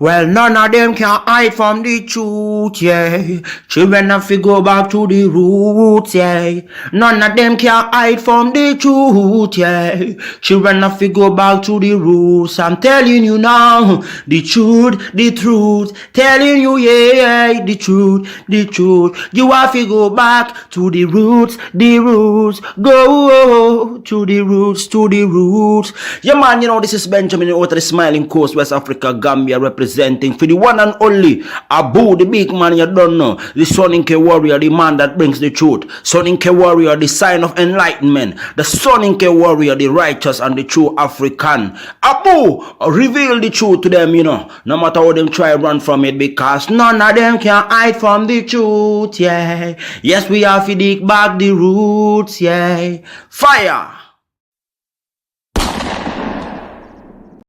Well, none of them can hide from the truth, yeah. Children have to go back to the roots, yeah. None of them can hide from the truth, yeah. Children have to go back to the roots. I'm telling you now, the truth, the truth. Telling you, yeah, the truth, the truth. You have to go back to the roots, the roots. Go to the roots, to the roots. Yeah, man, you know, this is Benjamin out of the Smiling Coast, West Africa, Gambia, representing for the one and only Abu, the big man you don't know, the Soninke warrior, the man that brings the truth, Soninke warrior, the sign of enlightenment, the Soninke warrior, the righteous and the true African. Abu, reveal the truth to them, you know, no matter how them try run from it, because none of them can hide from the truth, yeah. Yes, we have to dig back the roots, yeah. Fire!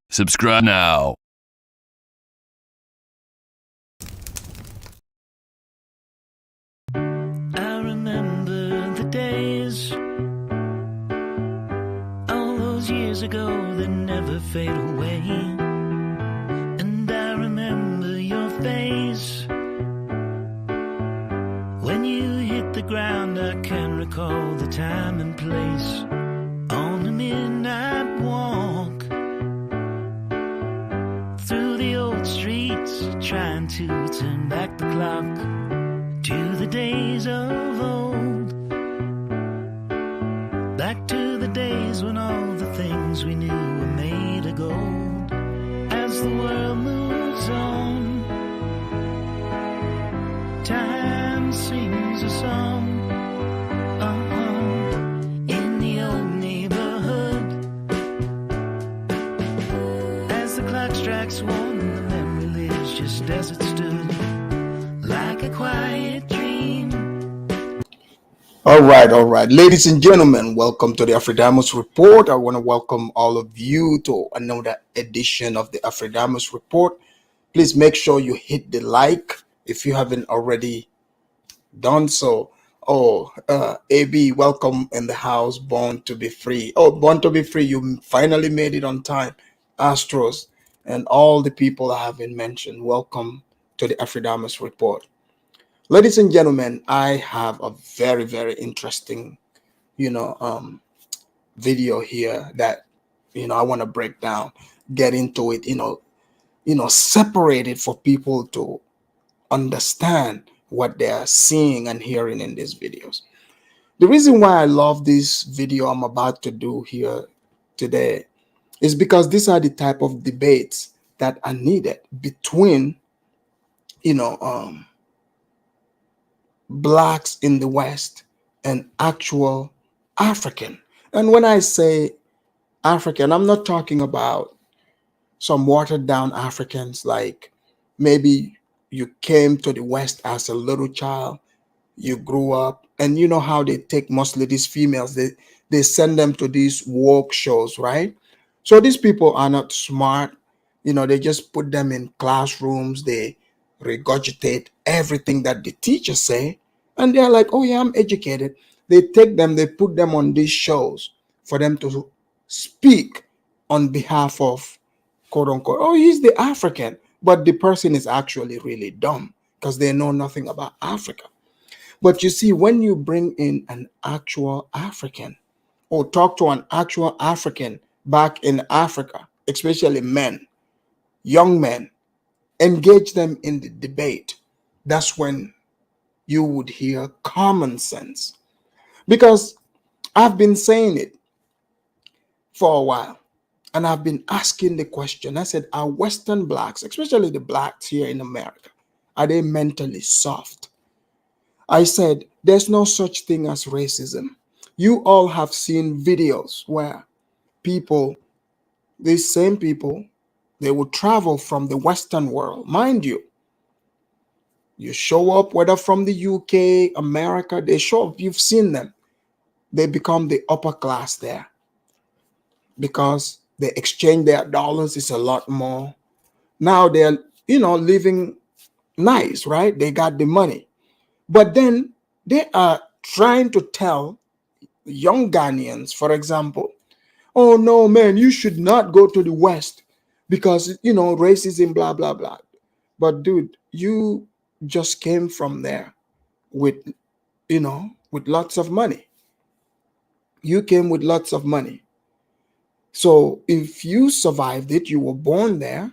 Subscribe now. I remember the days, all those years ago that never fade away. And I remember your face when you hit the ground. I can recall the time and place on the midnight walk through the old streets, trying to turn back the clock to the days of old, back to the days when all the things we knew were made of gold. As the world moves on, time sings a song. In the old neighborhood, as the clock strikes one, the memory lives just as it stood, like a quiet dream. All right. Ladies and gentlemen, welcome to the Afridamus Report. I want to welcome all of you to another edition of the Afridamus Report. Please make sure you hit the like if you haven't already done so. AB, welcome in the house. Born to be free. Born to be free. You finally made it on time. Astros and all the people I haven't mentioned, welcome to the Afridamus Report. Ladies and gentlemen, I have a very, very interesting, video here that, I want to break down, get into it, separate it for people to understand what they're seeing and hearing in these videos. The reason why I love this video I'm about to do here today is because these are the type of debates that are needed between, blacks in the West and actual African. And when I say African, I'm not talking about some watered down Africans, like maybe you came to the West as a little child, you grew up, and you know how they take mostly these females, they send them to these walk shows, right? So these people are not smart, they just put them in classrooms, they regurgitate everything that the teachers say, and they're like, oh yeah, I'm educated. They take them, they put them on these shows for them to speak on behalf of, quote unquote, oh, he's the African, but the person is actually really dumb because they know nothing about Africa. But you see, when you bring in an actual African or talk to an actual African back in Africa, especially men, young men, engage them in the debate, that's when you would hear common sense. Because I've been saying it for a while, and I've been asking the question. I said, are Western blacks, especially the blacks here in America, are they mentally soft? I said, there's no such thing as racism. You all have seen videos where people, these same people, they would travel from the Western world. Mind you, you show up, whether from the UK, America, they show up, you've seen them. They become the upper class there because they exchange their dollars is a lot more. Now they're, living nice, right? They got the money. But then they are trying to tell young Ghanaians, for example, oh no, man, you should not go to the West because racism, blah blah blah. But dude, you just came from there with with lots of money. You came with lots of money. So if you survived it, you were born there.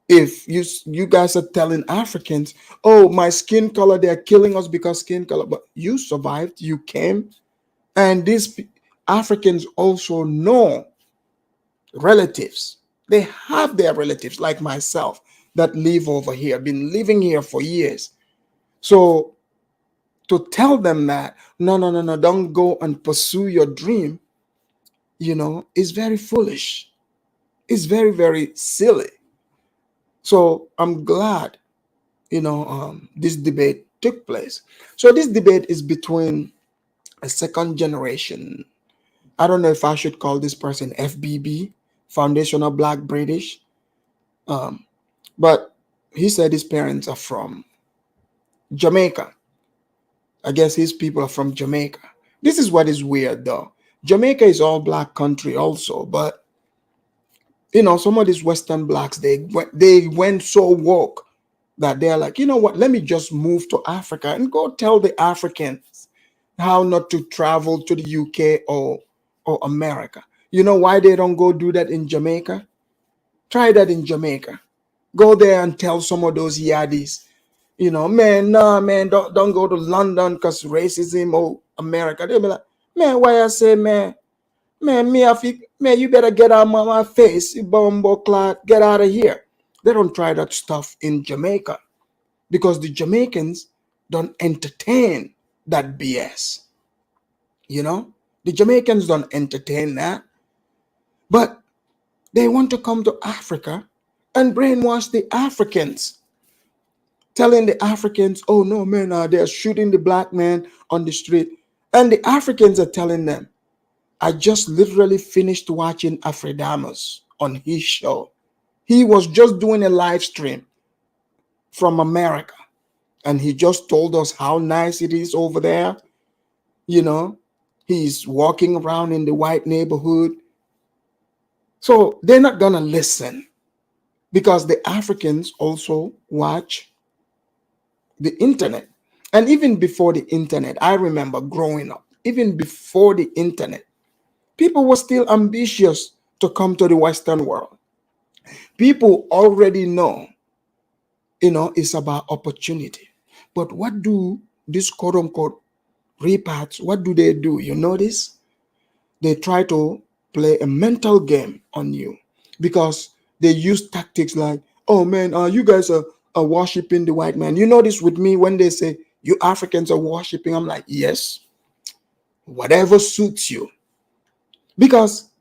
If you guys are telling Africans, oh, my skin color, they're killing us because skin color, but you survived, you came, and these Africans also know relatives. They have their relatives, like myself, that live over here, been living here for years. So to tell them that no, no, no, no, don't go and pursue your dream, is very foolish. It's very, very silly. So I'm glad, this debate took place. So this debate is between a second generation. I don't know if I should call this person FBB, Foundational Black British, um, but he said his parents are from Jamaica. I guess his people are from Jamaica. This is what is weird, though. Jamaica is all black country also, but some of these Western blacks, they went so woke that they're like, you know what? Let me just move to Africa and go tell the Africans how not to travel to the UK or America. You know why they don't go do that in Jamaica? Try that in Jamaica. Go there and tell some of those yaddies, man, nah, man, don't go to London because racism or America. They'll be like, man, why I say, man, me, I think, man, you better get out of my face, you bumbo clot, get out of here. They don't try that stuff in Jamaica because the Jamaicans don't entertain that BS. The Jamaicans don't entertain that, but they want to come to Africa and brainwash the Africans, telling the Africans, oh no, man, they're shooting the black man on the street. And the Africans are telling them, I just literally finished watching Afredamus on his show. He was just doing a live stream from America, and he just told us how nice it is over there. He's walking around in the white neighborhood. So they're not going to listen because the Africans also watch the internet. And even before the internet, I remember growing up, even before the internet, people were still ambitious to come to the Western world. People already know, it's about opportunity. But what do these quote unquote repats, what do they do? You notice? They try to play a mental game on you because they use tactics like, oh man, you guys are worshiping the white man. You notice with me when they say you Africans are worshiping, I'm like, yes, whatever suits you. Because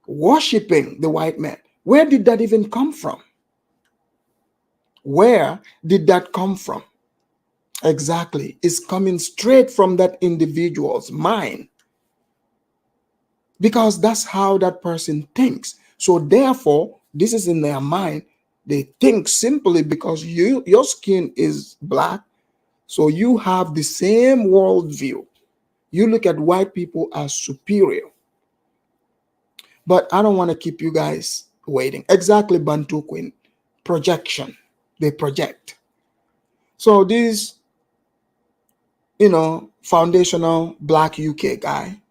worshiping the white man, where did that even come from? Where did that come from? Exactly. It's coming straight from that individual's mind because that's how that person thinks. So therefore, this is in their mind. They think simply because your skin is black, so you have the same worldview. You look at white people as superior. But I don't want to keep you guys waiting. Exactly, Bantu Queen. Projection. They project. So this, foundational black UK guy,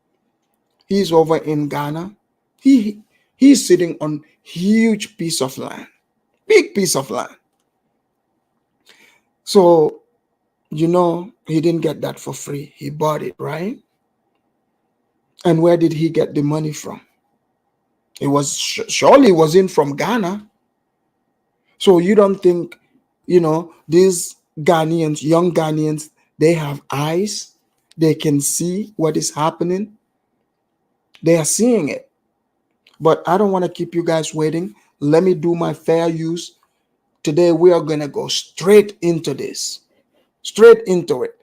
he's over in Ghana. He's sitting on huge piece of land. Big piece of land. So, he didn't get that for free. He bought it, right? And where did he get the money from? It was surely it wasn't from Ghana. So you don't think, these Ghanaians, young Ghanaians, they have eyes, they can see what is happening. They are seeing it. But I don't want to keep you guys waiting. Let me do my fair use. Today we are going to go straight into this. Straight into it.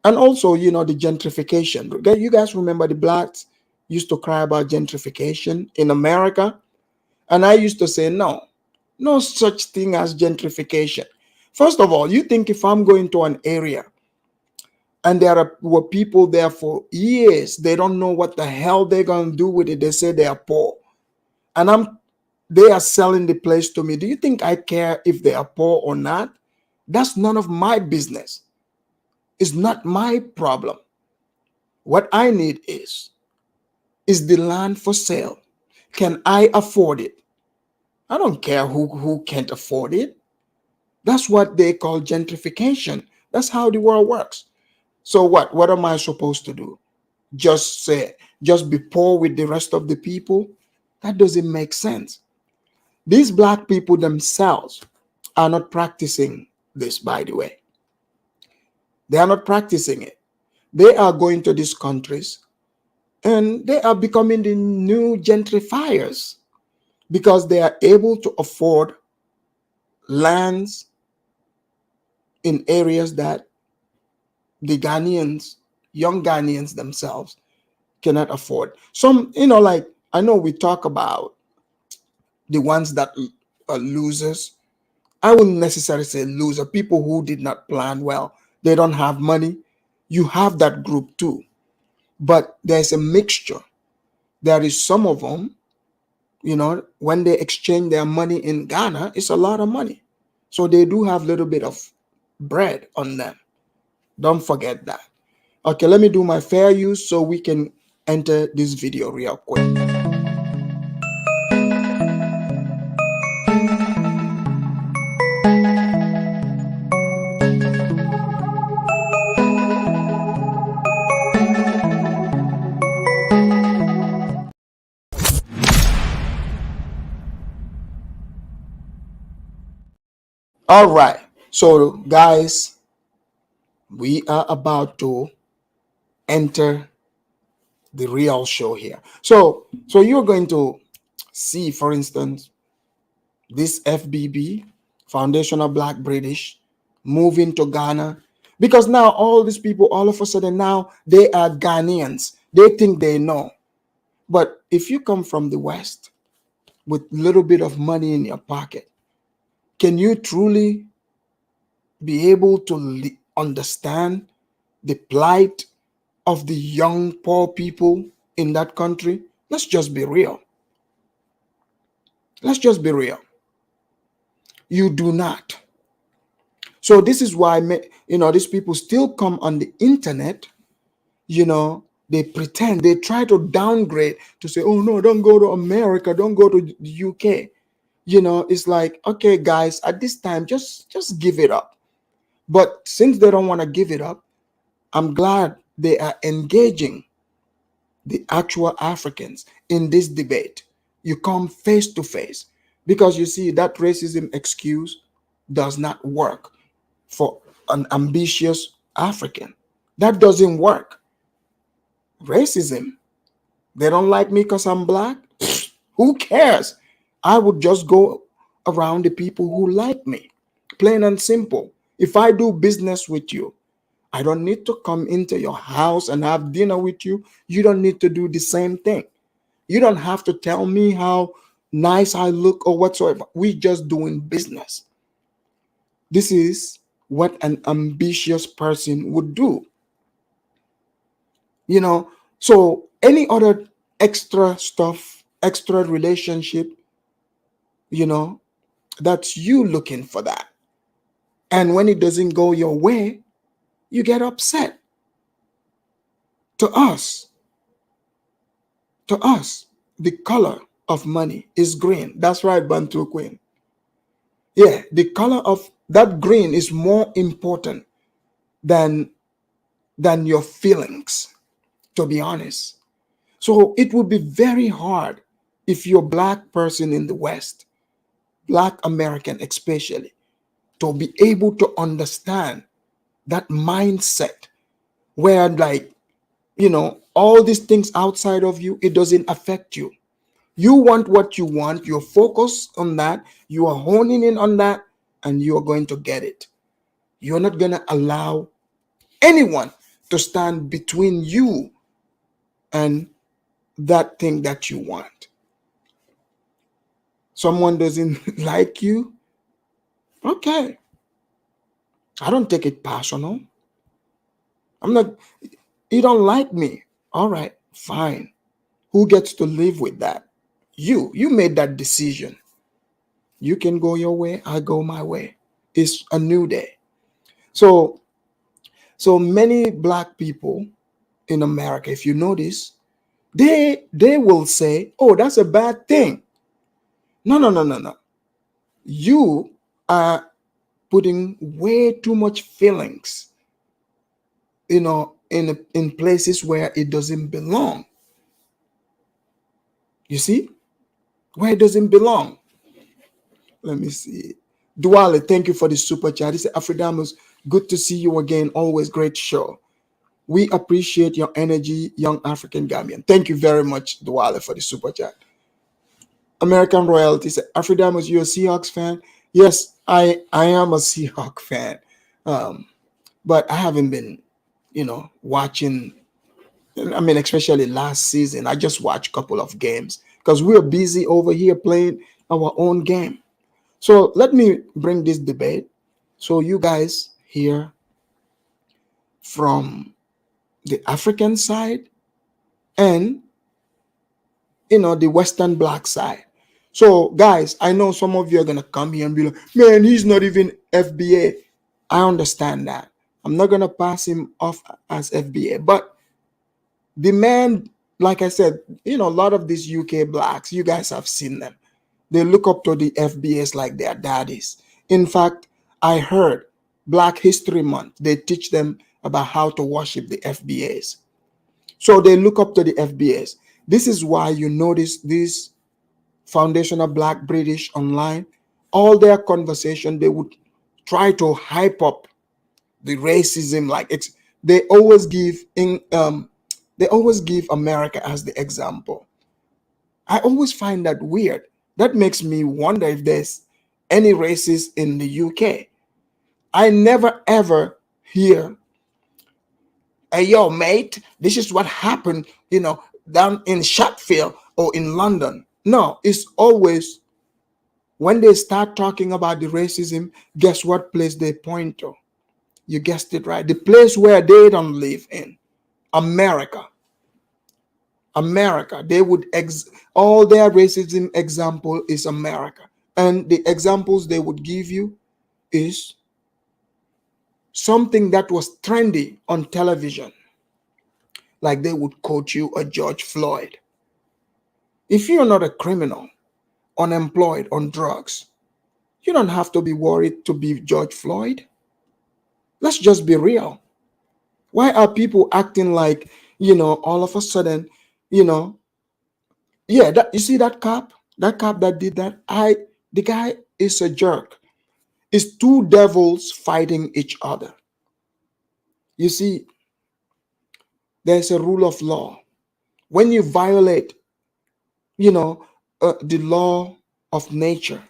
And also, the gentrification. You guys remember the blacks used to cry about gentrification in America? And I used to say, no such thing as gentrification. First of all, you think if I'm going to an area and were people there for years, they don't know what the hell they're going to do with it. They say they are poor. And They are selling the place to me. Do you think I care if they are poor or not? That's none of my business. It's not my problem. What I need is the land for sale. Can I afford it? I don't care who can't afford it. That's what they call gentrification. That's how the world works. So what? What am I supposed to do? Just say, just be poor with the rest of the people? That doesn't make sense. These black people themselves are not practicing this, by the way. They are not practicing it. They are going to these countries and they are becoming the new gentrifiers because they are able to afford lands in areas that the Ghanaians, young Ghanaians themselves, cannot afford. Some, like I know we talk about the ones that are losers. I wouldn't necessarily say loser, people who did not plan well, they don't have money. You have that group too. But there's a mixture. There is some of them, when they exchange their money in Ghana, it's a lot of money. So they do have a little bit of bread on them. Don't forget that. Okay, let me do my fair use so we can enter this video real quick. All right. So, guys, we are about to enter the real show here. So you're going to see, for instance, this FBB, Foundational Black British, moving to Ghana, because now all these people, all of a sudden now they are Ghanaians. They think they know. But if you come from the West with a little bit of money in your pocket, can you truly be able to understand the plight of the young poor people in that country? Let's just be real. Let's just be real. You do not. So this is why these people still come on the internet. They pretend, they try to downgrade to say, oh no, don't go to America, don't go to the UK. It's like, okay guys, at this time just give it up. But since they don't want to give it up, I'm glad they are engaging the actual Africans in this debate. You come face to face, because you see that racism excuse does not work for an ambitious African. That doesn't work. Racism, they don't like me because I'm black. Who cares? I would just go around the people who like me. Plain and simple. If I do business with you, I don't need to come into your house and have dinner with you. You don't need to do the same thing. You don't have to tell me how nice I look or whatsoever. We just doing business. This is what an ambitious person would do. So any other extra stuff, extra relationship, that's you looking for that. And when it doesn't go your way, you get upset. To us, the color of money is green. That's right, Bantu Queen. Yeah, the color of that green is more important than your feelings, to be honest. So it would be very hard if you're a black person in the West, black American especially, to be able to understand that mindset where, like, all these things outside of you, it doesn't affect you. You want what you want, you're focused on that, you are honing in on that, and you're going to get it. You're not going to allow anyone to stand between you and that thing that you want. Someone doesn't like you, okay. I don't take it personal. I'm not, you don't like me. All right, fine. Who gets to live with that? You made that decision. You can go your way, I go my way. It's a new day. So so many black people in America, if you notice, they will say, "Oh, that's a bad thing." No, no, no, no, no. You are putting way too much feelings, in places where it doesn't belong. You see, where it doesn't belong. Let me see. Duale, thank you for the super chat. He said, Afridamus, good to see you again. Always great show. We appreciate your energy, young African Gambian. Thank you very much, Duale, for the super chat. American Royalty said, Afridamus, you a Seahawks fan? Yes, I am a Seahawks fan. Um, but I haven't been, watching. I mean, especially last season, I just watched a couple of games because we're busy over here playing our own game. So let me bring this debate so you guys hear from the African side and the Western black side. So guys, I know some of you are gonna come here and be like, man, he's not even FBA. I understand that. I'm not gonna pass him off as FBA, but the man, like I said, a lot of these UK blacks, you guys have seen them. They look up to the FBAs like their daddies. In fact, I heard Black History Month, they teach them about how to worship the FBAs. So they look up to the FBAs. This is why you notice this Foundation of Black British online, all their conversation, they would try to hype up the racism. Like they always give America as the example. I always find that weird. That makes me wonder if there's any racist in the UK. I never ever hear, hey, yo, mate, this is what happened, down in Sheffield or in London. No, it's always when they start talking about the racism, guess what place they point to? You guessed it right. The place where they don't live in, America. America. They would all their racism example is America. And the examples they would give you is something that was trendy on television. Like they would quote you a George Floyd. If you're not a criminal, unemployed, on drugs, you don't have to be worried to be George Floyd. Let's just be real. Why are people acting like, all of a sudden, you know, yeah, that you see that cop that did that, the guy is a jerk. It's two devils fighting each other. You see, there's a rule of law. When you violate, the law of nature,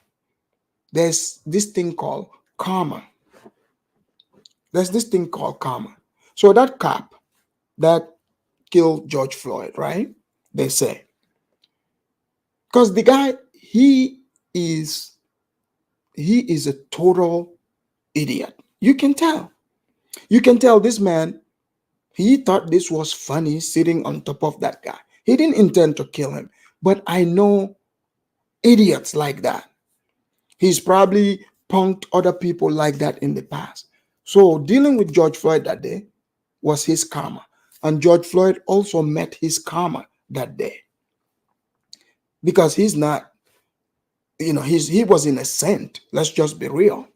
there's this thing called karma. There's this thing called karma. So that cop that killed George Floyd, right? They say, because the guy, is he is a total idiot. You can tell. You can tell this man, he thought this was funny sitting on top of that guy. He didn't intend to kill him. But I know idiots like that. He's probably punked other people like that in the past. So dealing with George Floyd that day was his karma. And George Floyd also met his karma that day. Because he's not, he was innocent. Let's just be real.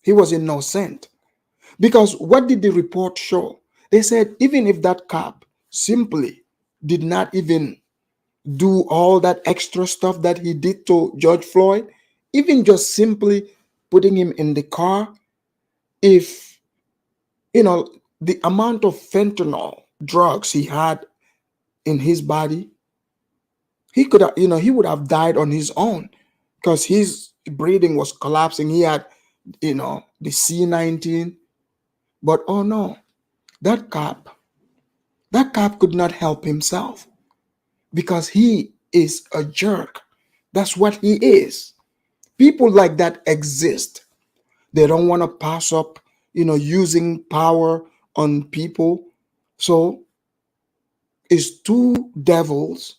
He was innocent. Because what did the report show? They said even if that cop simply did not even do all that extra stuff that he did to George Floyd, even just simply putting him in the car, if the amount of fentanyl drugs he had in his body, he could have, he would have died on his own because his breathing was collapsing. He had, the C-19. But oh no, that cop, could not help himself because he is a jerk. That's what he is. People like that exist. They don't want to pass up, using power on people. So it's two devils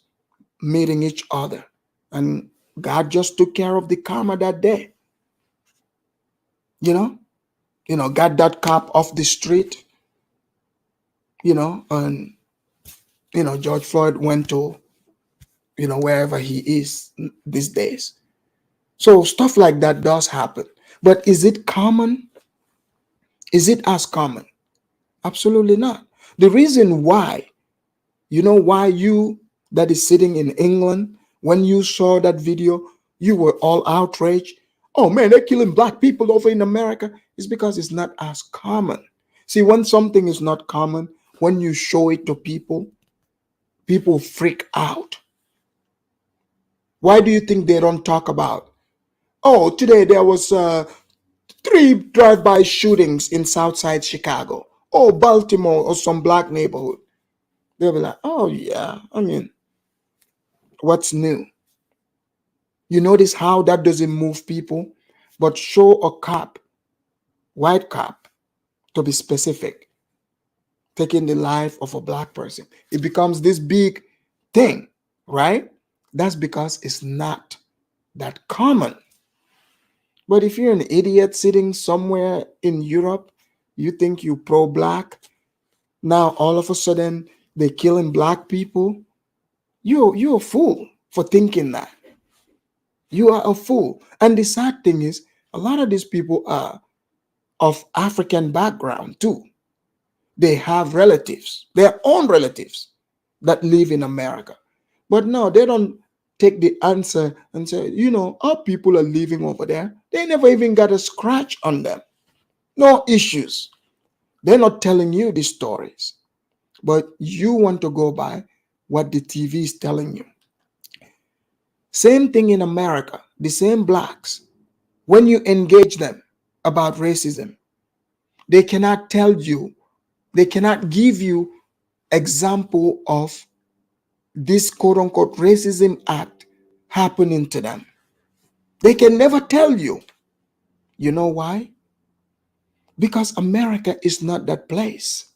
meeting each other. And God just took care of the karma that day. You know, got that cop off the street, and George Floyd went to, wherever he is these days. So stuff like that does happen. But is it common? Is it as common? Absolutely not. The reason why, why you that is sitting in England, when you saw that video, you were all outraged. Oh man, they're killing black people over in America. It's because it's not as common. See, when something is not common, when you show it to people, people freak out. Why do you think they don't talk about? Oh, today there was 3 drive-by shootings in Southside Chicago. Oh, Baltimore or some black neighborhood. They'll be like, oh yeah, I mean, what's new? You notice how that doesn't move people, but show a cop, white cop, to be specific, taking the life of a black person. It becomes this big thing, right? That's because it's not that common. But if you're an idiot sitting somewhere in Europe, you think you pro-black, now all of a sudden they're killing black people. You're a fool for thinking that. You are a fool. And the sad thing is, a lot of these people are of African background too. They have relatives, their own relatives that live in America. But no, they don't take the answer and say, our people are living over there. They never even got a scratch on them. No issues. They're not telling you the stories. But you want to go by what the TV is telling you. Same thing in America, the same blacks. When you engage them about racism, they cannot tell you, they cannot give you example of this quote unquote racism act happening to them. They can never tell you. You know why? Because America is not that place.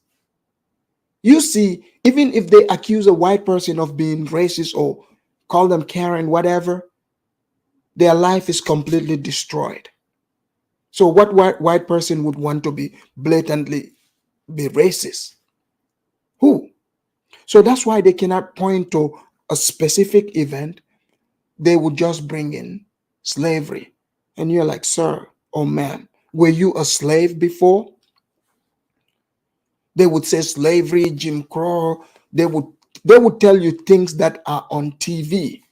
You see, even if they accuse a white person of being racist or call them Karen, whatever, their life is completely destroyed. So what white person would want to be blatantly be racist? Who? So that's why they cannot point to a specific event. They would just bring in slavery. And you're like, sir or ma'am, were you a slave before? They would say slavery, Jim Crow. They would tell you things that are on TV,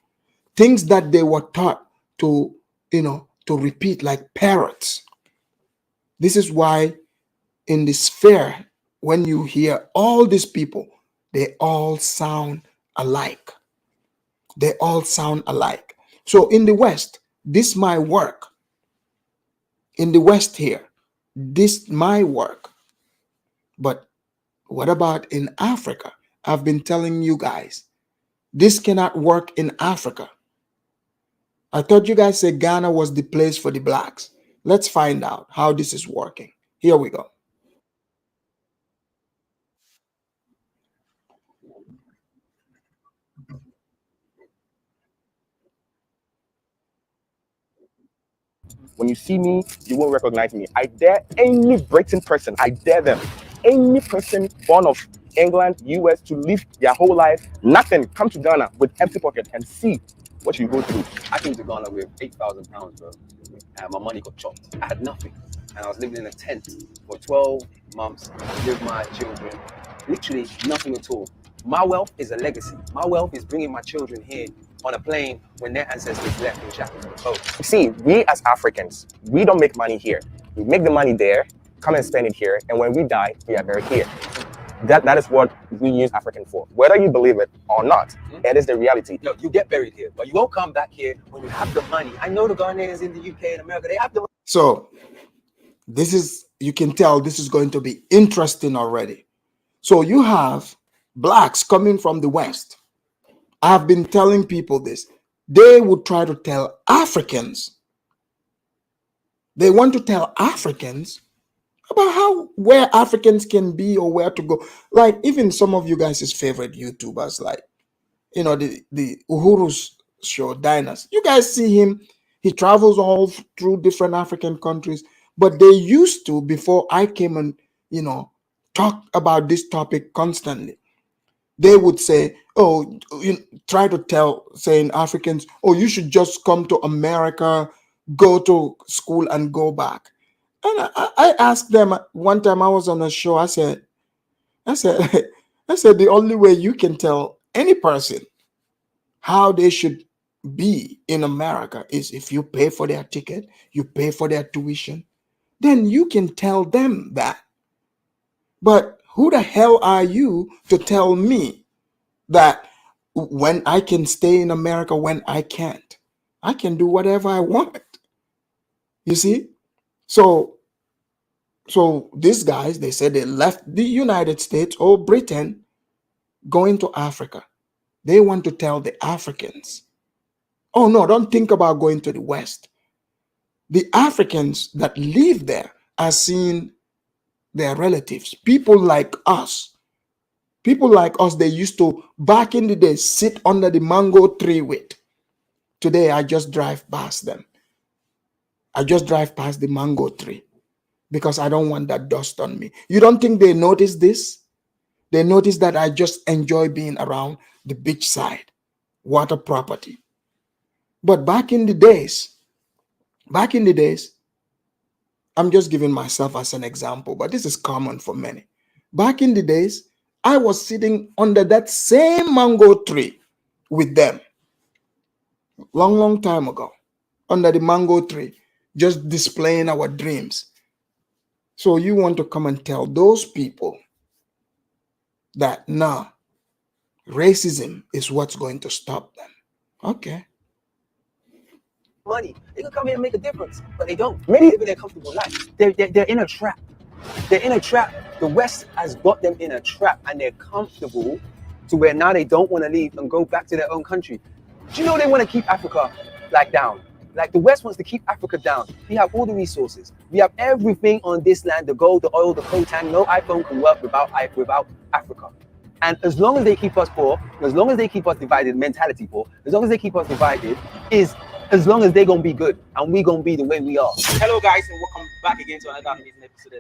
things that they were taught to, to repeat like parrots. This is why in the sphere, when you hear all these people, they all sound alike. They all sound alike. So in the West, this my work. In the West here, this my work. But what about in Africa? I've been telling you guys, this cannot work in Africa. I thought you guys said Ghana was the place for the blacks. Let's find out how this is working. Here we go. When you see me, you won't recognize me. I dare any Britain person, I dare them, any person born of England, US, to live their whole life, nothing, come to Ghana with empty pocket and see what you go through. I came to Ghana with £8,000, bro, and my money got chopped. I had nothing, and I was living in a tent for 12 months with my children. Literally nothing at all. My wealth is a legacy. My wealth is bringing my children here on a plane when their ancestors left in shackles on a boat. See, we as Africans, we don't make money here. We make the money there, come and spend it here, and when we die, we are buried here. That is what we use African for. Whether you believe it or not, it is the reality. No, you get buried here, but you won't come back here when you have the money. I know the Ghanaians in the UK and America, they have the money. So this is, you can tell this is going to be interesting already. So you have blacks coming from the West. I've been telling people this. They would try to tell Africans. They want to tell Africans about where Africans can be or where to go. Like even some of you guys' favorite YouTubers, like the Uhuru's show, Diners. You guys see him. He travels all through different African countries. But they used to, before I came and, talk about this topic constantly, they would say, oh, try to saying Africans, oh, you should just come to America, go to school and go back. And I asked them one time, I was on a show, I said, I said, the only way you can tell any person how they should be in America is if you pay for their ticket, you pay for their tuition, then you can tell them that. But who the hell are you to tell me that when I can stay in America, when I can't? I can do whatever I want. You see? So these guys, they said they left the United States or Britain going to Africa. They want to tell the Africans, oh no, don't think about going to the West. The Africans that live there are seeing their relatives, people like us. People like us, they used to, back in the day, sit under the mango tree with. Today, I just drive past them. I just drive past the mango tree because I don't want that dust on me. You don't think they notice this? They notice that I just enjoy being around the beachside, water property. But back in the days, I'm just giving myself as an example, but this is common for many. Back in the days, I was sitting under that same mango tree with them. Long time ago, under the mango tree, just displaying our dreams. So you want to come and tell those people that, nah, racism is what's going to stop them. Okay. Money. They can come here and make a difference, but they don't. Many live in their comfortable life. They're in a trap. They're in a trap. The West has got them in a trap, and they're comfortable to where now they don't want to leave and go back to their own country. Do you know they want to keep Africa down? Like the West wants to keep Africa down. We have all the resources. We have everything on this land: the gold, the oil, the coltan. No iPhone can work without Africa. And as long as they keep us poor, as long as they keep us divided, mentality poor, as long as they keep us divided, as long as they're gonna be good and we gonna be the way we are. Hello guys, and welcome back again to another amazing episode.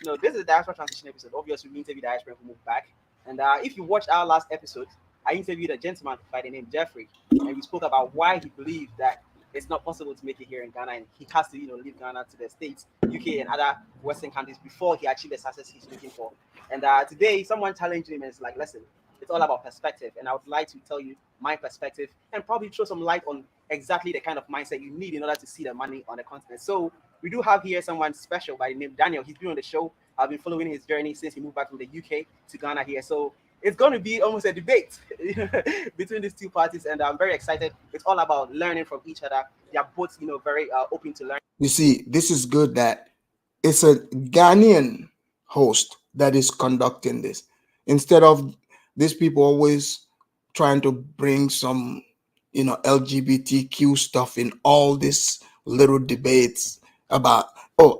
And this is a diaspora transition episode. Obviously, we interviewed diaspora who moved back. And if you watched our last episode, I interviewed a gentleman by the name Jeffrey, and we spoke about why he believed that it's not possible to make it here in Ghana, and he has to, leave Ghana to the States, UK, and other Western countries before he achieves the success he's looking for. And today, someone challenged him and it's like, listen, it's all about perspective, and I would like to tell you my perspective and probably throw some light on exactly the kind of mindset you need in order to see the money on the continent. So we do have here someone special by the name Daniel. He's been on the show. I've been following his journey since he moved back from the UK to Ghana here. So it's going to be almost a debate between these two parties, and I'm very excited. It's all about learning from each other. They are both, very open to learn. You see, this is good that it's a Ghanaian host that is conducting this, instead of these people always trying to bring some, LGBTQ stuff in all these little debates about,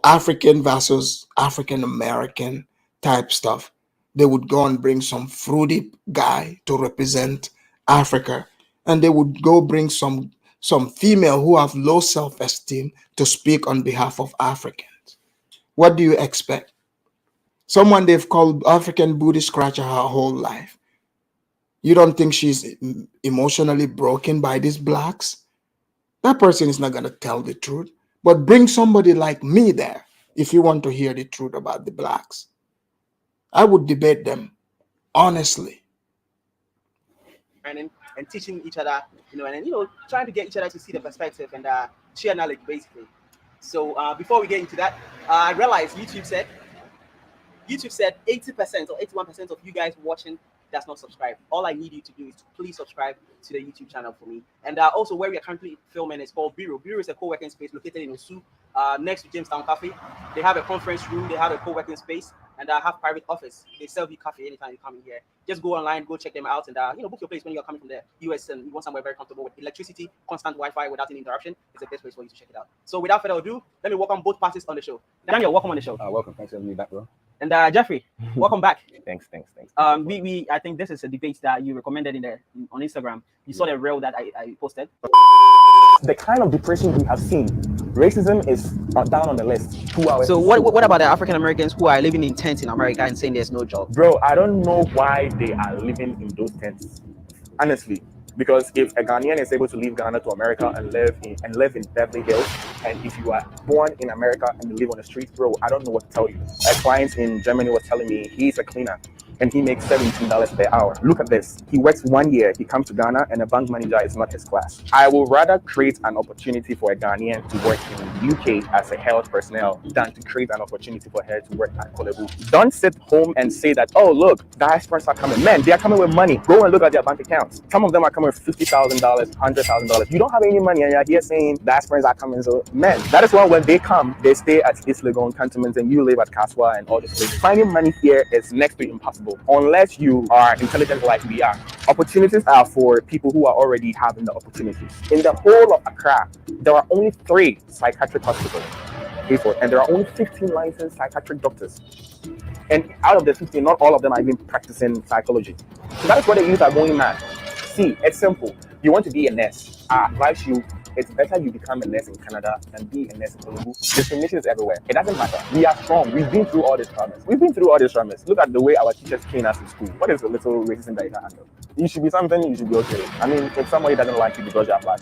African versus African American type stuff. They would go and bring some fruity guy to represent Africa, and they would go bring some female who have low self-esteem to speak on behalf of Africans. What do you expect? Someone they've called African booty scratcher her whole life. You don't think she's emotionally broken by these blacks? That person is not going to tell the truth. But bring somebody like me there if you want to hear the truth about the blacks. I would debate them honestly. And teaching each other, and trying to get each other to see the perspective and share knowledge, basically. So before we get into that, I realized YouTube said 80% or 81% of you guys watching does not subscribe. All I need you to do is to please subscribe to the YouTube channel for me. And also where we are currently filming is called Bureau. Bureau is a co-working space located in Osu, next to Jamestown Cafe. They have a conference room, they have a co-working space, and have private office. They serve you coffee anytime you come in here. Just go online, go check them out, and book your place when you're coming from the US and you want somewhere very comfortable with electricity, constant Wi-Fi without any interruption. It's the best place for you to check it out. So without further ado, let me welcome both parties on the show. Daniel, welcome on the show. Welcome. Thanks for having me back, bro. And Jeffrey, welcome back. Thanks. I think this is a debate that you recommended on Instagram. You saw the reel that I posted. The kind of depression we have seen, racism is down on the list. 2 hours. So what about the African Americans who are living in tents in America and saying there's no job? Bro, I don't know why they are living in those tents. Honestly. Because if a Ghanaian is able to leave Ghana to America and live in Beverly Hills, and if you are born in America and you live on the street, bro, I don't know what to tell you. A client in Germany was telling me he's a cleaner and he makes $17 per hour. Look at this. He works 1 year, he comes to Ghana, and a bank manager is not his class. I would rather create an opportunity for a Ghanaian to work in the UK as a health personnel than to create an opportunity for her to work at Kolebu. Don't sit home and say that, oh, look, diasporans are coming. Man, they are coming with money. Go and look at their bank accounts. Some of them are coming with $50,000, $100,000. You don't have any money and you're here saying diasporans are coming. So, man, that is why when they come, they stay at East Legon cantonments and you live at Kaswa and all this place. Finding money here is next to impossible unless you are intelligent like we are. Opportunities are for people who are already having the opportunities. In the whole of Accra, there are only 3 psychiatric hospitals, and there are only 15 licensed psychiatric doctors. And out of the 15, not all of them are even practicing psychology. So that is why the youth are going mad. See, it's simple. You want to be a nurse. I advise you, it's better you become a nurse in Canada than be a nurse in Kolebu. Discrimination is everywhere. It doesn't matter. We are strong. We've been through all these traumas. Look at the way our teachers train us in school. What is the little racism that you can handle? You should be something, you should be okay. I mean, if somebody doesn't like you because you're black,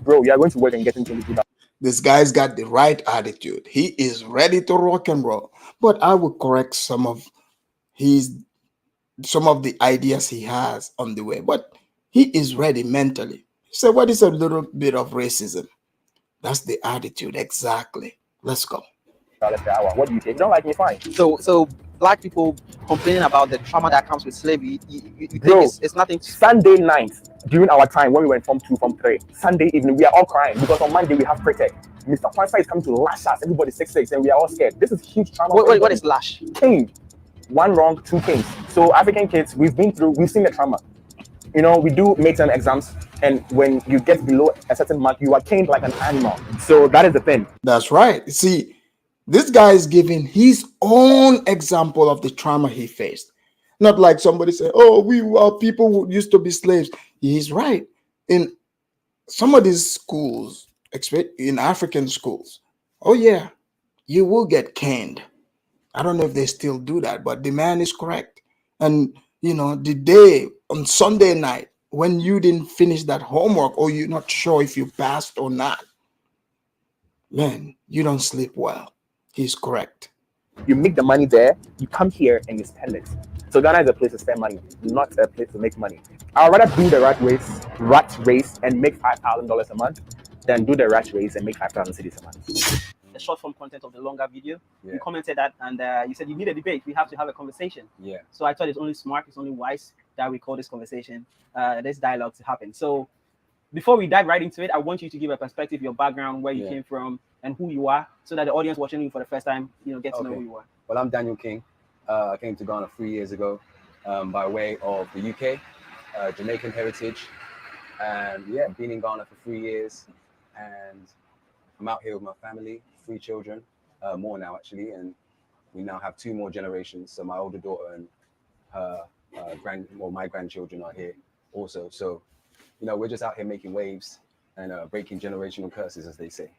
bro, you are going to work and get into the This guy's got the right attitude. He is ready to rock and roll. But I will correct some of the ideas he has on the way. But he is ready mentally. So what is a little bit of racism? That's the attitude. Exactly. Let's go. per hour. What do you think? You don't like me, fine. So black people complaining about the trauma that comes with slavery, you think Bro, it's nothing. Sunday night during our time when we went Form 2, Form 3, Sunday evening, we are all crying because on Monday we have protect. Mr. Kwanzaa is coming to lash us. Everybody 6'6", and we are all scared. This is huge trauma. What is lash? King. 1 wrong, 2 kings. So African kids, we've seen the trauma. You know, we do midterm exams, and when you get below a certain mark, you are caned like an animal. So that is the thing. That's right. See, this guy is giving his own example of the trauma he faced. Not like somebody say, oh, we are people who used to be slaves. He's right. In some of these schools, in African schools, oh yeah, you will get caned. I don't know if they still do that, but the man is correct. And you know, the day on Sunday night when you didn't finish that homework or you're not sure if you passed or not, man, you don't sleep well. He's correct. You make the money there, you come here and you spend it. So Ghana is a place to spend money, not a place to make money. I'd rather do the rat race and make $5,000 a month than do the rat race and make 5,000 cedis a month. The short form content of the longer video. Yeah. You commented that, and you said you need a debate. We have to have a conversation. Yeah. So I thought it's only smart, it's only wise that we call this conversation, this dialogue to happen. So before we dive right into it, I want you to give a perspective, your background, where you came from, and who you are, so that the audience watching you for the first time, get to know who you are. Well, I'm Daniel King. I came to Ghana 3 years ago by way of the UK, Jamaican heritage, and been in Ghana for 3 years, and I'm out here with my family, 3 children, more now actually, and we now have 2 more generations. So my older daughter and her my grandchildren are here also. So, we're just out here making waves and breaking generational curses, as they say.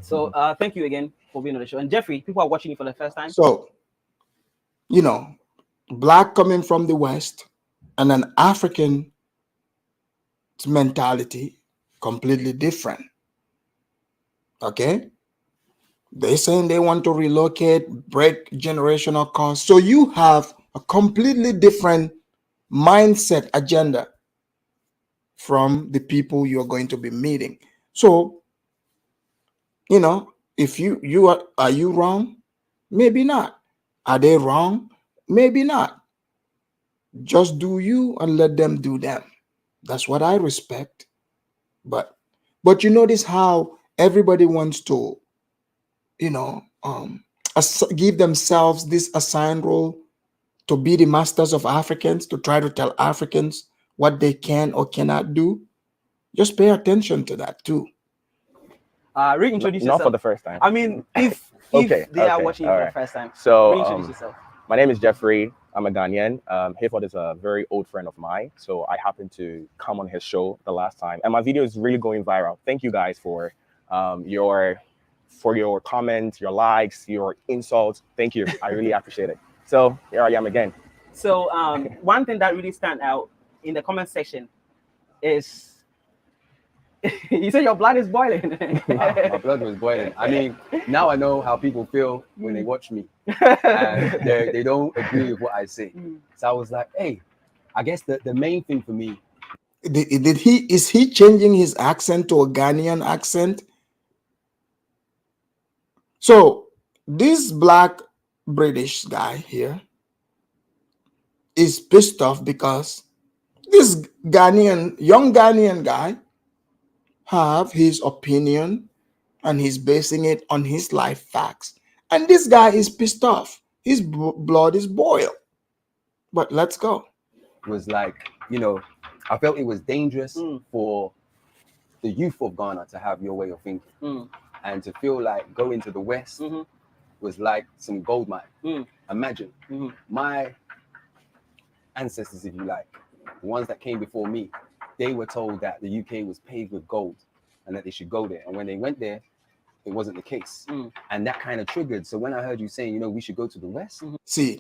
So thank you again for being on the show. And Jeffrey, people are watching you for the first time. So, black coming from the West and an African mentality, completely different. Okay? They're saying they want to relocate, break generational curse. So you have a completely different mindset agenda from the people you're going to be meeting. So, if are you wrong? Maybe not. Are they wrong? Maybe not. Just do you and let them do them. That's what I respect. But you notice how everybody wants to, give themselves this assigned role to be the masters of Africans, to try to tell Africans what they can or cannot do. Just pay attention to that too. Reintroduce yourself. Not for the first time. I mean, if they are watching you for the first time, so reintroduce yourself. My name is Jeffrey. I'm a Ghanaian. Hayford is a very old friend of mine, so I happened to come on his show the last time, and my video is really going viral. Thank you guys for your comments, your likes, your insults. Thank you. I really appreciate it. So here I am again. So one thing that really stand out in the comment section is you said your blood is boiling. My blood was boiling. I mean, now I know how people feel when they watch me, and they don't agree with what I say. So I was like, hey, I guess the main thing for me. Is he changing his accent to a Ghanaian accent? So this Blatt British guy here is pissed off because this young Ghanaian guy have his opinion and he's basing it on his life facts. And this guy is pissed off. His blood is boiled. But let's go. Was like, I felt it was dangerous for the youth of Ghana to have your way of thinking, and to feel like going to the West was like some gold mine. Imagine my ancestors, if you like, the ones that came before me, they were told that the UK was paved with gold and that they should go there. And when they went there, it wasn't the case. And that kind of triggered. So when I heard you saying, we should go to the West. See,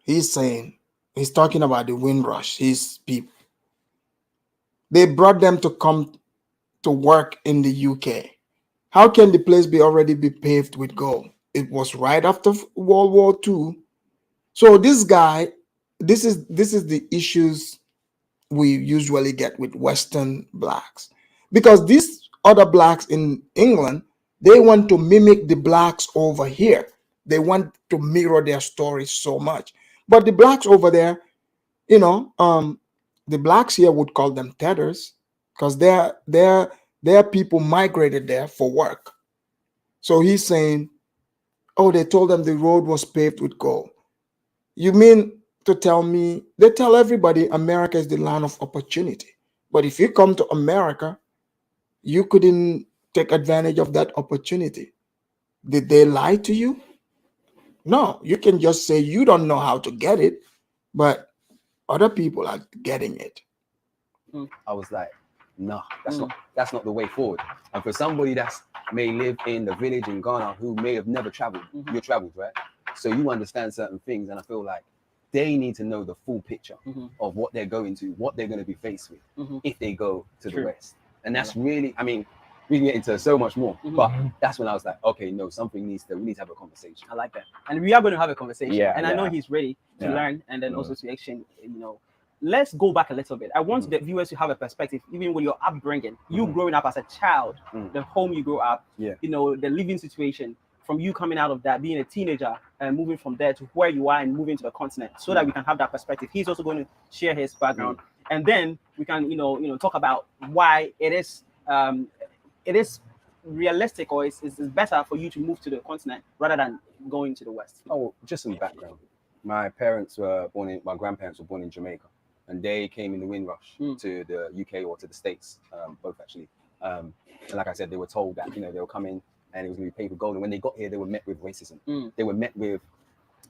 he's talking about the Windrush, his people. They brought them to come to work in the UK. How can the place already be paved with gold? It was right after World War II. So this guy, this is the issues we usually get with Western blacks, because these other blacks in England, they want to mimic the blacks over here. They want to mirror their stories so much. But the blacks over there, the blacks here would call them tethers, because their people migrated there for work. So he's saying, oh, they told them the road was paved with gold. You mean to tell me, they tell everybody America is the land of opportunity. But if you come to America, you couldn't take advantage of that opportunity. Did they lie to you? No, you can just say you don't know how to get it, but other people are getting it. I was like, no, that's not the way forward. And for somebody that may live in the village in Ghana who may have never traveled, you're traveled, right? So you understand certain things, and I feel like they need to know the full picture of what they're going to, what they're going to be faced with if they go to the West. And that's really, I mean, we can get into so much more, but that's when I was like, okay, no, we need to have a conversation. I like that. And we are going to have a conversation. And I know he's ready to learn and then also to exchange, Let's go back a little bit. I want the viewers to have a perspective, even with your upbringing, you growing up as a child, the home you grew up, the living situation, from you coming out of that, being a teenager and moving from there to where you are and moving to the continent, so that we can have that perspective. He's also going to share his background, and then we can, talk about why it is realistic, or it's better for you to move to the continent rather than going to the West. Oh, just some background. My grandparents were born in Jamaica, and they came in the Windrush to the UK or to the States, both actually. And like I said, they were told that, they were coming and it was going to be paved with gold. And when they got here, they were met with racism. They were met with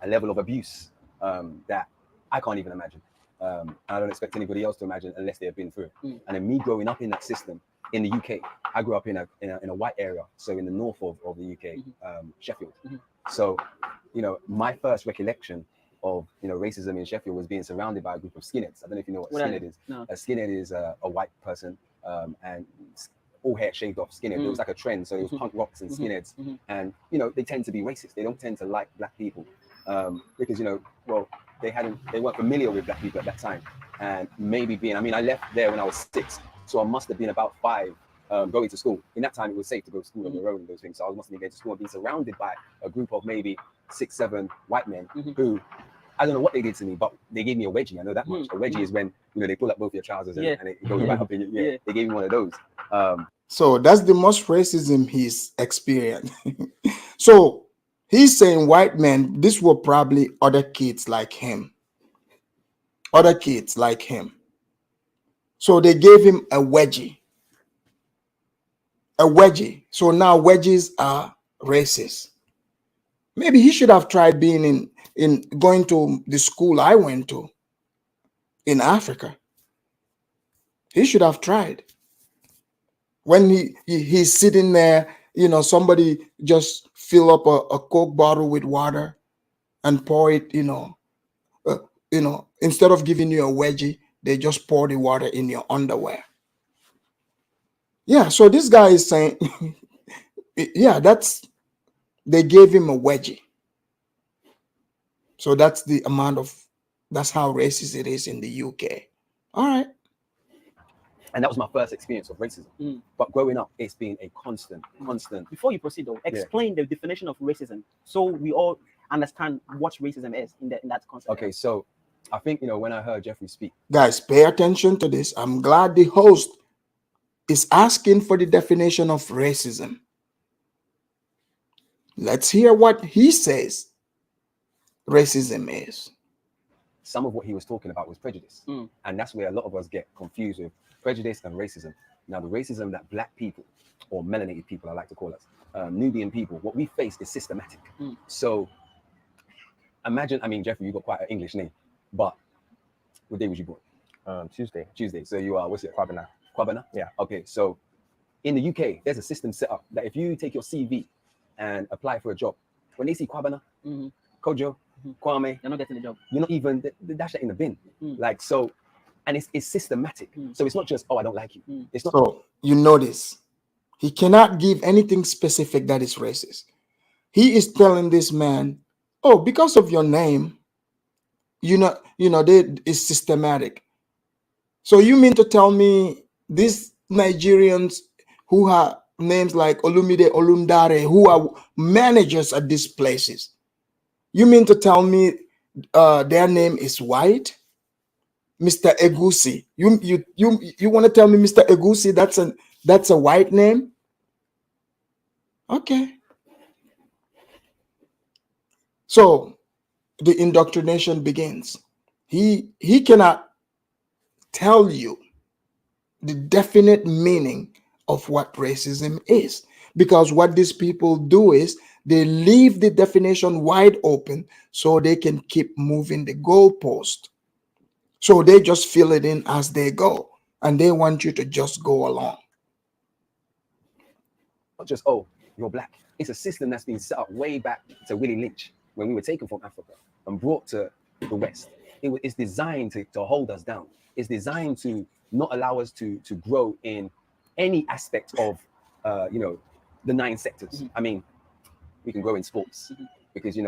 a level of abuse that I can't even imagine. I don't expect anybody else to imagine unless they have been through it. And then me growing up in that system in the UK, I grew up in a white area, so in the north of the UK, Sheffield. So, my first recollection of racism in Sheffield was being surrounded by a group of skinheads. I don't know if you know what skinhead is. No. A skinhead is a white person, and all hair shaved off skinhead. It was like a trend. So it was punk rocks and skinheads, and they tend to be racist. They don't tend to like black people because they weren't familiar with black people at that time. And maybe I left there when I was 6, so I must have been about 5. Going to school. In that time, it was safe to go to school on your own and those things. So I must have been going to school and being surrounded by a group of maybe 6, 7 white men who, I don't know what they did to me, but they gave me a wedgie. I know that much. A wedgie is when they pull up both your trousers and it goes right up in your. They gave me one of those. So that's the most racism he's experienced. So he's saying white men, this were probably other kids like him. So they gave him a wedgie. So now wedgies are racist. Maybe he should have tried being in going to the school I went to in Africa. He should have tried. When he's sitting there, somebody just fill up a Coke bottle with water and pour it, instead of giving you a wedgie, they just pour the water in your underwear. Yeah, so this guy is saying, yeah, they gave him a wedgie. So that's how racist it is in the UK. All right. And that was my first experience of racism. But growing up, it's been a constant. Before you proceed, though, explain the definition of racism so we all understand what racism is in that concept. Okay, so I think, when I heard Jeffrey speak. Guys, pay attention to this. I'm glad the host is asking for the definition of racism. Let's hear what he says racism is. Some of what he was talking about was prejudice. And that's where a lot of us get confused with prejudice and racism. Now, the racism that black people, or melanated people, I like to call us, Nubian people, what we face is systematic. So imagine, Jeffrey, you got quite an English name, but what day was you born? Tuesday. So you are, what's it? Kwabena. Kwabena? Yeah. Okay, so in the UK, there's a system set up that if you take your CV and apply for a job, when they see Kwabena, Kojo, Kwame, you're not getting the job. You're not even, they dash that in the bin. Like, so, and it's systematic. So it's not just, oh, I don't like you. It's not. So you notice, he cannot give anything specific that is racist. He is telling this man, oh, because of your name, it's systematic. So you mean to tell me these Nigerians who have names like Olumide Olumdare, who are managers at these places, you mean to tell me their name is white? Mr. Egusi. You want to tell me Mr. Egusi that's a white name? Okay. So the indoctrination begins. He cannot tell you the definite meaning of what racism is, because what these people do is they leave the definition wide open so they can keep moving the goalpost. So they just fill it in as they go, and they want you to just go along. Not just, oh, you're black. It's a system that's been set up way back to Willie Lynch when we were taken from Africa and brought to the West. It's designed to hold us down. It's designed to not allow us to grow in any aspect of, the 9 sectors. We can grow in sports because,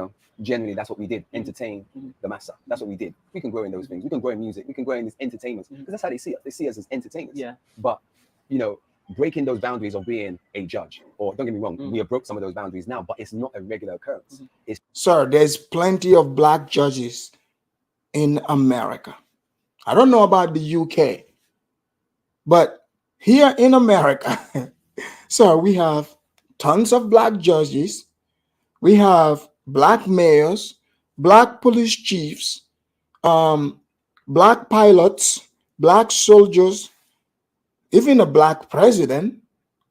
generally that's what we did, entertain the massa. That's what we did. We can grow in those things. We can grow in music. We can grow in this entertainment because that's how they see us. They see us as entertainers. Yeah. But, breaking those boundaries of being a judge, or don't get me wrong, we have broke some of those boundaries now, but it's not a regular occurrence. Sir, there's plenty of black judges in America. I don't know about the UK, but here in America, sir, we have tons of black judges. We have black mayors, black police chiefs, black pilots, black soldiers, even a black president.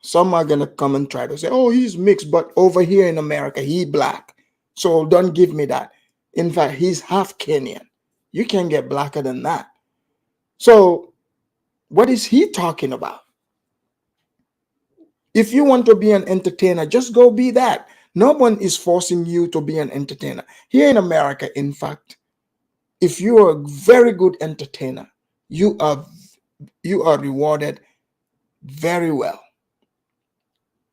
Some are going to come and try to say, oh, he's mixed, but over here in America, he black. So don't give me that. In fact, he's half Kenyan. You can't get blacker than that. So what is he talking about? If you want to be an entertainer, just go be that. No one is forcing you to be an entertainer. Here in America, in fact, if you are a very good entertainer, you are rewarded very well.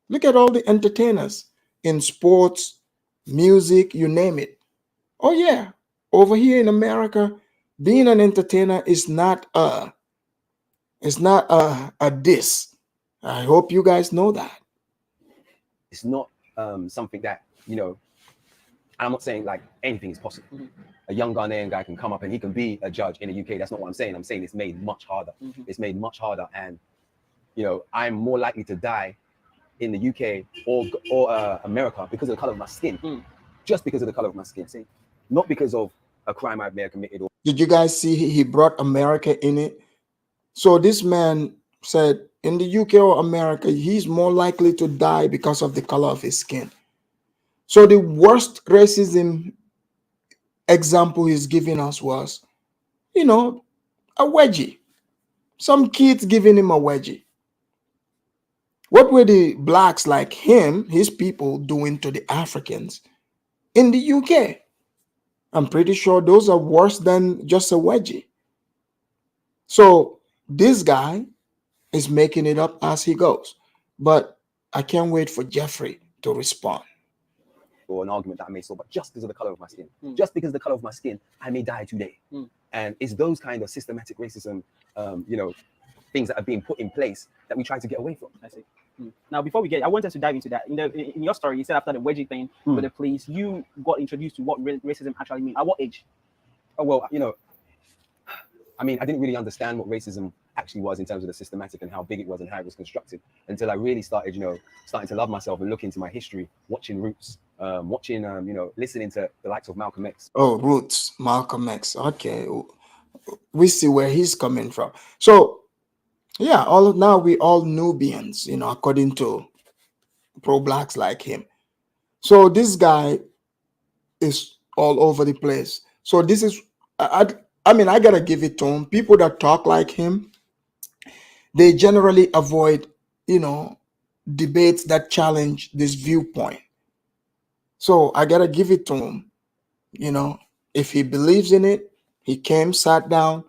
Look at all the entertainers in sports, music, you name it. Oh yeah, over here in America, being an entertainer is not a diss. I hope you guys know that. It's not something that, I'm not saying like anything is possible. A young Ghanaian guy can come up and he can be a judge in the UK. That's not what I'm saying. I'm saying it's made much harder. It's made much harder. And, I'm more likely to die in the UK or America because of the color of my skin. Just because of the color of my skin. See? Not because of a crime I may have committed. Did you guys see he brought America in it? So this man said in the UK or America, he's more likely to die because of the color of his skin. So the worst racism example he's giving us was, you know, a wedgie. Some kids giving him a wedgie. What were the blacks like him, his people, doing to the Africans in the UK? I'm pretty sure those are worse than just a wedgie. So this guy is making it up as he goes. But I can't wait for Jeffrey to respond. Or an argument that I may solve, but just because of the color of my skin, just because of the color of my skin, I may die today. And it's those kind of systematic racism, things that are being put in place that we try to get away from. I see. Now, before we get, I want us to dive into that. In your story, you said after the wedgie thing with the police, you got introduced to what racism actually means. At what age? Oh, well, I mean, I didn't really understand what racism actually was in terms of the systematic and how big it was and how it was constructed until I really started, starting to love myself and look into my history, watching Roots, listening to the likes of Malcolm X. Oh, Roots, Malcolm X. Okay. We see where he's coming from. So, yeah, now we all Nubians, according to pro-blacks like him. So this guy is all over the place. So this is, I mean, I gotta give it to him. People that talk like him, they generally avoid, debates that challenge this viewpoint. So I gotta give it to him. If he believes in it, he came, sat down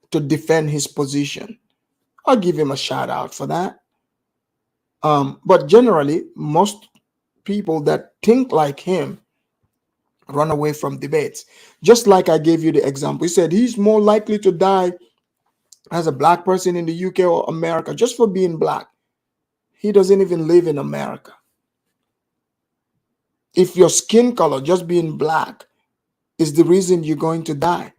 to defend his position. I'll give him a shout out for that. But generally, most people that think like him run away from debates. Just like I gave you the example. He said he's more likely to die as a black person in the UK or America just for being black. He doesn't even live in America. If your skin color, just being black, is the reason you're going to die,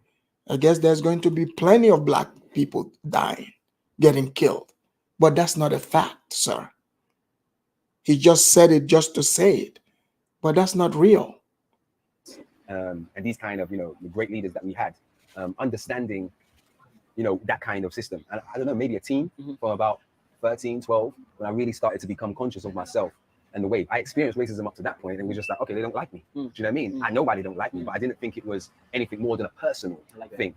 I guess there's going to be plenty of black people dying, getting killed. But that's not a fact, sir. He just said it just to say it, but that's not real. And these kind of, the great leaders that we had, understanding, that kind of system. And I don't know, maybe a teen from about 13, 12, when I really started to become conscious of myself and the way I experienced racism up to that point, and was just like, okay, they don't like me. Do you know what I mean? I know why they don't like me, but I didn't think it was anything more than a personal thing.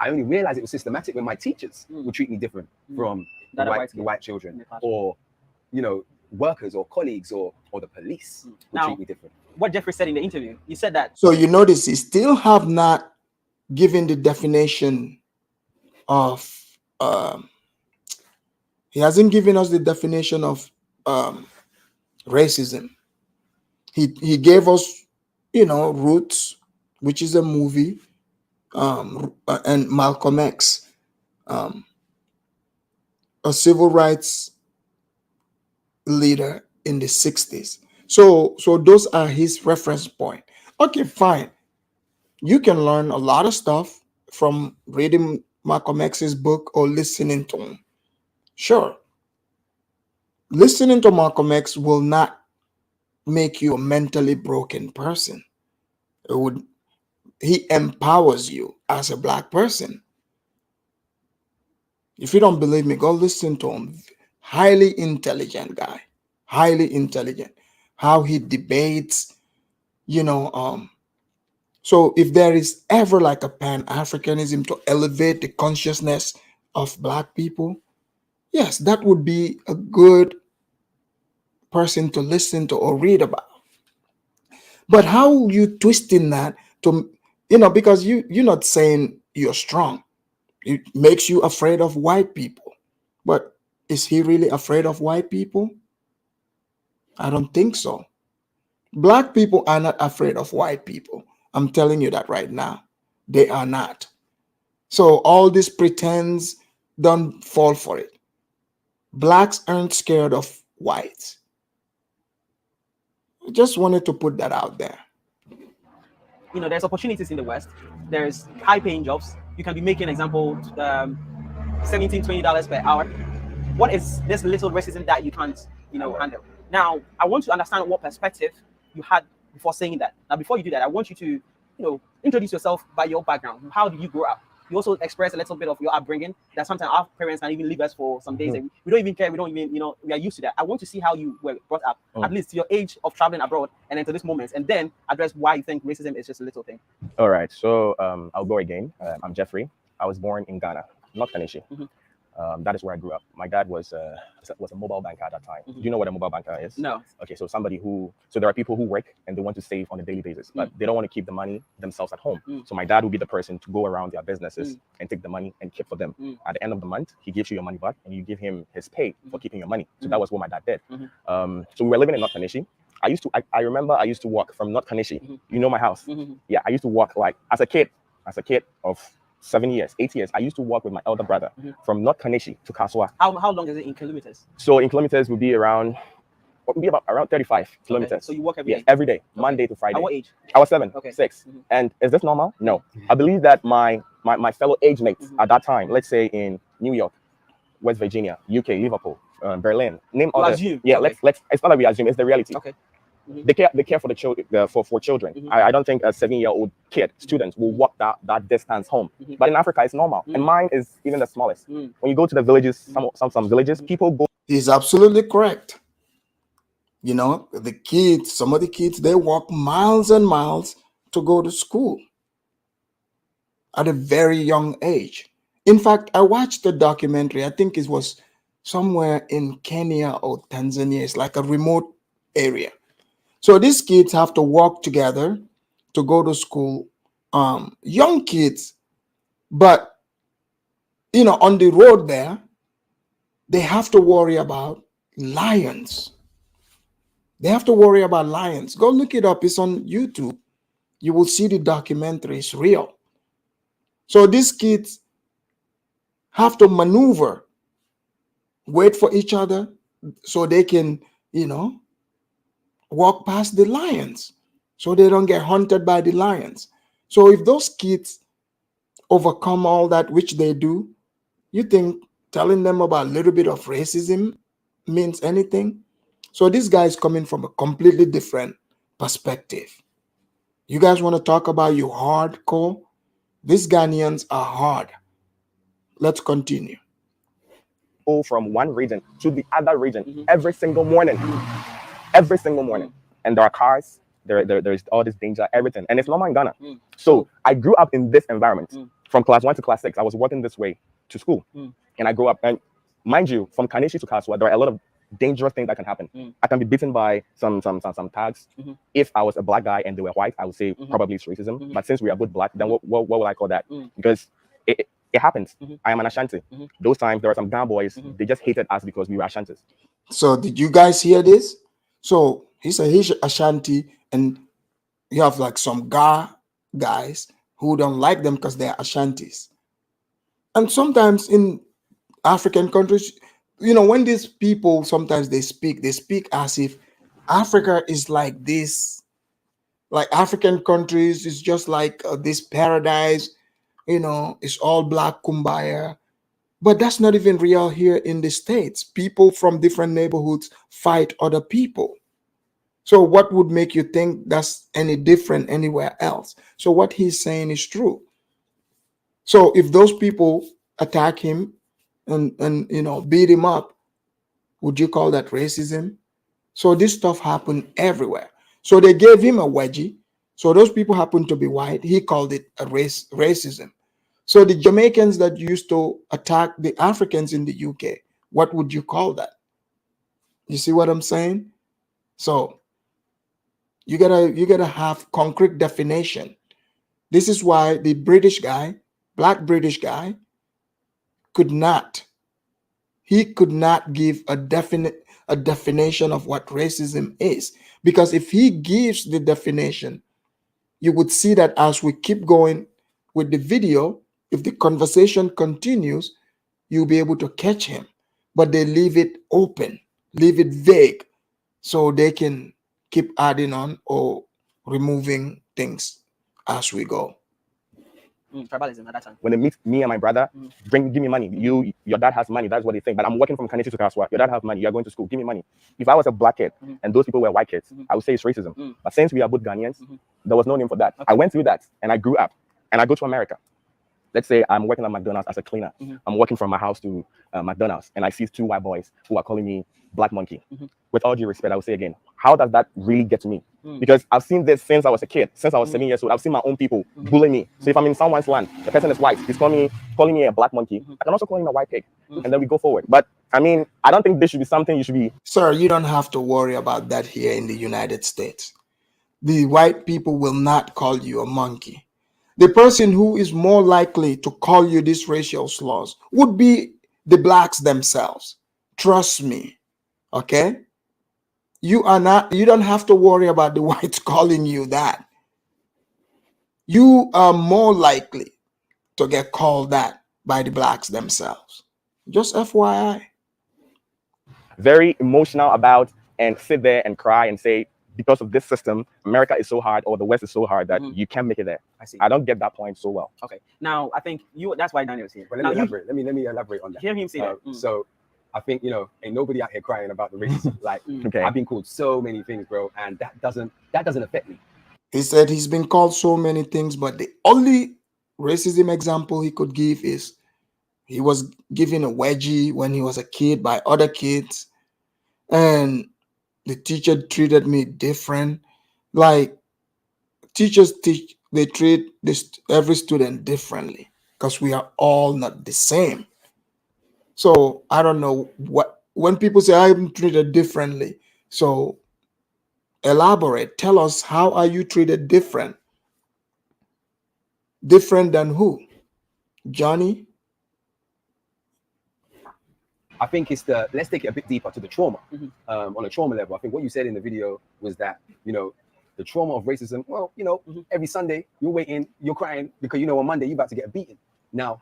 I only realized it was systematic when my teachers would treat me different from the white children, or workers or colleagues or the police would treat me different. What Jeffrey said in the interview, he said that. So you notice he still have not given the definition of he hasn't given us the definition of racism. He gave us, Roots, which is a movie, and Malcolm X, a civil rights leader in the 60s. So those are his reference point. Okay, fine. You can learn a lot of stuff from reading Malcolm X's book or listening to him. Sure. Listening to Malcolm X will not make you a mentally broken person. He empowers you as a black person. If you don't believe me, go listen to him. Highly intelligent guy. Highly intelligent. How he debates, so if there is ever like a Pan-Africanism to elevate the consciousness of black people, yes, that would be a good person to listen to or read about. But how you twisting that to, because you're not saying you're strong. It makes you afraid of white people. But is he really afraid of white people? I don't think so. Black people are not afraid of white people. I'm telling you that right now. They are not. So all this pretense, don't fall for it. Blacks aren't scared of whites. I just wanted to put that out there. There's opportunities in the West. There's high-paying jobs. You can be making, example, $17, $20 per hour. What is this little racism that you can't, handle? Now, I want to understand what perspective you had before saying that. Now, before you do that, I want you to, introduce yourself by your background. How did you grow up? you also express a little bit of your upbringing. That sometimes our parents can even leave us for some days, and we don't even care. We don't even, we are used to that. I want to see how you were brought up, at least to your age of traveling abroad, and then to this moment, and then address why you think racism is just a little thing. All right, so I'll go again. I'm Jeffrey. I was born in Ghana, not Kanishi. That is where I grew up. My dad was a mobile banker at that time. Do you know what a mobile banker is? No. Okay, so there are people who work and they want to save on a daily basis, but they don't want to keep the money themselves at home. So my dad would be the person to go around their businesses and take the money and keep for them. At the end of the month, he gives you your money back and you give him his pay for keeping your money. So that was what my dad did. So we were living in North Kanishi. I remember I used to walk from North Kanishi. You know my house? Yeah, I used to walk like as a kid of 7 years, 8 years. I used to walk with my elder brother from North Kanishi to Kaswa. How long is it in kilometers? So in kilometers would be around 35 kilometers. Okay. So you walk every day? Every day, Monday to Friday. At what age? I was 7, Okay. 6. And is this normal? No. I believe that my fellow age mates at that time, let's say in New York, West Virginia, UK, Liverpool, Berlin, name other. Assume. Yeah, Okay. let's. It's not that we assume; it's the reality. Okay. They care for the children, for children. I don't think a 7-year-old kid student will walk that distance home. But in Africa, it's normal, and mine is even the smallest. When you go to the villages, some villages, people go. He's absolutely correct. You know, some of the kids, they walk miles and miles to go to school at a very young age. In fact, I watched a documentary, I think it was somewhere in Kenya or Tanzania. It's like a remote area. So these kids have to walk together to go to school. Young kids, but on the road there, they have to worry about lions. They have to worry about lions. Go look it up. It's on YouTube. You will see the documentary. It's real. So these kids have to maneuver, wait for each other so they can, walk past the lions so they don't get hunted by the lions. So if those kids overcome all that which they do, you think telling them about a little bit of racism means anything? So this guy is coming from a completely different perspective. You guys want to talk about you hardcore? These Ghanaians are hard. Let's continue. From one region to the other region every single morning. Every single morning. And there are cars, there's all this danger, everything. And it's normal in Ghana. So I grew up in this environment. From class 1 to class 6, I was walking this way to school. And I grew up, and mind you, from Kanishi to Kaswa, there are a lot of dangerous things that can happen. I can be beaten by some tags. If I was a black guy and they were white, I would say probably it's racism. But since we are both black, then what will I call that? Because it happens. I am an Ashanti. Those times there are some Ghana boys, they just hated us because we were Ashantis. So did you guys hear this? So he's Ashanti, and you have like some guys who don't like them because they're Ashantis. And sometimes in African countries, when these people sometimes they speak as if Africa is like this, like African countries is just like this paradise, it's all black kumbaya. But that's not even real here in the States. People from different neighborhoods fight other people. So what would make you think that's any different anywhere else? So what he's saying is true. So if those people attack him and beat him up, would you call that racism? So this stuff happened everywhere. So they gave him a wedgie. So those people happened to be white. He called it a racism. So the Jamaicans that used to attack the Africans in the UK, what would you call that? You see what I'm saying? So you gotta have concrete definition. This is why the British guy, Blatt British guy, could not give a definition of what racism is. Because if he gives the definition, you would see that as we keep going with the video, if the conversation continues, you'll be able to catch him. But they leave it open, leave it vague, so they can keep adding on or removing things as we go. Tribalism at that time. When they meet me and my brother, give me money. Your dad has money. That's what they think. But I'm working from Kanishi to Kaswa. Your dad has money. You're going to school. Give me money. If I was a black kid and those people were white kids, I would say it's racism. But since we are both Ghanaians, there was no name for that. I went through that and I grew up and I go to America. let's say I'm working at McDonald's as a cleaner. I'm walking from my house to McDonald's, and I see two white boys who are calling me black monkey. With all due respect, I would say again, how does that really get to me? Because I've seen this since I was a kid, since I was 7 years old. I've seen my own people bully me. So if I'm in someone's land, the person is white, he's calling me a black monkey. I can also call him a white pig, and then we go forward. But I mean, I don't think this should be something you should be. Sir, you don't have to worry about that here in the United States. The white people will not call you a monkey. The person who is more likely to call you these racial slurs would be the blacks themselves. Trust me. Okay? You don't have to worry about the whites calling you that. You are more likely to get called that by the blacks themselves. Just FYI. Very emotional about and sit there and cry and say, because of this system, America is so hard, or the West is so hard that you can't make it there. I see. I don't get that point so well. Okay. Now I think that's why Daniel's here. But let me elaborate. Let me elaborate on that. Hear him say that. So I think, ain't nobody out here crying about the racism. Like, Okay. I've been called so many things, bro, and that doesn't affect me. He said he's been called so many things, but the only racism example he could give is he was given a wedgie when he was a kid by other kids, and the teacher treated me different. Like, teachers treat every student differently because we are all not the same. So I don't know when people say I'm treated differently. So elaborate. Tell us, how are you treated different? Different than who? Johnny? I think let's take it a bit deeper to the trauma. On a trauma level, I think what you said in the video was that, the trauma of racism, well, every Sunday you're waiting, you're crying because on Monday you're about to get beaten. Now,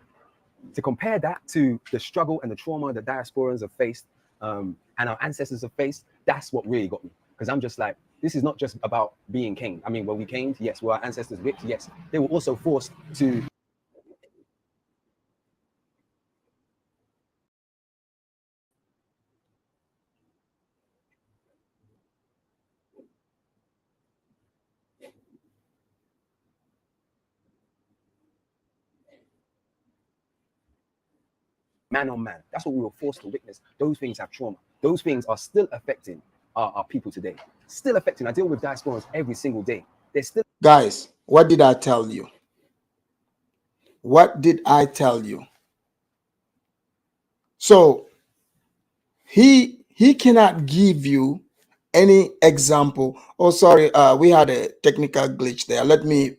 to compare that to the struggle and the trauma that diasporans have faced and our ancestors have faced, that's what really got me. Because I'm just like, this is not just about being caned. I mean, when we caned, yes, were our ancestors whipped? Yes. They were also forced to man on man. That's what we were forced to witness. Those things have trauma. Those things are still affecting our people today. Still affecting. I deal with diasporans every single day. They're still. Guys, what did I tell you? What did I tell you? So he cannot give you any example. Oh, sorry, we had a technical glitch there. Let me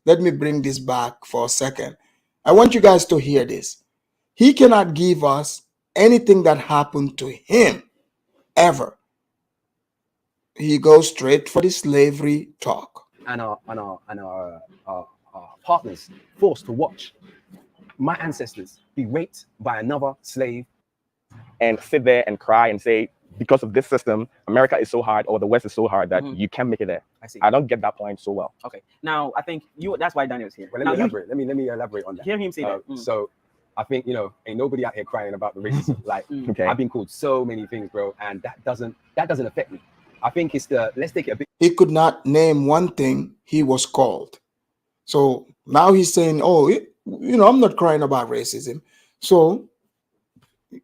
bring this back for a second. I want you guys to hear this. He cannot give us anything that happened to him ever. He goes straight for the slavery talk. And our partners forced to watch my ancestors be raped by another slave. And sit there and cry and say, because of this system, America is so hard, or the West is so hard that you can't make it there. I see. I don't get that point so well. Okay. Now I think that's why Daniel's here. But let me elaborate on that. Hear him say that. So I think, ain't nobody out here crying about the racism. Like, Okay. I've been called so many things, bro, and that doesn't affect me. I think let's take it a bit. He could not name one thing he was called. So now he's saying, oh, I'm not crying about racism. So,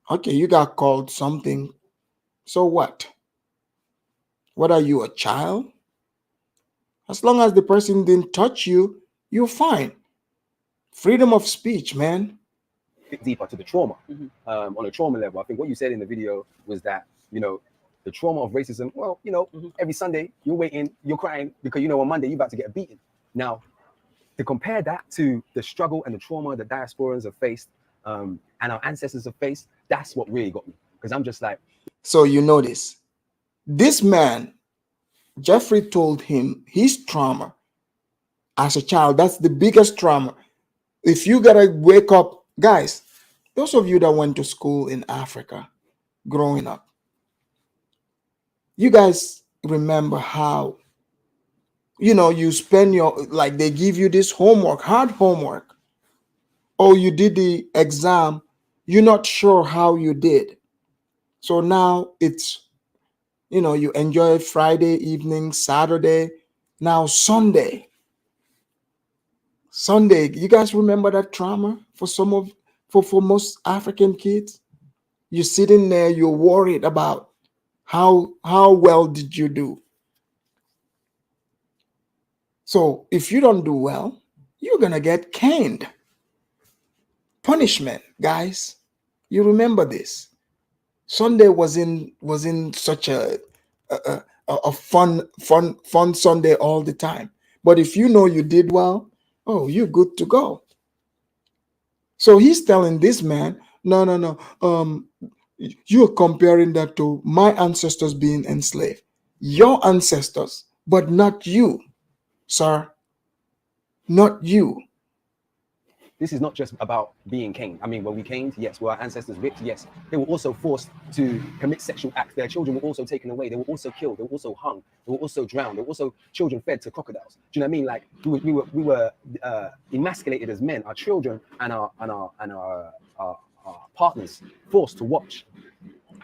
okay, you got called something. So what? What are you, a child? As long as the person didn't touch you, you're fine. Freedom of speech, man. Bit deeper to the trauma. On a trauma level, I think what you said in the video was that, the trauma of racism, well, every Sunday you're waiting, you're crying because on Monday you're about to get beaten. Now, to compare that to the struggle and the trauma that diasporans have faced and our ancestors have faced, that's what really got me. Because I'm just like. So you notice, this man, Jeffrey told him his trauma as a child, that's the biggest trauma. If you gotta wake up, guys, those of you that went to school in Africa growing up, you guys remember how, you spend they give you this homework, hard homework, or you did the exam, you're not sure how you did. So now it's, you enjoy Friday evening, Saturday, now Sunday Sunday, you guys remember that trauma for some of for most African kids? You're sitting there, you're worried about how well did you do. So if you don't do well, you're gonna get caned. Punishment, guys. You remember this. Sunday was in such a fun Sunday all the time. But if you know you did well, oh, you're good to go. So he's telling this man, no, no, no. You're comparing that to my ancestors being enslaved. Your ancestors, but not you, sir. Not you. This is not just about being caned. I mean, were we caned? Yes. Were our ancestors whipped? Yes. They were also forced to commit sexual acts. Their children were also taken away. They were also killed. They were also hung. They were also drowned. They were also children fed to crocodiles. Do you know what I mean? Like we were emasculated as men. Our children and our partners forced to watch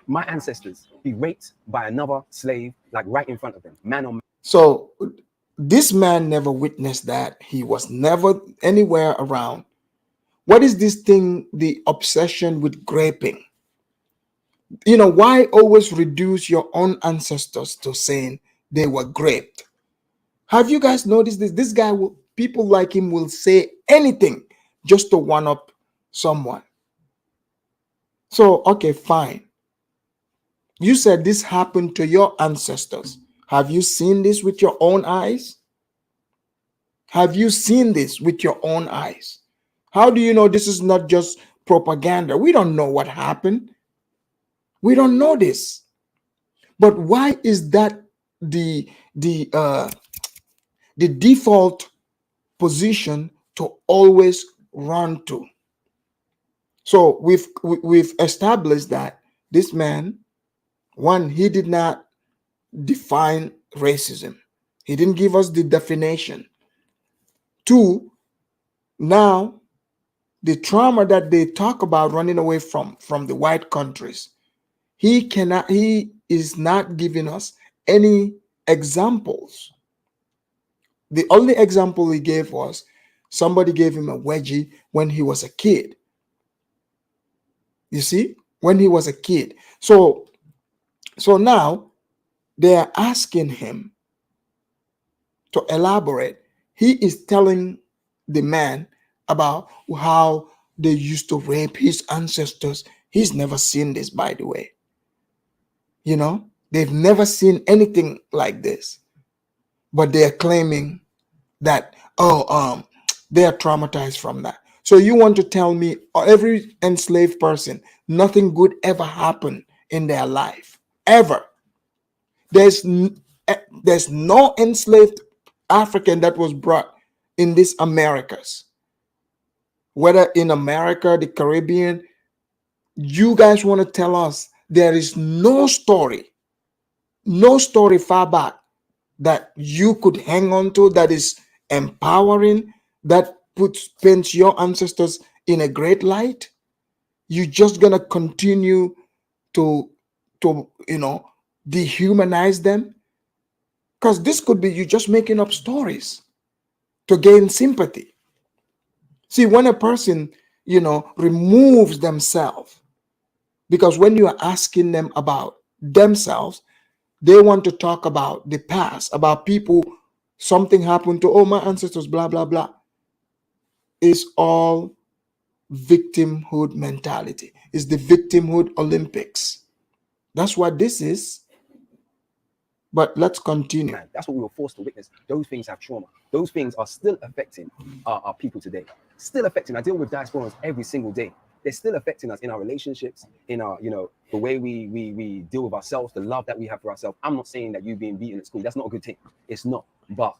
my ancestors be raped by another slave, like right in front of them, man on man. So this man never witnessed that. He was never anywhere around. What is this thing, the obsession with graping? You know, why always reduce your own ancestors to saying they were graped? Have you guys noticed this? This guy will, people like him will say anything just to one up someone. So, okay, fine. You said this happened to your ancestors. Have you seen this with your own eyes? Have you seen this with your own eyes? How do you know this is not just propaganda? We don't know what happened. We don't know this. But why is that the default position to always run to? So we've established that this man, one, he did not define racism. He didn't give us the definition. Two, now the trauma that they talk about running away from the white countries, he is not giving us any examples. The only example he gave was somebody gave him a wedgie when he was a kid. You see, when he was a kid. So now they are asking him to elaborate. He is telling the man about how they used to rape his ancestors. He's never seen this, by the way. You know, they've never seen anything like this. But they are claiming that, they are traumatized from that. So you want to tell me every enslaved person, nothing good ever happened in their life, ever? There's no enslaved African that was brought in these Americas, whether in America, the Caribbean. You guys want to tell us there is no story far back that you could hang on to that is empowering, that paints your ancestors in a great light? You're just gonna continue to dehumanize them? Because this could be you just making up stories to gain sympathy. See, when a person removes themselves, because when you are asking them about themselves, they want to talk about the past, about people, something happened to, oh, my ancestors, blah, blah, blah. It's all victimhood mentality. It's the victimhood Olympics. That's what this is. But let's continue. That's what we were forced to witness. Those things have trauma. Those things are still affecting our people today. Still affecting. I deal with diasporans every single day. They're still affecting us in our relationships, in our, the way we deal with ourselves, the love that we have for ourselves. I'm not saying that you being beaten at school, that's not a good thing. It's not. But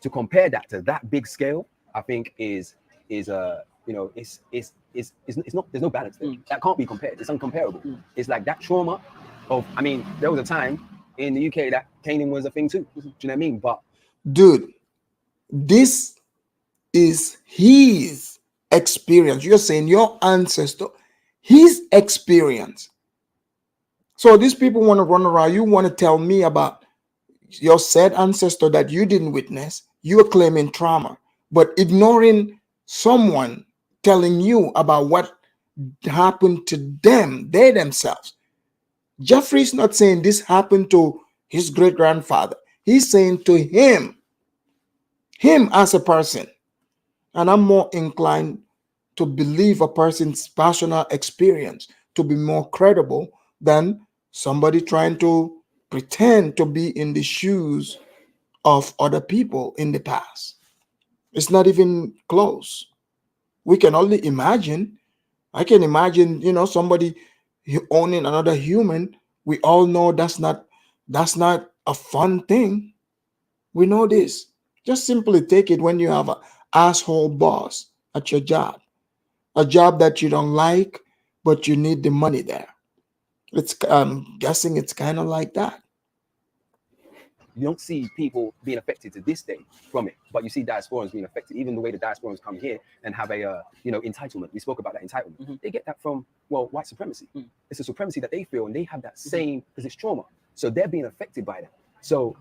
to compare that to that big scale, I think is it's not, there's no balance there. That can't be compared. It's uncomparable. It's like that trauma of, I mean, there was a time in the UK that caning was a thing too. Do you know what I mean? But dude, this is his experience. You're saying your ancestor, his experience. So these people want to run around. You want to tell me about your said ancestor that you didn't witness. You're claiming trauma. but ignoring someone telling you about what happened to them, they themselves. Jeffrey's not saying this happened to his great grandfather. He's saying to him as a person. And I'm more inclined to believe a person's personal experience to be more credible than somebody trying to pretend to be in the shoes of other people in the past. It's not even close. We can only imagine. I can imagine, somebody owning another human. We all know that's not a fun thing. We know this. Just simply take it when you have an asshole boss at your job, a job that you don't like, but you need the money there. I'm guessing it's kind of like that. You don't see people being affected to this day from it, but you see diasporans being affected. Even the way the diasporans come here and have a entitlement. We spoke about that entitlement. They get that from white supremacy. It's a supremacy that they feel, and they have that same because it's trauma. So they're being affected by that. So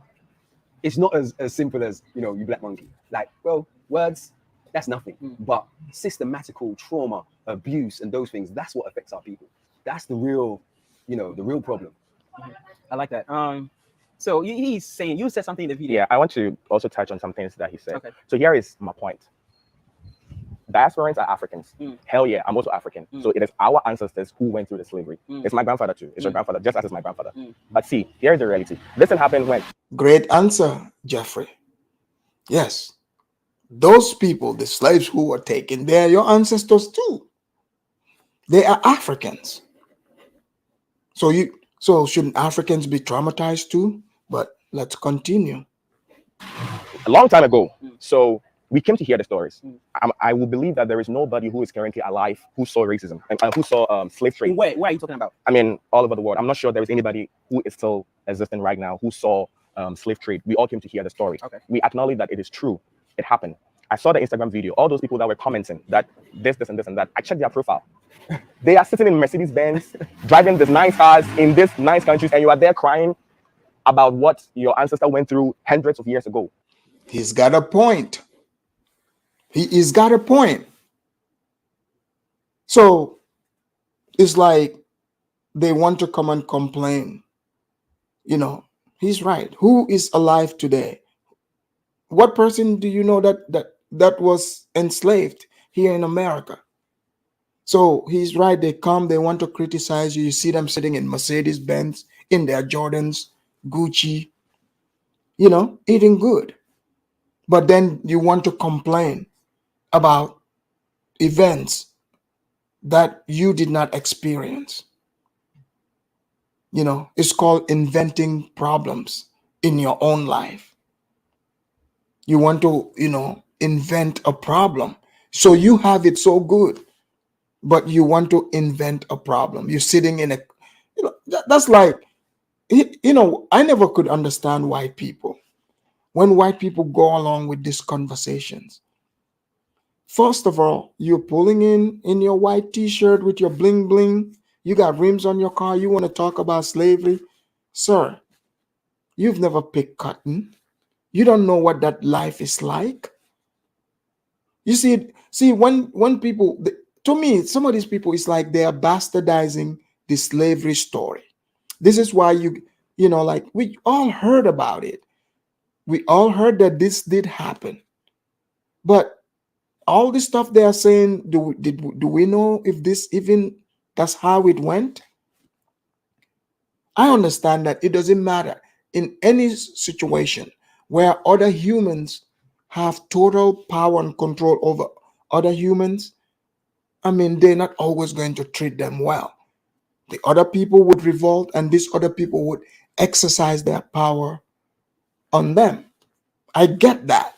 it's not as simple as you black monkey. Like, well, words, that's nothing. But systematical trauma, abuse, and those things, that's what affects our people. That's the real, the real problem. I like that. So he's saying, you said something in the video. Yeah, I want to also touch on some things that he said. Okay. So here is my point. Diasporans are Africans. Hell yeah, I'm also African. So it is our ancestors who went through the slavery. It's my grandfather too. It's your grandfather, just as it's my grandfather. But see, here's the reality. This thing happened when... Great answer, Jeffrey. Yes. Those people, the slaves who were taken, they are your ancestors too. They are Africans. So shouldn't Africans be traumatized too? But let's continue. A long time ago. So we came to hear the stories. I will believe that there is nobody who is currently alive who saw racism and who saw slave trade. Where are you talking about? I mean, all over the world. I'm not sure there is anybody who is still existing right now who saw slave trade. We all came to hear the story. Okay. We acknowledge that it is true. It happened. I saw the Instagram video. All those people that were commenting that this, and this, and that. I checked their profile. They are sitting in Mercedes-Benz, driving these nice cars in these nice countries, and you are there crying about what your ancestor went through hundreds of years ago. He's got a point. He's got a point. So it's like they want to come and complain. He's right. Who is alive today? What person do you know that was enslaved here in America? So he's right. They come, they want to criticize you. You see them sitting in Mercedes-Benz, in their Jordans, Gucci, eating good. But then you want to complain about events that you did not experience. It's called inventing problems in your own life. You want to, invent a problem. So you have it so good, but you want to invent a problem. You're sitting in that's like, I never could understand white people. When white people go along with these conversations, first of all, you're pulling in your white t-shirt with your bling bling. You got rims on your car. You want to talk about slavery? Sir, you've never picked cotton. You don't know what that life is like. You see, when people, to me, some of these people, it's like they are bastardizing the slavery story. This is why like we all heard about it. We all heard that this did happen. But all this stuff they are saying, do we know if this even that's how it went? I understand that it doesn't matter in any situation where other humans have total power and control over other humans. I mean, they're not always going to treat them well. The other people would revolt, and these other people would exercise their power on them. I get that.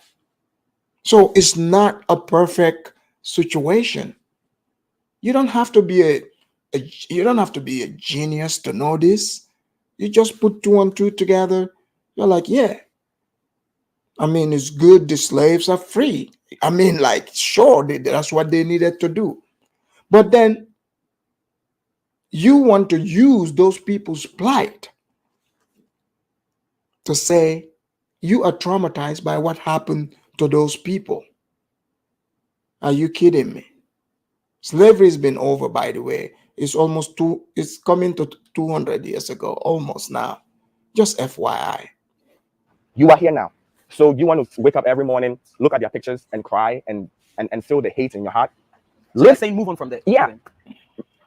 So it's not a perfect situation. You don't have to be a genius to know this. You just put 2 and 2 together. You're like, yeah. I mean, it's good the slaves are free. I mean, like, sure, that's what they needed to do. But then you want to use those people's plight to say you are traumatized by what happened to those people. Are you kidding me? Slavery's been over, by the way. It's coming to 200 years ago, almost now. Just FYI. You are here now. So you want to wake up every morning, look at their pictures and cry and feel the hate in your heart. So let's say move on from there. Yeah.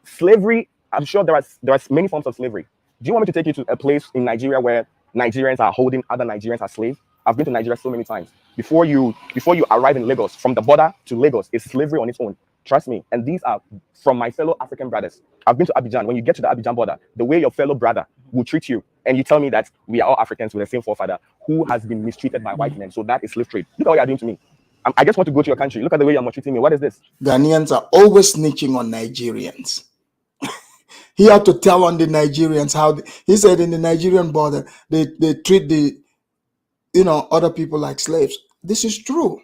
Slavery, I'm sure there are many forms of slavery. Do you want me to take you to a place in Nigeria where Nigerians are holding other Nigerians as slaves? I've been to Nigeria so many times. Before you arrive in Lagos, from the border to Lagos is slavery on its own. Trust me. And these are from my fellow African brothers. I've been to Abidjan. When you get to the Abidjan border, the way your fellow brother will treat you, and you tell me that we are all Africans with the same forefather who has been mistreated by white men. So that is slave trade. Look at what you're doing to me. I just want to go to your country. Look at the way you're maltreating me. What is this? Ghanaians are always snitching on Nigerians. He had to tell on the Nigerians how he said in the Nigerian border they treat the other people like slaves. This is true.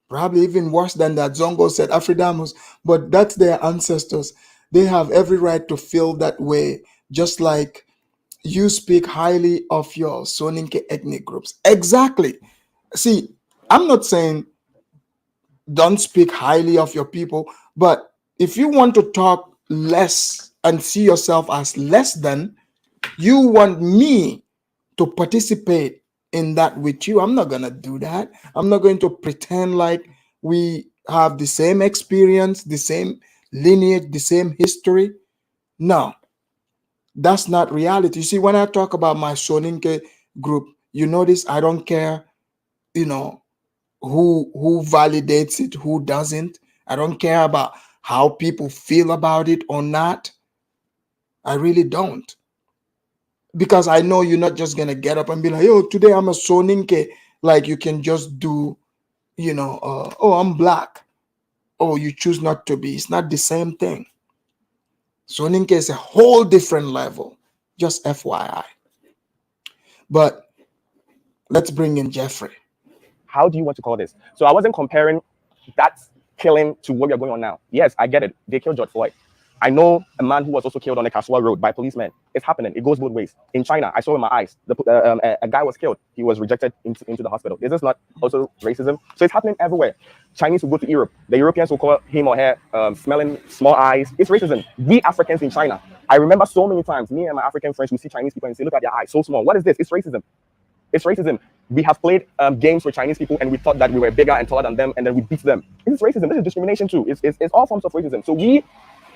Probably even worse than that. Zongo said Afridamus, but that's their ancestors. They have every right to feel that way, just like you speak highly of your Soninke ethnic groups. Exactly. See, I'm not saying don't speak highly of your people, but if you want to talk less and see yourself as less than, you want me to participate in that with you. I'm not going to do that. I'm not going to pretend like we have the same experience, the same lineage, the same history. No, that's not reality. You see, when I talk about my Soninke group, you notice I don't care, who validates it, who doesn't. I don't care about how people feel about it or not. I really don't. Because I know you're not just going to get up and be like, yo, today I'm a Soninke. Like you can just do, oh, I'm black. Oh, you choose not to be. It's not the same thing. Soninke is a whole different level. Just FYI. But let's bring in Jeffrey. How do you want to call this? So I wasn't comparing that killing to what we are going on now. Yes, I get it. They killed George Floyd. I know a man who was also killed on the Kasua Road by policemen. It's happening. It goes both ways. In China, I saw with my eyes, a guy was killed. He was rejected into the hospital. Is this not also racism? So it's happening everywhere. Chinese will go to Europe. The Europeans will call him or her smelling small eyes. It's racism. We Africans in China, I remember so many times, me and my African friends will see Chinese people and say, look at their eyes, so small. What is this? It's racism. It's racism. We have played games with Chinese people and we thought that we were bigger and taller than them and then we beat them. This is racism. This is discrimination too. It's all forms of racism. So we,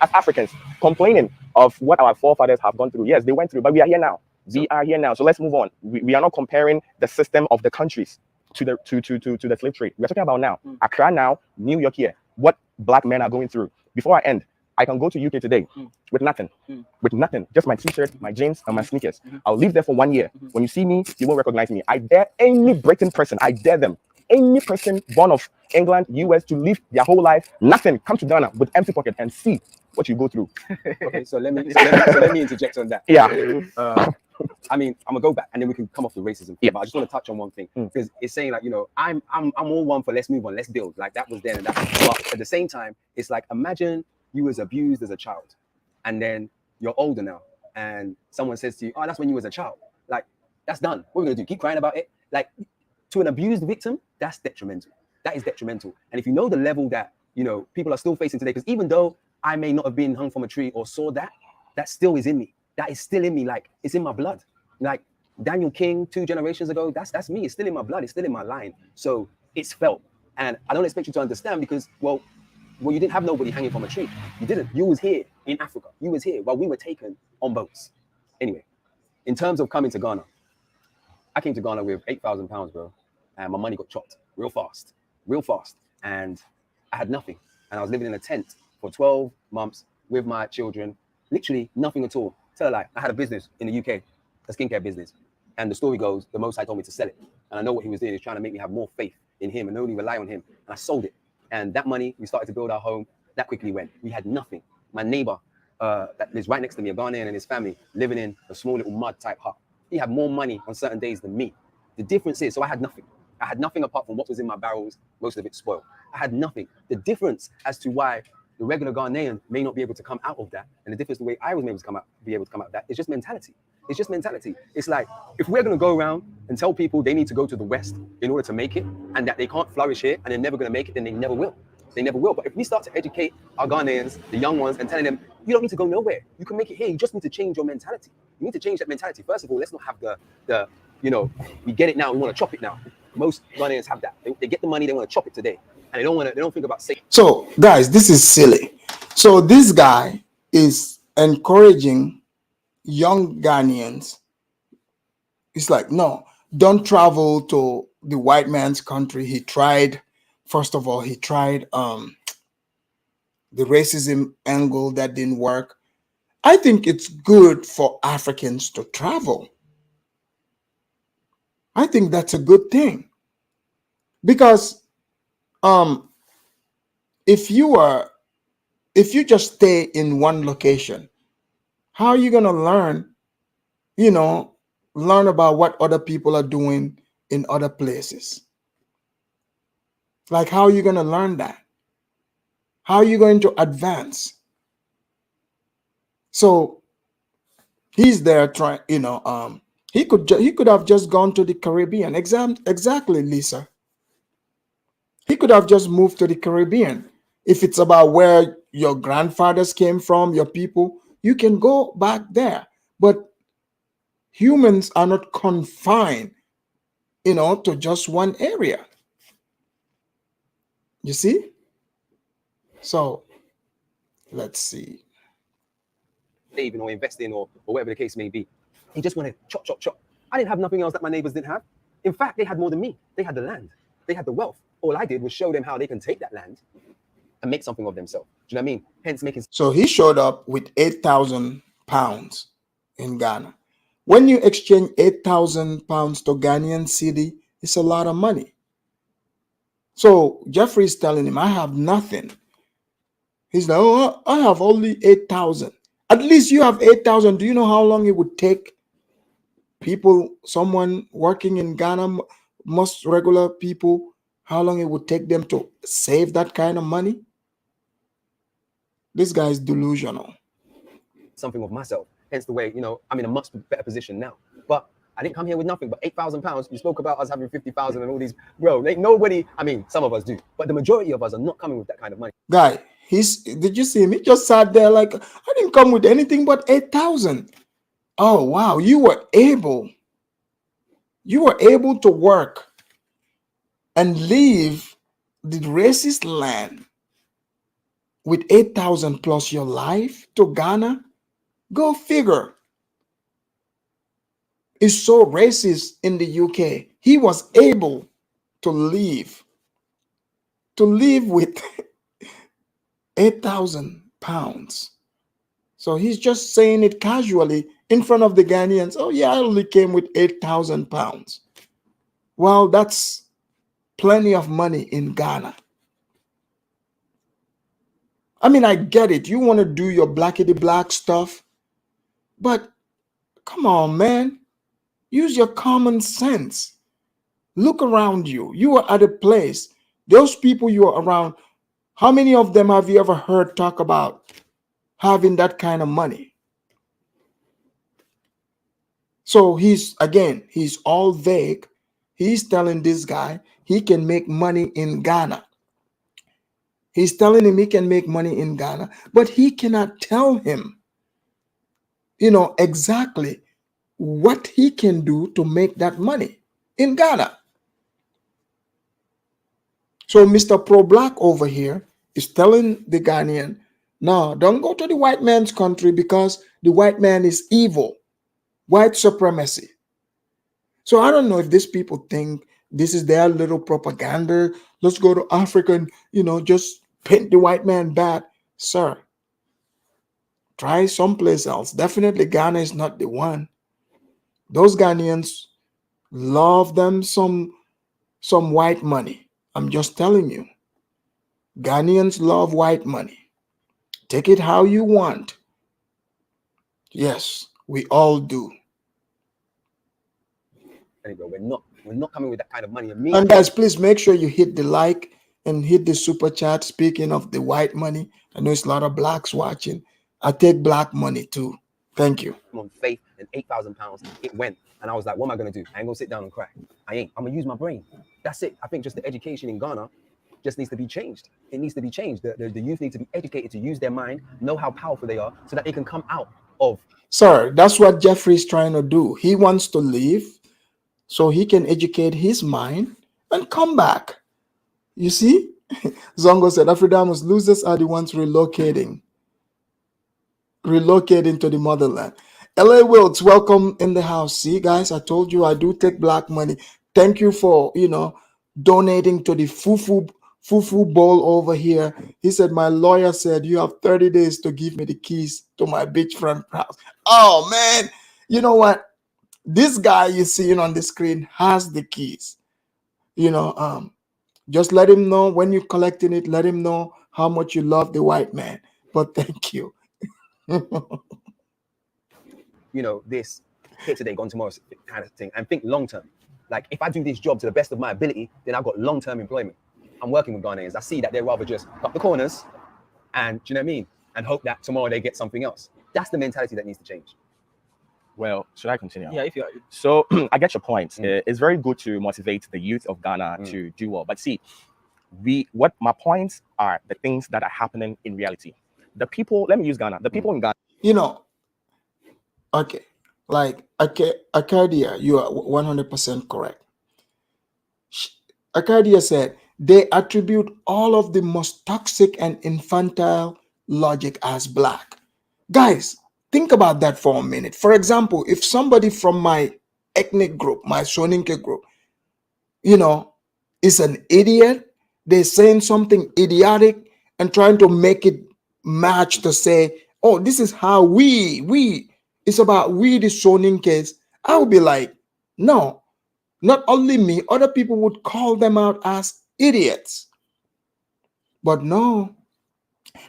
as Africans, complaining of what our forefathers have gone through. Yes, they went through, but we are here now. We are here now. So let's move on. We are not comparing the system of the countries to the slave trade. We're talking about now. Accra now, New York here. What black men are going through. Before I end, I can go to UK today with nothing. With nothing. Just my t-shirt, my jeans, and my sneakers. I'll live there for 1 year. When you see me, you won't recognize me. I dare any Britain person, I dare them. Any person born of England, US, to live their whole life, nothing, come to Ghana with empty pocket and see what you go through. Okay, so let me interject on that. Yeah. I mean, I'm gonna go back and then we can come off the racism. Yeah. But I just want to touch on one thing because it's saying like, I'm all one for let's move on, let's build. Like that was then and that. But at the same time, it's like imagine you was abused as a child, and then you're older now, and someone says to you, "Oh, that's when you was a child." Like that's done. What are we gonna do? Keep crying about it? Like to an abused victim, that's detrimental. That is detrimental. And if you know the level that people are still facing today, because even though I may not have been hung from a tree or saw that, that still is in me. That is still in me. Like it's in my blood. Like Daniel King 2 generations ago, that's me. It's still in my blood. It's still in my line. So it's felt. And I don't expect you to understand because, well, you didn't have nobody hanging from a tree. You didn't. You was here in Africa. You was here while we were taken on boats. Anyway, in terms of coming to Ghana, I came to Ghana with £8,000, bro. And my money got chopped real fast. And I had nothing. And I was living in a tent for 12 months with my children. Literally nothing at all. Tell a lie. I had a business in the UK, a skincare business. And the story goes, the Most High told me to sell it. And I know what he was doing. He was trying to make me have more faith in him and only rely on him. And I sold it. And that money, we started to build our home. That quickly went. We had nothing. My neighbor that lives right next to me, a Ghanaian and his family, living in a small little mud type hut. He had more money on certain days than me. The difference is, so I had nothing. I had nothing apart from what was in my barrels, most of it spoiled. I had nothing. The difference as to why the regular Ghanaian may not be able to come out of that, and the difference the way I was able to be able to come out of that is just mentality. It's just mentality. It's like, if we're going to go around and tell people they need to go to the West in order to make it, and that they can't flourish here and they're never going to make it, then they never will. They never will. But if we start to educate our Ghanaians, the young ones, and telling them, you don't need to go nowhere. You can make it here. You just need to change your mentality. You need to change that mentality. First of all, let's not have the we get it now, we want to chop it now. Most Ghanaians have that. They get the money, they want to chop it today. And they don't think about safety. So, guys, this is silly. So this guy is encouraging young Ghanaians. It's like, no, don't travel to the white man's country. He tried, first of all, the racism angle that didn't work. I think it's good for Africans to travel. I think that's a good thing. Because if you just stay in one location, how are you going to learn about what other people are doing in other places? Like, how are you going to learn that? How are you going to advance? So he's there trying, he could have just gone to the Caribbean. Exactly, Lisa. He could have just moved to the Caribbean. If it's about where your grandfathers came from, your people, you can go back there. But humans are not confined, to just one area. You see? So let's see. Saving or investing or whatever the case may be. He just wanted chop, chop, chop. I didn't have nothing else that my neighbors didn't have. In fact, they had more than me. They had the land. They had the wealth. All I did was show them how they can take that land and make something of themselves. Do you know what I mean? Hence making. So he showed up with 8,000 pounds in Ghana. When you exchange 8,000 pounds to Ghanaian cedi, it's a lot of money. So Jeffrey is telling him, I have nothing. He's like, oh, I have only 8,000. At least you have 8,000. Do you know how long it would take someone working in Ghana, most regular people, how long it would take them to save that kind of money? This guy is delusional. Something of myself. Hence the way, I'm in a much better position now. But I didn't come here with nothing but 8,000 pounds. You spoke about us having 50,000 and all these. Bro, nobody, some of us do. But the majority of us are not coming with that kind of money. Guy, did you see him? He just sat there like, I didn't come with anything but 8,000. Oh, wow. You were able to work and leave the racist land with 8,000 plus your life to Ghana. Go figure. It's so racist in the UK. He was able to leave with 8,000 pounds. So he's just saying it casually in front of the Ghanaians. Oh yeah, I only came with 8,000 pounds. Well, that's plenty of money in Ghana. I get it. You want to do your blackity black stuff, but come on, man. Use your common sense. Look around you. You are at a place. Those people you are around, how many of them have you ever heard talk about having that kind of money? So he's all vague. He's telling this guy he can make money in Ghana. He's telling him he can make money in Ghana, but he cannot tell him, exactly what he can do to make that money in Ghana. So Mr. Pro Black over here is telling the Ghanaian, no, don't go to the white man's country because the white man is evil, white supremacy. So I don't know if these people think this is their little propaganda. Let's go to Africa and, just paint the white man bad. Sir, try someplace else. Definitely Ghana is not the one. Those Ghanaians love them some white money. I'm just telling you. Ghanaians love white money. Take it how you want. Yes, we all do. We're not coming with that kind of money. And guys, please make sure you hit the like and hit the super chat. Speaking of the white money, I know it's a lot of blacks watching. I take black money too. Thank you. On faith and £8,000, it went. And I was like, what am I going to do? I ain't going to sit down and cry. I ain't. I'm going to use my brain. That's it. I think just the education in Ghana just needs to be changed. It needs to be changed. The youth need to be educated to use their mind, know how powerful they are, so that they can come out of. Sir, that's what Jeffrey's trying to do. He wants to leave so he can educate his mind and come back. You see? Zongo said, Afridamus losers are the ones relocating to the motherland. LA Wilkes, welcome in the house. See, guys, I told you I do take black money. Thank you for, donating to the fufu bowl over here. He said, my lawyer said you have 30 days to give me the keys to my beachfront house. Oh, man. You know what? This guy you see on the screen has the keys. Just let him know when you're collecting it. Let him know how much you love the white man. But thank you. This here today, gone tomorrow kind of thing, and think long term. Like, if I do this job to the best of my ability, then I've got long-term employment. I'm working with Ghanaians. I see that they'd rather just cut the corners and, do you know what I mean? And hope that tomorrow they get something else. That's the mentality that needs to change. Well, should I continue? Yeah, if you are. So I get your point. It's very good to motivate the youth of Ghana to do well. But see, what my points are the things that are happening in reality. The people, let me use Ghana. The people in Ghana. Okay. Like Arcadia, you are 100% correct. Arcadia said they attribute all of the most toxic and infantile logic as black. Guys, think about that for a minute. For example, if somebody from my ethnic group, my Soninke group, is an idiot, they're saying something idiotic and trying to make it match to say, oh, this is how it's about we the Soninkes. I would be like, no, not only me, other people would call them out as idiots. But no,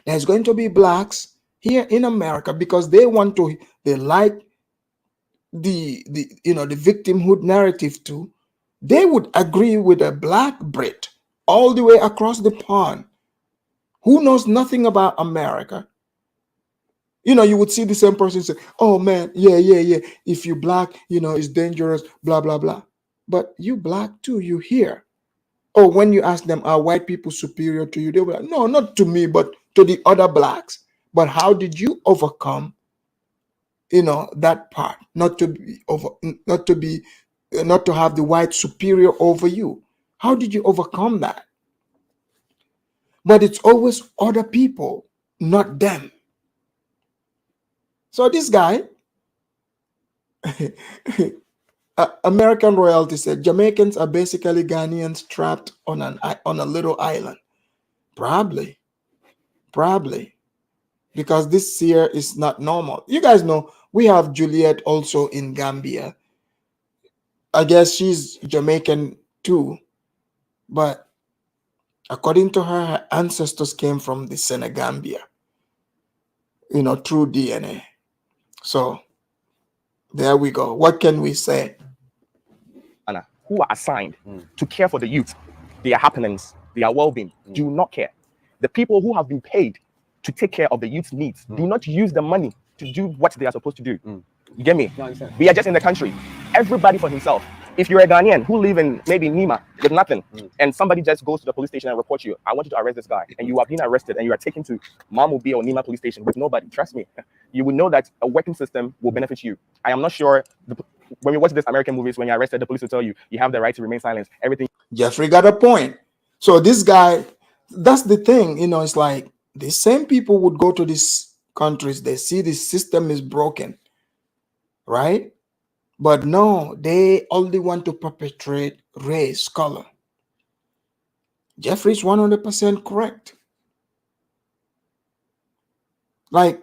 there's going to be blacks here in America because they like the victimhood narrative too. They would agree with a black Brit all the way across the pond who knows nothing about America. You would see the same person say, oh man, yeah. If you black, it's dangerous, blah, blah, blah. But you black too, you here. Or when you ask them, are white people superior to you? They were like, no, not to me, but to the other blacks. But how did you overcome, that part? Not to have the white superior over you. How did you overcome that? But it's always other people, not them. So this guy, American Royalty said, Jamaicans are basically Ghanaians trapped on a little island. Probably. Because this here is not normal. You guys know, we have Juliet also in Gambia. I guess she's Jamaican too. But according to her ancestors came from the Senegambia, through DNA. So there we go. What can we say? Who are assigned to care for the youth, their happenings, their well-being, do not care. The people who have been paid to take care of the youth's needs do not use the money to do what they are supposed to do. You get me? We are just in the country. Everybody for himself. If you're a Ghanaian who live in maybe Nima with nothing, and somebody just goes to the police station and reports you, I want you to arrest this guy, and you are being arrested and you are taken to Mamubi or Nima police station with nobody, trust me, you will know that a working system will benefit you. I am not sure, when we watch these American movies, when you're arrested, the police will tell you, you have the right to remain silent, everything. Jeffrey got a point. So this guy, that's the thing, it's like the same people would go to these countries, they see the system is broken, right? But no, they only want to perpetrate race, color. Jeffrey's 100% correct. Like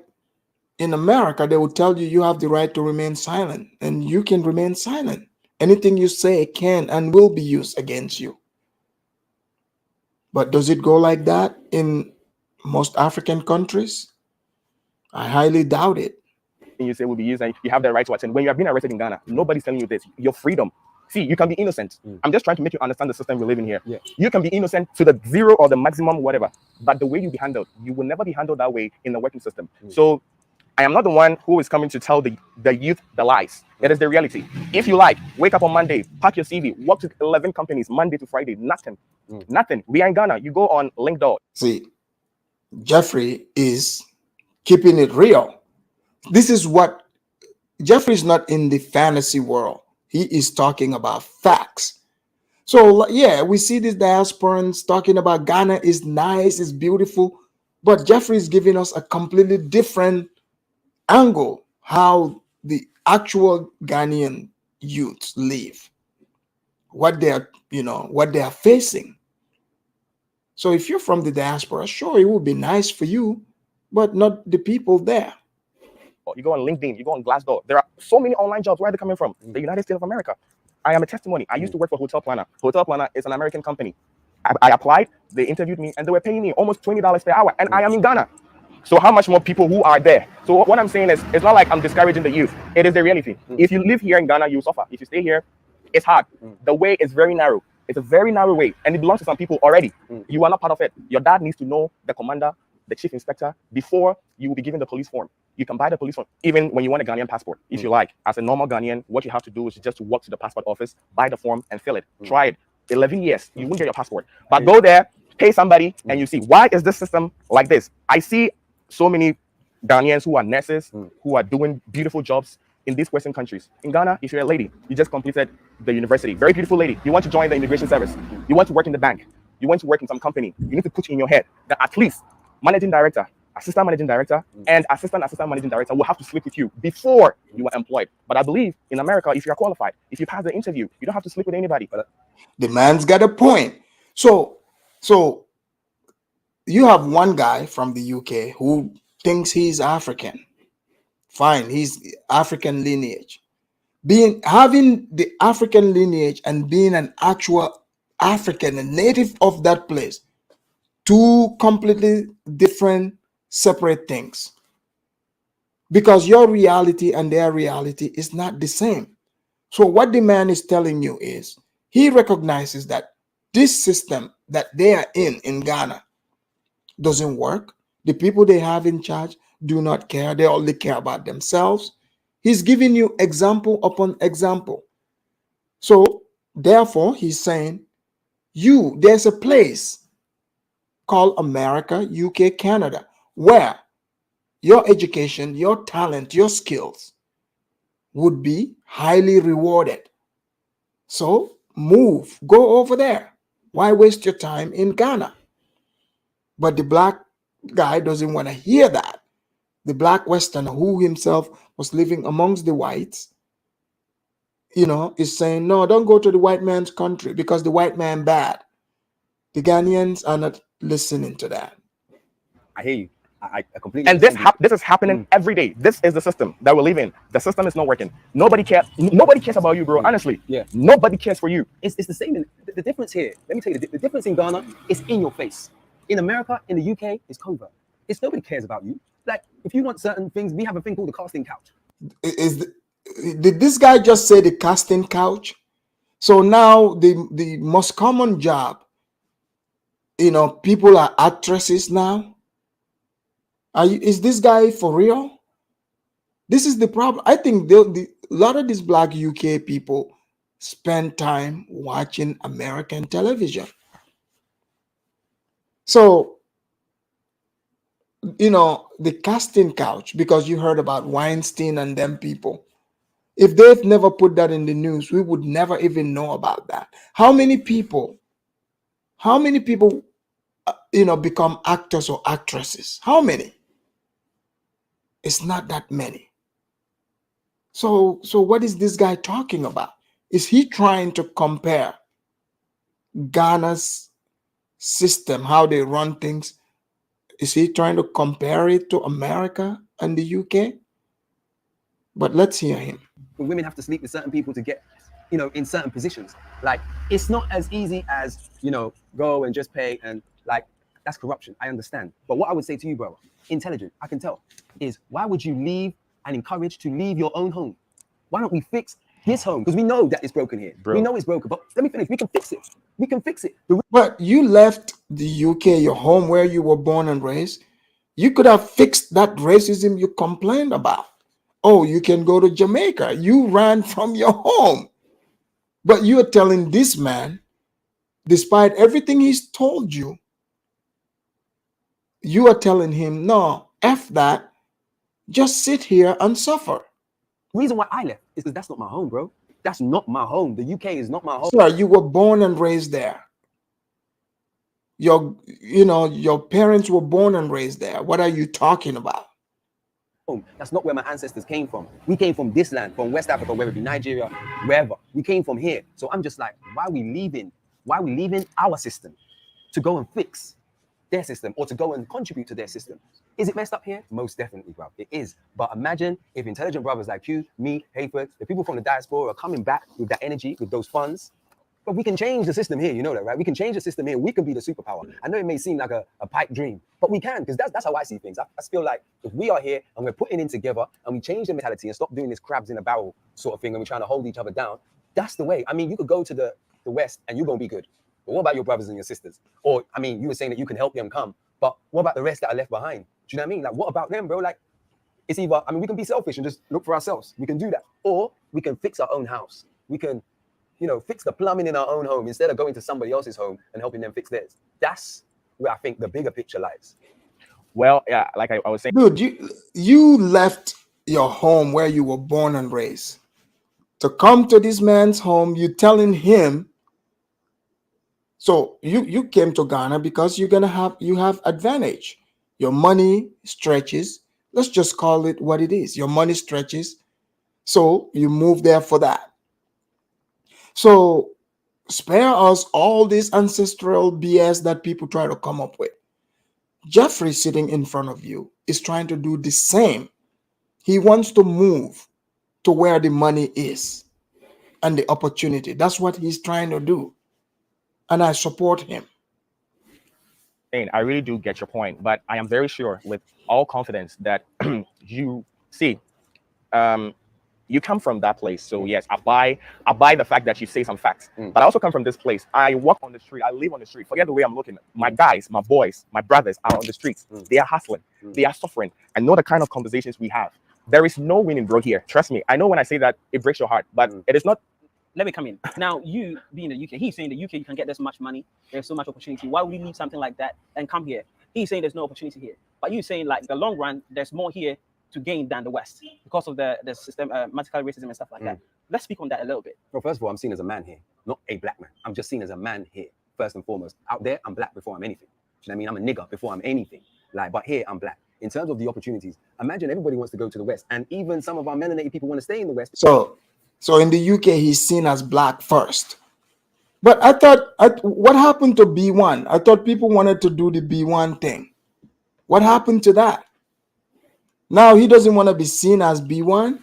in America, they would tell you you have the right to remain silent, and you can remain silent. Anything you say can and will be used against you. But does it go like that in most African countries? I highly doubt it. You say will be used and you have the right to attend. When you have been arrested in Ghana, nobody's telling you this. Your freedom. See, you can be innocent. I'm just trying to make you understand the system we live in here. Yeah. You can be innocent to the zero or the maximum, whatever. But the way you be handled, you will never be handled that way in the working system. So I am not the one who is coming to tell the youth the lies. It is the reality. If you like, wake up on Monday, pack your CV, work to 11 companies, Monday to Friday, nothing. Nothing. We are in Ghana. You go on LinkedIn. See, Jeffrey is keeping it real. This is what Jeffrey's not in the fantasy world. He is talking about facts. So yeah, we see these diasporans talking about Ghana is nice, it's beautiful, but Jeffrey is giving us a completely different angle how the actual Ghanaian youths live, what they are, what they are facing. So if you're from the diaspora, sure, it would be nice for you, but not the people there. You go on LinkedIn, you go on Glassdoor. There are so many online jobs. Where are they coming from? The United States of America. I am a testimony. I used to work for Hotel Planner. Hotel Planner is an American company. I applied, they interviewed me, and they were paying me almost $20 per hour, and I am in Ghana. So how much more people who are there? So what I'm saying is, it's not like I'm discouraging the youth. It is the reality. If you live here in Ghana, you suffer. If you stay here, it's hard. The way is very narrow. It's a very narrow way, and it belongs to some people already. You are not part of it. Your dad needs to know the commander, the chief inspector, before you will be given the police form. You can buy the police form, even when you want a Ghanaian passport, if you like. As a normal Ghanaian, what you have to do is just to walk to the passport office, buy the form, and fill it. Try it. 11 years, you won't get your passport. But go there, pay somebody, and you see, why is this system like this? I see so many Ghanaians who are nurses, who are doing beautiful jobs in these Western countries. In Ghana, if you're a lady, you just completed the university, very beautiful lady, you want to join the immigration service, you want to work in the bank, you want to work in some company, you need to put in your head that at least managing director, assistant managing director, and assistant managing director will have to sleep with you before you are employed. But I believe in America, if you are qualified, if you pass the interview, you don't have to sleep with anybody. The man's got a point. So you have one guy from the UK who thinks he's African. Fine, he's African lineage. Having the African lineage and being an actual African, a native of that place, two completely different, separate things. Because your reality and their reality is not the same. So what the man is telling you is, he recognizes that this system that they are in Ghana doesn't work. The people they have in charge do not care. They only care about themselves. He's giving you example upon example. So therefore, he's saying, there's a place called America, UK, Canada, where your education, your talent, your skills would be highly rewarded. So go over there. Why waste your time in Ghana? But the black guy doesn't want to hear that. The black Westerner, who himself was living amongst the whites, is saying, no, don't go to the white man's country because the white man bad. The Ghanaians are not listening to that. I hear you. I completely. And this is happening every day. This is the system that we live in. The system is not working. Nobody cares. Nobody cares about you, bro. Honestly, Yeah. Nobody cares for you. It's the same. The difference here, let me tell you, the difference in Ghana is in your face. In America, in the UK, it's covert. It's nobody cares about you. Like, if you want certain things, we have a thing called the casting couch. Did this guy just say the casting couch? So now the most common job, people are actresses now. Is this guy for real? This is the problem. I think a lot of these black UK people spend time watching American television. So, the casting couch, because you heard about Weinstein and them people. If they've never put that in the news, we would never even know about that. How many people, become actors or actresses? How many? It's not that many. So what is this guy talking about? Is he trying to compare Ghana's system, how they run things? Is he trying to compare it to America and the UK? But let's hear him. Women have to sleep with certain people to get, in certain positions. Like, it's not as easy as, go and just pay, and like, that's corruption. I understand. But what I would say to you, bro, intelligent, I can tell, is why would you leave and encourage to leave your own home? Why don't we fix this home? Because we know that it's broken here. Bro. We know it's broken, but let me finish. We can fix it. We can fix it. But you left the UK, your home where you were born and raised, You could have fixed that racism you complained about. Oh, you can go to Jamaica. You ran from your home. But you're telling this man, despite everything he's told you, you are telling him, no, F that, just sit here and suffer. The reason why I left is because that's not my home, bro. That's not my home. The UK is not my home. Sir, you were born and raised there. Your parents were born and raised there. What are you talking about? That's not where my ancestors came from. We came from this land, from West Africa, whether it be Nigeria, wherever. We came from here. So I'm just like, why are we leaving? Why are we leaving our system to go and fix their system or to go and contribute to their system? Is it messed up here? Most definitely, bro. It is. But imagine if intelligent brothers like you, me, Hayford, the people from the diaspora are coming back with that energy, with those funds. But we can change the system here, you know that, right? We can change the system here. We can be the superpower. I know it may seem like a pipe dream, but we can, because that's how I see things. I feel like if we are here and we're putting in together and we change the mentality and stop doing this crabs in a barrel sort of thing and we're trying to hold each other down, that's the way. I mean, you could go to the West and you're going to be good. But what about your brothers and your sisters? Or, I mean, you were saying that you can help them come, but what about the rest that are left behind? Do you know what I mean? Like, what about them, bro? Like, it's either, I mean, we can be selfish and just look for ourselves. We can do that. Or we can fix our own house. We can, fix the plumbing in our own home instead of going to somebody else's home and helping them fix theirs. That's where I think the bigger picture lies. Well, yeah, like I was saying, Dude, you left your home where you were born and raised to come to this man's home. You telling him, so you came to Ghana because you have advantage. Your money stretches. Let's just call it what it is. Your money stretches. So you move there for that. So spare us all this ancestral BS that people try to come up with. Jeffrey sitting in front of you is trying to do the same. He wants to move to where the money is and the opportunity. That's what he's trying to do. And I support him. I really do get your point, but I am very sure with all confidence that you see, you come from that place. So yes, I buy the fact that you say some facts, but I also come from this place. I walk on the street. I live on the street. Forget the way I'm looking. My guys, my boys, my brothers are on the streets. They are hustling. They are suffering. I know the kind of conversations we have. There is no winning, bro, here. Trust me. I know when I say that, it breaks your heart, but it is not. Let me come in. Now, you being in the UK, he's saying the UK you can get this much money. There's so much opportunity. Why would you leave something like that and come here? He's saying there's no opportunity here. But you saying like the long run, there's more here to gain than the West because of the systematical racism and stuff like that. Let's speak on that a little bit. Well, first of all, I'm seen as a man here, not a black man. I'm just seen as a man here, first and foremost. Out there, I'm black before I'm anything. Do you know what I mean? I'm a nigger before I'm anything. But here, I'm black. In terms of the opportunities, imagine everybody wants to go to the West, and even some of our melanated people want to stay in the West. So in the UK, he's seen as black first. But I thought, what happened to B1? I thought people wanted to do the B1 thing. What happened to that? Now he doesn't want to be seen as B1.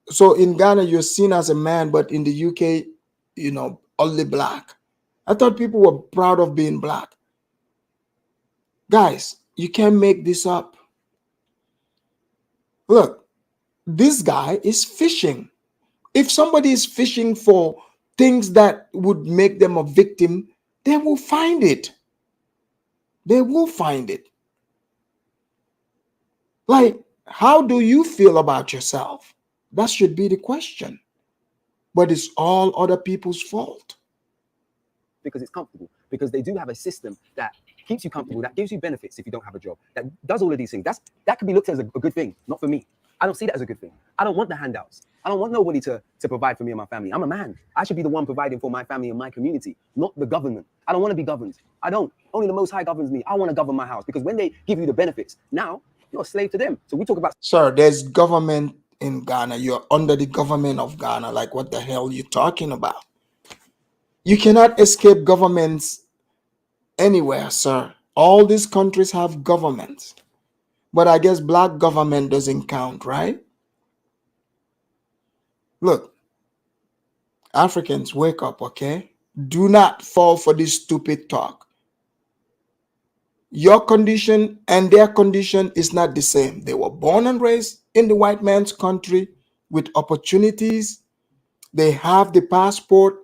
So in Ghana, you're seen as a man, but in the UK, only black. I thought people were proud of being black. Guys, you can't make this up. Look, this guy is fishing. If somebody is fishing for things that would make them a victim, they will find it. They will find it. Like, how do you feel about yourself? That should be the question. But it's all other people's fault. Because it's comfortable. Because they do have a system that keeps you comfortable, that gives you benefits if you don't have a job, that does all of these things. That could be looked at as a good thing, not for me. I don't see that as a good thing. I don't want the handouts. I don't want nobody to provide for me and my family. I'm a man. I should be the one providing for my family and my community, not the government. I don't want to be governed. I don't. Only the Most High governs me. I want to govern my house because when they give you the benefits, now you're a slave to them. So we talk about... Sir, there's government in Ghana. You're under the government of Ghana. Like, what the hell are you talking about? You cannot escape governments anywhere, sir. All these countries have governments. But I guess black government doesn't count, right? Look, Africans, wake up, okay? Do not fall for this stupid talk. Your condition and their condition is not the same. They were born and raised in the white man's country with opportunities. They have the passport.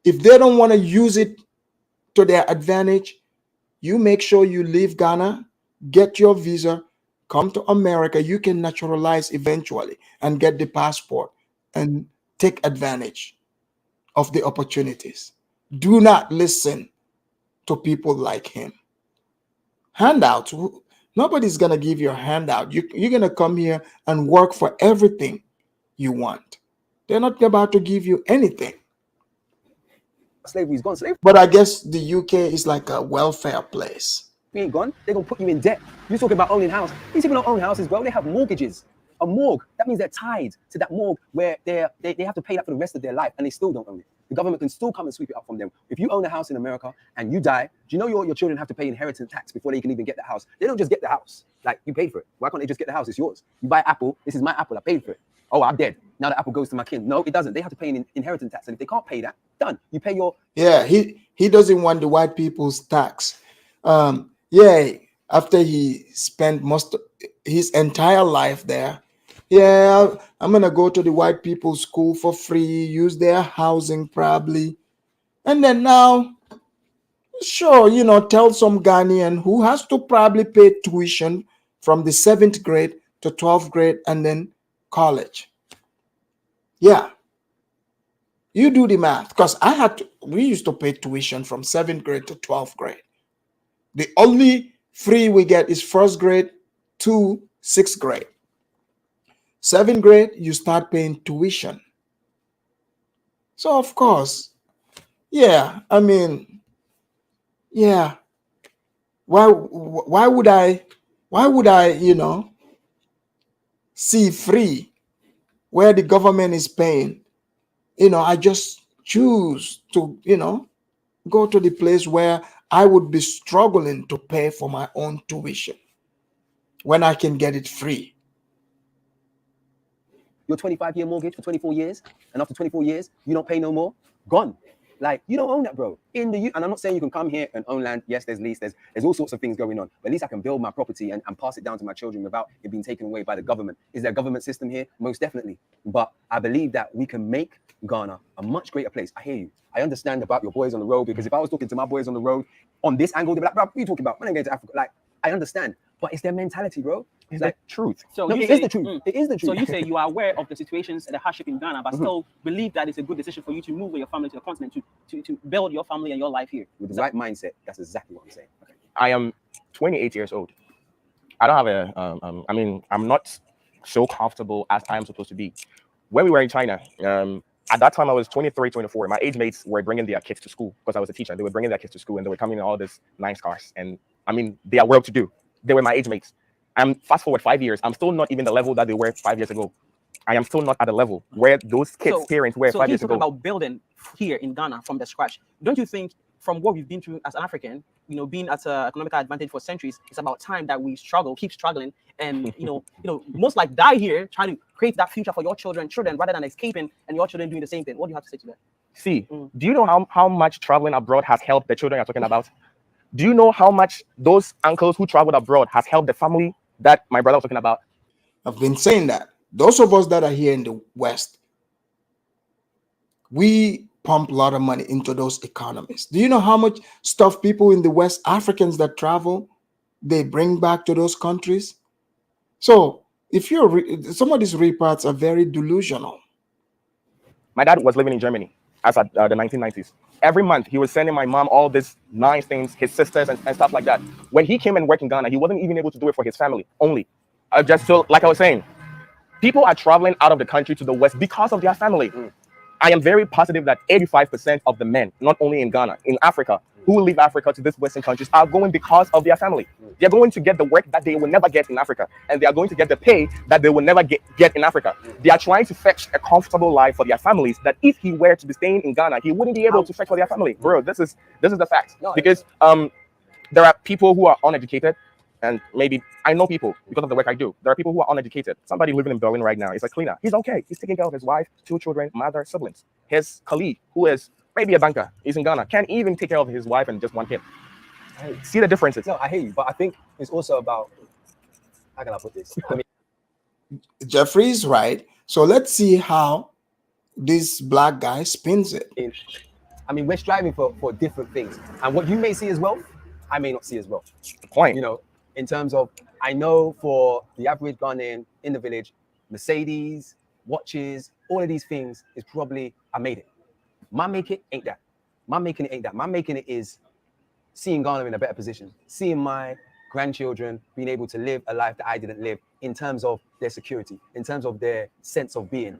If they don't want to use it to their advantage, You make sure you leave Ghana, get your visa, come to America. You can naturalize eventually and get the passport and take advantage of the opportunities. Do not listen to people like him. Handouts. Nobody's going to give you a handout. You're going to come here and work for everything you want. They're not about to give you anything. Slavery's gone. Slavery But I guess the UK is like a welfare place. ain't gone. They're gonna put you in debt. You're talking about owning house. These people don't own houses, bro. They have mortgages. A morgue. That means they're tied to that morgue where they have to pay that for the rest of their life, and they still don't own it. The government can still come and sweep it up from them. If you own a house in America and you die, do you know your children have to pay inheritance tax before they can even get the house? They don't just get the house. Like, you paid for it. Why can't they just get the house? It's yours. You buy Apple. This is my Apple. I paid for it. Oh, I'm dead. Now the Apple goes to my kin. No, it doesn't. They have to pay an inheritance tax. And if they can't pay that, done. You pay your... Yeah, he doesn't want the white people's tax. Yeah, after he spent most of his entire life there, yeah, I'm gonna go to the white people's school for free, use their housing probably, and then now, sure, tell some Ghanaian who has to probably pay tuition from the 7th grade to 12th grade and then college. Yeah, you do the math, because we used to pay tuition from 7th grade to 12th grade. The only free we get is 1st grade to 6th grade. 7th grade, you start paying tuition. So of course, yeah, I mean, yeah. Why would I, see free where the government is paying? I just choose to, go to the place where I would be struggling to pay for my own tuition when I can get it free. Your 25-year mortgage for 24 years, and after 24 years, you don't pay no more, gone. Like, you don't own that, bro. And I'm not saying you can come here and own land. Yes, there's lease, there's all sorts of things going on. But at least I can build my property and pass it down to my children without it being taken away by the government. Is there a government system here? Most definitely. But I believe that we can make Ghana a much greater place. I hear you. I understand about your boys on the road, because if I was talking to my boys on the road on this angle, they'd be like, bro, what are you talking about? When I get to Africa, like, I understand. But it's their mentality, bro. It's like truth. So no, it is the truth. It is the truth. So you say you are aware of the situations and the hardship in Ghana, but still believe that it's a good decision for you to move with your family to the continent to build your family and your life here. With the right mindset, that's exactly what I'm saying. Okay. I am 28 years old. I don't have I'm not so comfortable as I am supposed to be. When we were in China, at that time I was 23, 24. My age mates were bringing their kids to school because I was a teacher. They were bringing their kids to school and they were coming in all these nice cars. And I mean, they are well to do. They were my age mates. I'm fast forward 5 years. I'm still not even the level that they were 5 years ago. I am still not at the level where those kids' parents were 5 years ago. So about building here in Ghana from the scratch. Don't you think, from what we've been through as an African, being at an economical advantage for centuries, it's about time that we keep struggling, and most like die here trying to create that future for your children rather than escaping and your children doing the same thing. What do you have to say to that? See, do you know how much traveling abroad has helped the children you're talking about? Do you know how much those uncles who traveled abroad has helped the family that my brother was talking about? I've been saying that. Those of us that are here in the West, we pump a lot of money into those economies. Do you know how much stuff people in the West, Africans that travel, they bring back to those countries? So if some of these repats are very delusional. My dad was living in Germany as at the 1990s. Every month, he was sending my mom all these nice things, his sisters and stuff like that. When he came and worked in Ghana, he wasn't even able to do it for his family only. So, like I was saying, people are traveling out of the country to the West because of their family. I am very positive that 85% of the men, not only in Ghana, in Africa, who leave Africa to these Western countries are going because of their family. They're going to get the work that they will never get in Africa, and they are going to get the pay that they will never get in Africa. They are trying to fetch a comfortable life for their families that if he were to be staying in Ghana, he wouldn't be able to fetch for their family. Bro, this is the fact. Because there are people who are uneducated, and maybe I know people because of the work I do. There are people who are uneducated. Somebody living in Berlin right now is a cleaner. He's okay. He's taking care of his wife, 2 children, mother, siblings. His colleague, who is maybe a banker, he's in Ghana, can't even take care of his wife and just 1 kid. See the differences? No, I hear you, but I think it's also about, how can I put this? I mean, Jeffrey's right. So let's see how this black guy spins it. I mean, we're striving for different things. And what you may see as wealth, I may not see as well. The point. You know, in terms of, I know for the average Ghanaian in the village, Mercedes, watches, all of these things is probably, I made it. My make it ain't that. My making it ain't that. My making it is seeing Ghana in a better position, seeing my grandchildren being able to live a life that I didn't live in terms of their security, in terms of their sense of being.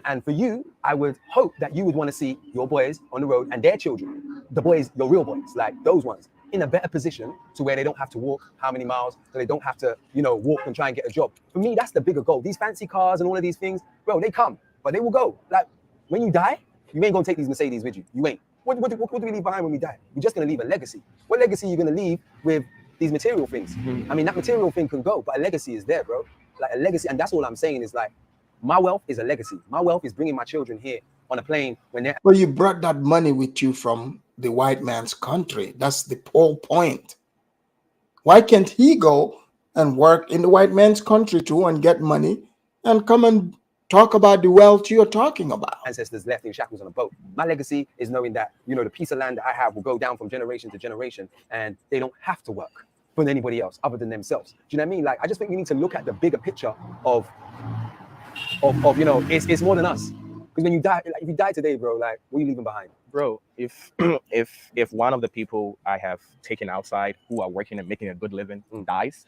And for you, I would hope that you would want to see your boys on the road and their children, the boys, your real boys, like those ones, in a better position to where they don't have to walk how many miles, so they don't have to, you know, walk and try and get a job. For me, that's the bigger goal. These fancy cars and all of these things, bro, they come, but they will go. Like, when you die, you ain't gonna take these Mercedes with you. You ain't. What do we leave behind when we die? We're just going to leave a legacy. What legacy are you going to leave with these material things? I mean, that material thing can go, but a legacy is there, bro. Like a legacy. And that's all I'm saying is like, my wealth is a legacy. My wealth is bringing my children here on a plane when they're... Well, you brought that money with you from the white man's country. That's the whole point. Why can't he go and work in the white man's country too and get money and come and talk about the wealth you're talking about? Ancestors left in shackles on a boat. My legacy is knowing that, you know, the piece of land that I have will go down from generation to generation, and they don't have to work for anybody else other than themselves. Do you know what I mean? Like, I just think we need to look at the bigger picture of you know, it's more than us. Because when you die, like, if you die today, bro, like, what are you leaving behind? Bro, if if one of the people I have taken outside who are working and making a good living dies,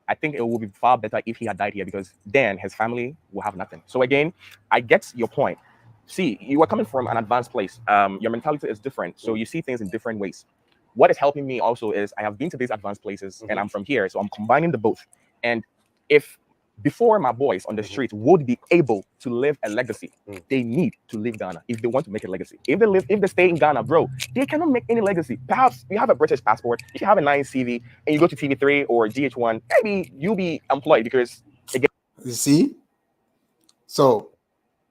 I think it would be far better if he had died here, because then his family will have nothing. So again, I get your point. See, you are coming from an advanced place. Your mentality is different, so you see things in different ways. What is helping me also is I have been to these advanced places and I'm from here, so I'm combining the both. And if before my boys on the street would be able to live a legacy, they need to leave Ghana if they want to make a legacy. If they stay in Ghana, bro, they cannot make any legacy. Perhaps you have a British passport, if you have a nice CV and you go to TV3 or GH1, maybe you'll be employed, because again, You see? So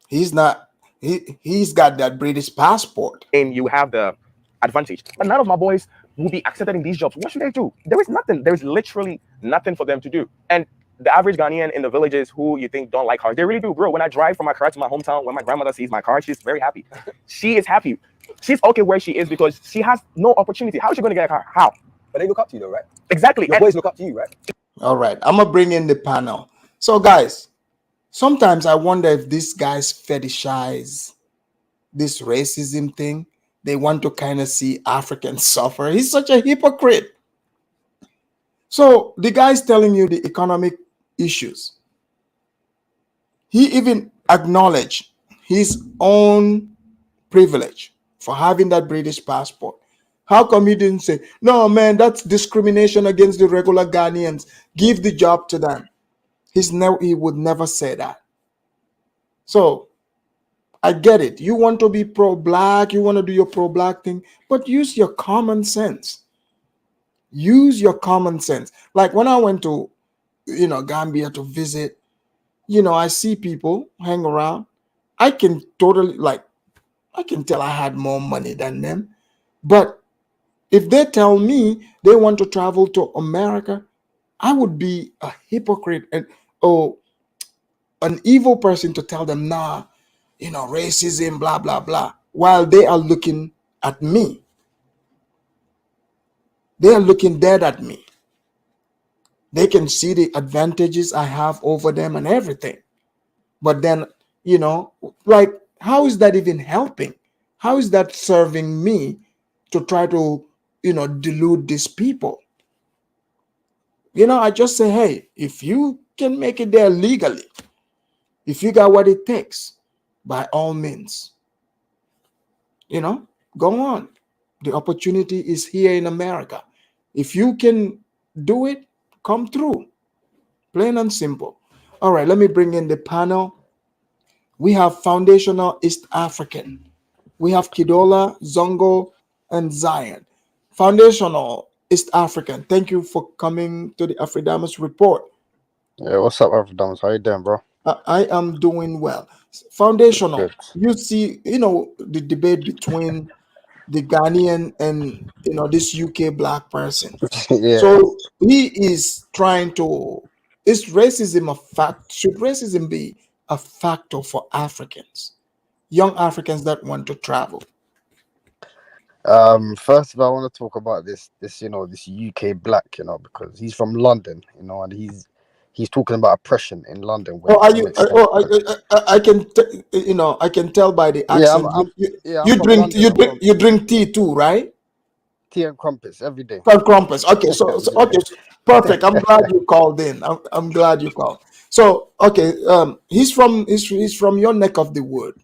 he's got that British passport. and you have the advantage. But none of my boys will be accepted in these jobs. What should they do? There is nothing. There is literally nothing for them to do. And the average Ghanaian in the villages who you think don't like cars, they really do, bro. When I drive from my car to my hometown, when my grandmother sees my car, she's very happy. She is happy. She's okay where she is because she has no opportunity. How is she going to get a car? How? But they look up to you, though, right? Exactly. Your boys look up to you, right? All right, I'm gonna bring in the panel. So, guys, sometimes I wonder if these guys fetishize this racism thing. They want to kind of see Africans suffer. He's such a hypocrite. So the guy's telling you the economic issues. He even acknowledged his own privilege for having that British passport. How come he didn't say, no, man, that's discrimination against the regular Ghanaians. Give the job to them. He would never say that. So I get it. You want to be pro-black, you want to do your pro-black thing, but use your common sense. Use your common sense. Like when I went to, Gambia to visit, I see people hang around. I can tell I had more money than them. But if they tell me they want to travel to America, I would be a hypocrite and an evil person to tell them, nah, racism, blah, blah, blah, while they are looking at me. They are looking dead at me. They can see the advantages I have over them and everything. But then, how is that even helping? How is that serving me to try to, delude these people? I just say, hey, if you can make it there legally, if you got what it takes, by all means, go on. The opportunity is here in America. If you can do it, come through. Plain and simple. All right, let me bring in the panel. We have Foundational East African. We have Kidola, Zongo, and Zion. Foundational East African, thank you for coming to the Afridamus Report. Yeah, what's up, Afridamus? How you doing, bro? I am doing well. Foundational, Good. you see, the debate between the Ghanaian and, this UK black person. Yeah. So he is trying to, is racism a fact? Should racism be a factor for Africans, young Africans that want to travel? First of all, I want to talk about this this UK black, because he's from London, and he's talking about oppression in London when Oh, it are doesn't you? make sense. Oh, I can, I can tell by the Yeah, accent. yeah, I'm You from drink, London. I'm from you drink tea too, right? tea and crumpets every day. From Crumpets. Okay, okay, perfect. I'm glad you called in. I'm glad you called. So, okay, he's from your neck of the wood.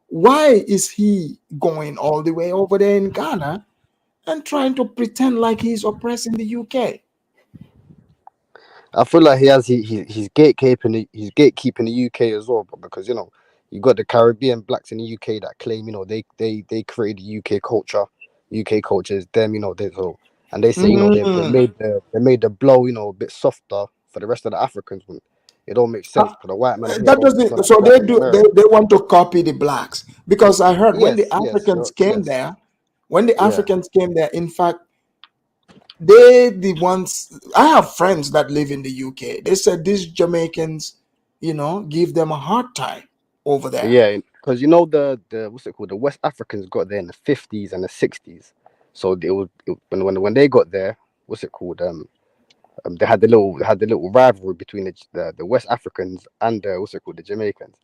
Why is he going all the way over there in Ghana and trying to pretend like he's oppressing the UK? I feel like he's gatekeeping the UK as well, but because you got the Caribbean blacks in the UK that claim they created the UK culture. UK culture is them, they so and they say Mm. they made the blow a bit softer for the rest of the Africans. When it don't make sense because the white man here That don't smell doesn't. like So white they man in do. America. They want to copy the blacks because I heard when the Yes, Africans came yes, there, when the yeah. Africans came there, in fact, they the ones. I have friends that live in the UK. They said these Jamaicans, give them a hard time over there. Yeah, because the what's it called? The West Africans got there in the 50s and the 60s. So when they got there, what's it called? They had the little rivalry between the West Africans and the what's it called, the Jamaicans.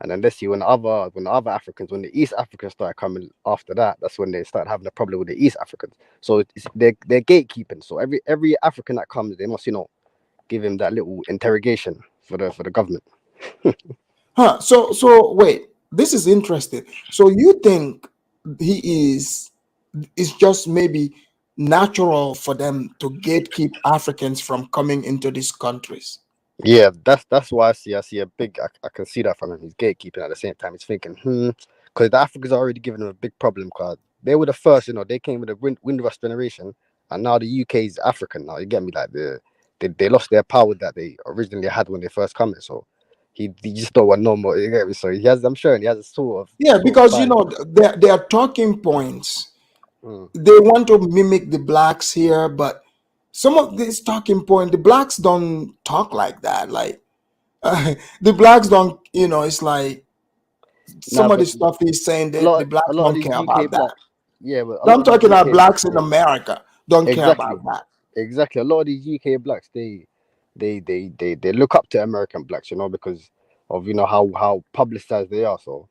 And then let's see when the East Africans started coming after that, that's when they started having a problem with the East Africans. So they're gatekeeping. So every African that comes, they must give him that little interrogation for the government. Huh. So wait. This is interesting. So you think he is? It's just maybe natural for them to gatekeep Africans from coming into these countries. Yeah, that's why I see a big. I can see that from him. He's gatekeeping at the same time. He's thinking, because the Africans are already giving him a big problem. Cause they were the first, they came with the Windrush generation, and now the UK is African. Now you get me, like they lost their power that they originally had when they first come in. So he just don't want no more. You get me? So he has. I'm sure he has a Yeah, sort of because plan. their talking points. Mm. They want to mimic the blacks here, but some of these talking point, the blacks don't talk like that. Like the blacks don't, it's like Nah, some of the but stuff he's saying a that the lot a blacks lot of don't these care UK about that. blacks. Yeah, but a I'm lot of these talking about UK blacks in yeah. America don't care Exactly. about that. Exactly. A lot of these UK blacks, they look up to American blacks, because of how publicized they are. So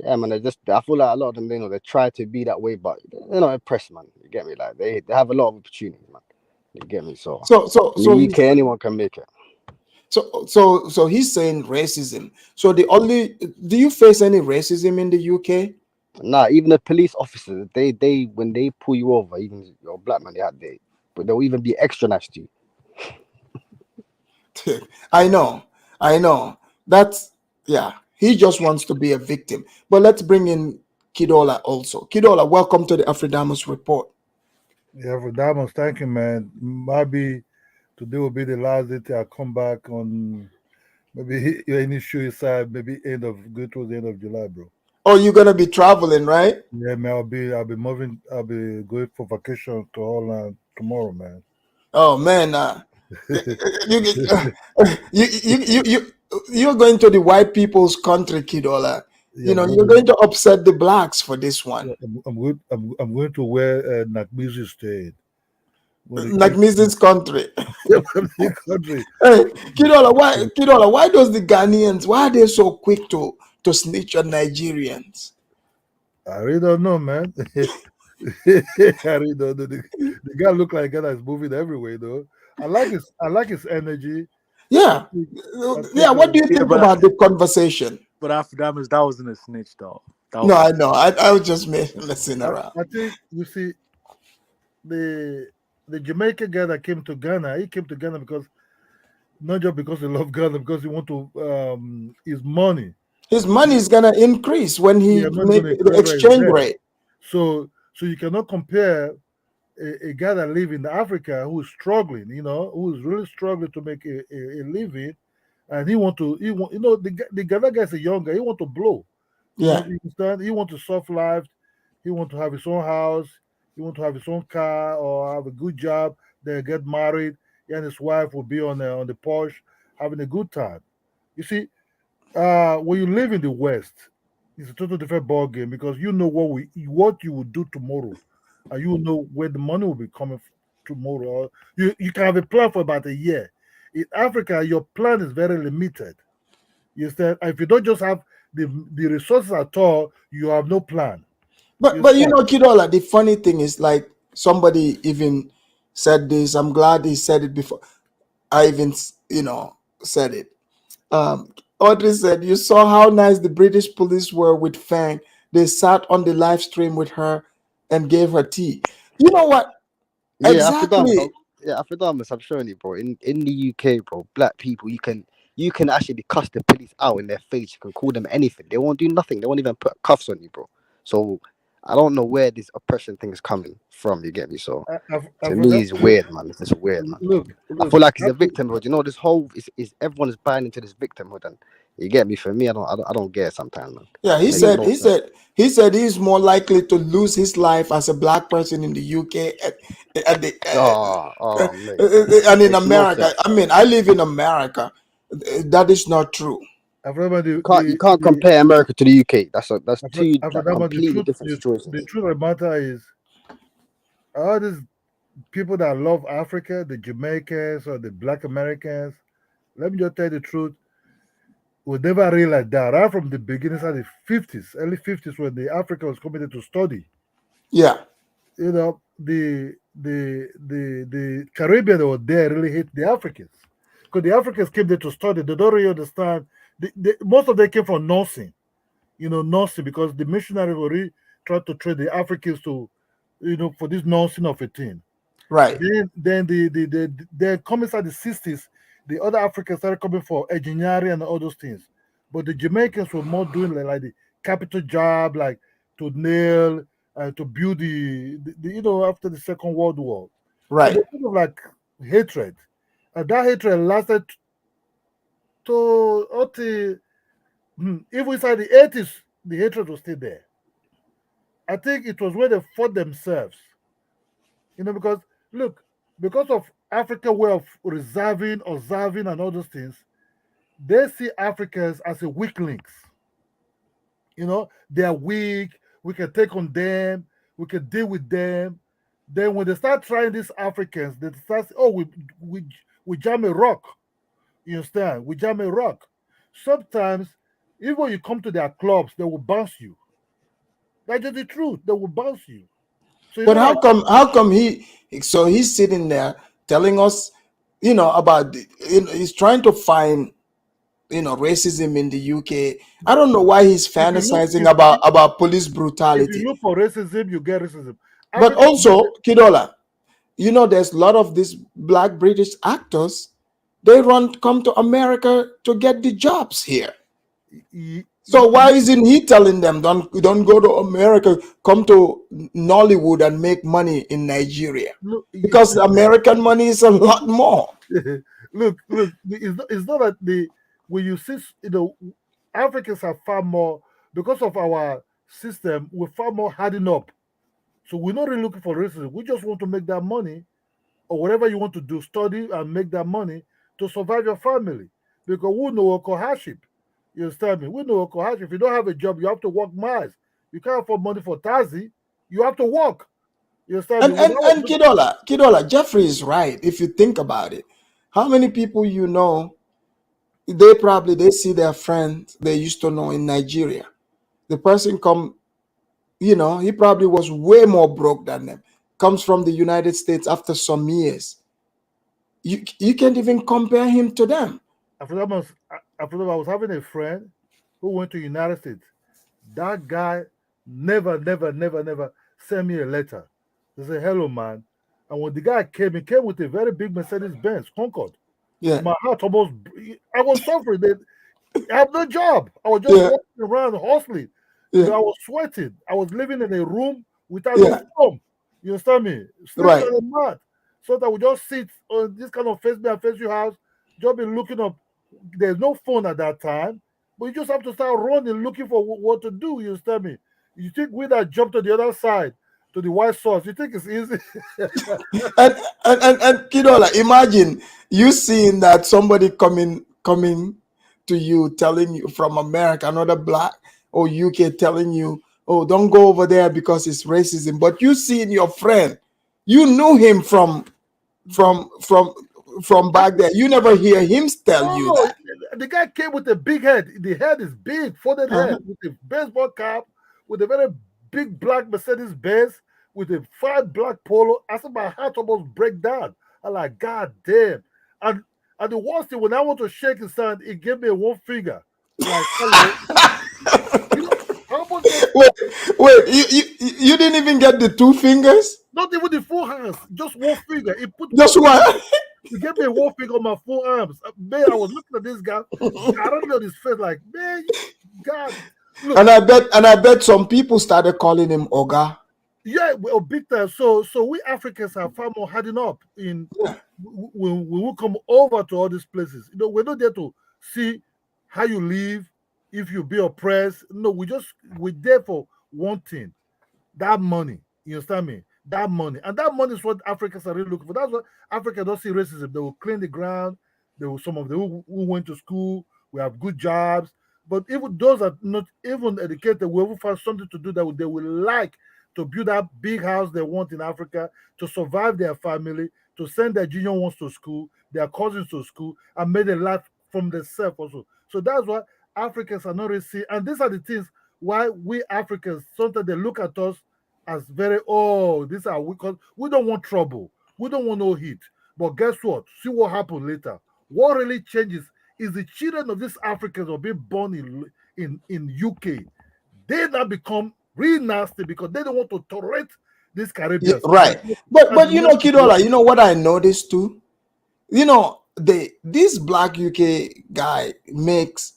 yeah, man, I feel like a lot of them, they try to be that way, but they're not impressed, man. You get me? Like they have a lot of opportunities, man. You get me? So So so in so the UK, he's anyone can make it. so he's saying racism. So the only do you face any racism in the UK? Nah, even the police officers, they when they pull you over, even if you're a black man, but they'll even be extra nice to you. I know, I know. That's yeah. He just wants to be a victim. But let's bring in Kidola also. Kidola, welcome to the Afridamus report. Yeah, for Diamonds, thank you, man. Maybe today will be the last day till I come back on maybe any show side, maybe go towards the end of July, bro. Oh, you're gonna be traveling, right? Yeah, man, I'll be going for vacation to Holland tomorrow, man. Oh man, you, you you're going to the white people's country, Kidola. Yeah, I'm You're going going to upset the blacks for this yeah, one. I'm going to where Nakbizi stayed. I'm going to Like eat Mrs. Country. from the country. Hey, Kidola, why does the Ghanaians why are they so quick to snitch on Nigerians? I really don't know, man. I really don't know. The guy look like a guy that's moving everywhere, though. I like his energy. I Yeah. think I Yeah, think what do you Yeah, think about the conversation? but after that wasn't a snitch though. That No, was I know. I was just messing I, around. I think you see the the Jamaican guy that came to Ghana. He came to Ghana because not just because he loved Ghana, because he want to his money. His money is gonna increase when he Yeah, money make going to the increase where he's exchange there. rate. So you cannot compare a guy that live in Africa who is struggling, who is really struggling to make a living, and he want the Ghana guy's a young guy. He want to blow. Yeah. You understand? He want to soft life. He want to have his own house. He want to have his own car or have a good job. Then get married. He and his wife will be on the Porsche having a good time. You see, when you live in the West, it's a total different ball game because you know what you will do tomorrow. and you know where the money will be coming tomorrow. You can have a plan for about a year. In Africa, your plan is very limited. You said if you don't just have the resources at all, you have no plan. But you know, Kidola, the funny thing is like somebody even said this. I'm glad he said it before. I even said it. Audrey said, "You saw how nice the British police were with Fang. They sat on the live stream with her and gave her tea." You know what? Yeah, after Damas, Exactly. after Damas, I'm showing you, bro. In the UK, bro, black people, you can actually cuss the police out in their face. You can call them anything. They won't do nothing. They won't even put cuffs on you, bro. So I don't know where this oppression thing is coming from. You get me? So to me, it's weird, man. It's just weird, man. I feel like it's a victimhood. You know, this whole is everyone is buying into this victimhood, and you get me. For me, I don't get it sometimes, man. Yeah, he Makes said no he sense. said he said he's more likely to lose his life as a black person in the UK at the Mate, and in makes no America. sense. I mean, I live in America. That is not true. I remember You can't compare America to the UK. That's two like completely different the situations. truth of the matter is all these people that love Africa, the Jamaicans or the Black Americans. Let me just tell you the truth. We never realized that right from the beginnings of the 50s, early 50s, when the Africa was coming to study. Yeah, The Caribbean that were there really hate the Africans. Because the Africans came there to study. They don't really understand. Most of them came from nursing, nursing, because the missionaries were really trying to train the Africans to, for this nursing of a thing. right. Then the coming inside the 60s, the other Africans started coming for engineering and all those things. But the Jamaicans were more doing like the capital job, like to nail to build after the Second World War. So Right. they kind of like hatred. And that hatred lasted to even inside the 80s, the hatred was still there. I think it was when they fought themselves. Because look, because of Africa way of reserving, observing, and all those things, they see Africans as a weak links. They are weak. We can take on them. We can deal with them. Then when they start trying these Africans, they start, oh, we jam a rock. You understand? We jam a rock. Sometimes, even when you come to their clubs, they will bounce you. That's just the truth. They will bounce you. So But how come so he's sitting there telling us, about he's trying to find, racism in the UK. I don't know why he's if you look fantasizing about police if you brutality. look for racism, you get racism. But Africa, also, Kidola, there's a lot of these black British actors. They come to America to get the jobs here. So why isn't he telling them don't go to America, come to Nollywood and make money in Nigeria? look, Because American money is a lot more. look. It's not that when you see, Africans are far more, because of our system. We're far more hardened up. So we're not really looking for racism. We just want to make that money, or whatever you want to do, study and make that money to survive your family. Because we know local hardship. You understand me? We know local hardship. If you don't have a job, you have to work miles. You can't afford money for taxi. You have to work. You understand And me? and, and Kidola, Jeffrey is right. If you think about it, how many people they see their friends they used to know in Nigeria. The person he probably was way more broke than them. Comes from the United States after some years. You can't even compare him to them. I was having a friend who went to United States. That guy never sent me a letter. He said, "Hello, man." And when the guy came, he came with a very big Mercedes Benz Concord. Yeah, My heart almost, I was suffering. I have no job. I was just yeah, walking around hustling. yeah, I was sweating. I was living in a room without no yeah. phone. You understand me? Sleep Right. on a mat. So that we just sit on this kind of face me and face you house, just be looking up. There's no phone at that time, but you just have to start running, looking for what to do. You understand me? You think we that jump to the other side, to the white source, you think it's easy? And Kidola, imagine you seeing that somebody coming to you telling you from America, another black or UK telling you oh, don't go over there because it's racism. But you seen your friend, you knew him from from from back there. You never hear him tell you No, that. the guy came with a big head. The head is big, folded Uh-huh. head, with a baseball cap, with a very big black Mercedes Benz, with a fat black polo. I said my heart almost break down. I'm like, God damn. And and the worst thing, when I want to shake his hand, he gave me one finger. Like, hello. You know, how much just Wait, wait, you didn't even get the two fingers? not even the full hands, just one finger. He put one Just finger. one. He gave me one finger on my full arms. Man, I was looking at this guy directly on his face, like, man, God, look, And I bet some people started calling him Oga. yeah, well, big time. So we Africans are far more hardened up in when we come over to all these places. You know, we're not there to see how you live, if you be oppressed. No, we're there for one thing, that money. You understand me? That money. And that money is what Africans are really looking for. That's what Africa don't see racism. They will clean the ground. There will some of them who went to school, we have good jobs. But even those are not even educated, we will find something to do that they will like to build that big house they want in Africa, to survive their family, to send their junior ones to school, their cousins to school, and make a life from themselves also. So that's why Africans are not really see. And these are the things why we Africans sometimes they look at us as very, oh, these are because we don't want trouble, we don't want no heat. But guess what? See what happened later. What really changes is the children of these Africans who are being born in UK. They now become real nasty because they don't want to tolerate these Yeah, Caribbeans right. and But the you know, next Kidola, situation. you know what I noticed too? You know, this black UK guy makes,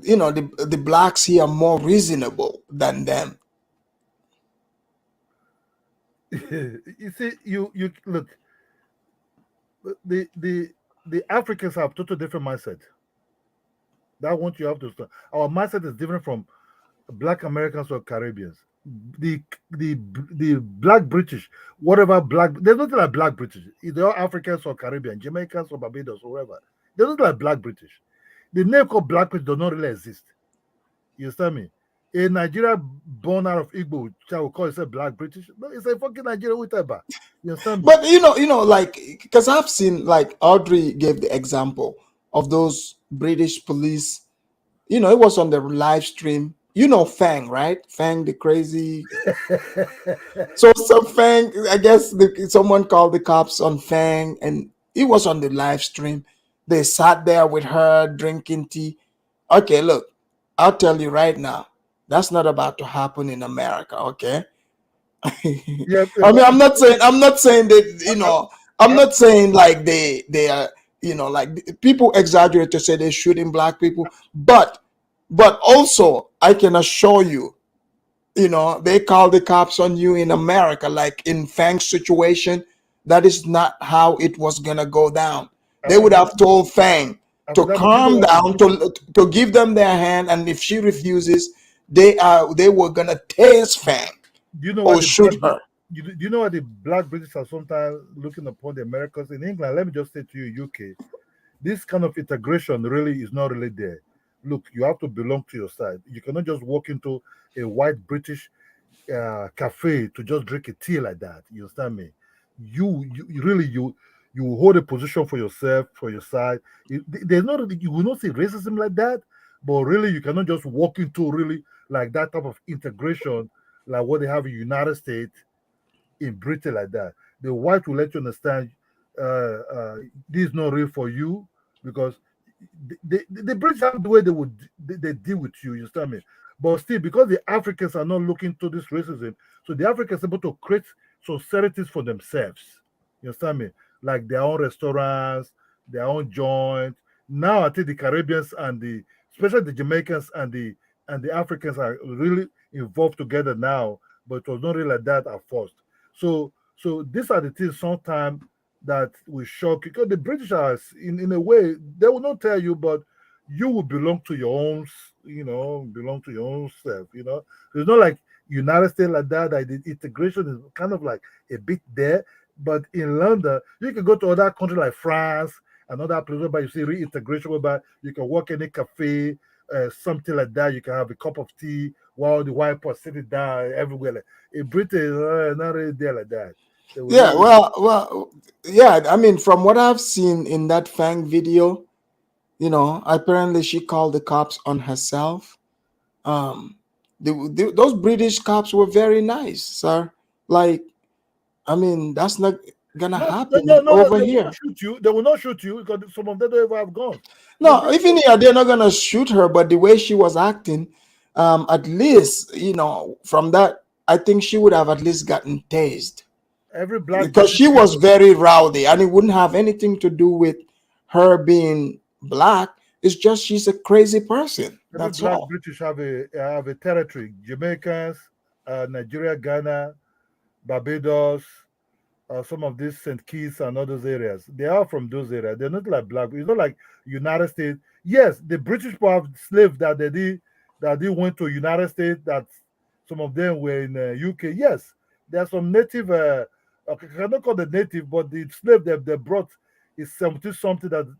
you know, the blacks here more reasonable than them. You see, you look, the the the Africans have totally different mindset. That one you have to understand. Our mindset is different from Black Americans or Caribbeans. The Black British, whatever black, there's nothing like Black British. Either all Africans or Caribbean, Jamaicans or Barbados or wherever. There's nothing like Black British. The name called Black British does not really exist. You understand me? A Nigeria born out of Igbo child will call itself Black British. No, it's a fucking Nigeria whatever. You understand me? But like, because I've seen, like, Audrey gave the example of those British police. You know, it was on the live stream. You know, Fang, right? Fang, the crazy. So Fang, I guess someone called the cops on Fang, and he was on the live stream. They sat there with her drinking tea. Okay, look, I'll tell you right now, that's not about to happen in America. Okay. Yeah, I mean, I'm not saying that, I'm I, not saying like they are, like people exaggerate to say they're shooting black people, but also I can assure you, they call the cops on you in America, like in Fang's situation. That is not how it was gonna go down. They would have told Fang to After that, do you know calm what? down, to give them their hand, and if she refuses, they were gonna tase Fang Do you know why or the shoot black? her. Do you know why the Black British are sometimes looking upon the Americans in England? Let me just say to you, UK, this kind of integration really is not really there. Look, you have to belong to your side. You cannot just walk into a white British cafe to just drink a tea like that. You understand me? You really you hold a position for yourself, for your side. There's not you will not see racism like that, but really you cannot just walk into really like that type of integration like what they have in United States, in Britain like that. The white will let you understand this is not real for you because the British have the way they deal with you. You understand me? But still, because the Africans are not looking to this racism, so the Africans are able to create societies for themselves. You understand me? Like their own restaurants, their own joints. Now I think the Caribbeans and especially the Jamaicans and the Africans are really involved together now, but it was not really like that at first. So these are the things sometimes that will shock you because the British are in a way they will not tell you, but you will belong to your own, belong to your own self. It's not like United States like that. That the integration is kind of like a bit there, but in London you can go to other countries like France and other places whereby you see reintegration, whereby you can work in a cafe, something like that. You can have a cup of tea while the white people sitting down everywhere. Like, in Britain, not really there like that. They will Yeah, really, well, yeah. I mean, from what I've seen in that Fang video, apparently she called the cops on herself. Um, those British cops were very nice, sir. Like, I mean, that's not gonna no, happen no, over they will here. not shoot you. They will not shoot you because some of them don't even have guns. The No, British, even here they're not gonna shoot her, but the way she was acting, at least from that, I think she would have at least gotten tased every black because British she was person, very rowdy, and it wouldn't have anything to do with her being black. It's just she's a crazy person. every That's black all. British have a territory. Jamaicans, Nigeria, Ghana, Barbados, some of these St. Kitts and all those areas. They are from those areas. They're not like black. It's not like United States. Yes, the British people have slaves that they went to United States. That some of them were in UK. Yes, there are some native. Okay, I cannot call the native, but the slave that they brought is something that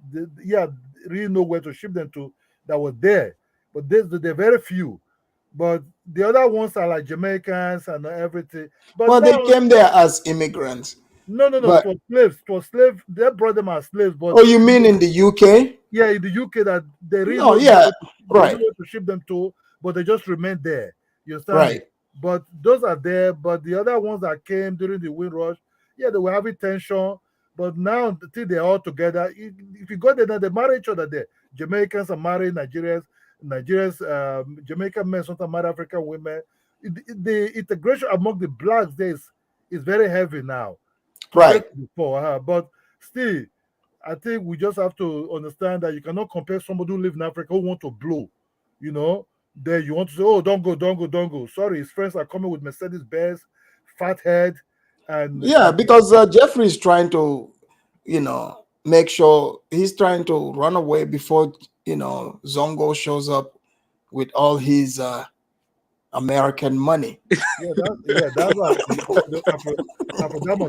yeah, really know where to ship them to. That was there, but they're very few. But the other ones are like Jamaicans and everything. But Well, they now came there as immigrants, no, no, no. It but was slaves. It was slave. They brought them as slaves, but oh, you mean in the UK? yeah, in the UK that they really No, know yeah, they know right, where to ship them to, but they just remain there. You understand me? right. But those are there. But the other ones that came during the Windrush, yeah, they were having tension. But now till they're all together, if you go there, now they marry each other there. Jamaicans are marrying Nigerians. Jamaican men sometimes marry African women. The integration among the blacks there is very heavy now compared Right. to before. But still, I think we just have to understand that you cannot compare somebody who live in Africa who want to blow, you know. There you want to say, oh, don't go, don't go, don't go. Sorry, his friends are coming with Mercedes Benz, fat head, Yeah, and because Jeffrey is trying to, make sure he's trying to run away before, Zongo shows up with all his American money. that's why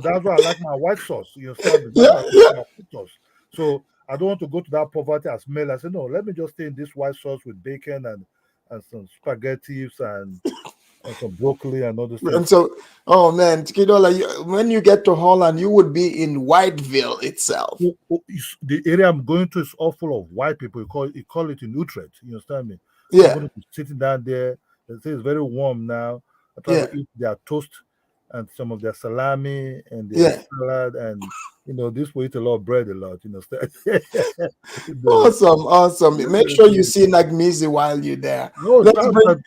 that's why I like my white sauce. You understand me? That's Yeah, why I like yeah. my white sauce. So I don't want to go to that poverty as male. I said, no, let me just stay in this white sauce with bacon and some spaghettis and some broccoli and all those And things. so, oh man, Kidola, when you get to Holland, you would be in Whiteville itself. The area I'm going to is all full of white people. You call it in Utrecht. You understand me? Yeah, Somebody is sitting down there. They say it's very warm now. I try yeah, to eat their toast and some of their salami and their yeah. salad and this will eat a lot of bread a lot. You understand? the, Awesome, awesome. Make sure you see Nagmizi while you're there. no, Let's bring.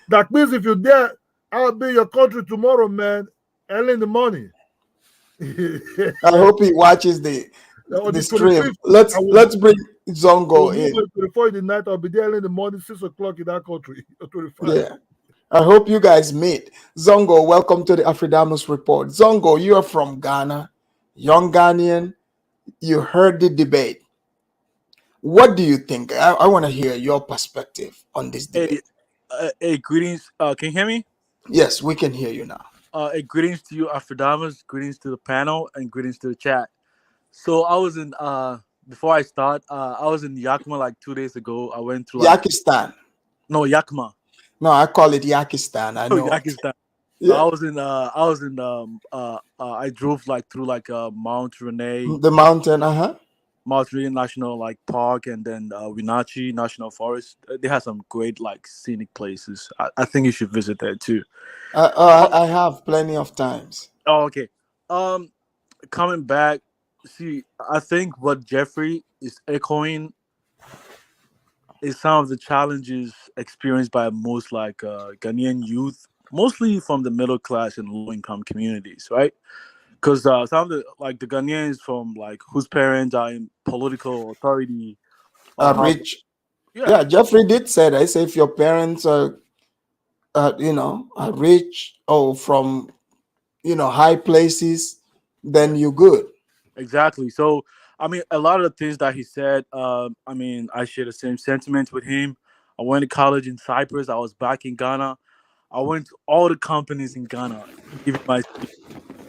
that means if you're there, I'll be in your country tomorrow, man. Early in the morning. I hope he watches the On the the stream. 25th, Let's I will let's bring Zongo in. 24 in the night, I'll be there early in the morning, 6 o'clock in that country. 25. Yeah. I hope you guys meet. Zongo, welcome to the Afridamus Report. Zongo, you are from Ghana, young Ghanaian. You heard the debate. What do you think? I want to hear your perspective on this Hey, debate. hey, greetings. Can you hear me? Yes, we can hear you now. Hey, greetings to you, Afrodamas. Greetings to the panel, and greetings to the chat. So I was in before I start, I was in Yakima like 2 days ago. I went to Yakistan. no Yakima, No, I call it Yakistan. I oh know it. Yakistan. Yeah. I was in I drove like through like Mount Renee, The mountain, uh-huh. Mount Renee National like Park, and then Wenatchee National Forest. They have some great like scenic places. I think you should visit there too. I have plenty of times. Oh, okay. Um, Coming back, see, I think what Jeffrey is echoing is some of the challenges experienced by most like Ghanaian youth, mostly from the middle class and low income communities, right? Because some of the like the Ghanaians from like whose parents are in political authority or how, Rich. yeah, Yeah, Jeffrey did say that. He said if your parents are, are rich or from, high places, then you're good. exactly. So I mean, a lot of the things that he said, I mean, I share the same sentiments with him. I went to college in Cyprus. I was back in Ghana. I went to all the companies in Ghana giving my speech,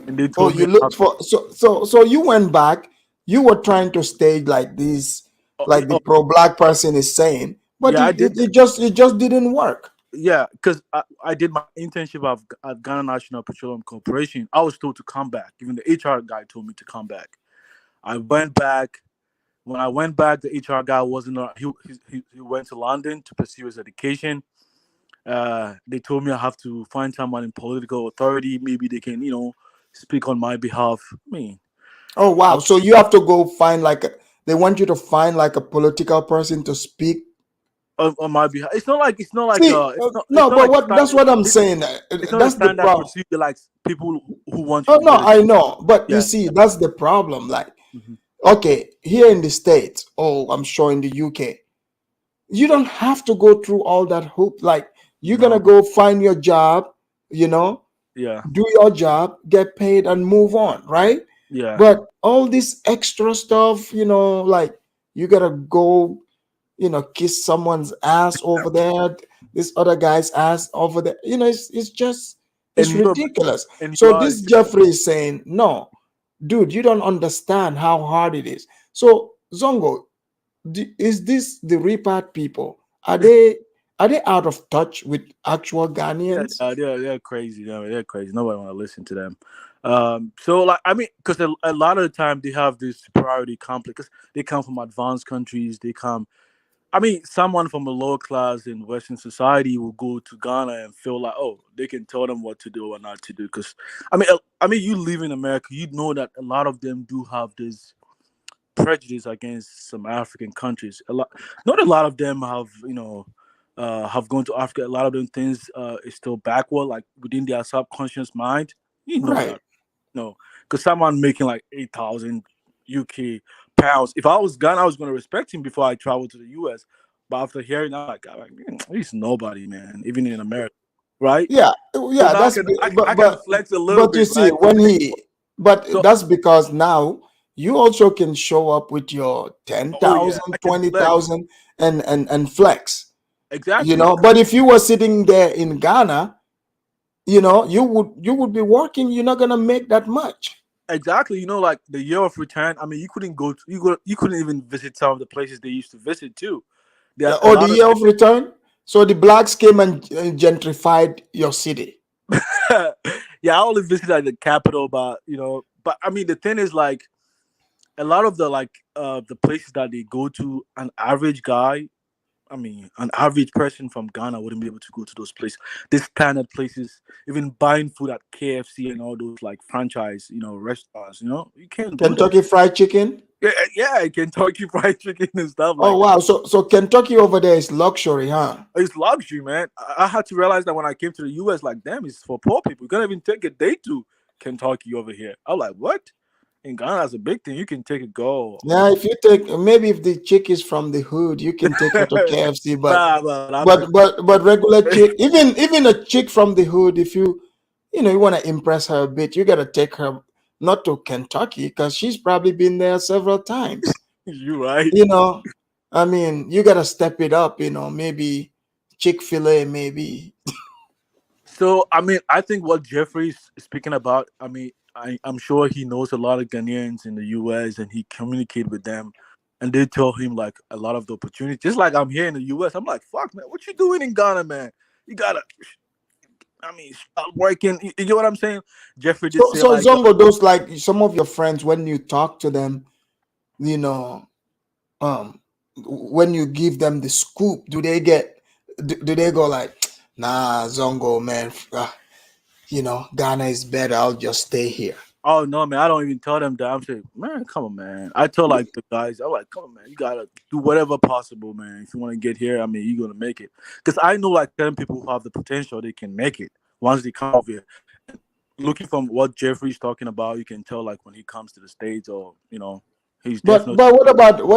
and they Oh, told me you looked about, for so you went back. You were trying to stage like this, oh, like the oh, pro-black person is saying, but yeah, I it, did it, that. it just it just didn't work. Yeah, because I did my internship at Ghana National Petroleum Corporation. I was told to come back. Even the HR guy told me to come back. I went back. When I went back, the HR guy wasn't. He went to London to pursue his education. They told me I have to find someone in political authority. Maybe they can, speak on my behalf. I mean, Oh I, wow! So you have to go find they want you to find like a political person to speak. on my behalf. It's not like See, it's no, not but like what that's what I'm saying. it's not a That's the standard problem. procedure like people who want you Oh to no, get it. I know, but you Yeah. see, that's the problem. Like, Mhm. okay, here in the States, oh, I'm sure in the UK, you don't have to go through all that hoop. Like, you're gonna No. go find your job, you know, Yeah. do your job, get paid, and move on, right? Yeah. But all this extra stuff, like you gotta go, kiss someone's ass over there, this other guy's ass over there. It's just And it's you know, ridiculous. and you So are this Jeffrey is saying, no, dude, you don't understand how hard it is. So Zongo, is this the repat people? Are they out of touch with actual yeah, Ghanaians? they're crazy. They're crazy. Nobody want to listen to them. So like I mean, because a lot of the time they have this superiority complex. 'Cause they come from advanced countries. They come. I mean, someone from a lower class in Western society will go to Ghana and feel like, oh, they can tell them what to do or not to do. Because I mean, you live in America, you know that a lot of them do have this prejudice against some African countries. Not a lot of them have gone to Africa. A lot of them things is still backward, like within their subconscious mind. You know Right. that, because someone making like 8,000 UK pounds. If I was Ghana, I was going to respect him before I traveled to the US. But after hearing that, he's nobody, man, even in America, right? Yeah, So yeah, now that's I can flex a little but you bit, see right? but So that's because now you also can show up with your oh yeah, I 10,000, can twenty flex thousand, and flex, exactly. but if you were sitting there in Ghana, you would be working, you're not gonna make that much. Exactly, like the year of return. I mean, you couldn't you couldn't even visit some of the places they used to visit too. There are a Or the lot of year of return, so the blacks came and gentrified your city. yeah. I only visited like the capital, but I mean, the thing is like a lot of the places that they go to, an average guy. I mean, an average person from Ghana wouldn't be able to go to those places. These standard places, even buying food at KFC and all those like franchise, restaurants. You can't do that. Kentucky Fried Chicken. Yeah, Kentucky Fried Chicken and stuff Oh like that. wow, so Kentucky over there is luxury, huh? It's luxury, man. I had to realize that when I came to the US, like, damn, it's for poor people. You can't even take a day to Kentucky over here. I'm like, what? In Ghana, that's a big thing. You can take a go. Yeah, if you take, maybe if the chick is from the hood, you can take her to KFC, but Nah, I'm but but but regular chick, even a chick from the hood, if you want to impress her a bit, you gotta take her not to Kentucky because she's probably been there several times. you right. You know, I mean, you gotta step it up. Maybe Chick-fil-A, maybe. So, I mean, I think what Jeffrey's speaking about, I mean, I'm sure he knows a lot of Ghanaians in the US and he communicates with them and they tell him like a lot of the opportunities. Just like I'm here in the US, I'm like, fuck, man, what you doing in Ghana, man? You gotta, I mean, start working. You get what I'm saying? Jeffrey just So say so like, Zongo, those like some of your friends when you talk to them, you know. When you give them the scoop, do they go like, nah, Zongo, man, Ghana is better, I'll just stay here. oh no, man, I don't even tell them that. I'm saying, man, come on, man. I tell like the guys, I'm like, come on, man, you gotta do whatever possible, man. If you want to get here, I mean, you're gonna make it. Because I know like 10 people who have the potential, they can make it once they come over here. Looking from what Jeffrey's talking about, you can tell like when he comes to the States or he's But definitely. what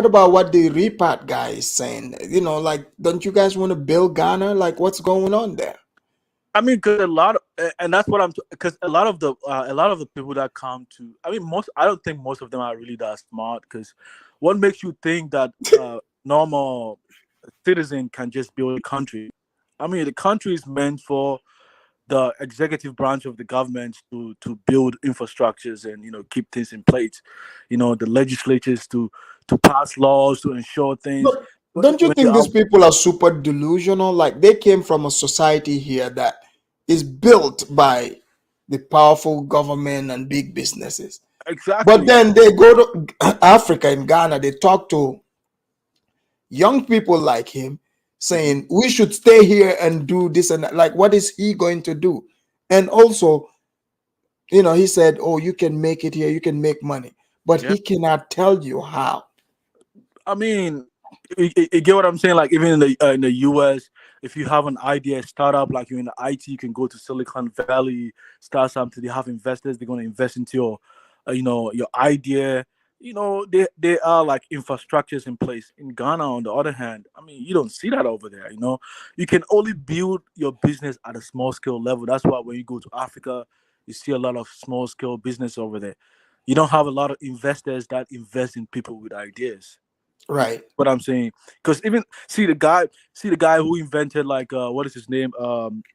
about what the repat guy is saying? Like, don't you guys want to build Ghana? Like, what's going on there? I mean, because a lot of, and that's what because a lot of the people that come to, I mean, I don't think most of them are really that smart. Because what makes you think that normal citizen can just build a country? I mean, the country is meant for the executive branch of the government to build infrastructures and keep things in place. The legislatures to pass laws to ensure things. But Don't you when you're think these out. people are super delusional? Like they came from a society here that is built by the powerful government and big businesses. But Exactly. then they go to Africa in Ghana, they talk to young people like him Mhm. saying we should stay here and do this and that. Like, what is he going to do? And also, he said, oh, you can make it here, you can make money, but Yeah. he cannot tell you how. I mean, you get what I'm saying? Like even in the US, if you have an idea, startup, like you're in the IT, you can go to Silicon Valley, start something. They have investors. They're going to invest into your idea. They are like infrastructures in place. In Ghana, on the other hand, I mean, you don't see that over there. You can only build your business at a small scale level. That's why when you go to Africa, you see a lot of small scale business over there. You don't have a lot of investors that invest in people with ideas. You get Right. what I'm saying? Because even see the guy who invented like what is his name?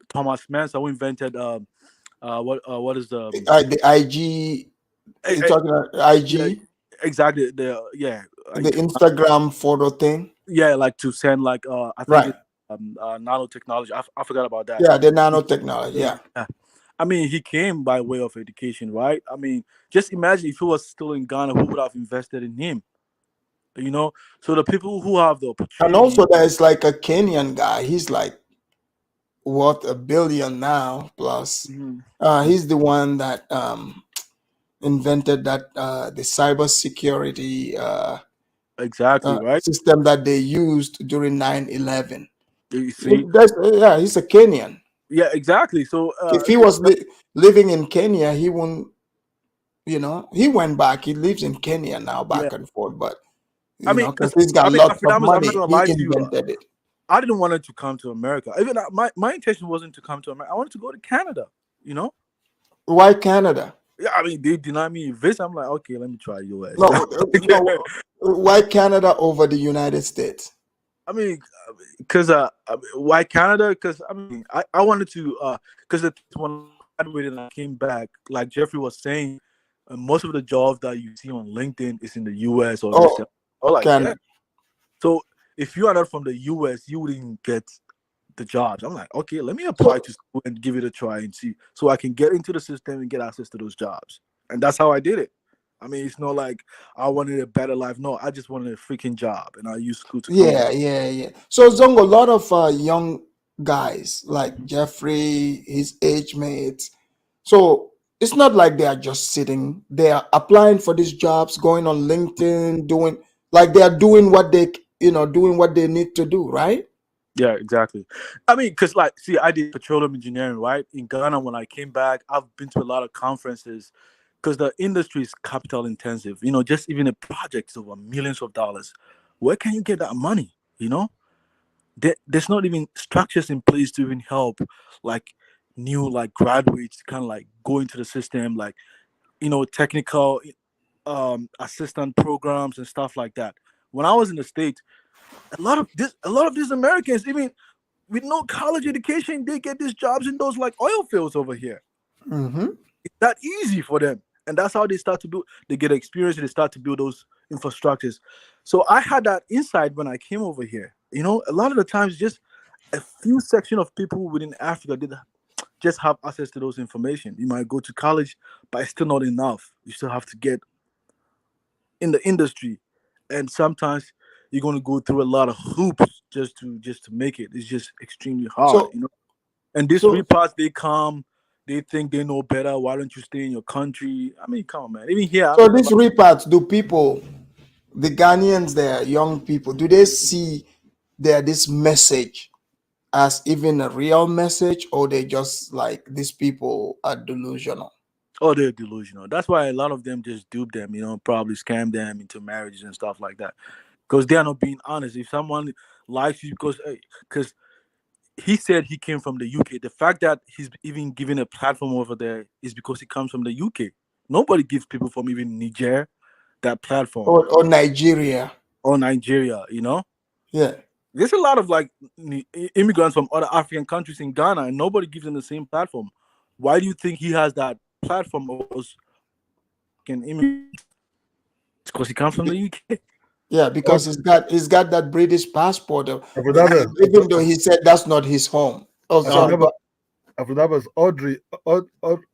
Thomas Manson, who invented what is The IG, eh, you're eh, talking about yeah, IG, exactly, the yeah, the like to Instagram photo thing. yeah, like to send like I think Right. it's nanotechnology. I forgot about that. Yeah, the nanotechnology. Yeah. Yeah. I mean, he came by way of education, right? I mean, just imagine if he was still in Ghana, who would have invested in him? You know, so the people who have the And opportunity. also, there's like a Kenyan guy. He's like worth 1 billion now plus. Mhm. He's the one that invented that the cyber security Exactly, right? system that they used during 9/11. You see, Yeah, he's a Kenyan. yeah, exactly. So, If he was living in Kenya, he wouldn't. He went back. He lives in Kenya now, yeah, back and forth. But I mean, because because he's got I mean, lots of Afrodamas, I'm not money, gonna he lie to you. invented it. I didn't want it to come to America. Even my intention wasn't to come to America. I wanted to go to Canada. You know? Why Canada? Yeah, I mean, they denied me a visa. I'm like, okay, let me try US. No, no. Why Canada over the United States? I mean, because why Canada? Because I mean, I wanted to because when I graduated and I came back, like Jeffrey was saying, most of the jobs that you see on LinkedIn is in the US or this. Oh, Or like, yeah. Canada. So if you are not from the US, you wouldn't get the jobs. I'm like, okay, let me apply So to school and give it a try and see, so I can get into the system and get access to those jobs. And that's how I did it. I mean, it's not like I wanted a better life. No, I just wanted a freaking job, and I used school to come over. yeah. So Zongo, a lot of young guys like Jeffrey, his age mates. So it's not like they are just sitting. They are applying for these jobs, going on LinkedIn, doing like they are doing what doing what they need to do, right? Yeah, exactly. I mean, because like, see, I did petroleum engineering, right? In Ghana, when I came back, I've been to a lot of conferences because the industry is capital intensive. Just even a project is over millions of dollars. Where can you get that money? There's not even structures in place to even help like new like graduates kind of like go into the system, like technical assistant programs and stuff like that. When I was in the States, a lot of these Americans, even with no college education, they get these jobs in those like oil fields over here. Mm-hmm. It's that easy for them. And that's how they start to build, they get experience and they start to build those infrastructures. So I had that insight when I came over here. A lot of the times just a few section of people within Africa did just have access to those information. You might go to college, but it's still not enough. You still have to get in the industry. And sometimes you're going to go through a lot of hoops just to make it. It's just extremely hard. So And these so reparts, they come, they think they know better. Why don't you stay in your country? I mean, come on, man. Even here, I so met a these lot. repats, do people, the Ghanaians there, young people, do they see this message as even a real message, or they just like these people are delusional? Oh, they're delusional. That's why a lot of them just dupe them, probably scam them into marriages and stuff like that. Because they are not being honest. If someone likes you because he said he came from the UK, the fact that he's even given a platform over there is because he comes from the UK. Nobody gives people from even Niger that platform, Or Nigeria? or Nigeria. Yeah. There's a lot of like immigrants from other African countries in Ghana, and nobody gives them the same platform. Why do you think he has that platform over those African immigrants? It's because he comes from the UK. Yeah, because he's got that British passport. Afrodabas, Even though he said that's not his home. Oh, sorry. Afrodabas, Afrodabas,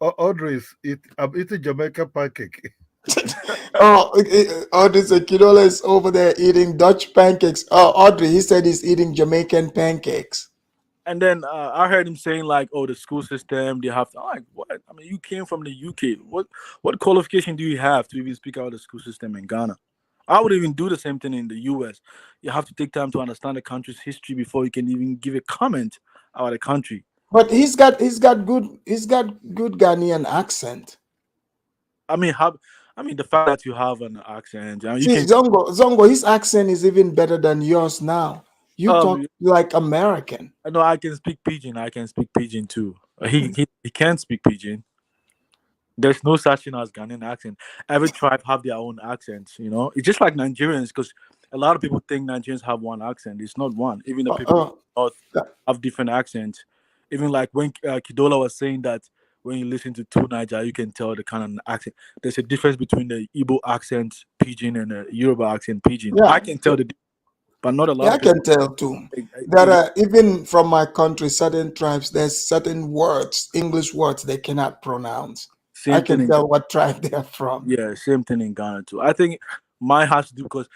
Audrey I'm eating Jamaican pancake. Audrey Sekinola is over there eating Dutch pancakes. Oh, Audrey, he said he's eating Jamaican pancakes. And then I heard him saying like, "Oh, the school system, they have to." I'm like, what? I mean, you came from the UK. What qualification do you have to even speak out the school system in Ghana? I would even do the same thing in the US. You have to take time to understand the country's history before you can even give a comment about the country. But he's got good Ghanaian accent. I mean, the fact that you have an accent, you See, can. Zongo, his accent is even better than yours now. You talk like American. I know I can speak pidgin. I can speak pidgin too. He can't speak pidgin. There's no such thing as Ghanaian accent. Every tribe have their own accents. It's just like Nigerians, because a lot of people think Nigerians have one accent. It's not one. Even the people in the north have different accents. Even like when Kidola was saying that when you listen to two Niger, you can tell the kind of accent. There's a difference between the Igbo accent pidgin and the Yoruba accent pidgin. Yeah. I can tell the difference, but not a lot. Yeah, I of people. can tell too. There are, even from my country, certain tribes, there's certain words, English words, they cannot pronounce. I can tell what tribe they're from. Yeah, same thing in Ghana too. I think mine has to do because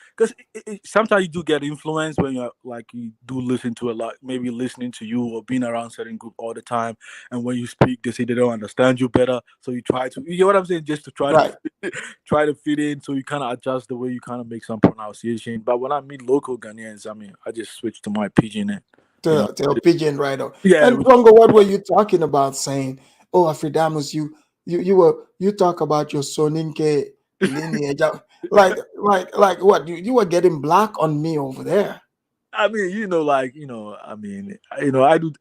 sometimes you do get influence when you do listen to a lot, maybe listening to you or being around certain group all the time, and when you speak, they say they don't understand you better, so you try to, you know what I'm saying, just to try to fit in, so you kind of adjust the way you kind of make some pronunciation. But when I meet local Ghanaians, I mean, I just switch to my pidgin to a pidgin right off. Yeah. And Congo, what were you talking about saying? Oh, Afridamus, you talk about your Soninke lineage. like what? You were getting black on me over there. I mean, I do.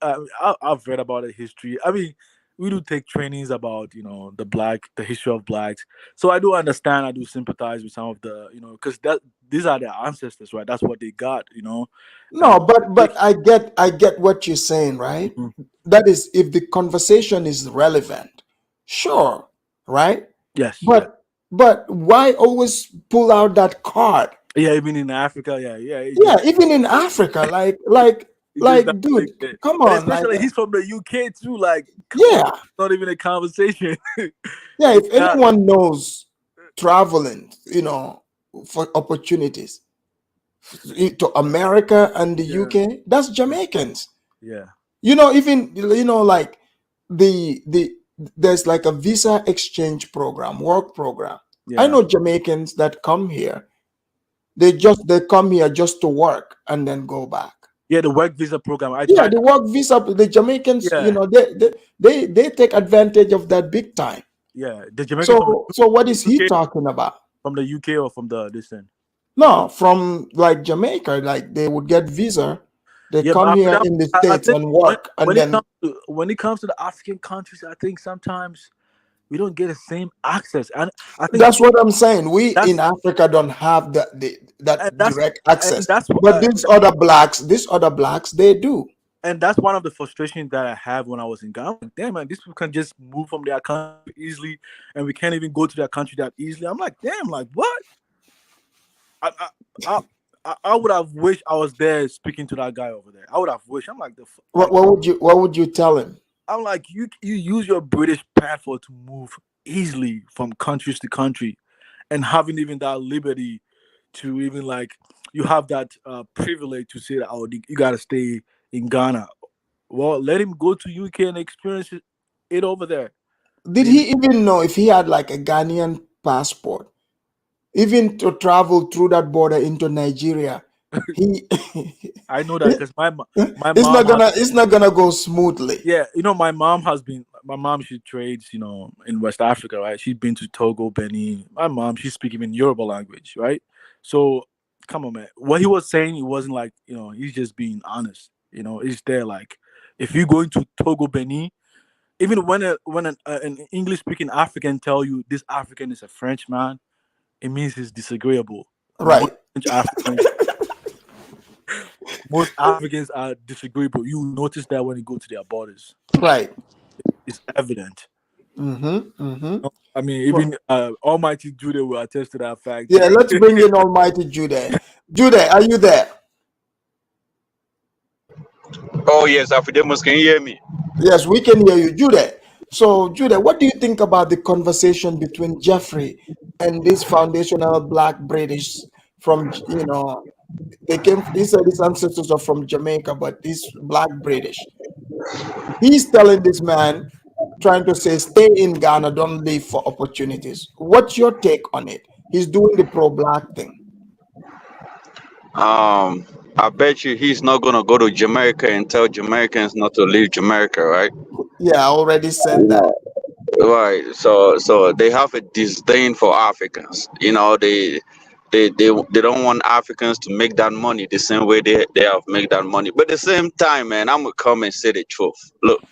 I've read about the history. I mean, we do take trainings about the history of blacks. So I do understand. I do sympathize with some of the because these are their ancestors, right? That's what they got. No, but I get what you're saying, right? Mm-hmm. That is, if the conversation is relevant, sure, right? Yes. But why always pull out that card? Yeah, even in Africa, even in Africa, dude, come on, especially he's from the UK too. Not even a conversation. Yeah, if anyone knows traveling, for opportunities to America and the UK, that's Jamaicans. Yeah. Even like there's like a visa exchange program, work program. Yeah. I know Jamaicans that come here. They come here just to work and then go back. Yeah, the work visa program. The work visa. The Jamaicans, they take advantage of that big time. Yeah, the Jamaicans. So what is he talking about? From the UK or from this thing? No, from like Jamaica. Like they would get visa. They come here in the States and work. When it comes to the African countries, I think sometimes we don't get the same access, and I think that's what I'm saying. We in Africa don't have that direct access. But these other blacks, they do. And that's one of the frustrations that I have when I was in Ghana. I'm like, damn, man, these people can just move from their country easily, and we can't even go to their country that easily. I'm like, damn, like what? I would have wished I was there speaking to that guy over there. I would have wished. I'm like, what would you tell him? I'm like, you use your British passport to move easily from countries to country, and having even that liberty to even you have that privilege to say that, oh, you gotta stay in Ghana. Well, let him go to UK and experience it over there. Did he even know if he had like a Ghanaian passport, even to travel through that border into Nigeria? I know that because my mom. It's not gonna go smoothly. Yeah, my mom, she trades, in West Africa, right? She's been to Togo, Benin. My mom, she's speaking in Yoruba language, right? So, come on, man. What he was saying, he wasn't like, he's just being honest. It's there like, if you go into Togo, Benin, even when an English-speaking African tell you this African is a French man, it means he's disagreeable. Right. Most Africans are disagreeable. You notice that when you go to their borders. Right. It's evident. I mean, even Almighty Judah will attest to that fact. Yeah, let's bring in Almighty Judah. Judah, are you there? Oh yes, Afidemus, can you hear me? Yes, we can hear you, Judah. So, Judah, what do you think about the conversation between Jeffrey and this foundational Black British from, they came, he said his ancestors are from Jamaica, but this Black British. He's telling this man, trying to say, stay in Ghana, don't leave for opportunities. What's your take on it? He's doing the pro-Black thing. I bet you he's not gonna go to Jamaica and tell Jamaicans not to leave Jamaica, right? Yeah, I already said that. Right. So they have a disdain for Africans. They don't want Africans to make that money the same way they have made that money. But at the same time, man, I'm gonna come and say the truth. Look,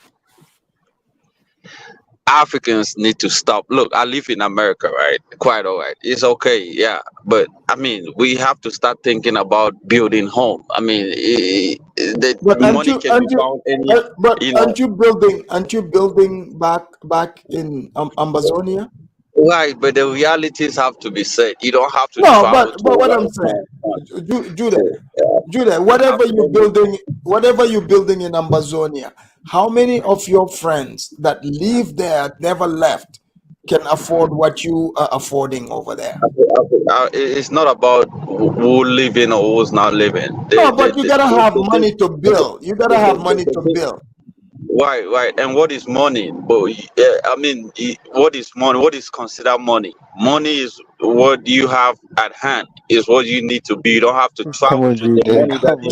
Africans need to stop. Look, I live in America, right? Quite all right. It's okay, yeah. But I mean, we have to start thinking about building home. I mean, the But money can be found aren't you building back in Amazonia? Right, but the realities have to be said. You don't have to No, travel but what to I'm saying, Judah, whatever you're building in Amazonia, how many of your friends that live there never left can afford what you are affording over there? It's not about who living or who's not living. No, but you gotta have money to build. You gotta have money to build. Right. And what is money? But I mean, what is money? What is considered money? Money is what you have at hand. Is what you need to be. You don't have to Come travel on, to the Judah. money that Come on,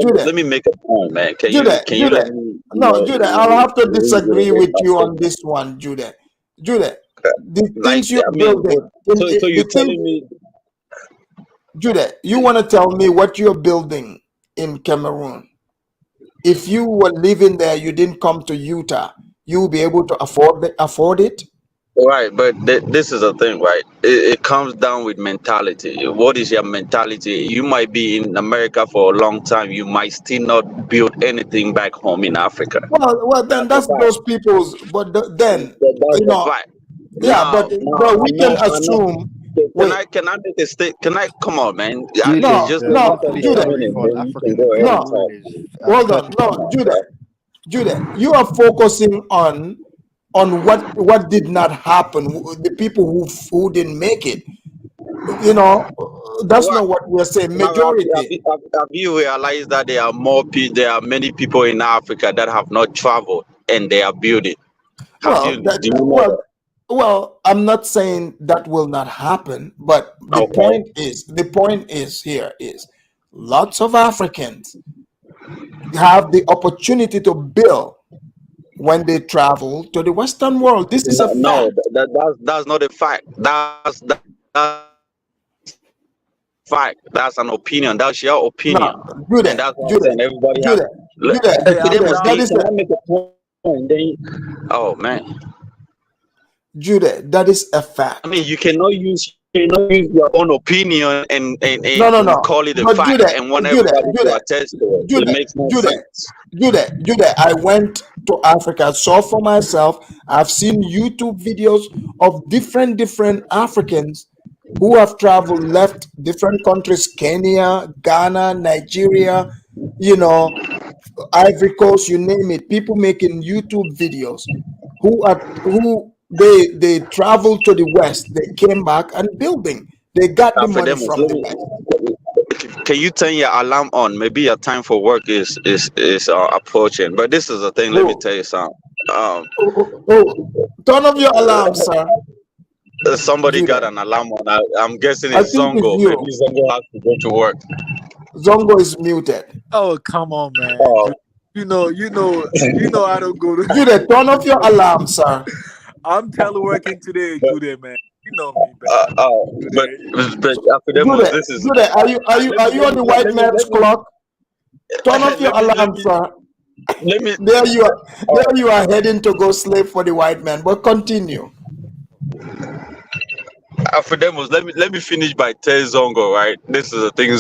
Judah. Let me make a point, man. Can you let me? No, Judah, I'll have to disagree with you on this one, Judah. Judah, the things you're building. So you're telling me, Judah, you want to tell me what you're building in Cameroon? If you were living there, you didn't come to Utah, you'll be able to afford it? right? But this is a thing, right? It comes down with mentality. What is your mentality? You might be in America for a long time. You might still not build anything back home in Africa. Well, then that's those people's. But then That's the fact. yeah, but we can assume. Can I make a state? Can I come on, man? Judah, Just the monthly Judah. salary for an African No, Cameroon is hold on, no, Judah, you are focusing on what did not happen. The people who didn't make it. That's not what we're saying. Majority. Have you realized that there are many people in Africa that have not traveled and they are building? Well, I'm not saying that will not happen, but the point is here is lots of Africans have the opportunity to build when they travel to the Western world. This is a fact. No, that's not a fact. That's fact. That's an opinion. That's your opinion. And that's what I'm saying. Everybody has. Oh man. Judah, that is a fact. I mean, you cannot use your own opinion and call it a fact Judah, and want everybody to attest to it. It makes no sense. Judah, I went to Africa, saw for myself. I've seen YouTube videos of different Africans who have traveled, left different countries, Kenya, Ghana, Nigeria, Ivory Coast, you name it. People making YouTube videos who they traveled to the West, they came back and building. They got the money from the West. Can you turn your alarm on? Maybe your time for work is approaching. But this is the thing. Let me tell you something. Turn off your alarm, sir. Somebody got an alarm on. I'm guessing it's Zongo. Maybe Zongo has to go to work. Zongo is muted. Oh, come on, man. You know I don't go to Judah, turn off your alarm, sir. I'm teleworking today, Judah, man. You know me, but this is Judah, are you on the white man's clock? Turn off your alarm, sir. There you are heading to go slave for the white man. But continue. Afredemus, let me finish by telling Zongo, right? This is the thing.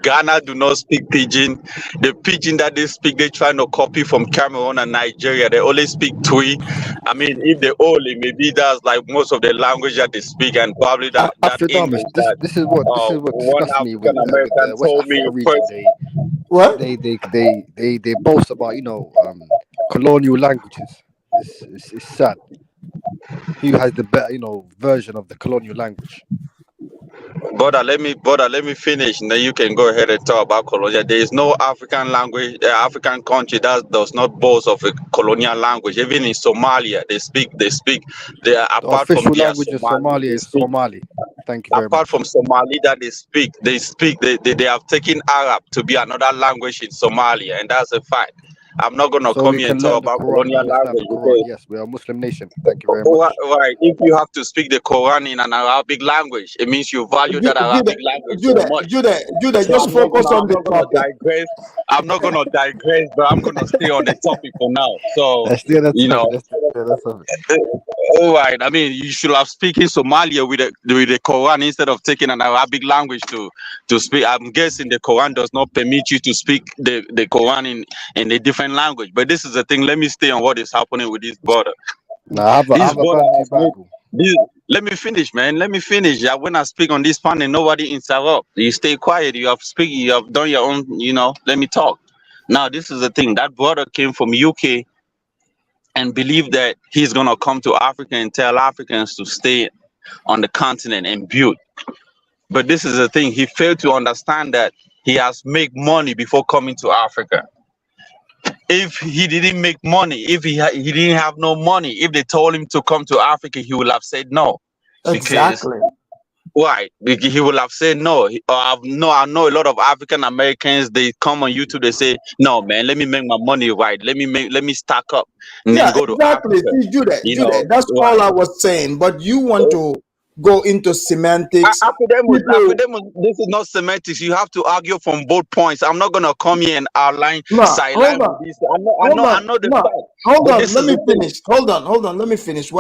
Ghana do not speak pidgin. The pidgin that they speak, they trying to copy from Cameroon and Nigeria. They only speak Twi. I mean, if they only, maybe that's like most of the language that they speak, and probably that Afrodamus, English that this is what one disgusts me African with American the West told Africa me region. first. What? They boast about colonial languages. It's sad. Who has the better version of the colonial language? Brother, let me finish, and then you can go ahead and talk about colonial. There is no African language, African country that does not boast of a colonial language. Even in Somalia, they are, The apart from official their language of Somali, Somalia they is speak, Somali. Thank you very apart much. from Somali that they have taken Arab to be another language in Somalia, and that's a fact. I'm not gonna So come we here and can learn talk the about Quran and colonial understand the language Quran. because Yes, we are a Muslim nation. Thank you very much. right, if you have to speak the Quran in an Arabic language, it means you value that Arabic language so much. Judah, So just focus on I'm the not gonna topic. digress. I'm not gonna digress, but I'm gonna stay on the topic for now. So Let's do that you topic. know, Let's do that topic. all right. I mean, you should have speaking Somalia with the Quran instead of taking an Arabic language to speak. I'm guessing the Quran does not permit you to speak the Quran in a different language. But this is the thing. Let me stay on what is happening with this brother. Now I This have a brother Bantu has made Bible. this. Let me finish, man. Let me finish. Yeah, when I speak on this panel, nobody interrupt. You stay quiet. You have speak. You have done your own. Let me talk. Now, this is the thing. That brother came from UK and believed that he's gonna come to Africa and tell Africans to stay on the continent and build. But this is the thing. He failed to understand that he has make money before coming to Africa. If he didn't make money, if he didn't have no money, if they told him to come to Africa, he would have said no, because Exactly. why? Because he would have said no. I know a lot of African Americans. They come on YouTube. They say, "No, man, let me make my money right. Let me stack up and then Yeah, go to exactly. Africa." See, Judah, that's all Right? I was saying. But you want to go into semantics. After People, them, this is not semantics. You have to argue from both points. I'm not gonna come here and outline no, sideline hold with on, this. hold I on, know the no, fact, hold but on. this Let is me the thing. finish. Hold on. Let me finish.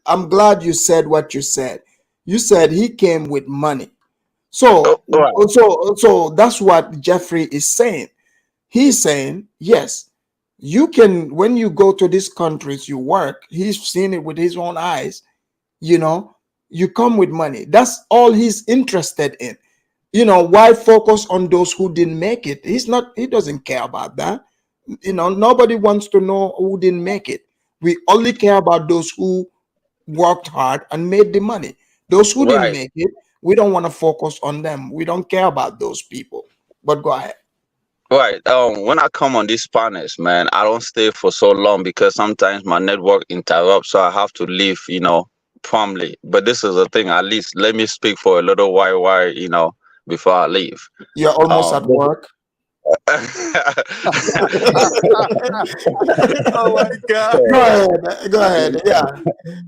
I'm glad you said what you said. You said he came with money. Oh, So, right. so that's what Jeffrey is saying. He's saying, yes, you can, when you go to these countries, you work. He's seen it with his own eyes. You know, you come with money. That's all he's interested in. Why focus on those who didn't make it? He doesn't care about that. Nobody wants to know who didn't make it. We only care about those who worked hard and made the money. Those who didn't Right. make it, we don't want to focus on them. We don't care about those people. But go ahead. Right. When I come on these panels, man, I don't stay for so long because sometimes my network interrupts, so I have to leave, promptly. But this is the thing. At least let me speak for a little while, before I leave. You're almost at Um, work. Oh my god. Go ahead. Go ahead. Yeah.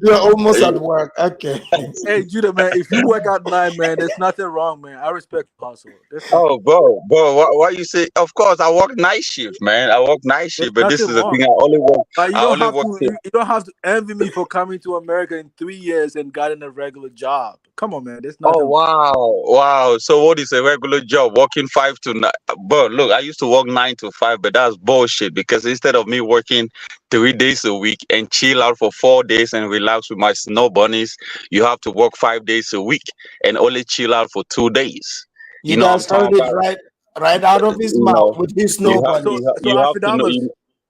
You're almost at work. Okay. Hey Judah, man, if you work out night, man, there's nothing wrong, man. I respect the hustle. There's nothing. Oh, bro, why you say? Of course, I work night shift, man. I work night There's shift, but this nothing is the wrong. thing. I only work. But you I don't only have work. to. You don't have to envy me for coming to America in 3 years and gotten a regular job. Come on, man. There's Oh nothing. wow. So what is a regular job? Working 5 to 9. But look, I used to work 9 to 5, but that's bullshit because instead of me working 3 days a week and chill out for 4 days and relax with my snow bunnies, you have to work 5 days a week and only chill out for 2 days. You I'm guys talking heard it about. right out of his You mouth know, with his you snow have bunny. So you have, so you have to know.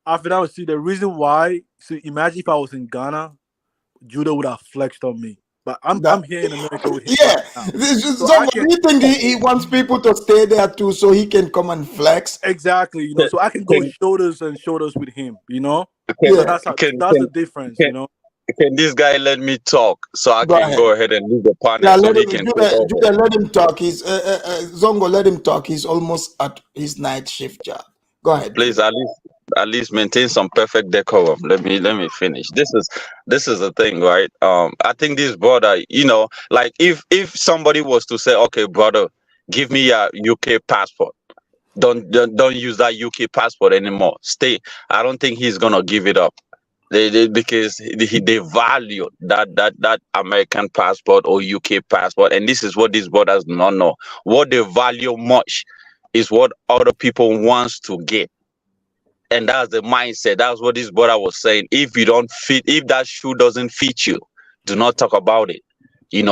after that was see the reason why. So imagine if I was in Ghana, Judah would have flexed on me. But I'm here in America with him right Yeah. now. So So I what can do you think he wants people to stay there too so he can come and flex? exactly, so I can go Can shoulders and shoulders with him, can So Yeah. that's the difference, can can this guy let me talk so I Go can ahead. go ahead and leave the panel Yeah, so let he him can take Judah, over? Judah, let him talk. He's Zongo, let him talk. He's almost at his night shift job. Go ahead, Please, Judah. at least maintain some perfect decorum. Let me finish. This is the thing, right? I think this brother, like if somebody was to say, okay, brother, give me your UK passport. Don't use that UK passport anymore. Stay. I don't think he's gonna give it up. Because they value that American passport or UK passport, and this is what these brothers do not know. What they value much is what other people wants to get, and that's the mindset. That's what this brother was saying. If you don't fit, if that shoe doesn't fit you, do not talk about it.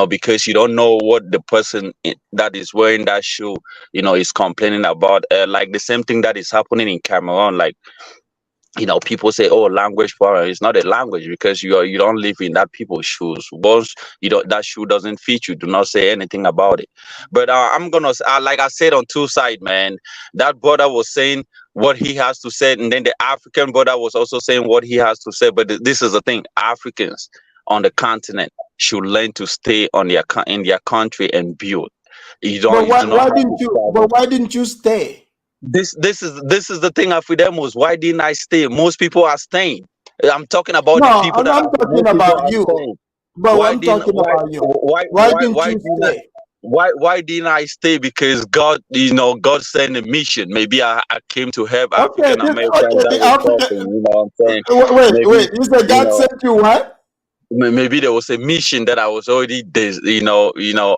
Because you don't know what the person that is wearing that shoe, is complaining about. Like the same thing that is happening in Cameroon. Like, people say, "Oh, language problem." It's not a language because you don't live in that people's shoes. Once that shoe doesn't fit you, do not say anything about it. But I'm gonna, like I said, on two sides, man. That brother was saying what he has to say, and then the African brother was also saying what he has to say. But this is the thing: Africans on the continent should learn to stay in their country and build. But You do not why have didn't to you? travel. But why didn't you stay? This is the thing after them was, why didn't I stay? Most people are staying. I'm talking about No, the people that I'm are, talking most people about are you. staying. But Why I'm didn't talking why about you. why Why why didn't why you didn't I stay? why didn't I stay? Because God, God sent a mission. Maybe I came to help Okay, African Americans that the were African. suffering. You know what I'm saying? Wait. Maybe You said you God know sent you what? maybe there was a mission that I was already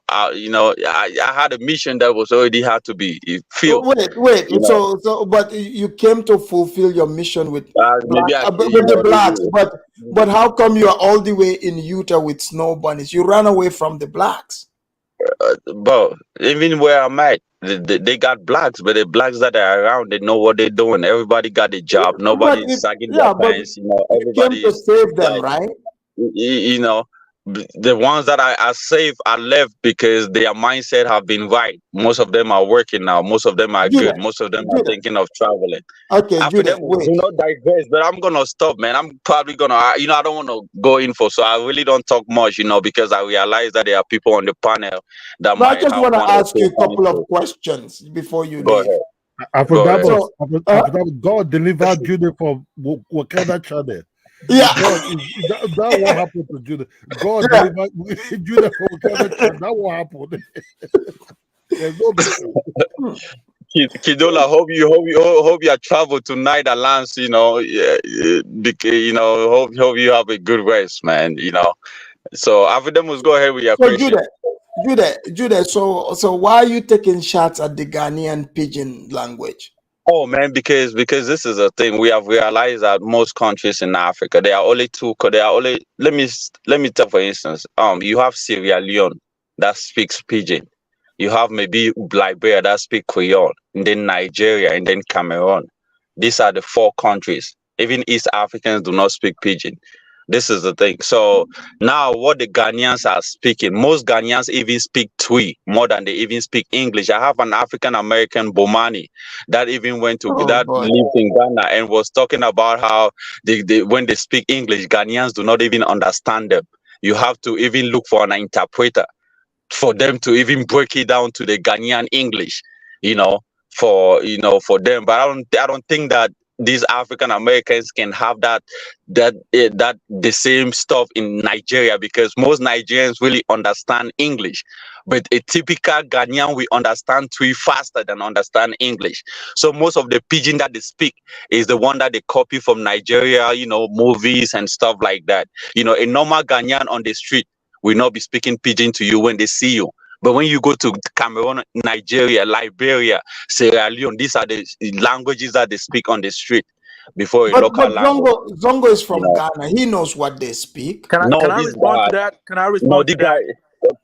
I had a mission that was already had to be filled. Wait. You know, But you came to fulfill your mission with maybe with the blacks. But how come you are all the way in Utah with snow bunnies? You ran away from the blacks. But even where I'm at, they got blacks, but the blacks that are around, they know what they're doing. Everybody got a job. But Nobody's sagging their but pants. you came to Everybody's save them, like, right? you know, the ones that I saved, I left because their mindset have been right. Most of them are working now. Most of them are good. Judah, Most of them are Judah. thinking of traveling. Okay, After Judah, them, do wait. not digress, but I'm gonna stop, man. I'm probably gonna, I don't want to go in for, so I really don't talk much, because I realize that there are people on the panel that But I might just have want to one or ask you two a couple of answers. questions before you Go leave. ahead. After Go that, ahead. So, after that, God delivered Judah from Wakanda channel. yeah, That what happened to Judah. God yeah. delivered Judah from Wakanda channel. That what happened. There's no mission. Kidola, hope you travel tonight, Alance. Hope you have a good rest, man. So after them, let's go ahead with your So question. Judah. So why are you taking shots at the Ghanaian pidgin language? Oh man, because this is a thing we have realized that most countries in Africa, there are only two. There are only, let me tell, for instance, you have Sierra Leone that speaks pidgin. You have maybe Liberia that speak Creole, and then Nigeria, and then Cameroon. These are the four countries. Even East Africans do not speak pidgin. This is the thing. So now, what the Ghanaians are speaking, most Ghanaians even speak Twi more than they even speak English. I have an African American Bomani that even Oh that boy. lived in Ghana and was talking about how when they speak English, Ghanaians do not even understand them. You have to even look for an interpreter for them to even break it down to the Ghanaian English, for them. But I don't think that these African Americans can have that the same stuff in Nigeria, because most Nigerians really understand English, but a typical Ghanaian we understand Twi faster than understand English. So most of the pidgin that they speak is the one that they copy from Nigeria, movies and stuff like that. A normal Ghanaian on the street will not be speaking pidgin to you when they see you. But when you go to Cameroon, Nigeria, Liberia, Sierra Leone, these are the languages that they speak on the street before a But local language. Zongo is You from know, Ghana. He knows what they speak. Can I no, can I this respond guy, to that? Can I no, respond the to that? guy,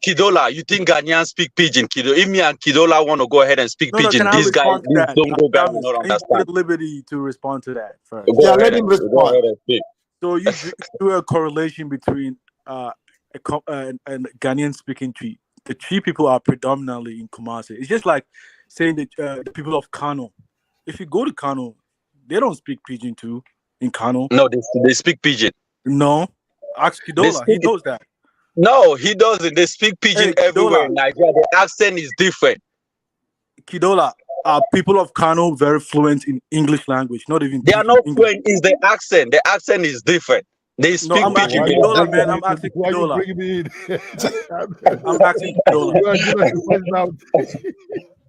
Kidola. You think Ghanaians speak pidgin? If me and Kidola want to go ahead and speak No, can pidgin, I this guy, respond to this that? Dongo guy will Thomas, not can you give me understand. the liberty to respond to that first? Yeah, let him Go respond. ahead and speak. So you do a correlation between and Ghanaian speaking Twi. The Twi people are predominantly in Kumasi. It's just like saying that the people of Kano. If you go to Kano, they don't speak Pidgin too in Kano. No, they speak pidgin. No, ask They Kidola. He speak it. knows that. No, he doesn't. They speak pidgin Hey, everywhere Kidola. in Nigeria. The accent is different. Kidola, are people of Kano very fluent in English language? Not even They are Pidgin not English. fluent. Is the accent? The accent is different. They No, speak I'm asking pidgin, Why but you the Kidola, bringing man. accent. me? I'm asking Why you Kidola. bringing me in? I'm asking Kidola. You are Judah to find out.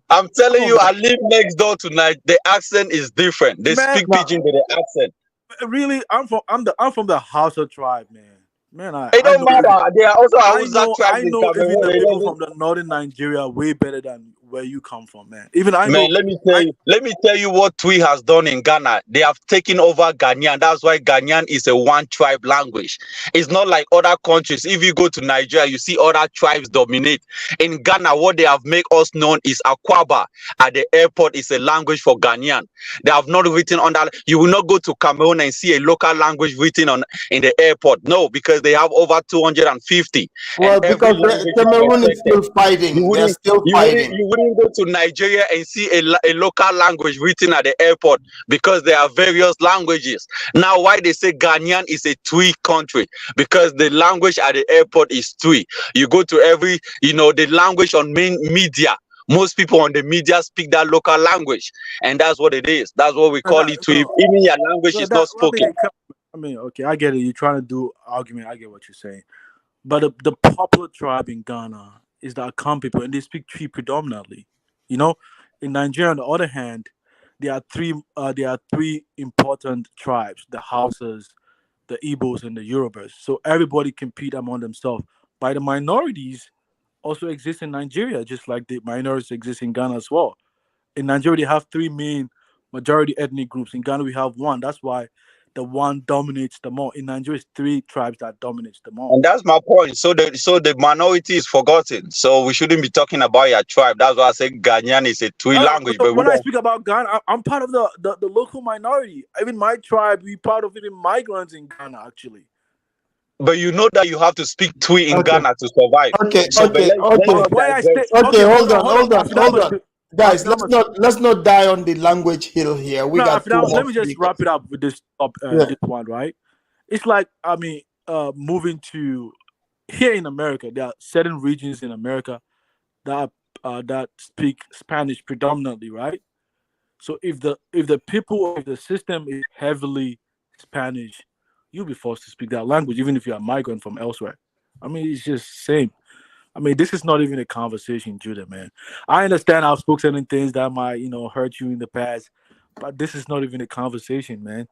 I'm telling Come you, on, I live next door tonight. The accent is different. They man. speak pidgin with the accent. really, I'm from the Hausa tribe, man. Man, It I don't know even matter. There are also Hausa tribes in even Cameroon. the people from the northern Nigeria way better than where you come from, man. Even I Man, know I let me tell you what Twi has done in Ghana. They have taken over Ghanaian. That's why Ghanaian is a one tribe language. It's not like other countries. If you go to Nigeria, you see other tribes dominate. In Ghana, what they have made us known is Akwaba at the airport is a language for Ghanaian. They have not written on that. You will not go to Cameroon and see a local language written on in the airport. No, because they have over 250, and Well, every because language is Cameroon is respected. still fighting. They're still fighting. You wouldn't go to Nigeria and see a local language written at the airport because there are various languages. Now, why they say Ghanaian is a Twi country? Because the language at the airport is Twi. You go to every, the language on main media. Most people on the media speak that local language, and that's what it is. That's what we call it Twi. no, Even your language well, is not spoken. I mean, okay, I get it. You're trying to do argument. I get what you're saying. But the popular tribe in Ghana is the Akan people, and they speak Twi predominantly. You know, in Nigeria, on the other hand, there are three important tribes: the Hausas, the Igbos, and the Yorubas. So everybody compete among themselves. But the minorities also exist in Nigeria, just like the minorities exist in Ghana as well. In Nigeria, they have three main majority ethnic groups. In Ghana, we have one. That's why the one dominates the more. In Nigeria, it's three tribes that dominates the more. And that's my point. So the minority is forgotten. So we shouldn't be talking about your tribe. That's why I say Ghanaian is a Twi language. So But we when I don't. speak about Ghana, I'm part of the local minority. Even my tribe, we part of even migrants in Ghana, actually. But you know that you have to speak Twi in Okay, Ghana to survive. okay, So, but let's But not why I stay? digress. okay. Okay, Hold on, hold on. hold on, guys. Afidamas, Let's not die on the language hill here. We no, got two Afidamas, more let me just wrap speakers. it up with this Yeah. this one, right? It's like, I mean, moving to here in America, there are certain regions in America that speak Spanish predominantly, right? So if the people or if the system is heavily Spanish, you'll be forced to speak that language, even if you're a migrant from elsewhere. I mean, it's just same. I mean, this is not even a conversation, Judah, man. I understand I've spoken certain things that might, hurt you in the past, but this is not even a conversation, man.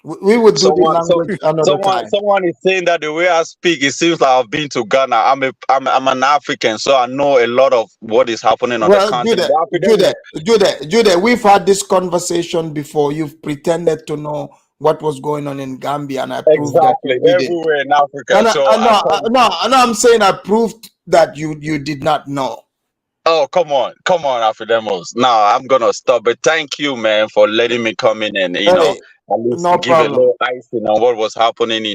We would do the Someone, so language another someone, time. someone is saying that the way I speak, it seems like I've been to Ghana. I'm an African, so I know a lot of what is happening on the Well, continent. But after that, Judah, we've had this conversation before. You've pretended to know what was going on in Gambia, and I proved that exactly you didn't. everywhere in Africa. So I come. I'm saying I proved that you did not know. Oh, come on, Afidemos. Now I'm gonna stop. But thank you, man, for letting me come in and Hey, at least no give a problem. little icing on what was happening.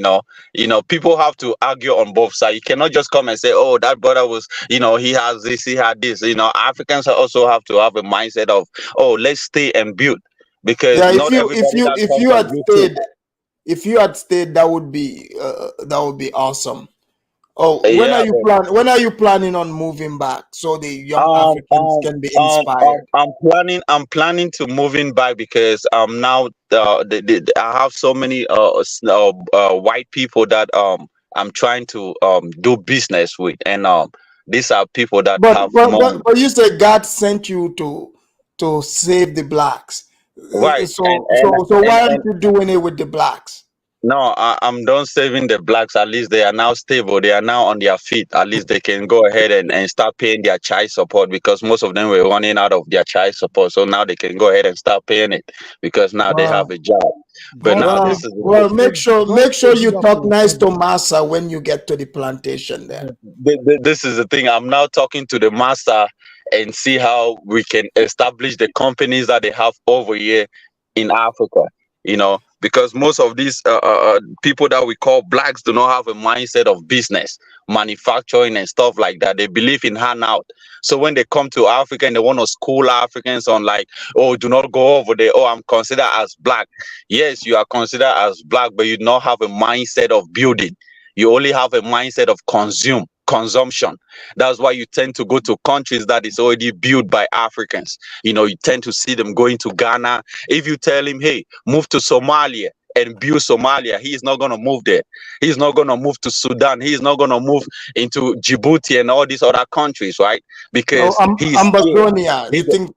People have to argue on both sides. You cannot just come and say, "Oh, that brother was, he has this, he had this." Africans also have to have a mindset of, "Oh, let's stay and build," because Yeah, not everybody that if comes you on had YouTube. stayed, that would be awesome. Oh, Yeah, when are you planning on moving back so the young Um, Africans um, can be inspired? I'm planning to moving back because now I have so many white people that I'm trying to do business with, and these are people that have money, But you said God sent you to save the blacks. right? So why aren't you doing it with the blacks? No, I'm done saving the blacks. At least they are now stable. They are now on their feet. At least they can go ahead and start paying their child support because most of them were running out of their child support. So now they can go ahead and start paying it because now they have Wow. a job. But God now save, this is Well, God make sure save you Judah talk for nice to trouble. Massa when you get to the plantation there. this is the thing. I'm now talking to the master and see how we can establish the companies that they have over here in Africa. Because most of these people that we call blacks do not have a mindset of business, manufacturing, and stuff like that. They believe in handout. So when they come to Africa and they want to school Africans on like, oh, do not go over there. Oh, I'm considered as black. Yes, you are considered as black, but you do not have a mindset of building. You only have a mindset of consumption. That's why you tend to go to countries that is already built by Africans. You tend to see them going to Ghana. If you tell him, hey, move to Somalia and build Somalia, he is not going to move there. He's not going to move to Sudan. He's not going to move into Djibouti and all these other countries, right? Because he's scared. Amazonia. He, You think?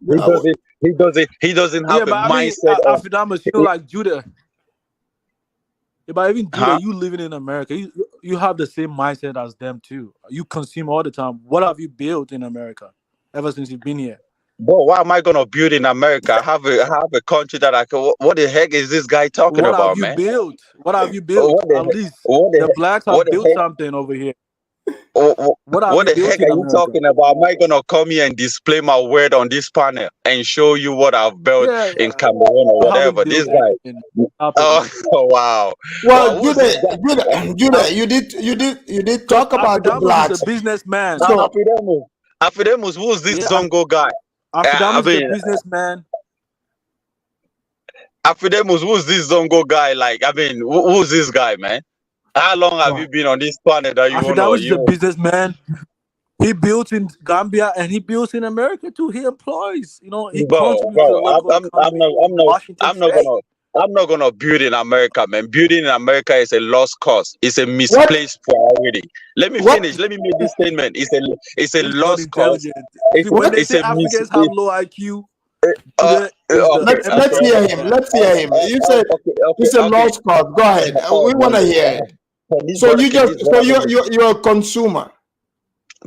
he doesn't Yeah, have a but I mean, mindset of Afidamas, like Judah. But even Judah, Huh? you living in America, you have the same mindset as them too. You consume all the time. What have you built in America ever since you've been here? But why am I gonna build in America? I have a country that I can. What the heck is this guy talking What have about, you man? built? What have you Oh, built? At least what the the heck? blacks What have the built heck? something over here. What What have you the built heck in are you America? talking about? Am I gonna come here and display my word on this panel and show you what I've built Yeah, in Cameroon or you haven't whatever? built This guy. anything. Stop it, Oh, man. wow. Well, Wow, who's this guy? Judah, you did Because talk about the Afidamus is a blacks. businessman. So Afidemus, who's this Yeah, Zongo guy? I Afidamus is a mean, businessman. Afidemus, who's this Zongo guy? Like, I mean, who's this guy, man? How long have you well, been on this planet that you wanna, Afidamus is a businessman. He built in Gambia and he builts in America too. He employs, he contributes to the local economy in Washington State. I'm not gonna build in America, man. Building in America is a lost cause. It's a what misplaced priority. Let me what finish. Let me make this statement. It's a This is not lost cause. intelligent. See, It's when they it's say a mis. Africans have low IQ, Uh, Judah is the okay, let's okay, hear epitome of him. that. Let's hear him. You said okay, it's a okay. lost cause. Go ahead. We want to hear it. So you're a consumer.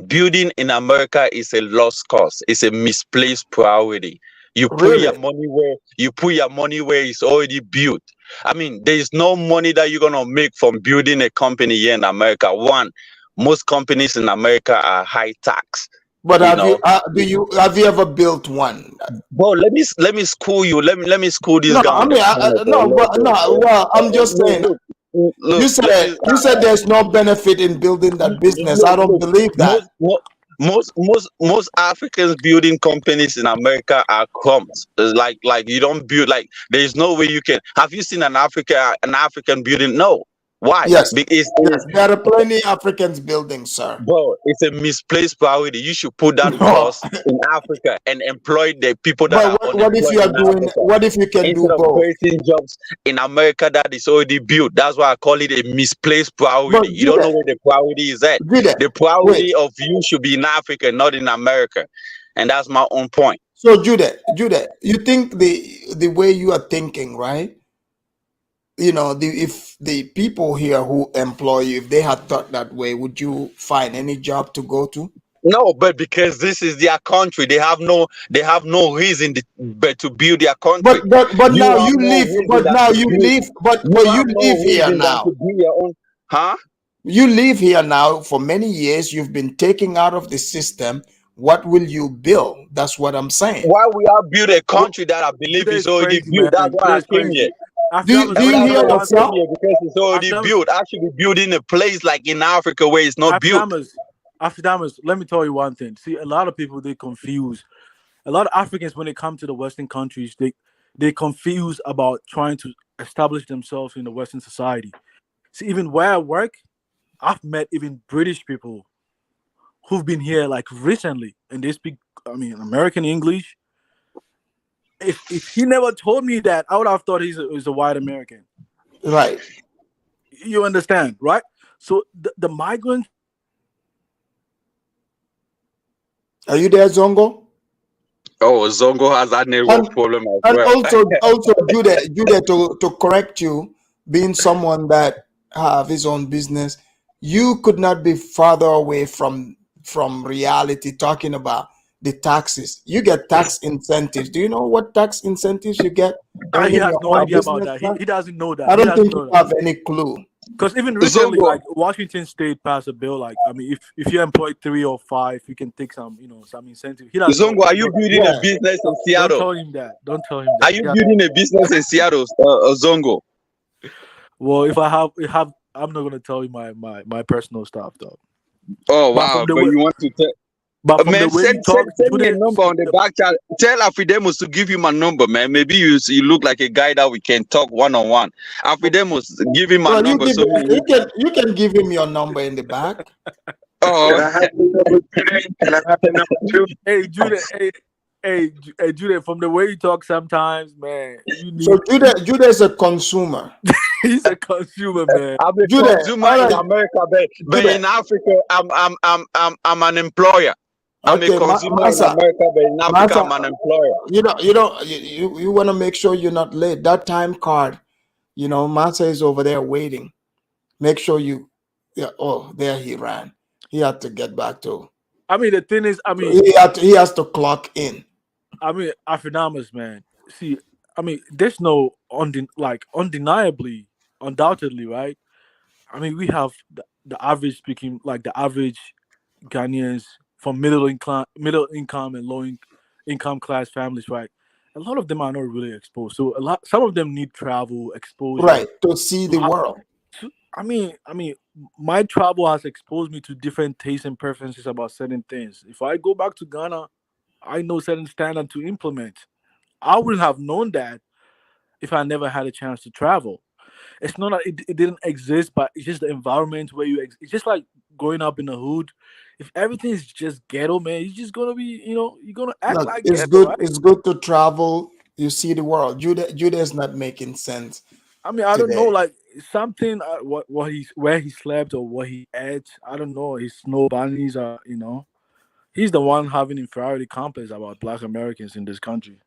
Building in America is a lost cause. It's a misplaced priority. You put your Really? money where it's already built. I mean, there is no money that you're gonna make from building a company here in America. One, most companies in America are high tax. But You have know, you have you ever built one? bro. Let me school you. Let me school this No, guy I on mean, the panel for a no, little but bit. no. Well, I'm just saying. Look. Let me. You said there's no benefit in building that business. I don't Look, believe that. most Africans building companies in America are crumbs. It's like you don't build, like there's no way you can. Have you seen an African building? No. Why? Yes, Because yes, there are plenty Africans building, sir. bro, it's a misplaced priority. You should put that No, cost in Africa and employ the people that but are what if unemployed you are in doing? Africa, What if you can do instead of both? creating jobs in America that is already built. That's why I call it a misplaced But priority. You do don't know that, where the priority is at. do that. The Wait. priority of you should be in Africa, not in America. And that's my own point. So Judah, you think the way you are thinking, right? If the people here who employ you, if they had thought that way, would you find any job to go to? No, but because this is their country, they have no reason but to build their country. But You now have you no live. reason But than now to you build. live. But You you have no live here reason than to now. build your own. Huh? You live here now for many years. You've been taken out of the system. What will you build? That's what I'm saying. Why we have built a What country that I believe Judah is is already crazy, built? man. That's why Judah I is came here. crazy. Afidamus, Do let you me That's tell hear you why I one came thing. yourself? here, because it's already Afidamus, built. I should be building a place like in Africa where it's not built. Afidamus, let me tell you one thing. See, a lot of people they confuse. A lot of Africans when they come to the Western countries, they confuse about trying to establish themselves in the Western society. See, even where I work, I've met even British people who've been here like recently, and they speak, American English. If he never told me that, I would have thought he's a white American. Right. You understand, right? So the migrants. Are you there, Zongo? Oh, Zongo has that network And problem as and well. also Judah to correct you, being someone that have his own business, you could not be farther away from reality talking about the taxes. You get tax incentives. Do you know what tax incentives you get He owning has your no own idea about business? that. Now? He doesn't know that. I He don't doesn't think know you that. have any clue. Because even recently, Zongo, like Washington State passed a bill, like if you employ 3 or 5, you can take some incentive. He doesn't know Zongo, that. are you building a Yeah. business in Don't Seattle? tell him that. Don't tell him Are that. you Yeah. building a business in Seattle, Zongo? Well, if I have, I'm not gonna tell you my personal stuff though. Oh But wow! from the But way, you want to tell? but from the Man, way you talk, send me a Judah, number on the back chat. Tell Afidemus to give you my number, man. Maybe you look like a guy that we can talk one on one. Afidemus, give him my Well, number so me. you can give him your number in the back. Oh, Can I have the number today? Can I have the number too? hey Judah, hey Judah, from the way you talk, sometimes, man, you So need. Judah is a consumer. He's a consumer, man. I'm a Judah, consumer all in right, America, but Judah. in Africa, I'm an employer. I'm a Okay, consumer in Massa, America, but in Africa, Massa, I'm an employer. you want to make sure you're not late. That time card You know, Massa is over there waiting. Make sure you, yeah, oh, there he ran. He had to get back to, I mean, the thing is, he has to clock in. Afrikaans, man. See, there's no undeniably, undoubtedly, right? I mean, we have the average speaking, like the average Ghanaians from middle income and income class families, right? A lot of them are not really exposed. So some of them need travel exposure. Right, to see To the how, world. my travel has exposed me to different tastes and preferences about certain things. If I go back to Ghana, I know certain standard to implement. I wouldn't have known that if I never had a chance to travel. It's not that it didn't exist, but it's just the environment where it's just like growing up in the hood. If everything is just ghetto, man, you're just gonna be, you're gonna act Look, like it's ghetto, good. right? It's good to travel. You see the world. Judah is not making sense I mean, I don't know, today. like something what he where he slept or what he ate. I don't know. His snow bunnies are, he's the one having inferiority complex about Black Americans in this country.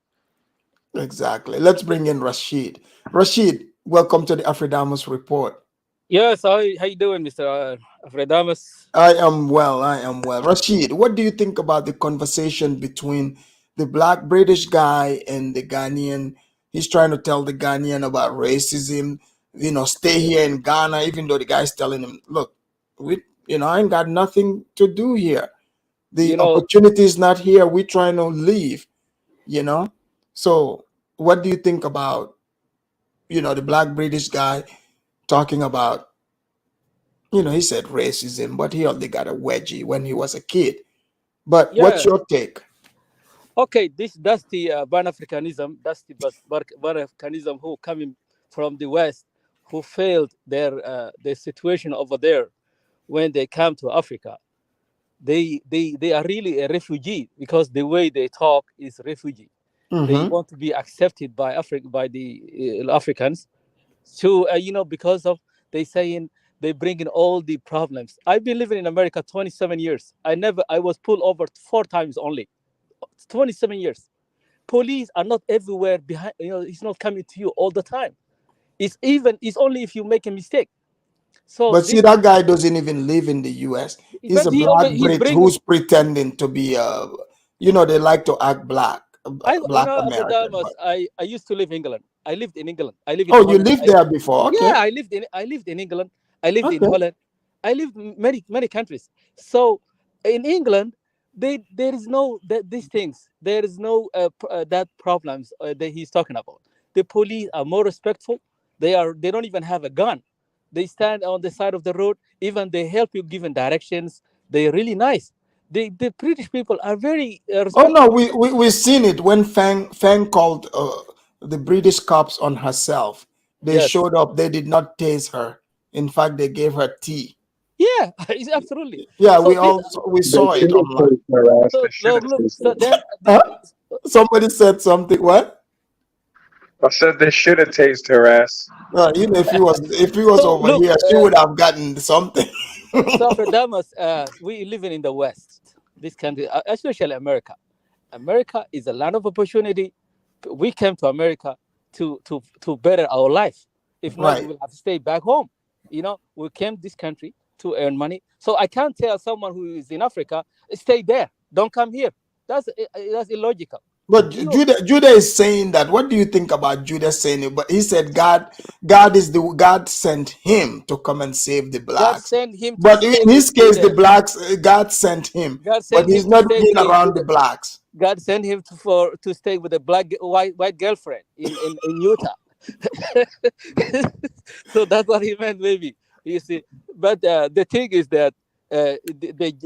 Exactly. Let's bring in Rashid. Rashid, welcome to the Afridamus report. Yes, how you doing, Mr. Fredamus? I am well. I am well. Rashid, what do you think about the conversation between the black British guy and the Ghanaian? He's trying to tell the Ghanaian about racism, stay here in Ghana, even though the guy's telling him, look, I ain't got nothing to do here. The You know, opportunity is not here. We're trying to leave, you know? So, what do you think about, the black British guy talking about, he said racism, but he only got a wedgie when he was a kid. But what's yeah. your take? Okay, that's the Pan Africanism. That's the Pan Africanism who coming from the West, who failed their situation over there when they come to Africa. They are really a refugee because the way they talk is refugee. They Mm-hmm. want to be accepted by the Africans. To because of they saying they bring in all the problems. I've been living in America 27 years. I was pulled over 4 times only. 27 years. Police are not everywhere behind. It's not coming to you all the time. It's only if you make a mistake. So But see, this, that guy doesn't even live in the U.S. He's but a black he's Brit bringing. who's pretending to be they like to act black, black American. Damas, But I used to live in England. I lived in England. I live in oh, you Holland. lived there before? Yeah, Okay, I lived in England. I lived in okay. Holland. I lived in many countries. So in England, there is no these things. There is no that problems that he's talking about. The police are more respectful. They don't even have a gun. They stand on the side of the road. Even they help you given directions. They're really nice. The British people are very Oh no, respectful. we seen it when Fang called the British cops on herself. They Yes. showed up. They did not tase her. In fact, they gave her tea. Yeah, absolutely. Yeah, So this, we They saw it should have online. tased her ass. They so should look, have look. tased So her. then Huh? Somebody said something. What? I said they should have tased her ass. If he was so over look. here, she would have gotten something. So for Damas, we living in the West, this country, especially America. America is a land of opportunity. We came to America to better our life. If not, we Right. will have to stay back home. We came this country to earn money. So I can't tell someone who is in Africa, stay there, don't come here. That's illogical. But You Judah is saying that. What do you think about Judah saying it? But he said God sent him to come and save the God blacks. sent him to But in stay his case, the there. blacks, God sent him, God but sent he's him to not stay being around the blacks. God sent him to stay with a white girlfriend in Utah. So that's what he meant, maybe. You see, but the thing is that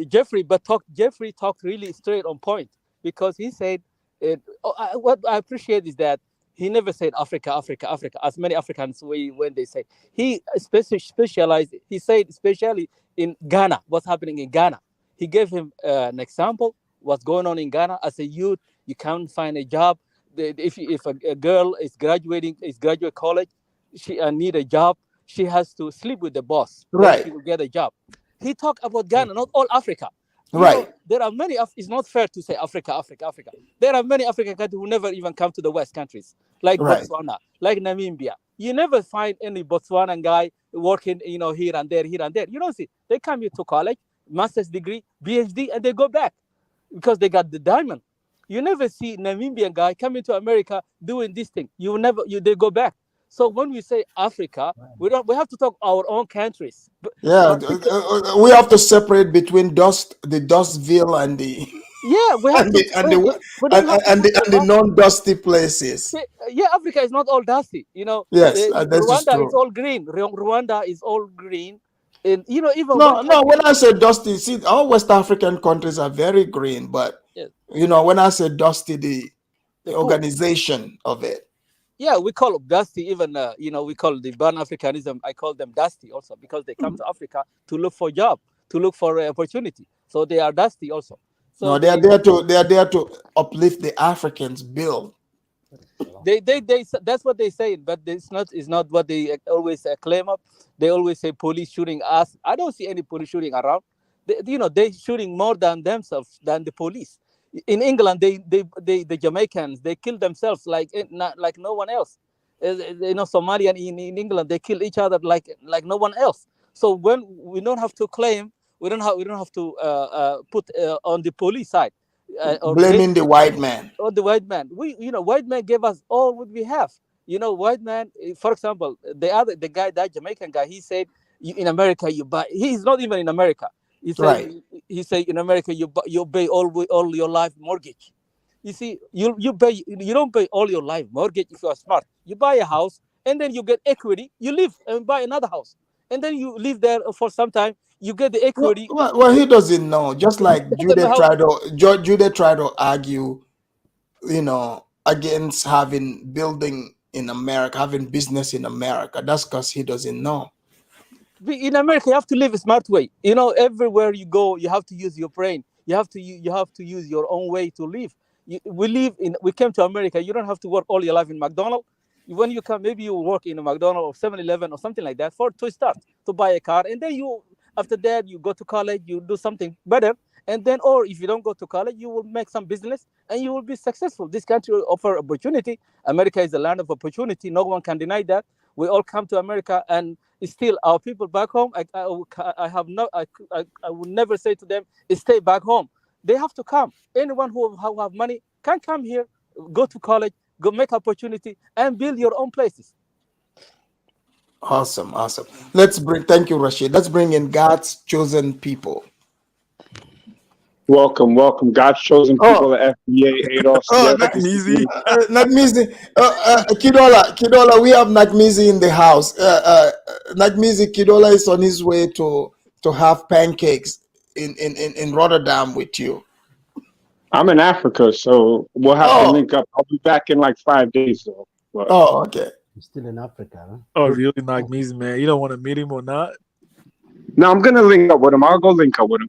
Jeffrey talked really straight on point because he said, what I appreciate is that he never said Africa, Africa, Africa, as many Africans when they say he specialized. He said especially in Ghana, what's happening in Ghana. He gave him an example what's going on in Ghana as a youth. You can't find a job. If a girl is graduate college, she need a job. She has to sleep with the boss. Then Right, she will get a job. He talked about Ghana, not all Africa. right, There are many. It's not fair to say Africa, Africa, Africa. There are many African countries who never even come to the West countries, like right. Botswana, like Namibia, You never find any Botswanan guy working, here and there, here and there. You don't see. They come here to college, master's degree, PhD, and they go back because they got the diamond. You never see Namibian guy coming to America doing this thing. They go back. So when we say Africa, we have to talk our own countries. Yeah, we have to separate between the Dustville and the Yeah, we have and to. the and the We don't have to and put the non-dusty places. Yeah, Africa is not all dusty. Yes, that is Rwanda is true. all green. Rwanda is all green, and even one No, no. country. When I say dusty, see, all West African countries are very green, but Yes, when I say dusty, the the poor. organization of it. Yeah, we call it dusty. Even we call the Ban Africanism. I call them dusty also because they come to Africa to look for job, to look for opportunity. So they are dusty also. So No, they are there to uplift the Africans' bill. they that's what they say, but it's not what they always claim up. They always say police shooting us. I don't see any police shooting around. They shooting more than themselves than the police. In England, the Jamaicans, they kill themselves like not like no one else. Somalian in England, they kill each other like no one else. So when we don't have to claim, we don't have to put on the police side or Blaming the white man. or the white man. White man gave us all what we have. White man, for example, that Jamaican guy, he said, in America you buy. He's not even in America. Right. He said in America you pay all your life mortgage. You see, you don't pay all your life mortgage if you are smart. You buy a house and then you get equity. You live and buy another house, and then you live there for some time. You get the equity. Well, he doesn't know. Just like He doesn't know how Jude tried to argue, against having building in America, having business in America. That's because he doesn't know. In America, you have to live a smart way. Everywhere you go, you have to use your brain. You have to use your own way to live. We came to America. You don't have to work all your life in McDonald's. When you come, maybe you work in a McDonald's or 7-Eleven or something like that to start to buy a car, and then after that you go to college, you do something better, and then, or if you don't go to college, you will make some business and you will be successful. This country will offer opportunity. America is a land of opportunity. No one can deny that. We all come to America, and still our people back home. I would never say to them, stay back home. They have to come. Anyone who have money can come here, go to college, go make opportunity, and build your own places. Awesome. Thank you, Rashid. Let's bring in God's chosen people. Welcome. God's chosen people at FBA, ADOS. Nagmizi. Kidola, we have Nagmizi in the house. Nagmizi, Kidola is on his way to have pancakes in Rotterdam with you. I'm in Africa, so we'll have to link up. I'll be back in like 5 days, though. But... Oh, okay. You're still in Africa, huh? Oh, really, Nagmizi, man? You don't want to meet him or not? No, I'm gonna link up with him. I'll go link up with him.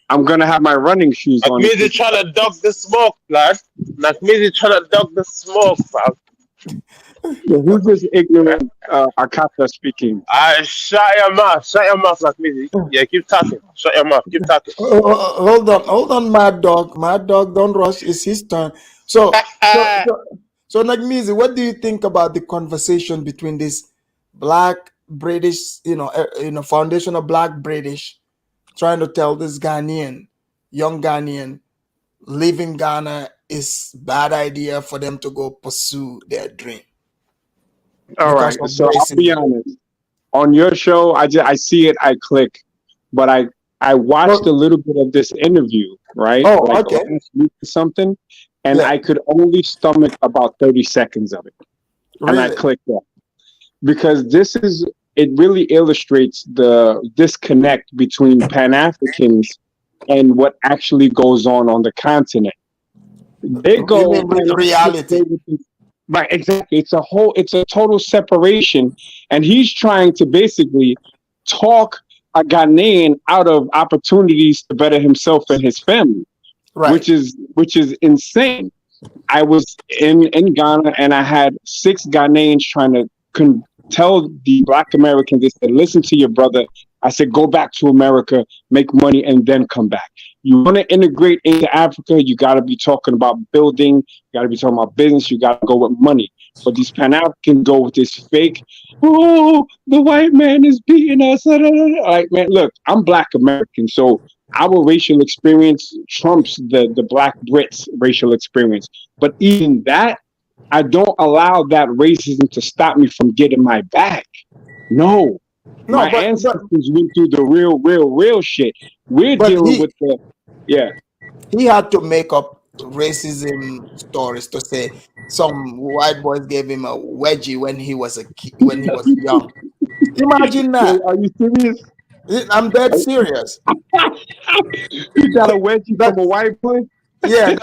I'm gonna have my running shoes on. Nagmizi trying to duck the smoke, lad. Nagmizi trying to duck the smoke, fam. Yeah, who's this ignorant Akata speaking? Shut your mouth, Nagmizi. Yeah, keep talking. Shut your mouth, keep talking. Hold on, Mad Dog, don't rush. It's his turn. So Nagmizi, what do you think about the conversation between this Black British, foundation of Black British, trying to tell this young Ghanaian, leaving Ghana is bad idea for them to go pursue their dream? All right, so I'll be honest. On your show, I see it, I click, but I watched a little bit of this interview, right? Oh, okay. Something, and I could only stomach about 30 seconds of it, and I clicked that because it really illustrates the disconnect between Pan-Africans and what actually goes on the continent. They go with reality. Right, exactly. It's a total separation, and he's trying to basically talk a Ghanaian out of opportunities to better himself and his family, right? Which is insane. I was in Ghana, and I had 6 Ghanaians trying to tell the Black Americans, they said, listen to your brother. I said, go back to America, make money, and then come back. You want to integrate into Africa, you got to be talking about building, you got to be talking about business, you got to go with money. But these Pan Africans go with this fake, oh, the white man is beating us. Like, man, look, I'm Black American, so our racial experience trumps the Black Brits' racial experience. But even that, I don't allow that racism to stop me from getting my back. No. No, My ancestors went through the real shit. We're but dealing with the, yeah. he had to make up racism stories to say some white boys gave him a wedgie when he was when he was young. Imagine that. Are you serious? I'm dead serious. You got a wedgie from a white boy? Yeah,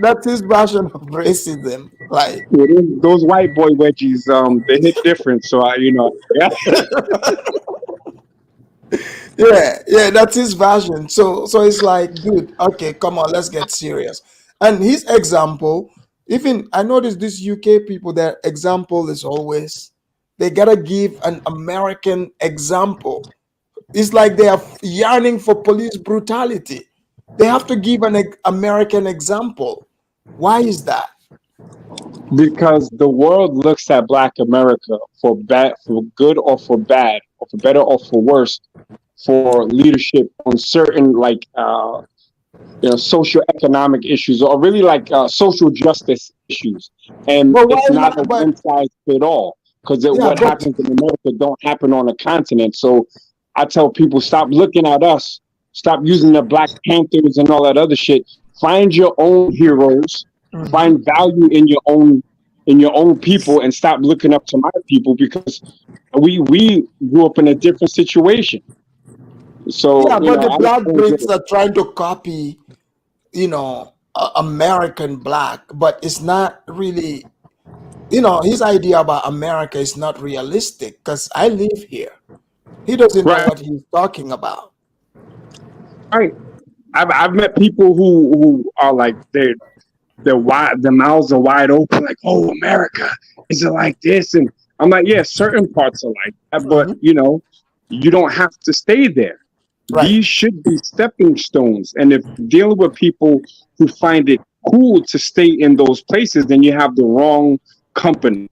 that's his version of racism. Like, Yeah, those white boy wedgies, they hit different. So yeah. yeah, that's his version. So it's like, dude, okay, come on, let's get serious. And his example, even I noticed these UK people, their example is always they gotta give an American example. It's like they are yearning for police brutality. They have to give an American example. Why is that? Because the world looks at Black America for good or for bad, or for better or for worse, for leadership on certain social economic issues, or really like social justice issues. And it's not a one size fit all, because what happens in America don't happen on a continent. So I tell people, stop looking at us, stop using the Black Panthers and all that other shit. Find your own heroes, find value in your own people, and stop looking up to my people, because we grew up in a different situation. So yeah, but the Black Brits are trying to copy, American Black, but it's not really, his idea about America is not realistic, because I live here. He doesn't know what he's talking about. Right. I've met people who are like they're wide, the mouths are wide open, like, oh, America, is it like this? And I'm like, yeah, certain parts are like that, but you don't have to stay there. Right. These should be stepping stones. And if dealing with people who find it cool to stay in those places, then you have the wrong company.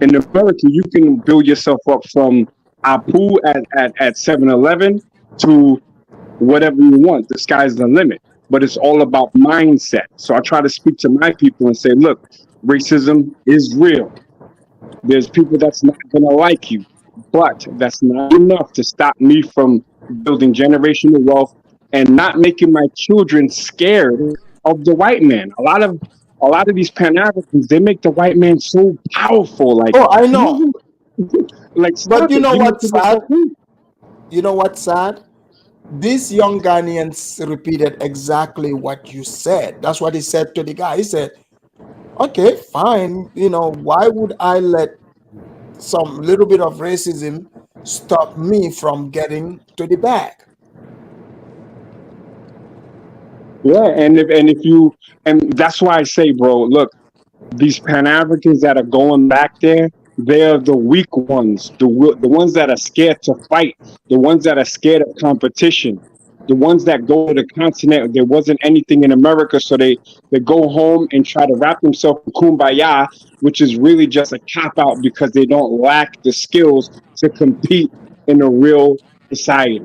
In America, you can build yourself up from Apu at 7-Eleven to whatever you want. The sky's the limit. But it's all about mindset. So I try to speak to my people and say, look, racism is real. There's people that's not going to like you, but that's not enough to stop me from building generational wealth and not making my children scared of the white man. A lot of these Pan-Africans, they make the white man so powerful. Like, oh, I know. Like, but you know what's sad? You know what's sad? These young Ghanaians repeated exactly what you said. That's what he said to the guy. He said, okay, fine. Why would I let some little bit of racism stop me from getting to the bag? Yeah, and that's why I say, bro, look, these Pan-Africans that are going back there, they're the weak ones, the ones that are scared to fight, the ones that are scared of competition, the ones that go to the continent. There wasn't anything in America, so they go home and try to wrap themselves in kumbaya, which is really just a cop-out, because they don't lack the skills to compete in a real society.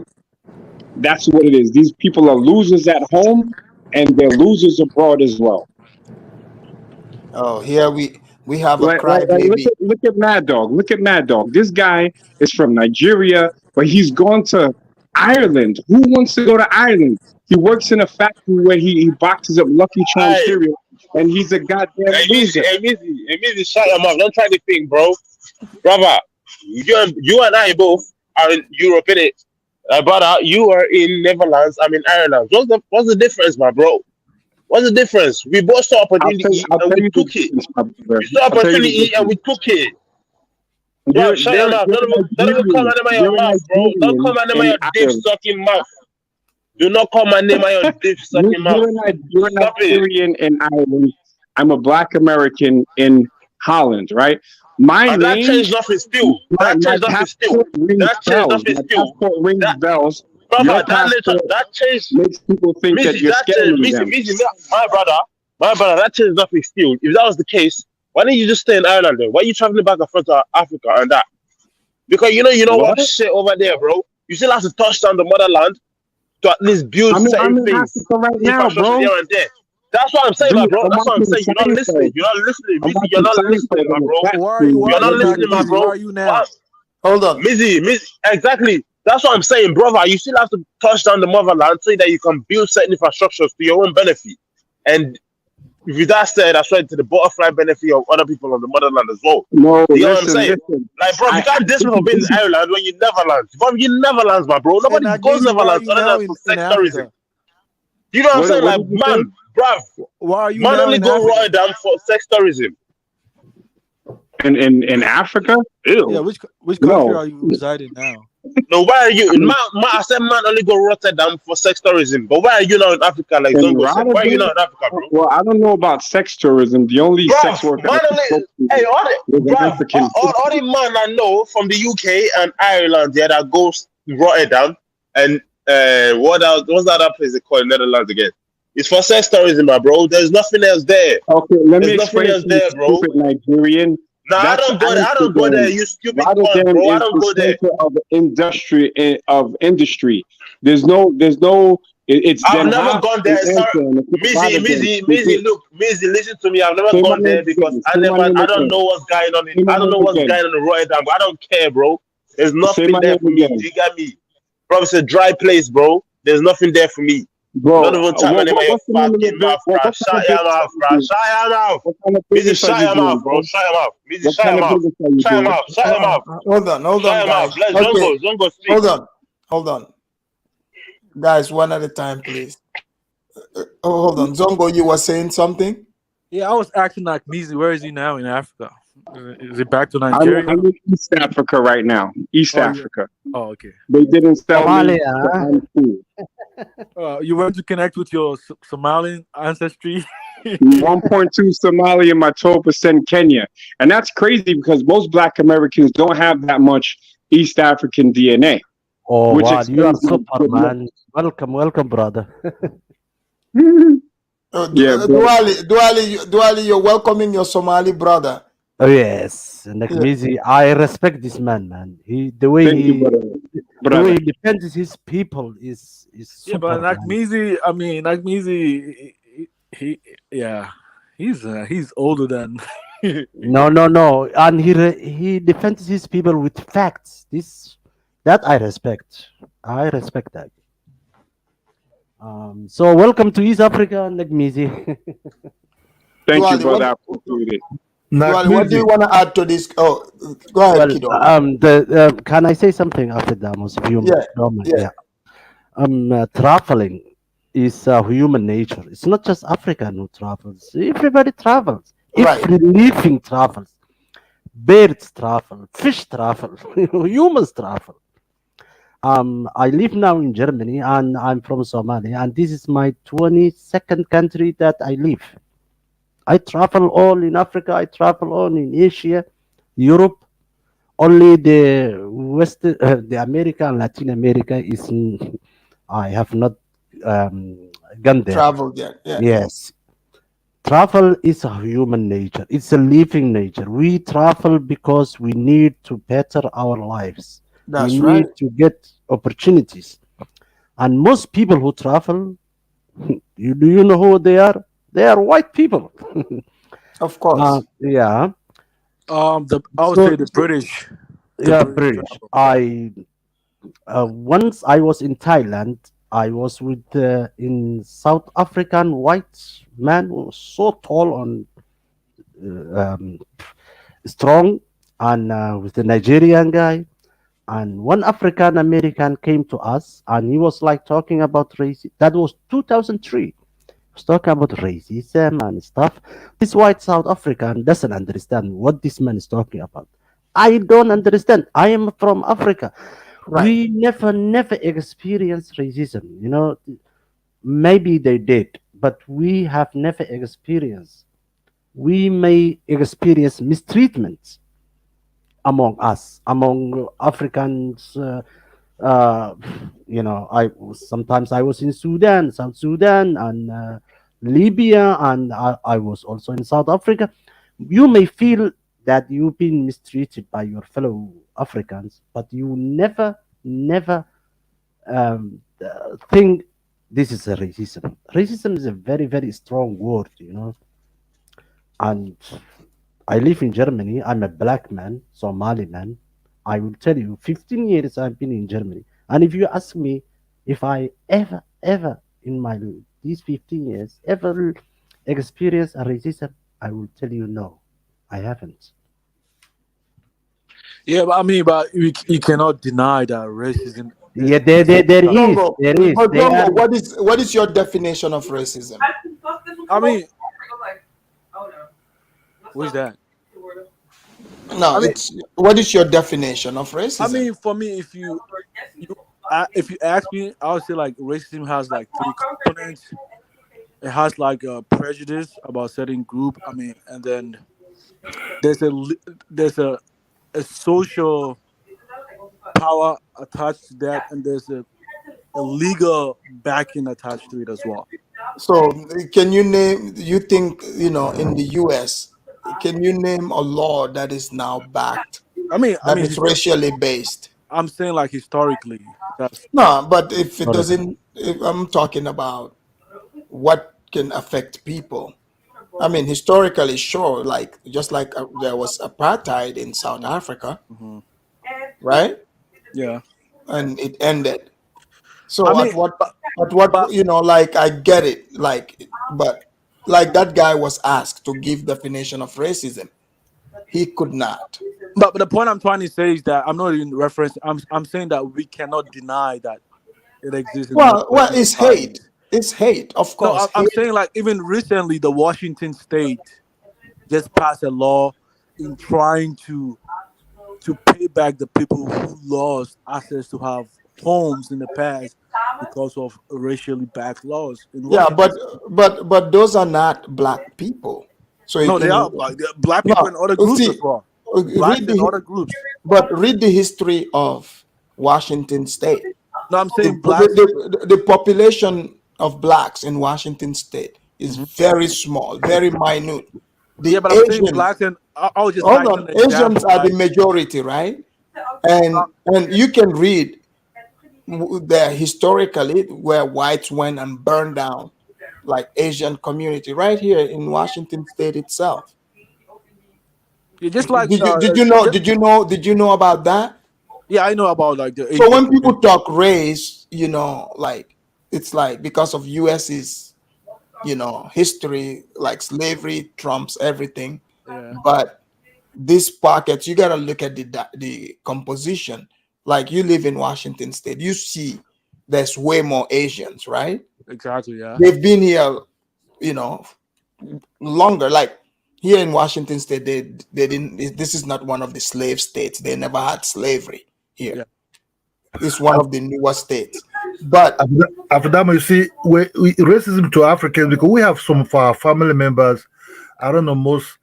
That's what it is. These people are losers at home, and they're losers abroad as well. Oh, here we have a crybaby. Look at Mad Dog. Look at Mad Dog. This guy is from Nigeria, but he's gone to Ireland. Who wants to go to Ireland? He works in a factory where he boxes up Lucky Charms cereal, and he's a goddamn loser. Hey, Mizzy, shut him up. Don't try to think, bro. Brother, you and I both are in Europe, innit? Brother, you are in Netherlands. I'm in Ireland. What's the difference, my bro? What's the difference? We both saw opportunity and we took it. We saw opportunity and we took it. Bro, shut your mouth. Don't come and name your mouth, bro. Don't come and name your dick sucking mouth. Do not come and name your dick sucking mouth. You're Nigerian in Ireland. I'm a Black American in Holland, right? That changed nothing still. That changed nothing still. That changed nothing still. Rings bells. Brother, that changed. Makes people think that you're scared of them. My brother, that changed nothing still. If that was the case, Why didn't you just stay in Ireland then? Why are you traveling back and forth to Africa and that? Because you know What? what shit over there, bro. You still have to touch down the motherland to at least build I'm certain in things, Africa right now, infrastructure bro. here and there. That's what I'm saying, my Dude, bro. I'm That's what I'm watching saying. You're not listening. Seinfeld. You're not listening, I'm Mizzy. watching You're not listening, Seinfeld my on the bro. flat Where are you? screen. Where You're are not you What back, are you listening, my Mizzy? doing? Where bro. are you now? What? Hold on. Mizzy, exactly. That's what I'm saying, brother. You still have to touch down the motherland so that you can build certain infrastructures to your own benefit. And with that said, that's right to the butterfly benefit of other people on the motherland as well. No, You know what I'm listen, saying? listen. Like, bro, you can't diss me for being in Ireland when you Netherlands. Bro, you Netherlands, my bro. Hey, Nobody goes Mizzy, where are Netherlands you other now than for in sex tourism. Africa? You know what I'm saying? What Like, did you say? man, bruv, Where are you man now only in go Africa? Rotterdam for sex tourism. In Africa? Yeah, Ew. which country No. are you residing now? No, why are you? I said man only go Rotterdam for sex tourism. But why are you now in Africa, like In Zongo said? Why are you Rotterdam? not in Africa, bro? Well, I don't know about sex tourism. The only sex Bruv, worker man I only. spoke to Hey, was an bruv, African. all the man I know from the UK and Ireland, yeah, that goes to Rotterdam and what's that other place they call in Netherlands again? It's for sex tourism, my bro. There's nothing else there. Okay, let me There's nothing explain else to you, there, bro. stupid Nigerian. No, I That's don't go there. I don't go there. Amsterdam. You stupid cunt, Rotterdam bro. I is don't the go there. center of industry. There's no. It's I've Den never Haag gone and there. Sorry, Antwerp. It's Rotterdam. Mizzy, look, Mizzy, listen to me. I've never Say my gone there name because again. Say my name I don't again. know what's going on Say my I don't know name what's again. going on in Rotterdam. I don't care, bro. There's Say my nothing there name for me. again, You got me, bro. It's a dry place, bro. There's nothing there for me. bro. Don't even tap my name on your What's the name of fucking the mouth, bro. what kind Shut of your business are mouth, you bro. doing? Shut your mouth. What kind of Mizzy, business are shut you your doing, mouth, bro. bro? Shut your mouth. Mizzy, What shut kind your of mouth. business are you Shut your doing? mouth. Shut your mouth. Hold Shut on, your guys. mouth. Let Okay, Zongo speak. hold on, guys. One at a time, please. Oh, hold on, Zongo. You were saying something. Yeah, I was acting like Mizzy. Where is he now in Africa? Is he back to I'm Nigeria? in East Africa right now. East Oh, yeah. Africa. Oh, okay. They didn't sell me, so Somalia. I'm cool. You went to connect with your Somalian ancestry. 1.2 Somali and my 12% Kenya. And that's crazy because most black Americans don't have that much East African DNA, Oh which wow, you are explains my super good man. Welcome, brother. looks. Oh, Yeah, bro. Duali, you're welcoming your Somali brother. Oh yes, Yeah. Nakmizi. I respect this man. He the way Thank you, he brother. the way Brother. he defends his people is Yeah, but super man. Nakmizi, yeah, he's older than. No, and he defends his people with facts. This that I respect. I respect that. So welcome to East Africa, Nakmizi. Thank you, Duali, brother. I appreciate it. Duali, what do you Nakmizi. want to add to this? Oh, go ahead, Well, kiddo. can I say something after Damos? If you Yeah, don't mind? yeah, Yeah. Traveling is human nature. It's not just African who travels. Everybody travels. right. Every living travels. Birds travel. Fish travel. Humans travel. I live now in Germany and I'm from Somalia, and this is my 22nd country that I live. I travel all in Africa. I travel all in Asia, Europe. Only the West, the America and Latin America is. I have not gone there. Travel there. Yeah, Yes, travel is a human nature. It's a living nature. We travel because we need to better our lives. We that's right. need to get opportunities. And most people who travel, do you know who they are? They are white people. Of course. Yeah. I would say So the British. The yeah, British British. travel. Once I was in Thailand, I was with in South African white man who was so tall and strong, and with the Nigerian guy, and one African American came to us, and he was like talking about race. That was 2003. He was talking about racism and stuff. This white South African doesn't understand what this man is talking about. I don't understand. I am from Africa. Right. We never experienced racism. Maybe they did, but we have never experienced. We may experience mistreatment among us, among Africans. Uh, sometimes I was in Sudan, South Sudan, and Libya, and I was also in South Africa. You may feel that you've been mistreated by your fellow Africans, but you never think this is a racism. Racism is a very, very strong word, you know. And I live in Germany. I'm a black man, Somali man. I will tell you, 15 years I've been in Germany. And if you ask me if I ever in my these 15 years ever experienced a racism, I will tell you no, I haven't. Yeah, but I mean, but you cannot deny that racism Yeah, there exists. is, Zongo, there is. but They are. Zongo, what is your definition of racism? I mean, what's that? No, I mean, it's what is your definition of racism? for me, if you ask me, I would say like racism has like three components. It has like a prejudice about certain group. I mean, and then there's there's a social power attached to that, and there's a legal backing attached to it as well. So, can you name? You think in the U.S. Can you name a law that is now backed I that mean, is racially based? I'm saying like historically, that's No, but if it Sorry. doesn't, if I'm talking about what can affect people. I mean, historically, sure, like just like there was apartheid in South Africa, hmm right? yeah. And it ended. I So mean, at what but like I get it, like but like that guy was asked to give definition of racism. He could not. but the point I'm trying to say is that I'm not even reference. I'm saying that we cannot deny that it exists in most Well, Western it's hate. societies. It's hate, of No, course. I'm Hate. saying like even recently, the Washington State just passed a law in trying to pay back the people who lost access to have homes in the past because of racially backed laws in Yeah, Washington. but those are not black people. So No, they are black. They are black people no, and other groups as see, well. Blacks read and other groups. read the history of Washington State. No, I'm The, saying blacks. the population of blacks in Washington State is Mhm. very small, very minute. Yeah, The but I'm saying Asians, blacks, and I was just hold citing on, an Asians example. are the Like, majority, right? uh, And you can read the historically where whites went and burned down like Asian community right here in Washington State itself. yeah, just like Did you know about that? yeah, I know about like the So Asian when people community. talk race, like it's like because of US's, history, like slavery trumps everything. Yeah, But these pockets, you gotta look at the composition. Like you live in Washington State, you see there's way more Asians, right? exactly. Yeah, They've been here, you know, longer. Like here in Washington State, they didn't. This is not one of the slave states. They never had slavery here. yeah. It's one of the newer states. But After that, you see, racism to Africans because we have some of our family members. I don't know most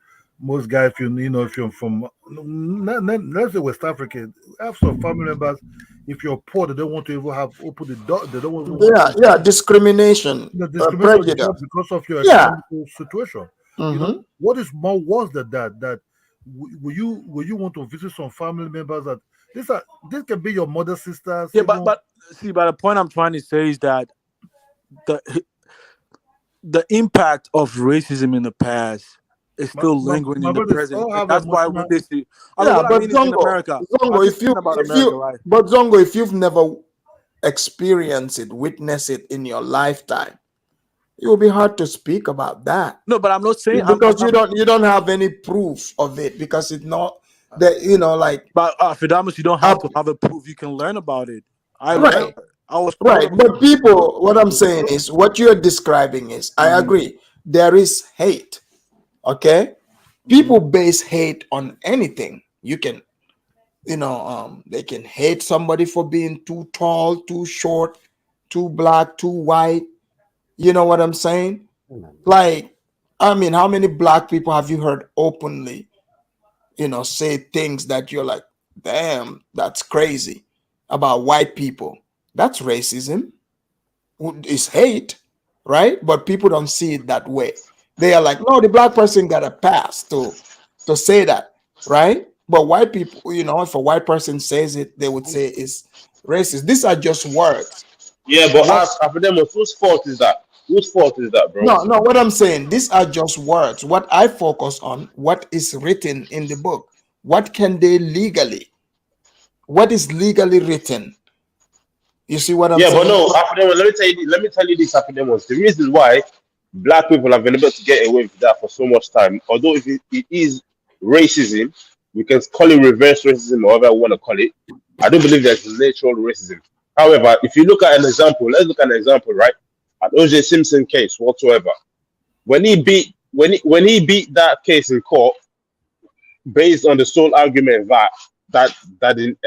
guys. If you're from let's say West Africa, have some family members. If you're poor, they don't want to even have open the door. They don't even want yeah, to. yeah, discrimination, The discrimination prejudice. because of your Yeah. economical situation. Hmm. What is more worse than that? Will you want to visit some family members that this can be your mother's sisters, Yeah, even but see, but the point I'm trying to say is that the the impact of racism in the past is still lingering my in the brothers present, all and have that's why when emotional. they see, I mean, Yeah, what I but mean is in America. I'm Zongo, just speaking about America, right? If you've never experienced it, witnessed it in your lifetime, it will be hard to speak about that No, but I'm not saying because you don't have any proof of it because it's not that like but Fidamus, you don't have up to have a proof. You can learn about it. I learned. right. I was part Right, of but some group. people, what I'm saying is, what you're describing is, I Mhm, agree, there is hate. Okay, mhm. people base hate on anything. You can, they can hate somebody for being too tall, too short, too black, too white. You know what I'm saying? Like, I mean, how many black people have you heard openly, say things that you're like, damn, that's crazy about white people? That's racism. Is hate, right? But people don't see it that way. They are like, no, the black person got a pass to say that, right? But white people, if a white person says it, they would say it's racist. These are just words. Yeah, but What? ask Afidemos, whose fault is that? Whose fault is that, bro? No, no. What I'm saying, these are just words. What I focus on, what is written in the book. What can they legally? What is legally written? You see what I'm Yeah, but saying? no, Afidemos, let me tell you this, Afidemos. The reason why black people have been able to get away with that for so much time, although if it is racism, we can call it reverse racism or whatever we want to call it. I don't believe there's natural racism. However, if you look at an example, let's look at an example, right? An OJ Simpson case whatsoever. When he beat that case in court, based on the sole argument that in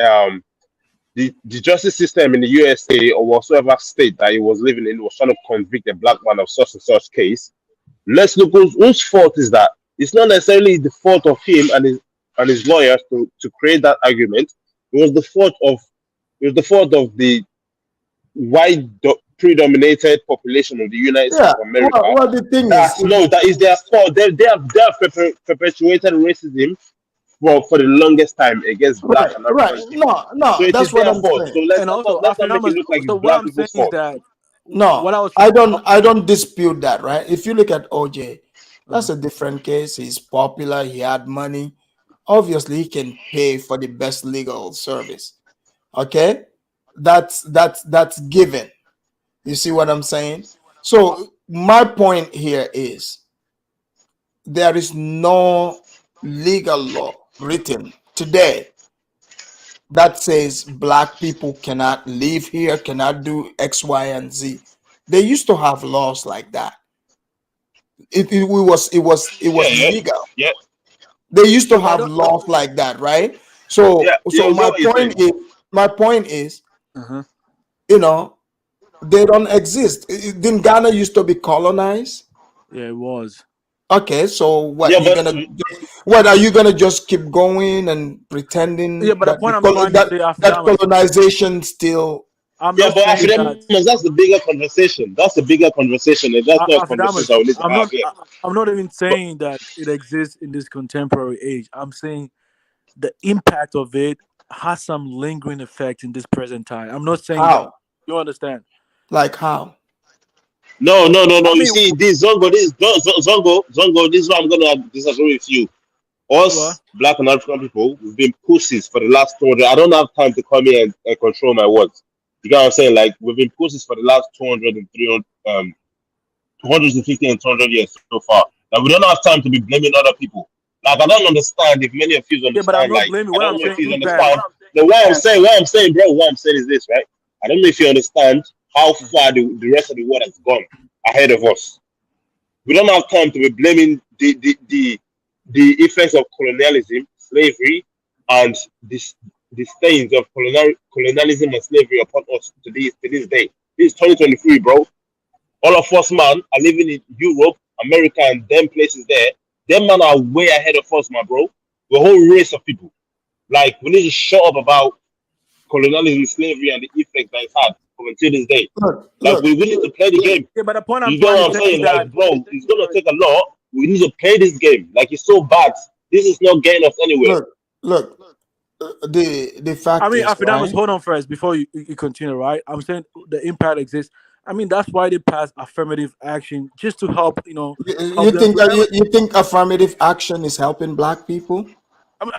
the justice system in the USA or whatsoever state that he was living in was trying to convict a black man of such and such case. Let's look whose fault is that. It's not necessarily the fault of him and his lawyers to create that argument. It was the fault of the white predominated population of the United States Yeah. of America. Well, the thing That is their fault. They have perpetuated racism for the longest time against black and right. African people. No. So it That's is what their I'm fault. saying. So And also, let's not make it Afidemos, look like so it's what black I'm saying people's is fault. that No, what I was I don't dispute that, right? If you look at OJ, that's uh a different case. He's popular, he had money. Obviously, he can pay for the best legal service. Okay? That's given. You see what I'm saying? So my point here is there is no legal law written today that says black people cannot live here, cannot do X, Y, and Z. They used to have laws like that. It was Yeah, legal. yeah, They used to yeah, but I have don't. laws like that, right? So yeah. I my get what you're saying. point is, Uh-huh. you know, they don't exist. Didn't Ghana used to be colonized? Yeah, it was. Okay, so Yeah, but what are you gonna just keep going and pretending Yeah, but the that point I'm trying to say, that Afidemos, colonization still? I'm yeah, not but saying that. Afidemos, that's the bigger conversation. That's the bigger conversation, and that's not a conversation Afidemos, that we need to have here. I'm not even But saying that it exists in this contemporary age. I'm saying the impact of it has some lingering effect in this present time. I'm not saying that. How? You understand? Like how? no. I You mean, see, Zongo. This is why I'm gonna disagree with you. what? Us black and African people, we've been pussies for the last 200. I don't have time to come here and control my words. You get what I'm saying? Like we've been pussies for the last 200 and 300, 250 and 200 years so far. Like we don't have time to be blaming other people. Like I don't understand if many of you Yeah, but I'm understand. not Like blaming. I What don't I'm know if saying you is that understand. The what I'm saying is this, right? I don't know if you understand how far the rest of the world has gone ahead of us. We don't have time to be blaming the effects of colonialism, slavery, and the stains of colonialism and slavery upon us to this day. This is 2023, bro. All of us, man, are living in Europe, America, and them places there. Them man are way ahead of us, my bro. The whole race of people. Like we need to shut up about colonialism, slavery, and the effects that it's had up until this day. Like we need to play the game. yeah, but the point I'm You get trying what to I'm say is saying? that Like, bro, it's gonna take a lot. We need to play this game. Like it's so bad. This is not getting us anywhere. Look. The fact I mean, is, Afidamos, right? hold on first before you continue, right? I'm saying the impact exists. I mean, that's why they pass affirmative action just to help, help You them. think you think affirmative action is helping black people? I'm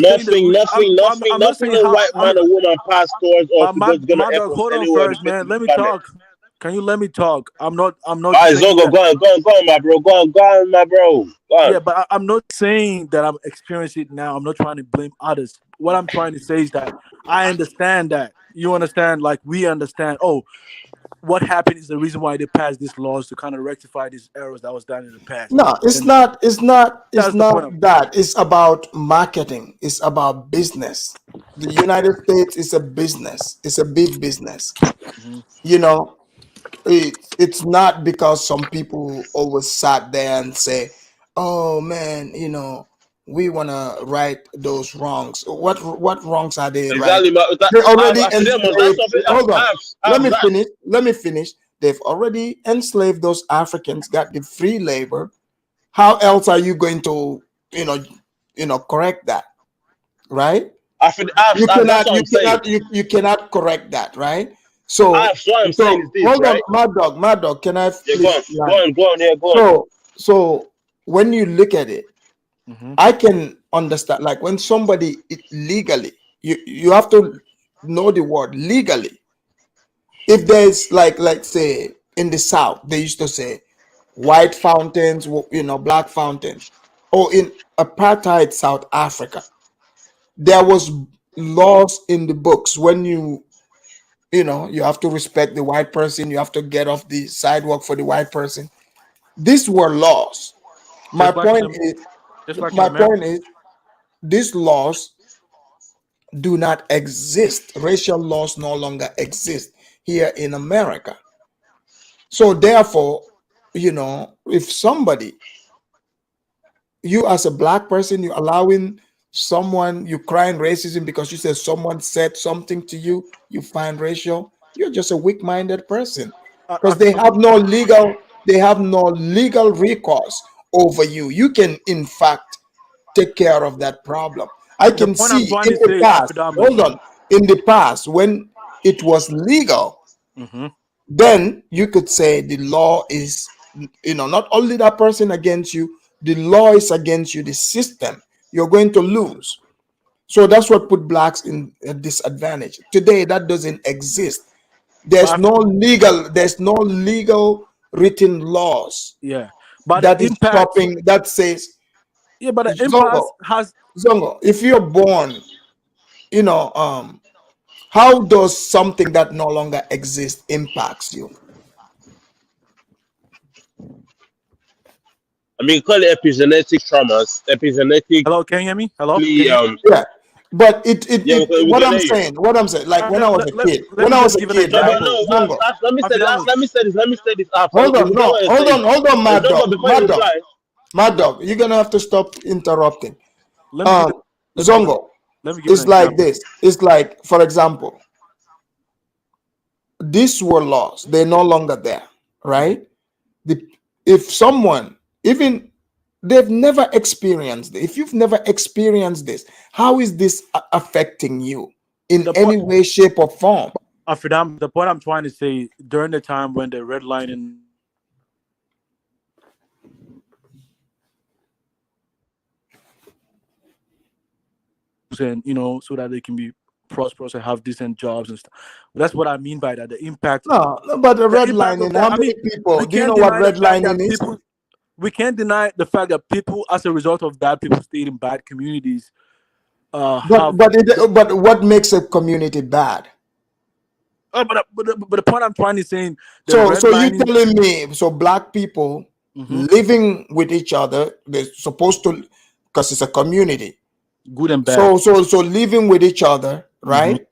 saying that I'm not Nothing saying a how. white man or woman pass towards us is gonna My help dog, us hold on anywhere on the first, face man. of this Let me planet. talk. Can you let me talk? I'm not All right, saying Zongo, that. go on, my bro. Go on, my bro. Go on. Yeah, but I'm not saying that I'm experiencing it now. I'm not trying to blame others. What I'm trying to say is that I understand that. You understand, like we understand. Oh, what happened is the reason why they passed these laws to kind of rectify these errors that was done in the past. No, it's And not. It's not. It's that's the point. not that. It's about marketing. It's about business. The United States is a business. It's a big business. Mhm. You know, it's not because some people always sat there and say, "Oh man, we want to right those wrongs." What wrongs are they right? Exactly, but They already after them, that's enslaved. something Hold on. Let I've me that. finish. Let me finish. They've already enslaved those Africans. Got the free labor. How else are you going to, correct that, right? You That's cannot, what I'm saying. you cannot correct that, right? What I'm saying is this, Hold on, right? Mad Dog, can I Yeah, please land? go on, yeah, go on. So when you look at it, Mm-hmm. I can understand, like when somebody legally, you have to know the word legally. If there's like say in the South, they used to say white fountains, black fountains, or in apartheid South Africa, there was laws in the books when you have to respect the white person, you have to get off the sidewalk for the white person. These were laws. My Just like point in is, just like in my America. point is, these laws do not exist. Racial laws no longer exist here in America. So therefore, if somebody, you as a black person, you're allowing someone, you crying racism because you said someone said something to you, you find racial, you're just a weak-minded person. Because they have no legal recourse over you. You can in fact take care of that problem. I The can point I'm see trying in to the say, past, Afidam, hold is on, in the past when it was legal, mm-hmm. then you could say the law is, not only that person against you, the law is against you, the system, you're going to lose. So that's what put blacks in a disadvantage. Today, that doesn't exist. But There's no legal written laws yeah, but that the is impact. stopping, that says, Yeah, but the impact Zongo, has. Zongo, if you're born, how does something that no longer exists impacts you? I mean, call it epigenetic traumas, epigenetically, Hello, can you hear me? Hello, can you? Yeah, but yeah, we what can I'm hear you. saying, like when Okay, I was a kid, let me just give an No, but example. no, Zongo, let me say Afidam, let me say this up. So hold if on, you get no, what you're saying, hold on, before you reply, Mad Dog, you're gonna have to stop interrupting. let me give it. Let me give an. Zongo, Let me give an it's like example. this. It's like, for example, these were laws. They're no longer there, Mm-hmm. right? The, if someone, even they've never experienced it, if you've never experienced this, how is this affecting you in The any point, way, shape, or form? Afidam, the point I'm trying to say during the time when the red line in and so that they can be prosperous and have decent jobs and stuff. That's what I mean by that. No, but the The impact redlining, of that. how I many mean, people, we do you can't know what deny the fact redlining that is? people. We can't deny the fact that people, as a result of that, people stayed in bad communities. Have. But what makes a community bad? But the point I'm trying to say, the So you redlining. telling me, so black people Mm-hmm. living with each other, they're supposed to, because it's a community. Good and bad. So living with each other, Mm-hmm. right?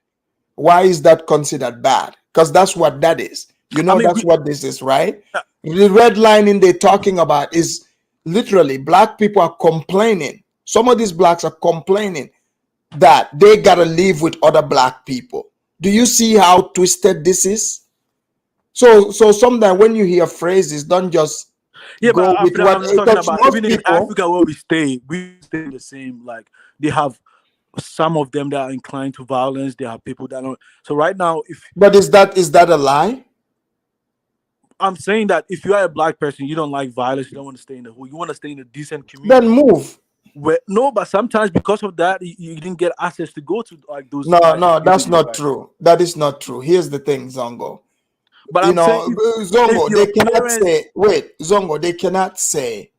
Why is that considered bad? Because that's what that is. I mean, That's what this is, right? The redlining they're talking about is literally black people are complaining. Some of these blacks are complaining that they gotta live with other black people. Do you see how twisted this is? So sometimes when you hear phrases, don't just yeah, but go with what, I'm just talking because about most even in people. Africa where we stay in the same. Like they have some of them that are inclined to violence. They have people that don't. So right now, if But is that a lie? I'm saying that if you are a black person, you don't like violence, you don't want to stay in the hood, you want to stay in a decent Then community. move. No, but sometimes because of that, you didn't get access to go to like those No, nicer no, that's communities, not right? true. That is not true. Here's the thing, Zongo. But I'm saying if Zongo, your they cannot parents, say, wait, Zongo, they cannot say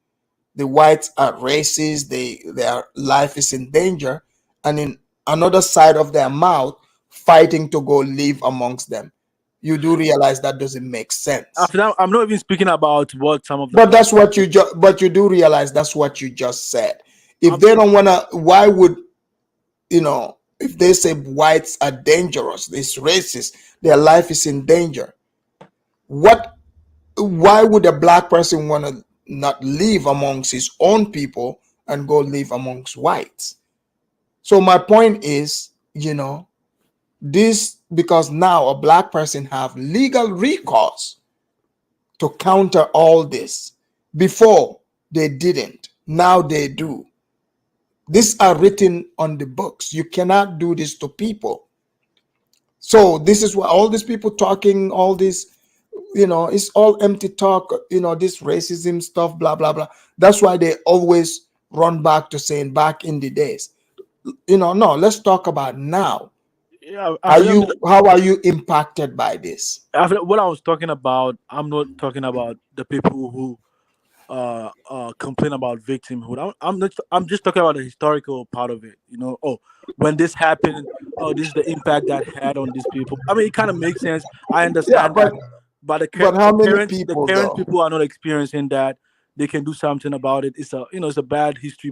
the whites are racist, their life is in danger, and in another side of their mouth, fighting to go live amongst them. You do realize that doesn't make sense. after that, I'm not even speaking about what some of the But black. that's what but you do realize that's what you just said. If I'm they don't wanna, why would, if they say whites are dangerous, it's racist, their life is in danger. Why would a black person want to not live amongst his own people and go live amongst whites? So my point is, this, because now a black person have legal recourse to counter all this. Before, They didn't. Now they do. These are written on the books. You cannot do this to people. So this is why all these people talking, all this, it's all empty talk, this racism stuff, blah, blah, blah. That's why they always run back to saying back in the days. No, let's talk about now. Yeah, How are you impacted by this? what I was talking about, I'm not talking about the people who complain about victimhood. I'm just talking about the historical part of it. Oh, when this happened, oh, this is the impact that had on these people. I mean, it kind of makes sense. I Yeah, understand but that, but how many the people current though? people are not experiencing that. They can do something about it. It's a bad history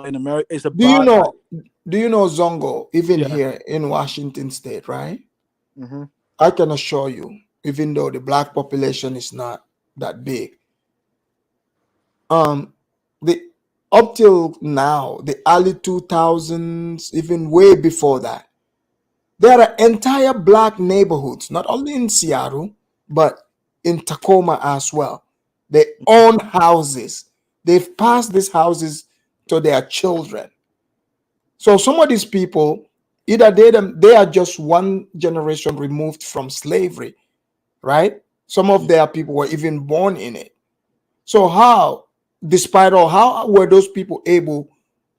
in America. It's a Do you bad, like, know? Do you know Zongo? Even yeah. here in Washington State, right? Hmm. I can assure you, even though the black population is not that big, um, the up till now, the early 2000s, even way before that, there are entire black neighborhoods, not only in Seattle, but in Tacoma as well. They own houses. They've passed these houses to their children. So some of these people, either they are just one generation removed from slavery, right? Some of their people were even born in it. So despite all, how were those people able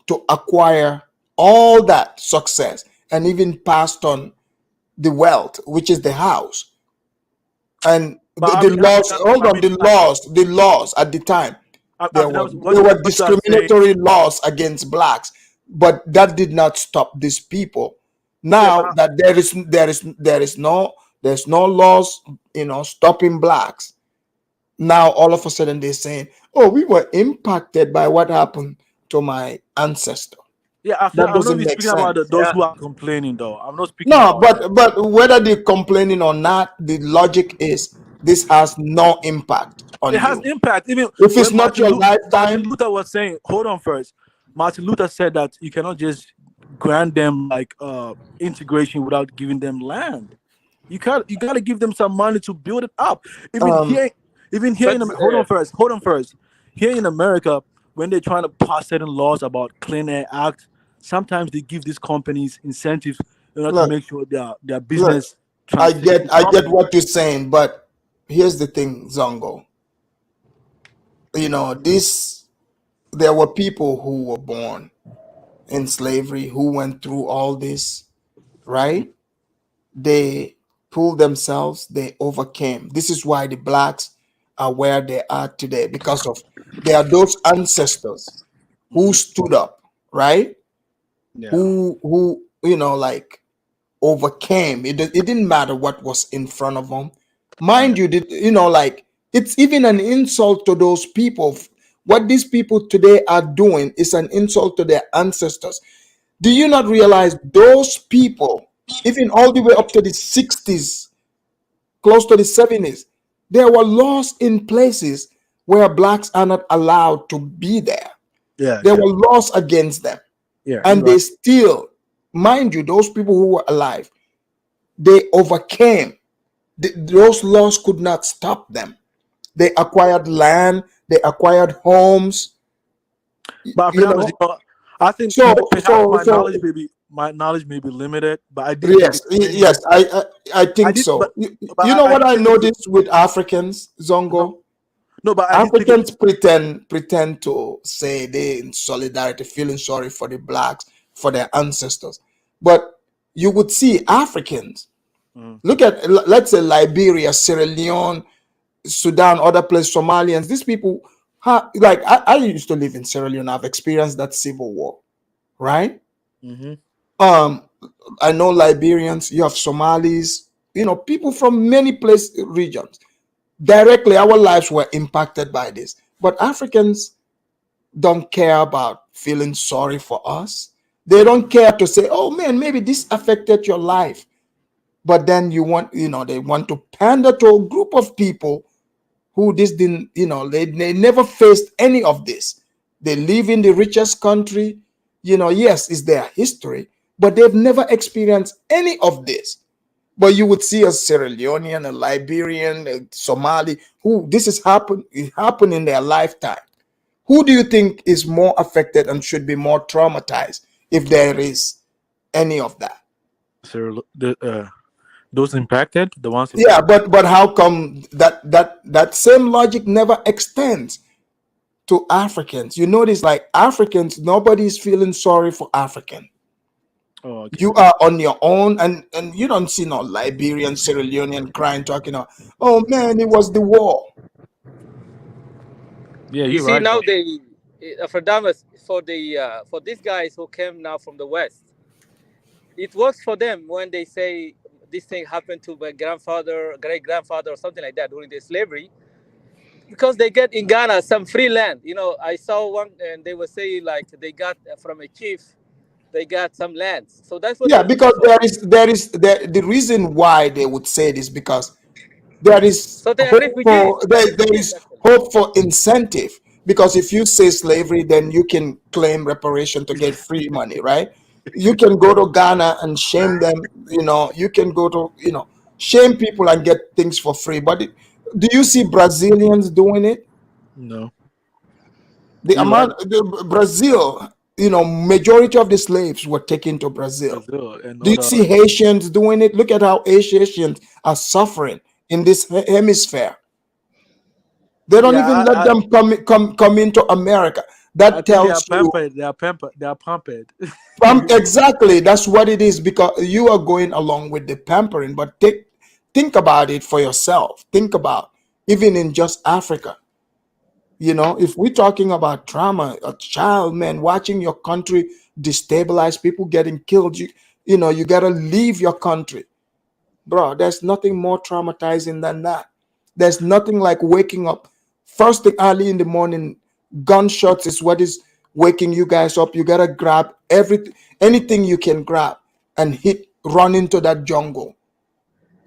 to acquire all that success and even passed on the wealth, which is the house? And But I the mean, laws, hold on, like, the laws at the time, there were what there were what you are saying. discriminatory laws against blacks, but that did not stop these people. Yeah, Now that there's no laws, stopping blacks. Now all of a sudden they're saying, "Oh, we were impacted by what happened to my ancestor." yeah, That I'm not doesn't even make speaking about sense. those who are complaining, though. I'm not speaking No, about that. but whether they're complaining or not, the logic is this has no impact It on has you. impact. Even If it's when not your Martin lifetime, Luther was saying, hold on first. Martin Luther said that you cannot just grant them like integration without giving them land. You gotta give them some money to build it up. Even um, here, hold on first. Here in America, when they're trying to pass certain laws about Clean Air Act, sometimes they give these companies incentives in order to look, make sure their look, business transition I get properly. what you're saying, but here's the thing, Zongo. This there were people who were born in slavery who went through all this, right? They pulled themselves, they overcame. This is why the blacks are where they are today, because of they are those ancestors who stood up, right? Yeah. Who like overcame. It didn't matter what was in front of them. Yeah. Mind you, like it's even an insult to those people. What these people today are doing is an insult to their ancestors. Do you not realize those people, even all the way up to the 60s, close to the 70s, there were laws in places where blacks are not allowed to be there. Yeah. There Yeah. were laws against them. Yeah. You're And they right. still, mind you, those people who were alive, they overcame. Those laws could not stop them. They acquired land, they acquired homes, But you Fernando, know. I think So, perhaps so, so, my knowledge may be limited, but I did get yes, experience. yes, I I think did, so. You but know I what did I take into noticed with Africans, no, Zongo? no, but I did take it. Africans pretend to say they in solidarity, feeling sorry for the blacks, for their ancestors. But you would see Africans, Mhm. look at, let's say, Liberia, Sierra Leone, Sudan, other places, Somalians. These people, like I used to live in Sierra Leone. I've experienced that civil war, right? Mhm. Um, I know Liberians. You have Somalis. People from many regions. Directly, our lives were impacted by this. But Africans don't care about feeling sorry for us. They don't care to say, "Oh man, maybe this affected your life." But then they want to pander to a group of people who this didn't, they never faced any of this. They live in the richest country, yes, it's their history, but they've never experienced any of this. But you would see a Sierra Leonean, a Liberian, a Somali, who this is it happened in their lifetime, Who do you think is more affected and should be more traumatized, if there is any of that? So those impacted, the ones Yeah, impacted. but how come that same logic never extends to Africans? You notice, like Africans, nobody's feeling sorry for African. Oh, okay. You are on your own, and you don't see no Liberian, Sierra Leonean crying, talking about, oh man, it was the war. Yeah, You you're see right. now Though. they for Damas for these guys who came now from the West, it works for them when they say this thing happened to my grandfather, great grandfather, or something like that during the slavery, because they get in Ghana some free land. You know, I saw one and they were saying like they got from a chief, they got some lands. So that's what Yeah, they're looking because for. the reason why they would say this, because there is So they are hope refugees. for They are there refugees is actually. hope for incentive, because if you say slavery, then you can claim reparation to get free money, right? You can go to Ghana and shame them, you can go to, shame people and get things for free. But do you see Brazilians doing it? No, The you're right. amount Brazil, majority of the slaves were taken to Brazil. Brazil and Do you see other. Haitians doing it? Look at how Haitians are suffering in this hemisphere. They don't Yeah, even let them come into America. I That think they are tells you, pampered. They are pampered. They are pampered. exactly, that's what it is, because you are going along with the pampering. But think about it for yourself. Think about, even in just Africa. If we're talking about trauma, a child, man, watching your country destabilize, people getting killed, you gotta leave your country. Bro, there's nothing more traumatizing than that. There's nothing like waking up first thing early in the morning. Gunshots is what is waking you guys up. You gotta grab anything you can grab and run into that jungle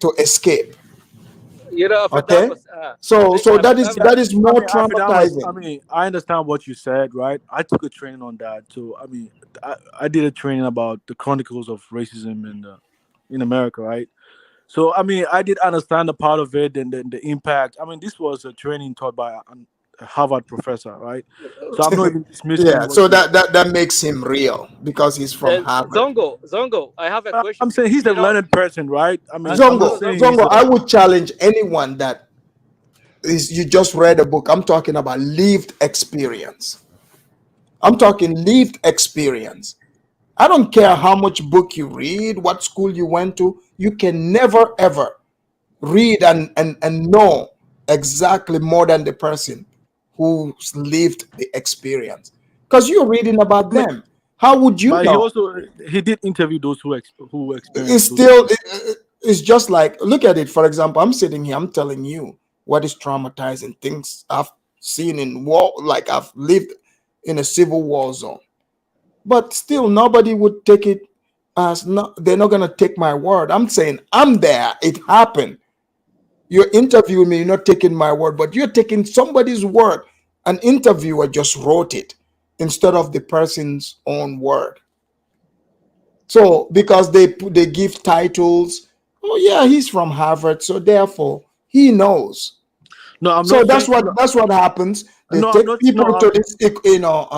to escape. You know, Okay, Afadamas, so that is Yeah, that is I more mean, Afadamas, I traumatizing. mean, I understand what you said, right? I took a training on that too. I mean, I did a training about the chronicles of racism in America, right? So, I mean, I did understand the part of it and the impact. I mean, this was a training taught by a Harvard professor, right? So I'm not even dismissing Yeah, what so you. that makes him real because he's from Harvard. Zongo, I have a question I'm for saying you. he's a You know, learned person, right? I mean, I'm not Zongo, saying he's Zongo, a. I would challenge anyone that is you just read a book. I'm talking about lived experience. I'm talking lived experience. I don't care how much book you read, what school you went to, you can never ever read and know exactly more than the person who's lived the experience. Because you're reading about I mean, them. How would you but he know? also he did interview those who It's experienced those. still it's just like, look at it. For example, I'm sitting here, I'm telling you what is traumatizing, things I've seen in war, like I've lived in a civil war zone. But still nobody would take it as, not, they're not gonna take my word. I'm saying I'm there, it happened. You're interviewing me, you're not taking my word, but you're taking somebody's word. An interviewer just wrote it instead of the person's own word. So because they give titles, oh yeah, he's from Harvard, so therefore he knows. No, I'm So not saying no. that's what happens. They No, I'm take not. people No, to I'm. this No,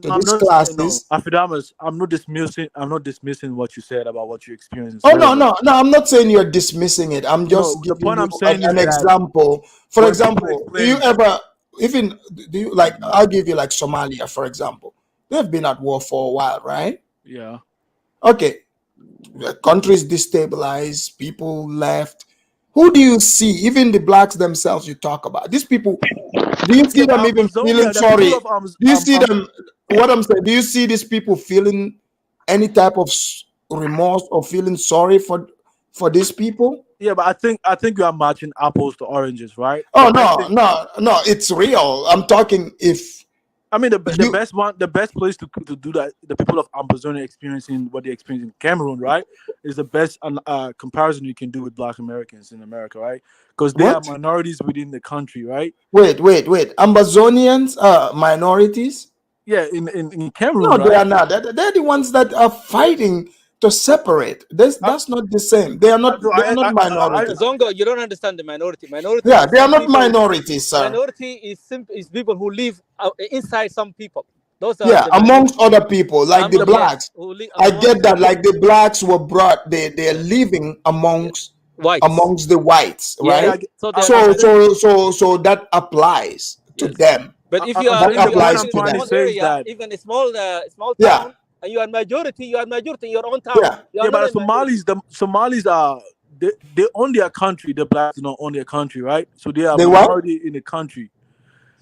to I'm these not. No, classes. Afidamas, I'm not dismissing. I'm not dismissing what you said about what you experienced in Oh no, slavery. no, no, I'm not saying you're dismissing it. I'm No, just the giving point you I'm saying is an that example. For when people example, do you explain, ever, even, do you, like, I'll give you like Somalia, for example. They've been at war for a while, right? yeah, Okay, the countries destabilized, people left. Who do you see? Even the blacks themselves you talk about. These people, do you yeah, see but them even feeling Amazonia, the sorry? people of Do you see them, what I'm saying? Do you see these people feeling any type of remorse or feeling sorry for these people? yeah, but I think you are matching apples to oranges, right? Oh So I no, think no, no, it's real. I'm talking if I mean the you best one, the best place to do that, the people of Amazonia experiencing what they experience in Cameroon, right, is the best comparison you can do with Black Americans in America, right? Because they are what? minorities within the country, right? Wait. Amazonians are minorities? Yeah, in Cameroon, No, they right? are not. They're the ones that are fighting to separate. That's not the same. They are not minority. Zongo, you don't understand the minority. Minority Yeah, is they are some not people. minorities, sir. Minority is people who live inside some people. Those are Yeah, the amongst minority. other people, like the blacks. Who live I among get that. Like the blacks were brought, they're living whites. amongst the whites, Yeah. right? So they are So minority. that applies to Yes. them. But if I'm That saying the point applies I'm to trying to them. small say is area, that even a small Yeah, town, and you are majority, in your own town. yeah. You are yeah, not but a minority. the Somalis are they own their country. The blacks do not own their country, right? So they are They what? minority in the country.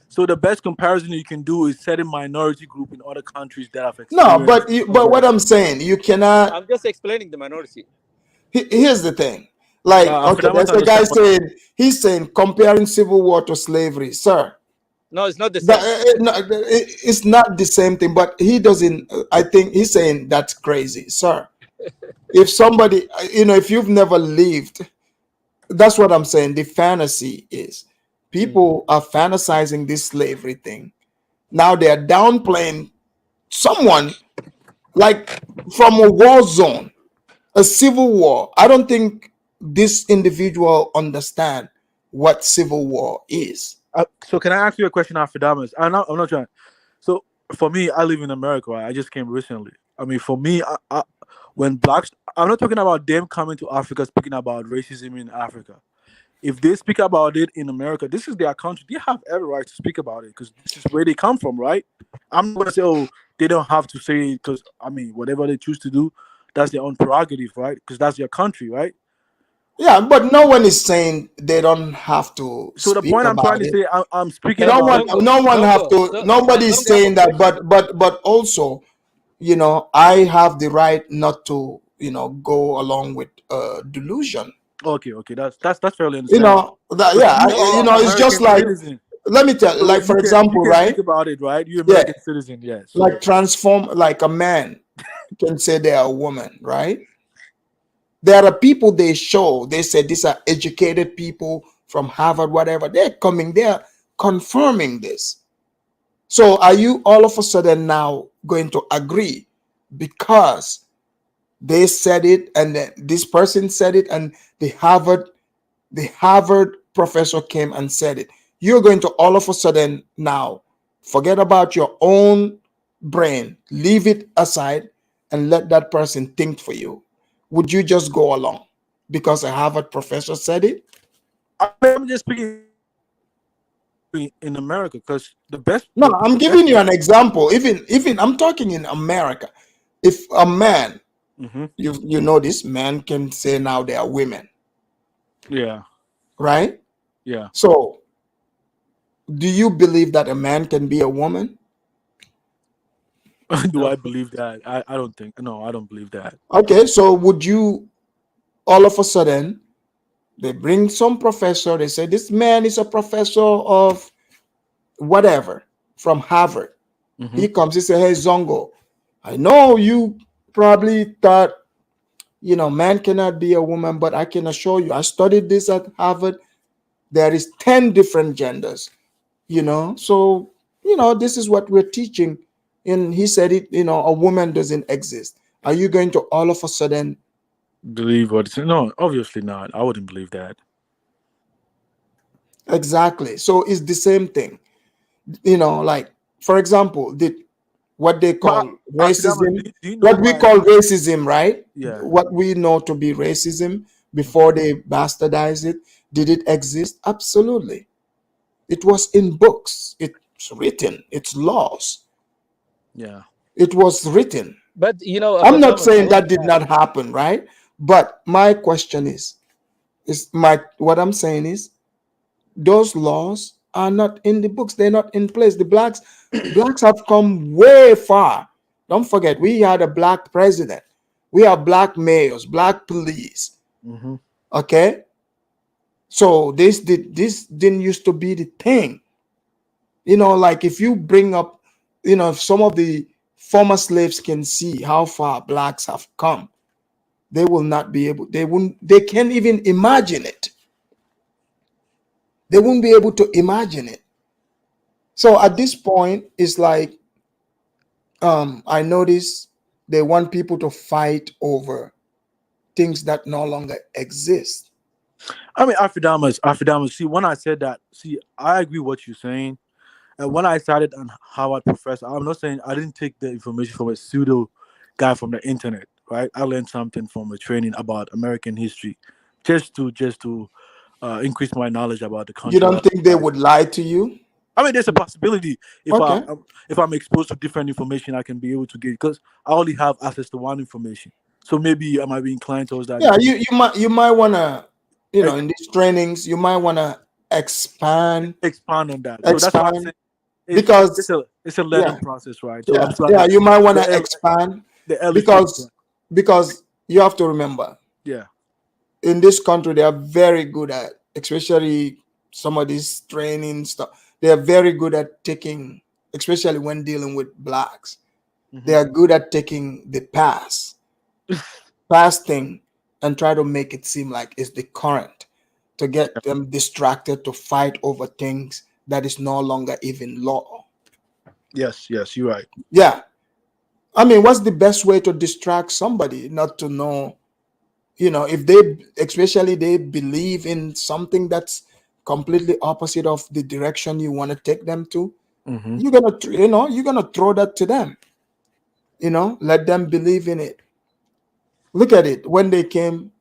So the best comparison you can do is setting minority group in other countries that have No, experienced but what I'm oppression. saying, you cannot. I'm just explaining the minority. Here's the thing. Like, okay, After there's a guy saying he's saying comparing civil war to slavery, sir. No, it's not the That, same. it's not the same thing, but he doesn't. I think he's saying that's crazy, sir. If somebody, if you've never lived, that's what I'm saying. The fantasy is people are fantasizing this slavery thing. Now they are downplaying someone like from a war zone, a civil war. I don't think this individual understand what civil war is. So can I ask you a question after Damas? I'm not trying. So for me, I live in America. Right? I just came recently. I mean, for me, when blacks, I'm not talking about them coming to Africa speaking about racism in Africa. If they speak about it in America, this is their country. They have every right to speak about it because this is where they come from, right? I'm not gonna say, oh, they don't have to say it because I mean, whatever they choose to do, that's their own prerogative, right? Because that's their country, right? Yeah, but no one is saying they don't have to So the speak point I'm trying about to it. say, I'm speaking No one, about. no one have to. Nobody is saying that. But also, I have the right not to, go along with delusion. Okay, that's fairly understandable. But Yeah, you are it's just American like, citizen, let me tell you, so like you for you example, can speak right? about it, right? You're Yeah, American citizen, yes. like So transform, like a man can say they are a woman, right? There are people they say these are educated people from Harvard, whatever. They're confirming this. So are you all of a sudden now going to agree because they said it and then this person said it and the Harvard professor came and said it? You're going to all of a sudden now forget about your own brain, leave it aside, and let that person think for you. Would you just go along because a Harvard professor said it? I'm just speaking in America because No, I'm giving you an example. Even I'm talking in America. If a man, Mhm. you know this man can say now they are women, Yeah, right? yeah. So do you believe that a man can be a woman? Do I believe that? I don't think. No, I don't believe that. Okay, so would you all of a sudden they bring some professor, they say this man is a professor of whatever from Harvard. Mm-hmm. He comes, he say, hey Zongo, I know you probably thought, man cannot be a woman, but I can assure you, I studied this at Harvard. There is 10 different genders, so this is what we're teaching. And he said it, a woman doesn't exist. Are you going to all of a sudden Believe what it's no? Obviously not. I wouldn't believe that. exactly? So it's the same thing, like for example, what they But call Afidama, racism, do you know what we why? call racism, right? Yeah. What we know to be racism before they bastardize it, did it exist? Absolutely. It was in books, it's written, it's laws, Yeah. it was written. But I'm not Thomas, I saying want that to did add. not happen, right? But my question is what I'm saying is those laws are not in the books, they're not in place. The blacks have come way far. Don't forget, we had a black president, we have black mayors, black police. Mm-hmm. Okay, so this didn't used to be the thing. Like if you bring up, if some of the former slaves can see how far blacks have come, they will not be able, they can't even imagine it. They won't be able to imagine it. So at this point, it's like, I notice They want people to fight over things that no longer exist. I mean, Afidamas. See, when I said that, see, I agree what you're saying. And when I started on Harvard professor, I'm not saying I didn't take the information from a pseudo guy from the internet, right? I learned something from a training about American history, just to increase my knowledge about the You country. don't think they would lie to you? I mean, there's a possibility Okay. if I'm exposed to different information, I can be able to get because I only have access to one information. So maybe I might be inclined towards that. Yeah, you might wanna, Ex- in these trainings, you might wanna expand expand on that. So that's why I'm expand saying because it's a yeah, learning process, right? So I'm yeah, still at yeah, you might wanna the expand the early stages. because you have to remember, Yeah. in this country they are very good at, especially some of these training stuff. They are very good at taking, especially when dealing with blacks. They are good at taking the past thing and try to make it seem like it's the current, to get them distracted to fight over things that is no longer even law. Yes, you're right. Yeah. I mean, what's the best way to distract somebody not to know, if they, especially they believe in something that's completely opposite of the direction you want to take them to, you're gonna, you're gonna throw that to them. Let them believe in it. Look at it. When they came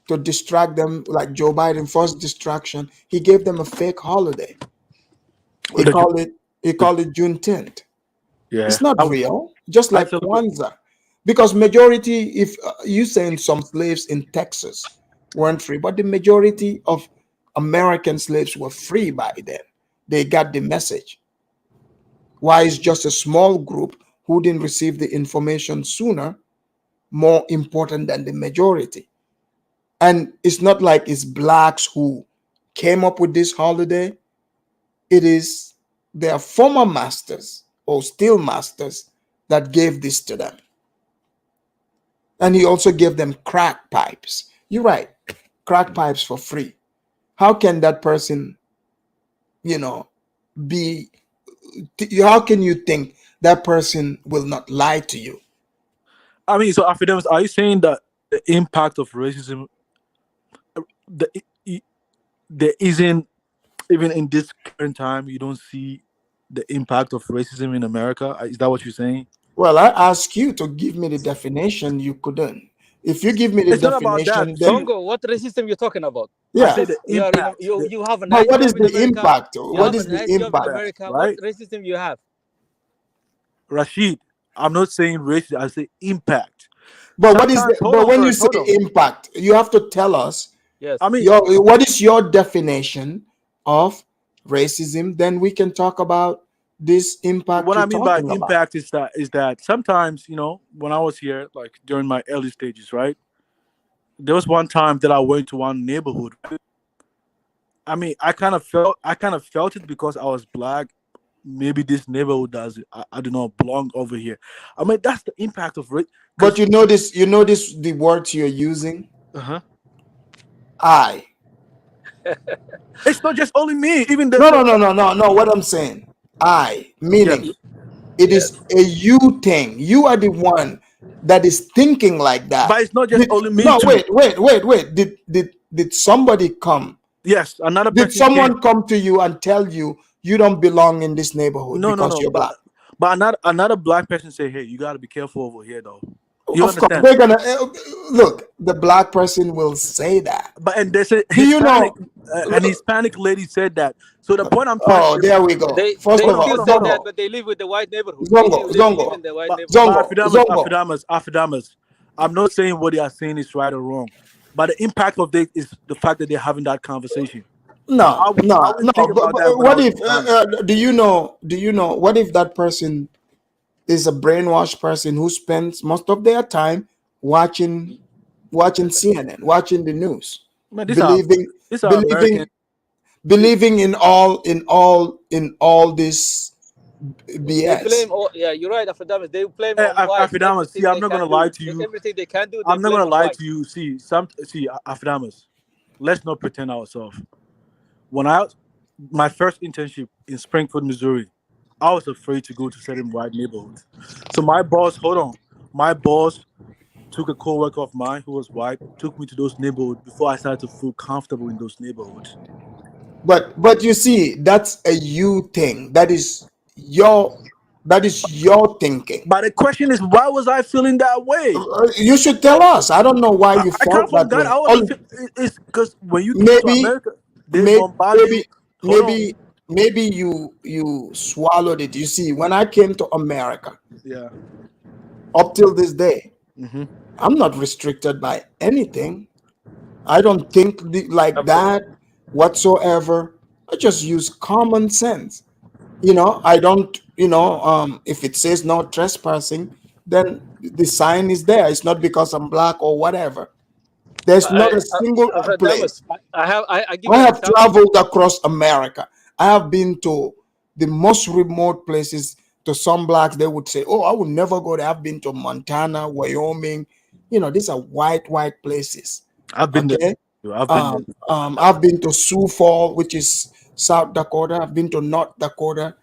to distract them, like Joe Biden, first distraction, he gave them a fake holiday. He called it Juneteenth. Yeah. It's not real, just I like celebrate. Kwanzaa. Because majority, if you saying some slaves in Texas weren't free, but the majority of American slaves were free by then. They got the message. Why is just a small group who didn't receive the information sooner more important than the majority? And it's not like it's blacks who came up with this holiday. It is their former masters or still masters that gave this to them. And he also gave them crack pipes. You're right, crack pipes for free. How can that person, be, how can you think that person will not lie to you? I mean, so Afidamas, are you saying that the impact of racism, the, there isn't even in this current time, you don't see the impact of racism in America? Is that what you're saying? Well, I asked you to give me the definition. You couldn't. If you give me the It's not about that. definition, then Zongo, what racism you talking about? I yeah. say the You are in, impact. you have a But nice what is job in the America. impact? You What have a is the nice job in impact? America. Right? What racism you have? Rashid, I'm not saying racist, I say impact. But what is Sometimes, hold but on when you first, say hold on. impact, you have to tell us Yes. I mean, what is your definition of racism. Then we can talk about this impact what I you're mean by talking about. impact is that sometimes, when I was here, like during my early stages, right? There was one time that I went to one neighborhood. I mean, I kind of felt it because I was black. Maybe this neighborhood does it. I do not belong over here. I mean, that's the impact of race. But Because you notice the words you're using. uh-huh. I. It's not just only me. Even the, No, the no, no, no, no, no. What I'm saying, I, yes, meaning it is Yes. a you thing. You are the one that is thinking like that. but it's not just only me No, too. wait. Did somebody come? Yes, another Did person came. someone come to you and tell you don't belong in this neighborhood No, no, because no. you're black? But another black person say, "Hey, you got to be careful over here, though." You Of course, understand? they're gonna look. The black person will say that. But and there's a Do you Hispanic, know? an Hispanic lady said that. So the point I'm trying to Oh, get there we go. They First they of hold on, all, still hold on, say hold on. that, Zongo, but they live with the white neighborhood. Zongo, They live Zongo, in the white But neighborhood. but Zongo. Afterdamas. I'm not saying what they are saying is right or wrong, but the impact of this is the fact that they're having that conversation. No, I no, wouldn't no. think But, about that when I what was if? in Ghana. Do you know? Do you know? What if that person is a brainwashed person who spends most of their time watching CNN, watching the news, Man, believing, these are American. believing, believing in all this They BS. blame all. Yeah, you're right. After that, they blame on white. Afterdamas. See, Everything I'm they not gonna can lie do, to you. everything they can do, they I'm not blame gonna on lie to white. you. See, Afterdamas. Let's not pretend ourselves. When my first internship in Springfield, Missouri, I was afraid to go to certain white neighborhoods. So my boss, hold on, my boss took a coworker of mine who was white, took me to those neighborhoods before I started to feel comfortable in those neighborhoods. But you see, that's a you thing. Your that is your thinking. But the question is, why was I feeling that way? You should tell us. I don't know why you I come felt from that Ghana. way. I wasn't. It's because when you came to Maybe, America, they bombard you. Hold on. maybe you swallowed it. You see, when I came to America, Yeah. up till this day, Mm-hmm. I'm not restricted by anything. I don't think like that whatsoever. I just use common sense. I don't. If it says no trespassing, then the sign is there. It's not because I'm black or whatever. There's not a single place. I give I you an have example. traveled across America. I have been to the most remote places. To some blacks, they would say, "Oh, I would never go there." I've been to Montana, Wyoming. These are white places. I've been Okay. there. I've been there. I've been to Sioux Falls, which is South Dakota. I've been to North Dakota,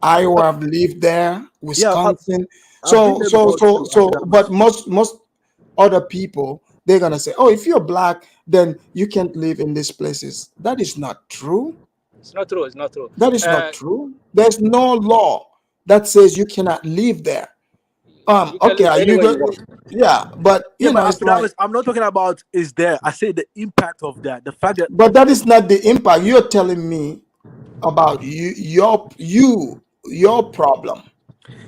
Iowa. I've lived there, Yeah, Wisconsin. I've been there before too. But most other people, they're gonna say, "Oh, if you're black, then you can't live in these places." That is not true. It's not true. It's not true. That is not true. There's no law that says you cannot live there. You can Okay, live are you anywhere you going? want. Yeah, but Yeah, but it's like, I'm not talking about is there. I say the impact of that. The fact that. but that is not the impact. You're telling me about your problem.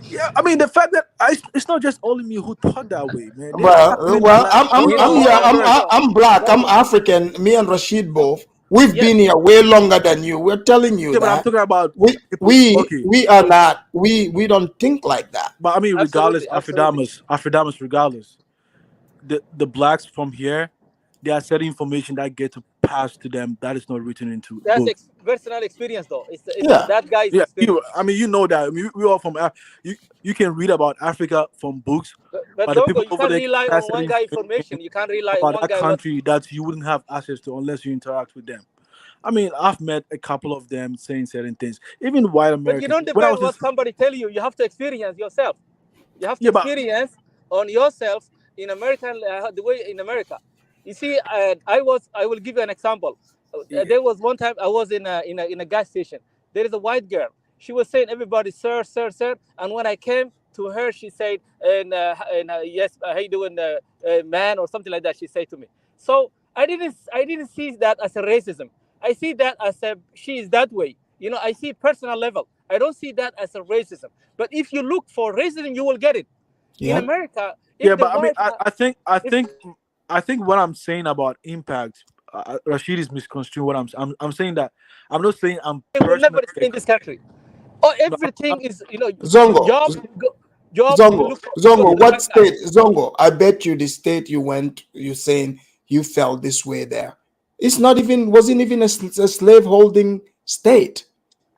Yeah, I mean the fact that it's not just only me who thought that way, man. There's Well, happening well, black all over America. I'm black. I'm African. Me and Rashid both. We've been here way longer than you. We're telling you Yeah, but I'm that talking about we people. we Okay, we are not. We don't think like that. but I mean, regardless, Absolutely. Afrodamus, regardless, the blacks from here, there are certain information that get to pass to them that is not written into That's books. personal experience, though. It's Yeah. that guy's Yeah, experience. you know that. I mean, we all from you can read about Africa from books, But but the Zongo, people you over can't there can rely pass on certain one guy information information. You can't rely on about one that guy. country that you wouldn't have access to unless you interact with them. I mean, I've met a couple of them saying certain things, even white But you Americans. don't When I depend was in what somebody tell you. You have to experience yourself. You have to yeah, but experience on yourself in American the way in America. You see, I will give you an example. There was one time I was in a gas station. There is a white girl. She was saying everybody sir sir sir, and when I came to her, she said yes, how you doing, man, or something like that. She said to me. So I didn't see that as a racism. I see that as a she is that way. I see personal level. I don't see that as a racism. But if you look for racism, you will get it. In Yeah. America, yeah, if the but I mean, white, if I think what I'm saying about impact, Rashid is misconstruing what I'm saying that I'm not saying I'm they will never personally. stay in this country. Or No, everything is, Zongo, job. You Zongo, look for you go to Zongo. the What white guy. state? Zongo. I bet you the state you went. You saying you felt this way there. It's not even. Wasn't even a slave holding state.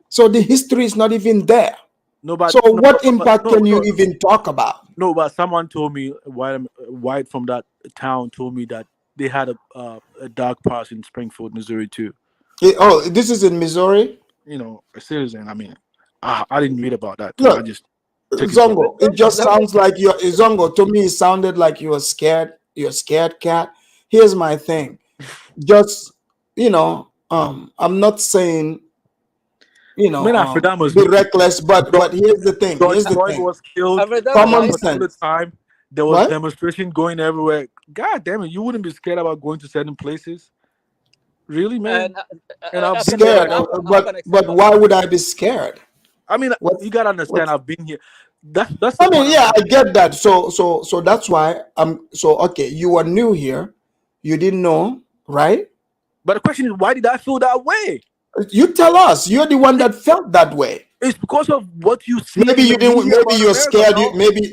So the history is not even there. no, but So no, what but impact can you even talk about? no, but someone told me white from that town told me that they had a dark past in Springfield, Missouri too. This is in Missouri. A citizen. I mean, I didn't read about that too. I Look, just took it from. Zongo. It just sounds like you're Zongo. To me, it sounded like you were scared. You're a scared cat. Here's my thing. Just I'm not saying Afrodamus, be reckless, but here's the thing. George Here's the Floyd thing. was killed. Common That particular sense. time, there was What? demonstration going everywhere. God damn it, you wouldn't be scared about going to certain places, really, man. And I've been there. Scared, but why would I be scared? I mean, What? you gotta understand. I've been here. That's the I mean, point. yeah, I get that. So that's why I'm. So okay, you are new here. You didn't know, right? But the question is, why did I feel that way? You tell us. You're the one that felt that way. It's because of what you see. Maybe you didn't. Maybe Maybe you're scared.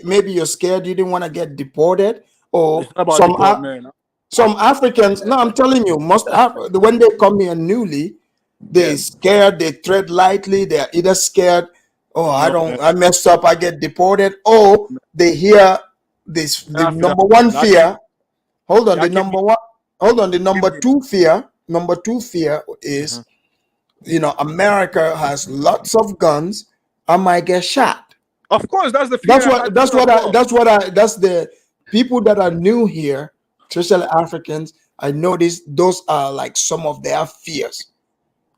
Maybe you're scared. You didn't want to get deported, or It's not about deportment. some Africans. No, I'm telling you, when they come here newly, they're scared. They tread lightly. They're either scared. Oh, I messed up. I get deported. Or they hear this. The number one fear. Hold on. The number one. Hold on. The number two fear. Number two fear is. America has lots of guns. I might get shot. Of course, that's the fear. That's the people that are new here, especially Africans. I noticed those are like some of their fears.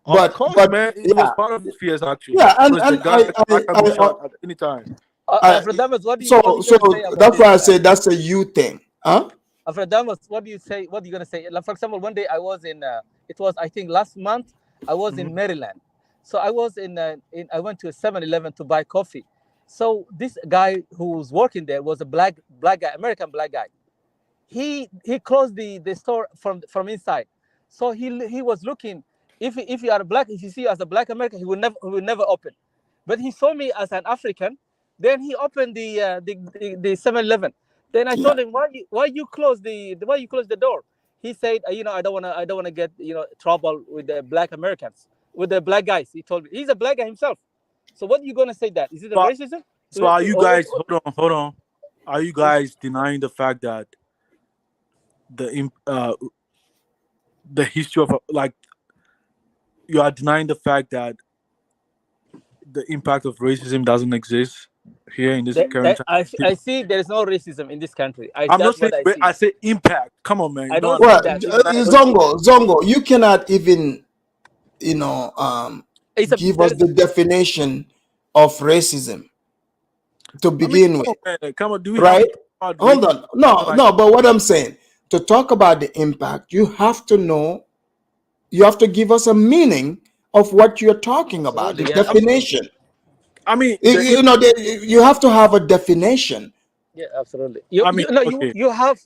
Of course, man. It was Yeah, part of his fears actually. yeah, Because the guy can be shot at any time. Alfred Damas, what so you gonna say about that's this? why I say that's a you thing, huh? Alfred Damas, what do you say? What are you gonna say? Like, for example, one day I was in. It was, I think, last month. I was in Maryland. So I was I went to a 7-Eleven to buy coffee. So this guy who was working there was a black guy, American black guy. He closed the store from inside. So he was looking. If you are black, if you see you as a black American, he will never open. But he saw me as an African. Then he opened the 7-Eleven. Then I told him, why you close the door? He said, I don't wanna get trouble with the black Americans, with the black guys. He told me he's a black guy himself. So what are you gonna say that? Is it a racism? So are you guys? Hold on. Are you guys denying the fact that the history of like you are denying the fact that the impact of racism doesn't exist here in this current time? I see there is no racism in this country. I'm not saying I say impact. Come on, man. I don't Well, see that. Zongo, you cannot even, give us the definition of racism to begin with. Come on, do we right? have Hold on. No, but what I'm saying, to talk about the impact, you have to know, you have to give us a meaning of what you're talking about, the definition. I mean, you have to have a definition. Yeah, absolutely. You will have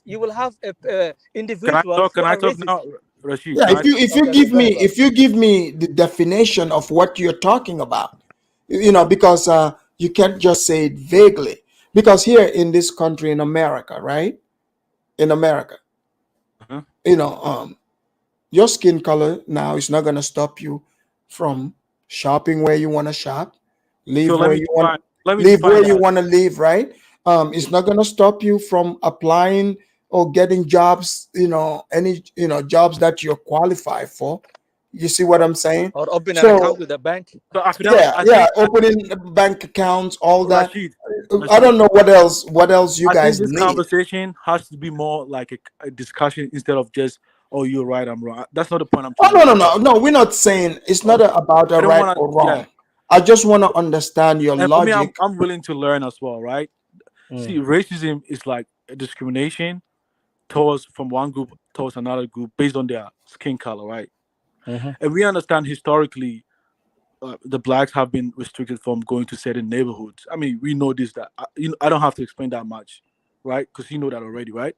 individuals. Can I talk now, Rashid? Yeah, if you give me the definition of what you're talking about, because you can't just say it vaguely. Because here in this country, in America, right? In America, your skin color now is not going to stop you from shopping where you want to shop, live where you want to live, right? It's not going to stop you from applying or getting jobs, any jobs that you're qualified for. You see what I'm saying? Or open an account with a bank. Opening bank accounts, all that. Rashid, I don't know what else you guys think this need. conversation has to be more like a discussion instead of just, oh, you're right, I'm wrong. That's not the point I'm trying to make. No, we're not saying it's not about a right or wrong. Yeah. I just want to understand your logic. For me, I'm willing to learn as well, right? See, racism is like a discrimination from one group towards another group based on their skin color, right? And we understand historically the blacks have been restricted from going to certain neighborhoods. I mean, we know this, that I don't have to explain that much, right? Because you know that already, right?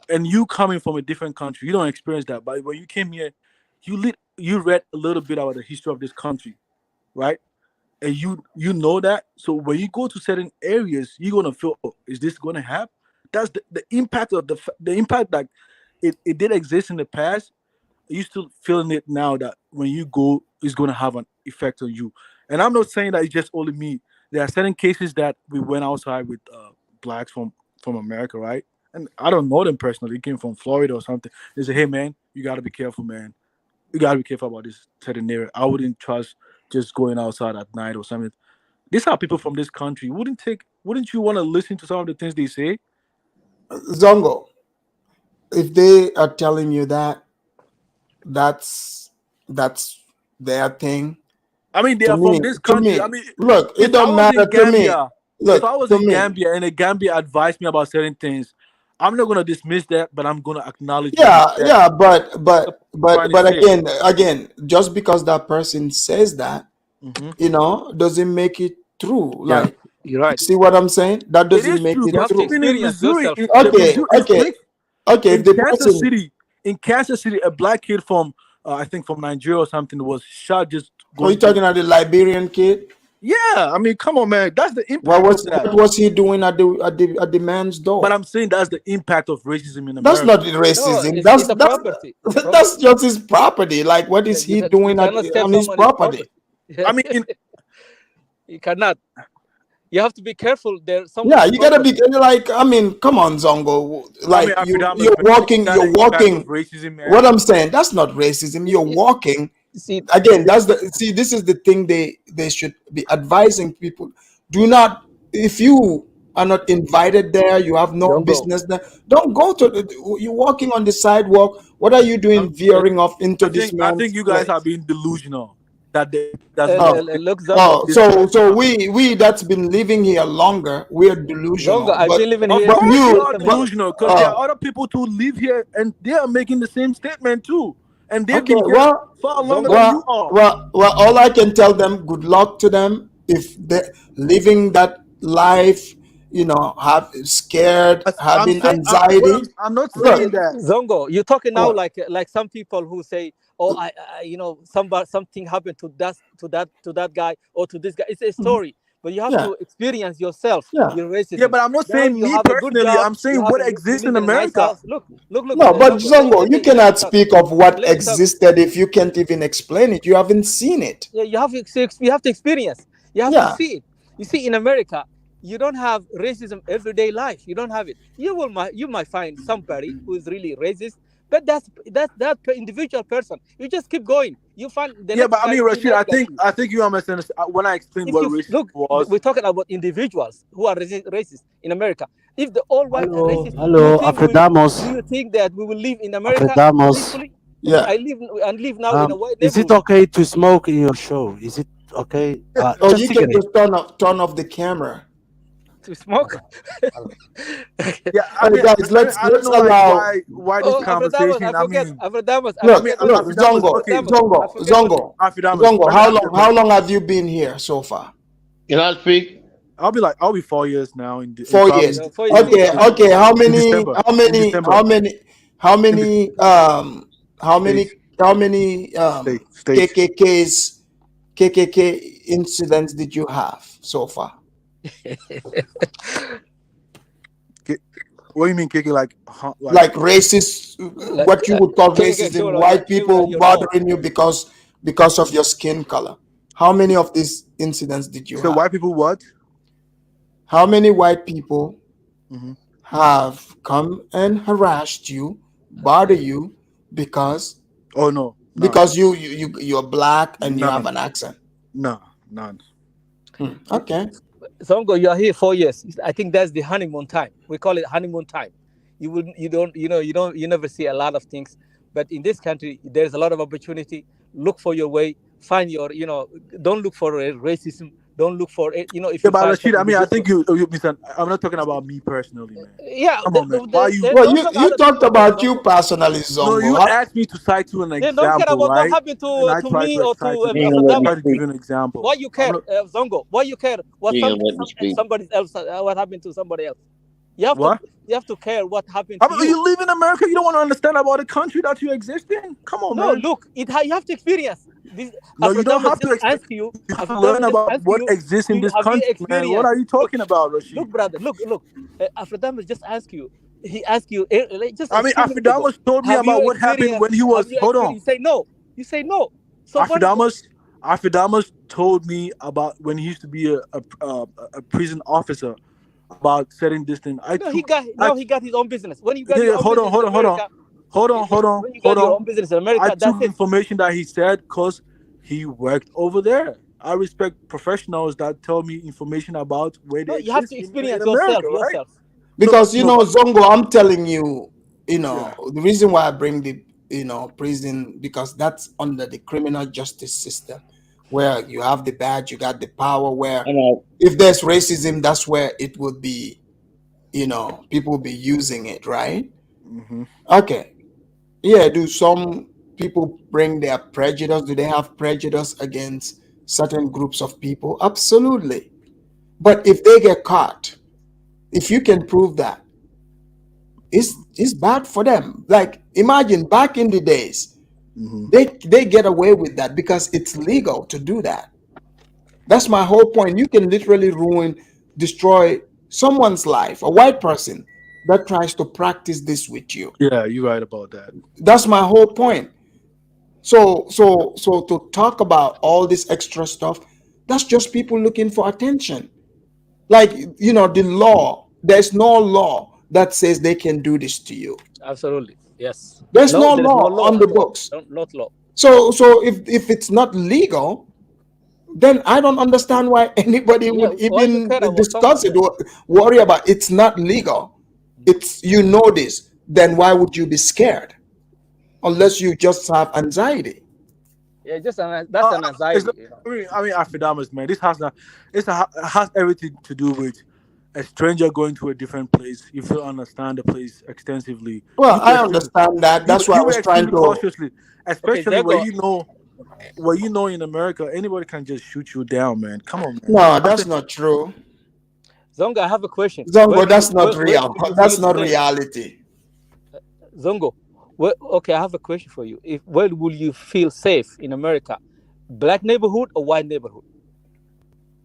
And you coming from a different country, you don't experience that. But when you came here, you read a little bit about the history of this country, right? And you know that. So when you go to certain areas, you're gonna feel, oh, is this gonna happen? That's the impact of the impact that it did exist in the past. You're still feeling it now that when you go, it's gonna have an effect on you. And I'm not saying that it's just only me. There are certain cases that we went outside with blacks from America, right? And I don't know them personally. They came from Florida or something. They say, hey man, you gotta be careful, man. You gotta be careful about this certain area. I wouldn't trust just going outside at night or something. These are people from this country. Wouldn't you want to listen to some of the things they say? Zongo, if they are telling you that, that's their thing. I mean, they are from this country. I mean, look, it don't matter to me. Look, if I was in Gambia and the Gambia advised me about certain things, I'm not gonna dismiss that, but I'm gonna acknowledge. Yeah, but again, just because that person says that, doesn't make it true. Like, you're right. See what I'm saying? That doesn't make it true. Even in Missouri, okay. In Kansas City, a black kid from I think from Nigeria or something was shot just. Are you talking about the Liberian kid? Yeah, I mean, come on, man. That's the impact. What was he doing at the man's door? But I'm saying that's the impact of racism in America. That's not racism. No, it's property. That's just his property. Like, what is he doing on his property? I mean, you cannot. You have to be careful. There's some. Yeah, you gotta be like. I mean, come on, Zongo. Like, you're walking. Racism, what I'm saying, that's not racism. You're walking. Again, this is the thing they should be advising people. Do not if you are not invited there, you have no Don't go. business there. Don't go to the, you're walking on the sidewalk. What are you doing veering off into this I think man's you guys are place? being delusional. That doesn't Oh, Look, oh, Zongo. so we that's been living here longer, we're Zongo, delusional. I've But been living Of here but course, you you are but delusional because there are other people who live here and they are making the same statement too, and they've okay, been here well, far longer Zongo. than you are. all I can tell them, good luck to them if they're living that life, have scared, I'm having saying, anxiety. I'm not saying Look, that. Zongo, you're talking now what? like some people who say, "Oh, something happened to that guy or to this guy." It's a story, but you have Yeah, to experience yourself yeah. your Yeah, racism. but I'm not Now saying you me have a good personally. job. I'm saying what You exists live in in a nice America. house. Look, No, but Zongo. Zongo, you Let me cannot talk. speak of what Let me talk. existed if you can't even explain it. You haven't seen it. Yeah, you have to experience. You have to Yeah. see it. You see, in America, you don't have racism everyday life. You don't have it. You might find somebody who is really racist, but individual person. You just keep going. You find the Yeah, next but I guy mean, to be Rashid, nice guy to you. I think you understand when I explained If what you racism look, was. we're talking about individuals who are racist in America. If the all white are Hello, racist, hello, Afridamos. do you think that we will live in America Afridamos. peacefully? Yeah. I live now in a white Is it neighborhood. okay to smoke in your show? Is it okay? Oh, Just you can cigarette. just turn off the camera. To smoke. Yeah, I Hey mean, guys, I don't let's know, like allow. why this Oh, Afrodamus, conversation. I mean, I I mean, Look, forget what look, Afidamas. Okay, I Zongo, forget what you Afidamas. Zongo. Let me ask you a How question. long have you been here so far? Can I speak? I'll be 4 years now in 4 years. probably for you in, speak Okay, now. in, okay. in December. In December. How In the many states, states. KKK incidents did you have so far? What do you mean, Kiki? Like racist, Like, what you would call racism, white people you know. bothering you because of your skin color. How many of these incidents did you So have? white people what? How many white people Hmm. have come and harassed you, bother you because Oh no, none, you're black and you have none, an accent? none. Okay. Zongo, you are here 4 years. I think that's the honeymoon time. We call it honeymoon time. You never see a lot of things, but in this country, there's a lot of opportunity. Look for your way. Find your, don't look for racism. Don't look for it. If Yeah, you but find Rashid, I somebody mean, I good, think you misunderstand. I'm not talking about me personally, man. yeah, Come on, man. Why you? Well, don't talk you other talked people then, about you Zongo. personally, No, you Zongo. asked me to cite to an Then don't care example, about what right? happened And I to tried me to or cite to an. You ain't gonna let I me Afrodamus. tried to give speak. you an example. Why you I'm care, not. Zongo? Why you care You ain't gonna let me speak. somebody else? What happened to somebody else? What? You have to care what happened I to mean, you. you live in America. You don't want to understand about the country that you exist in. Come on, No, man. look, you have to experience this. No, you don't have to. You. You have to learn Afrodamus just about ask what you. exists in this Have you country, man. What experienced? are you Look, talking about, look, Rashid? brother, look. Afrodamus just asked you. He asked you just I a mean, few minutes ago. Afidamas told me Have you about what happened when experienced? he Have was. you Hold on. experienced? You say no. You say no. So what is? Afidamas told me about when he used to be a prison officer about setting this thing. No, he got his own business. When you got Yeah, your own business in America, when you got your own business in I America, that's took it. information that he said because he worked over there. I respect professionals that tell me information about where they No, you have exist to in experience America, right? yourself. No, but Because Zongo, I'm telling you, yeah. the reason why I bring the prison, because that's under the criminal justice system, where you have the badge, you got the power. Where And I, if there's racism, that's where it would be. People will be using it, right? Hmm. Okay. Yeah. Do some people bring their prejudice? Do they have prejudice against certain groups of people? Absolutely. But if they get caught, if you can prove that, it's bad for them. Like imagine back in the days, Hmm. they get away with that because it's legal to do that. That's my whole point. You can literally destroy someone's life, a white person that tries to practice this with you. Yeah, you're right about that. That's my whole point. So to talk about all this extra stuff, that's just people looking for attention. Like the law, there's no law that says they can do this to you. Absolutely, yes. There's No, no there is no law law on the at all. books. Not law. So if it's not legal, then I don't understand why anybody Yeah, would why you even care about discuss someone it then? or worry about it's not legal. It's you know this. Then why would you be scared? Unless you just have anxiety. Yeah, that's an It's anxiety, not, you know. I mean, Afrodamus, man. This has not. Has everything to do with a stranger going to a different place. If you understand the place extensively, Well, you be I extremely, understand that. That's why I you be was trying extremely to. cautiously, Okay, especially Zago, where you know in America, anybody can just shoot you down, man. Come on, man. No, I'm that's saying, not true. Zongo, I have a question. Zongo, that's not Where real. will you That's feel not safe? reality. Zongo, okay, I have a question for you. If Where will you feel safe in America? Black neighborhood or white neighborhood?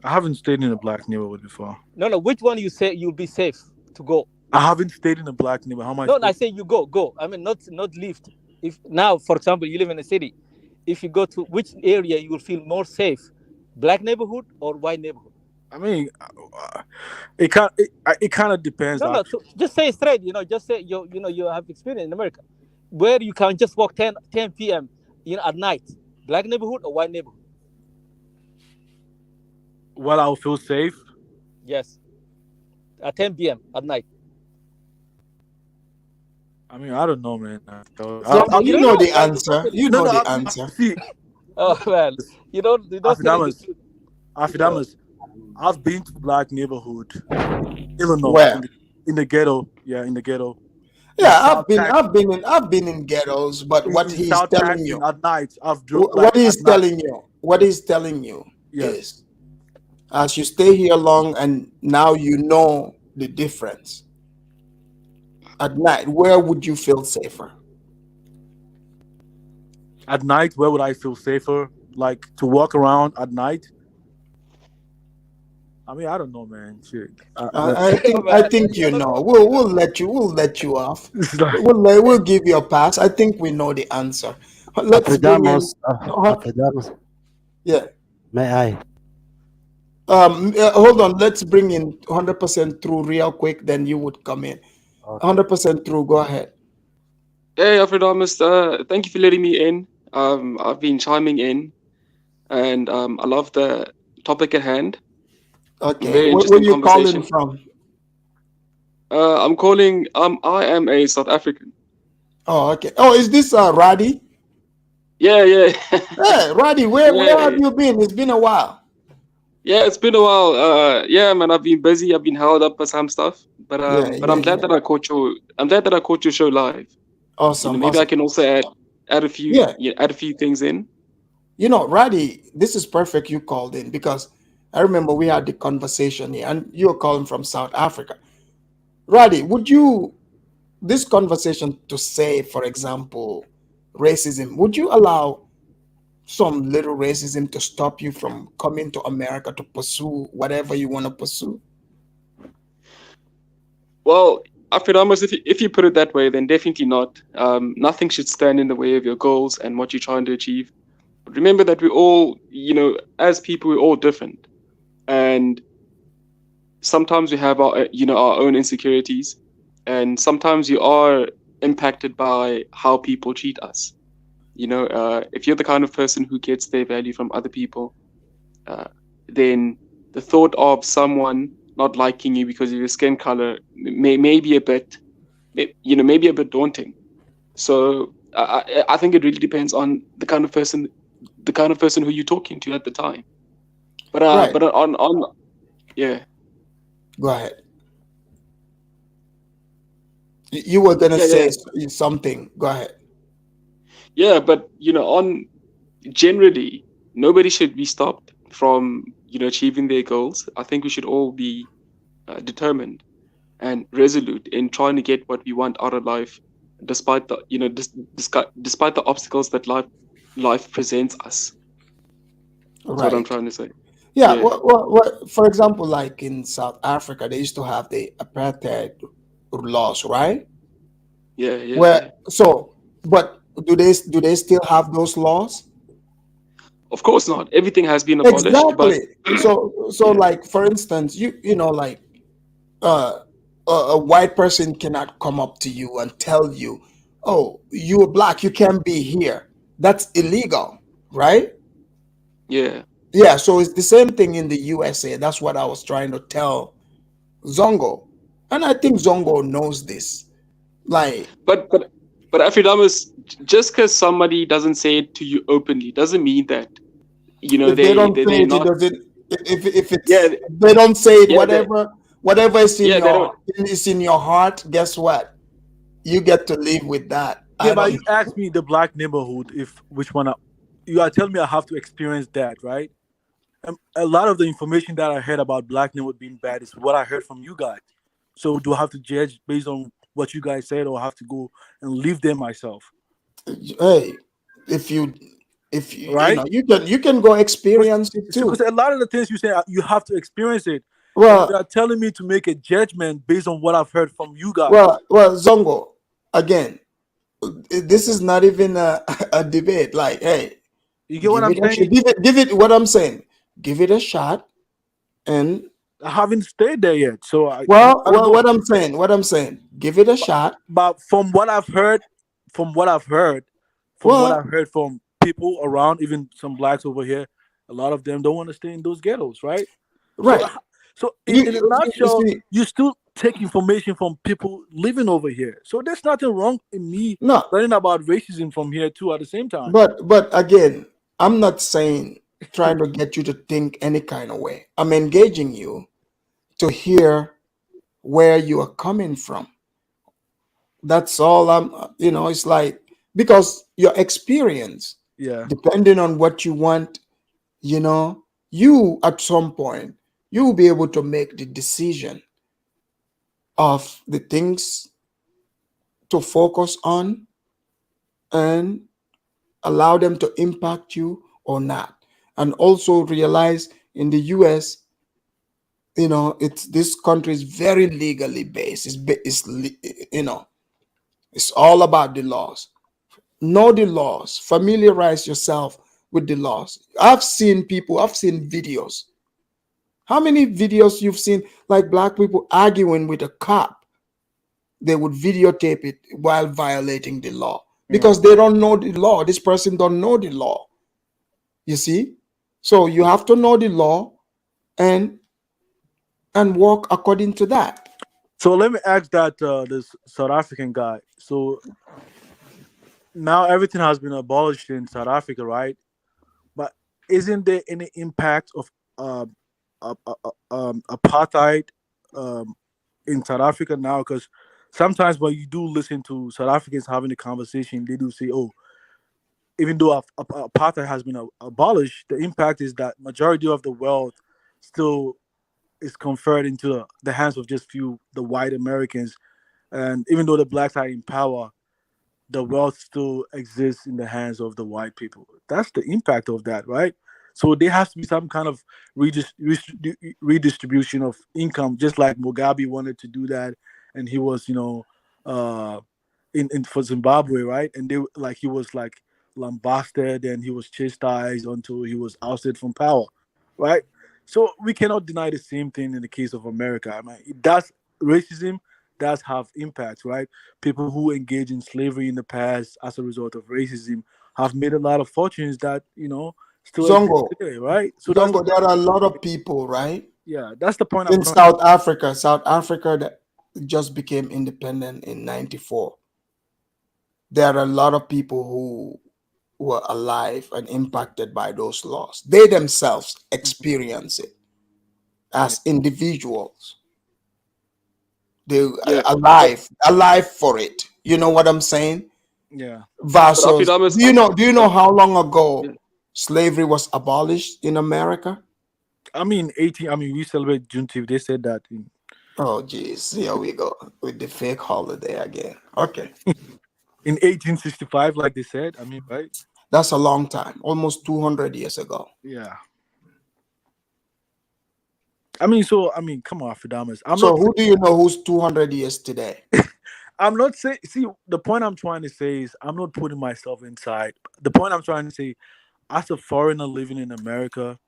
I haven't stayed in a black neighborhood before. No, no. Which one you say you'll be safe to go? I haven't stayed in a black neighborhood. How am I No, I supposed? say you go. I mean, not lived. If now, for example, you live in a city, if you go to which area you will feel more safe, black neighborhood or white neighborhood? I mean, it kind of depends, No, no. actually. So just say straight. Just say you have experience in America, where you can just walk 10 p.m. At night, black neighborhood or white neighborhood? Well, I'll feel safe. Yes, at 10 p.m. at night. I mean, I don't know, man. Zongo, You you don't know know. the Why you answer. talking? You No, know no. the answer. See, Oh man, you don't telling the Afrodamus, truth. Afrodamus. I've been to black neighborhood, Illinois, Where? in the ghetto. Yeah, in the ghetto, in Yeah, South Texas, I've been in ghettos, but what in he's South telling Texas you, at night. I've drove what like at he's night. telling you, what he's telling you Yes, is, as you stay here long and now you know the difference. At night, where would you feel safer? at night. Where would I feel safer? Like to walk around at night. I mean, I don't know, man. Shit. I Man, think you're you not know. gonna We'll you know we'll let you off. It's like, We'll give you a pass. I think we know the answer. Let's bring in. Afridamos, Afridamos, Yeah. may I? Hold on. Let's bring in 100% through real quick. Then you would come in. Okay. 100% through. Go ahead. Hey, Alfredamus, thank you for letting me in. I've been chiming in, and I love the topic at hand. Okay. Very Where interesting you calling conversation. from? I'm calling. I am a South African. Oh, okay. Oh, is this Roddy? Yeah, yeah, Hey, Roddy, where have yeah, you been? It's been a while. yeah. It's been a while. Yeah, man. I've been busy. I've been held up by some stuff, Yeah, but yeah, I'm glad yeah. that I caught you. I'm glad that I caught your show live. Awesome, Maybe I awesome. can also add a few Yeah, add a few things in. Roddy, this is perfect you called in because I remember we had the conversation here and you're calling from South Africa. Roddy, would you, this conversation to say, for example, racism, would you allow some little racism to stop you from coming to America to pursue whatever you want to pursue? Well, Alfredamus, if you put it that way, then definitely not. Nothing should stand in the way of your goals and what you're trying to achieve. But remember that we all, as people, we're all different, and sometimes we have our own insecurities, and sometimes you are impacted by how people treat us. If you're the kind of person who gets their value from other people, uh, then the thought of someone not liking you because of your skin color may be a bit, maybe a bit daunting. So I think it really depends on the kind of person who you're talking to at the time. But Right. on yeah. Go ahead. You were going to Yeah, say yeah. something. Go ahead. Yeah, but on generally, nobody should be stopped from achieving their goals. I think we should all be determined and resolute in trying to get what we want out of life, despite the despite the obstacles that life presents us. That's what I'm Right. trying to say. Yeah. Yeah, For example, like in South Africa, they used to have the apartheid laws, right? yeah, yeah, Where yeah. so, but do they still have those laws? Of course not. Everything has been abolished, but Exactly. So yeah, like for instance, like uh, a white person cannot come up to you and tell you, "Oh, you're black, you can't be here." That's illegal, right? yeah, Yeah, so it's the same thing in the USA. That's what I was trying to tell Zongo. And I think Zongo knows this. Like, But Afidamus, just because somebody doesn't say it to you openly doesn't mean that if they don't say they're it, it not. doesn't. If Yeah, it's they don't say it, yeah, they, whatever yeah, they don't. is in your heart. Guess what? You get to live with that. Yeah, I but don't. you asked me the black neighborhood if which one you are telling me I have to experience that, right? A lot of the information that I heard about black neighborhood being bad is what I heard from you guys. So do I have to judge based on what you guys said, or I have to go and live there myself? Hey, if you Right? you can go experience it Because too. a lot of the things you say, you have to experience it, and you Well, are telling me to make a judgment based on what I've heard from you guys. well, Zongo. Again, this is not even a, a debate. Like, hey, You get what I'm saying? give it. What I'm saying, give it a shot. And I haven't stayed there yet, so I don't know. what I'm saying, give it a shot. But from what I've heard, from what I've heard, from what Well, I've heard from people around, even some blacks over here, a lot of them don't want to stay in those ghettos, right? So, right. so in a You nutshell, see, you still take information from people living over here. So there's nothing wrong in me no, learning about racism from here too. At the same time, but again, I'm not saying trying to get you to think any kind of way. I'm engaging you to hear where you are coming from. That's all it's like, because your experience, yeah. depending on what you want, you know, you at some point you will be able to make the decision of the things to focus on and allow them to impact you or not. And also realize in the US, it's this country is very legally based. It's all about the laws. Know the laws, familiarize yourself with the laws. I've seen videos. How many videos you've seen, like black people arguing with a cop? They would videotape it while violating the law Yeah. because they don't know the law. This person don't know the law. You see? So you have to know the law and walk according to that. So let me ask that this South African guy. So now everything has been abolished in South Africa, right? But isn't there any impact of um, apartheid um, in South Africa now? Because sometimes when you do listen to South Africans having a conversation, they do say, "Oh, even though apartheid has been abolished, the impact is that majority of the wealth still is conferred into the hands of just few, the white Americans, and even though the blacks are in power, the wealth still exists in the hands of the white people. That's the impact of that, right? So there has to be some kind of redistribution of income, just like Mugabe wanted to do that, and he was, uh, in for Zimbabwe, right? And they like he was like lambasted and he was chastised until he was ousted from power, right? So we cannot deny the same thing in the case of America. I mean, it does racism does have impacts, right? People who engage in slavery in the past as a result of racism have made a lot of fortunes that still exist Zongo, today, right? So that's the Zongo, there point are I'm a lot trying to of make. people, right? Yeah, that's the point I'm In trying to make. South Africa that just became independent in 94. There are a lot of people who were alive and impacted by those laws. They themselves Mhm. experience it Yeah, as individuals. They yeah. But alive for it. You know what I'm saying? yeah. but Versus, Afidamus, do you know how long yeah. ago slavery was abolished in America? I mean, 18. I mean, we celebrate Juneteenth. They said that Oh, geez, here we go with the fake holiday again. Okay, in 1865, like they said. I mean, right? that's a long time, almost 200 years ago. Yeah. I mean, so I mean, come on, Fidamus. I'm So, not. who do you know who's 200 years today? I'm not saying. See, the point I'm trying to say is I'm not putting myself inside. The point I'm trying to say, as a foreigner living in America,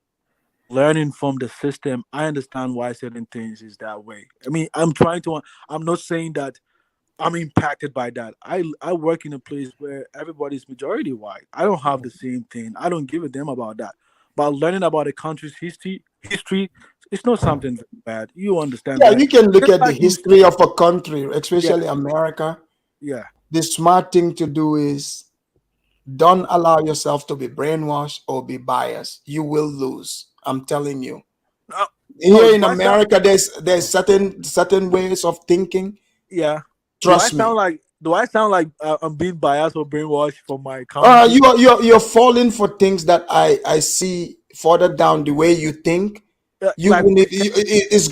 learning from the system, I understand why certain things is that way. I mean, I'm trying to. I'm not saying that I'm impacted by that. I work in a place where everybody's majority white. I don't have the same thing. I don't give a damn about that. but learning about a country's history, it's not something bad. You understand Yeah, that? you can look Just at the like you, history of a country, yeah, especially America. yeah. The smart thing to do is don't allow yourself to be brainwashed or be biased. You will lose. I'm telling you. No, Here in do I sound? America, there's certain ways of thinking. Yeah. Trust me. Do I sound like I'm being biased or brainwashed for my commentary? You're falling for things that I see further down the way you think. You Like, will need, it's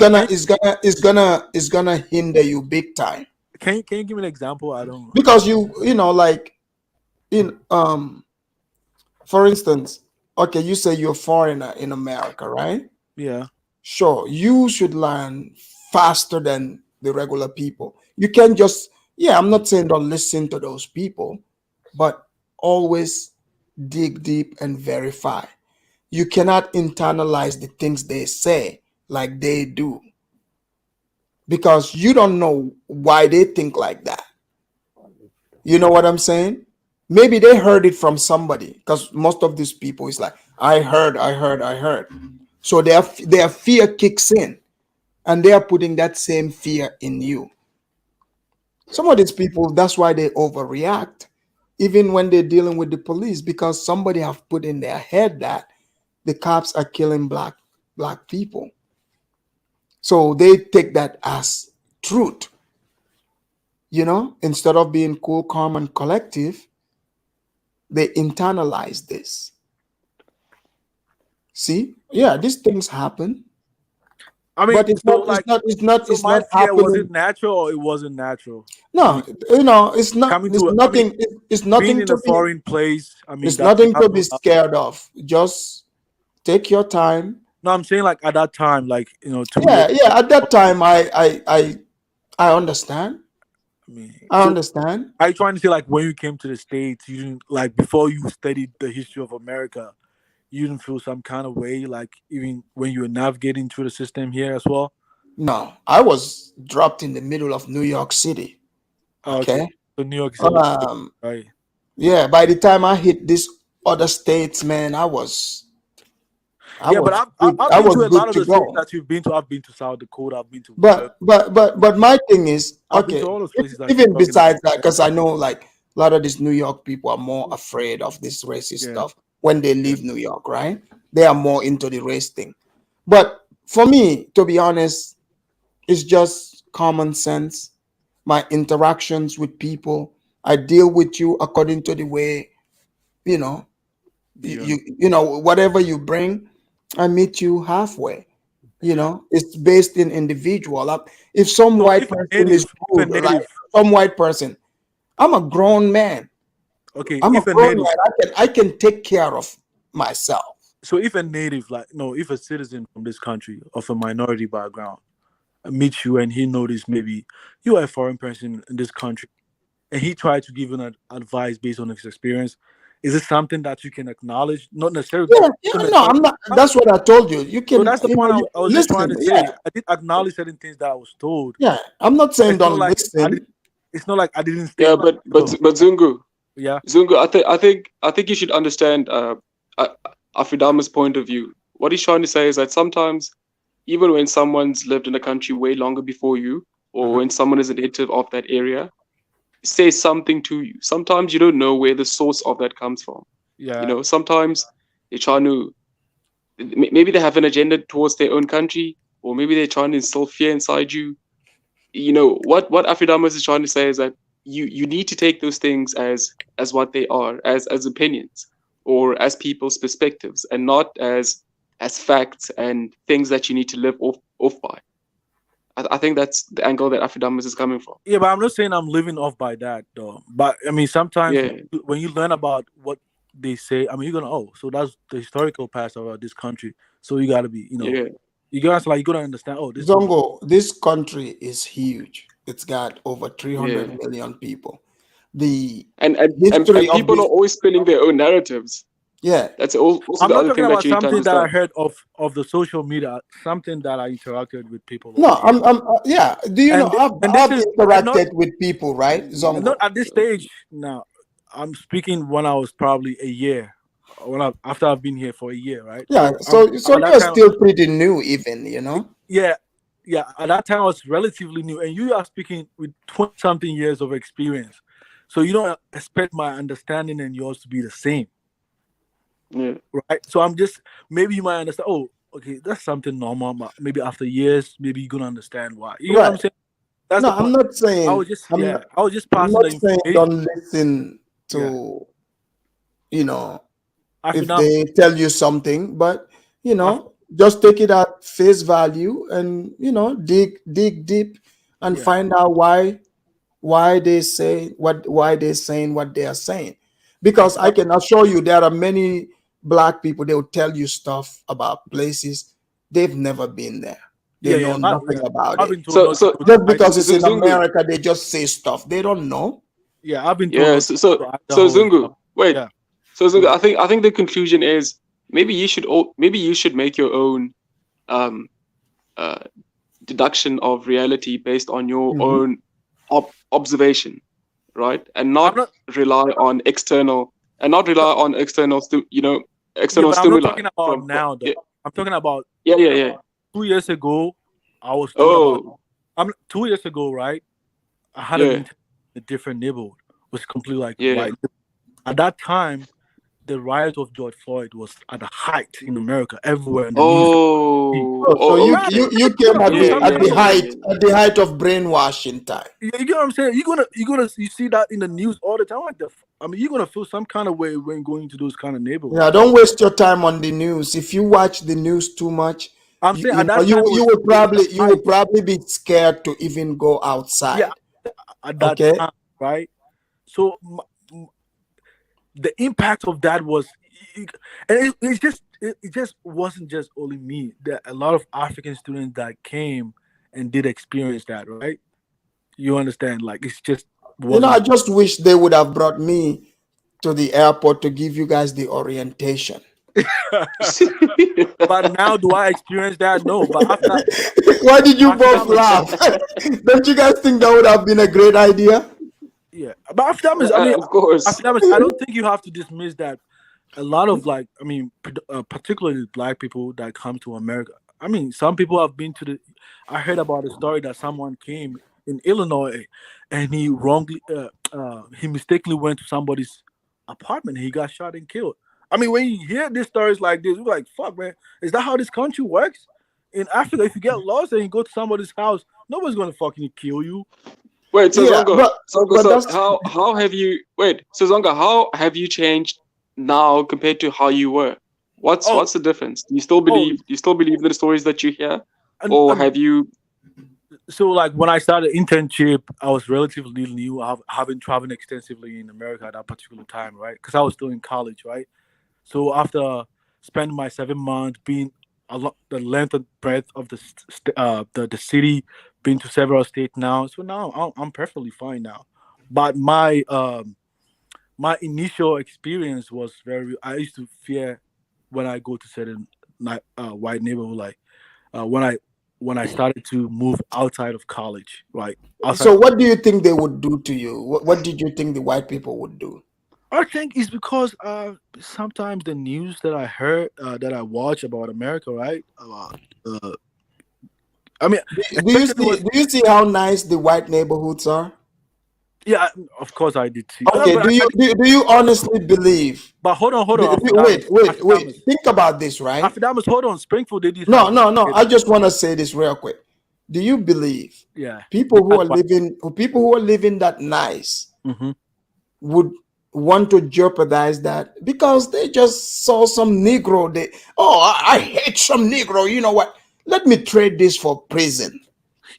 gonna hinder you big time can you give me an example? I don't. because you know like in for instance, okay, you say you're a foreigner in America, right? Yeah. Sure, you should learn faster than the regular people. You can just, yeah, I'm not saying don't listen to those people, but always dig deep and verify. You cannot internalize the things they say like they do because you don't know why they think like that. You know what I'm saying? Maybe they heard it from somebody because most of these people is like, I heard, I heard, I heard. So their fear kicks in and they are putting that same fear in you. Some of these people, that's why they overreact, even when they're dealing with the police, because somebody have put in their head that the cops are killing black people. So they take that as truth. Instead of being cool, calm, and collective, they internalize this. See, yeah, these things happen, I mean, but it's so not. It's like, not. It's not. so It's my not fear, was happening. it natural or it wasn't natural? I No, mean, it's not. coming It's to, I mean, nothing. It's being nothing in to a be. foreign place. I mean, It's that you nothing have to be no. scared of. Just take your time. No, I'm saying like at that time, like 2 years. Yeah, yeah. At that time, I understand. I mean, I so understand. are you trying to say like when you came to the States, you didn't like before you studied the history of America, you didn't feel some kind of way, like even when you were navigating through the system here as well? No, I was dropped in the middle of New York City. Oh, okay, Okay. so New York is a little bit, Um. right? Yeah. By the time I hit this other states, man, I Yeah, but was good. I've I been was to a lot good of to the states go. that you've been to. I've been to South Dakota. I've been to But my thing is, I've been to okay, all those places that you're even talking about. besides that, because I know like a lot of these New York people are more afraid of this racist Yeah, stuff when they yeah. leave New York, right? They are more into the race thing. But for me, to be honest, it's just common sense. My interactions with people, I deal with you according to the way, you know, You whatever you bring, I meet you halfway. It's based in individual. If some so white person is if a rude, like native, some white person, I'm a grown man. okay, I'm a if a grown native, man. I can take care of myself. so if a native, like no, if a citizen from this country of a minority background meets you and he noticed maybe you are a foreign person in this country and he tried to give you an advice based on his experience, is it something that you can acknowledge? Not necessarily, Yeah, yeah. not No, necessarily. I'm not. That's what I told you. You So can, that's the point I was just trying listen. to Yeah, say. I did acknowledge certain things that I was told. yeah. I'm not saying It's not don't like I did. listen. It's not like I didn't stay. Yeah, but Zungu, Yeah. Zungu, I think you should understand uh, Afidama's point of view. What he's trying to say is that sometimes, even when someone's lived in a country way longer before you, or when someone is a native of that area, says something to you. Sometimes you don't know where the source of that comes from. Yeah. Sometimes they're trying to, maybe they have an agenda towards their own country, or maybe they're trying to instill fear inside you. What Afidamas is trying to say is that you need to take those things as what they are, as opinions or as people's perspectives, and not as facts and things that you need to live off by. I think that's the angle that Afidamas is coming from. Yeah, but I'm not saying I'm living off by that though. But I mean, sometimes Yeah. when you learn about what they say, I mean, you're gonna so that's the historical past of this country. So you gotta be, Yeah. you gotta understand. Oh, this was Zongo, this country is huge. It's got over 300 Yeah. million people. The And history of people this, are always spinning their own narratives. yeah. That's also I'm the not other talking thing that about you need to something that I understand. heard of the social media, something that I interacted with people No, over here. yeah. Do you know, And this I've is and not interacted with people, right? Zongo. at this stage now. I'm speaking when I was probably a year. after I've been here for a year, right? Yeah, So so at that you're time, still pretty new, even, you know. yeah, at that time I was relatively new, and you are speaking with 20 something years of experience, so you don't expect my understanding and yours to be the same, Yeah. right? So I'm just, maybe you might understand. Oh, okay, that's something normal. But maybe after years, maybe you're gonna understand why. You know what I'm Right. saying? That's No, the I'm point. not saying I was just I'm passing not the saying information. don't listen Yeah. to, you know, After if that, they tell you something, but you after, know, just take it at face value and you know, dig deep and yeah, find out why they say why they're saying what they are saying. Because after I that, can assure you there are many black people, they will tell you stuff about places they've never been there. They know nothing about I've it. been told So not to so go to Just because it's in Zungu. America, they just say stuff. They don't know. Yeah, I've been told Yeah. not to So go to so Idaho and stuff. Zungu. Wait. Yeah. So Zungu, I think the conclusion is maybe you should make your own um uh deduction of reality based on your Mhm. own observation, right? And I'm not not. rely on external Yeah, external but I'm not stimuli talking about from now though. yeah, I'm talking about yeah. 2 years ago. I was told about. Oh, 2 years ago, right? I had a yeah, meeting in a different neighborhood. It was completely like yeah. white. At that time, the riot of George Floyd was at the height in America, everywhere in the news. Oh, Oh, so oh, you Right, okay. you you're came gonna feel some at kind the of way. height of brainwashing time. You get what I'm saying? You see that in the news all the time. Like I mean, you're gonna feel some kind of way when going to those kind of Yeah, neighborhoods. don't waste your time on the news. If you watch the news too much, I'm saying at that time it was the you will height. probably be scared to even go Yeah, outside. at that Okay. time, right? So the impact of that was, and it just wasn't just only me. There a lot of African students that came and did experience that, right? You understand? Like it's just You know, I wasn't. just wish they would have brought me to the airport to give you guys the orientation. But now, do I experience that? No. But Why did you after that both was laugh? Don't you guys think that would have been a great idea? yeah. But after that was, I mean, Of course. after that was, I don't think you have to dismiss that a lot of like, I mean, particularly black people that come to America. I mean, some people have been to the. I heard about a story that someone came in Illinois, and he mistakenly went to somebody's apartment. And he got shot and killed. I mean, when you hear these stories like this, you're like, "Fuck, man! Is that how this country works?" In Africa, if you get lost and you go to somebody's house, nobody's gonna fucking kill you. Wait, so Yeah, Zongo, but so that's how have you so Zongo, how have you changed now compared to how you were? What's Oh, the difference? Do oh, you still believe in the stories that you hear? Or and have you so like when I started internship, I was relatively new. I've been traveling extensively in America at that particular time, right? Because I was still in college, right? So after spending my 7 months being the length and breadth of the city, been to several states now. So now I'm perfectly fine now. But my initial experience was very. I used to fear when I go to certain white neighborhood, like when I started to move outside of college, right? Outside so. of, What do you think they would do to you? What did you think the white people would do? I think it's because sometimes the news that I heard that I watch about America, right? Uh, I mean, especially was Do you see how nice the white neighborhoods are? yeah. Of course, I did see. Okay. But Do you honestly believe? but hold on, Wait, After wait. Think about this, right? Hold on. Springfield, they did No, have no, no. great I just neighborhood. want to say this real quick. Do you believe Yeah, people they who had are living that nice mm-hmm. would want to jeopardize that because they just saw some Negro? I hate some Negro. You know what? Let me trade this for prison.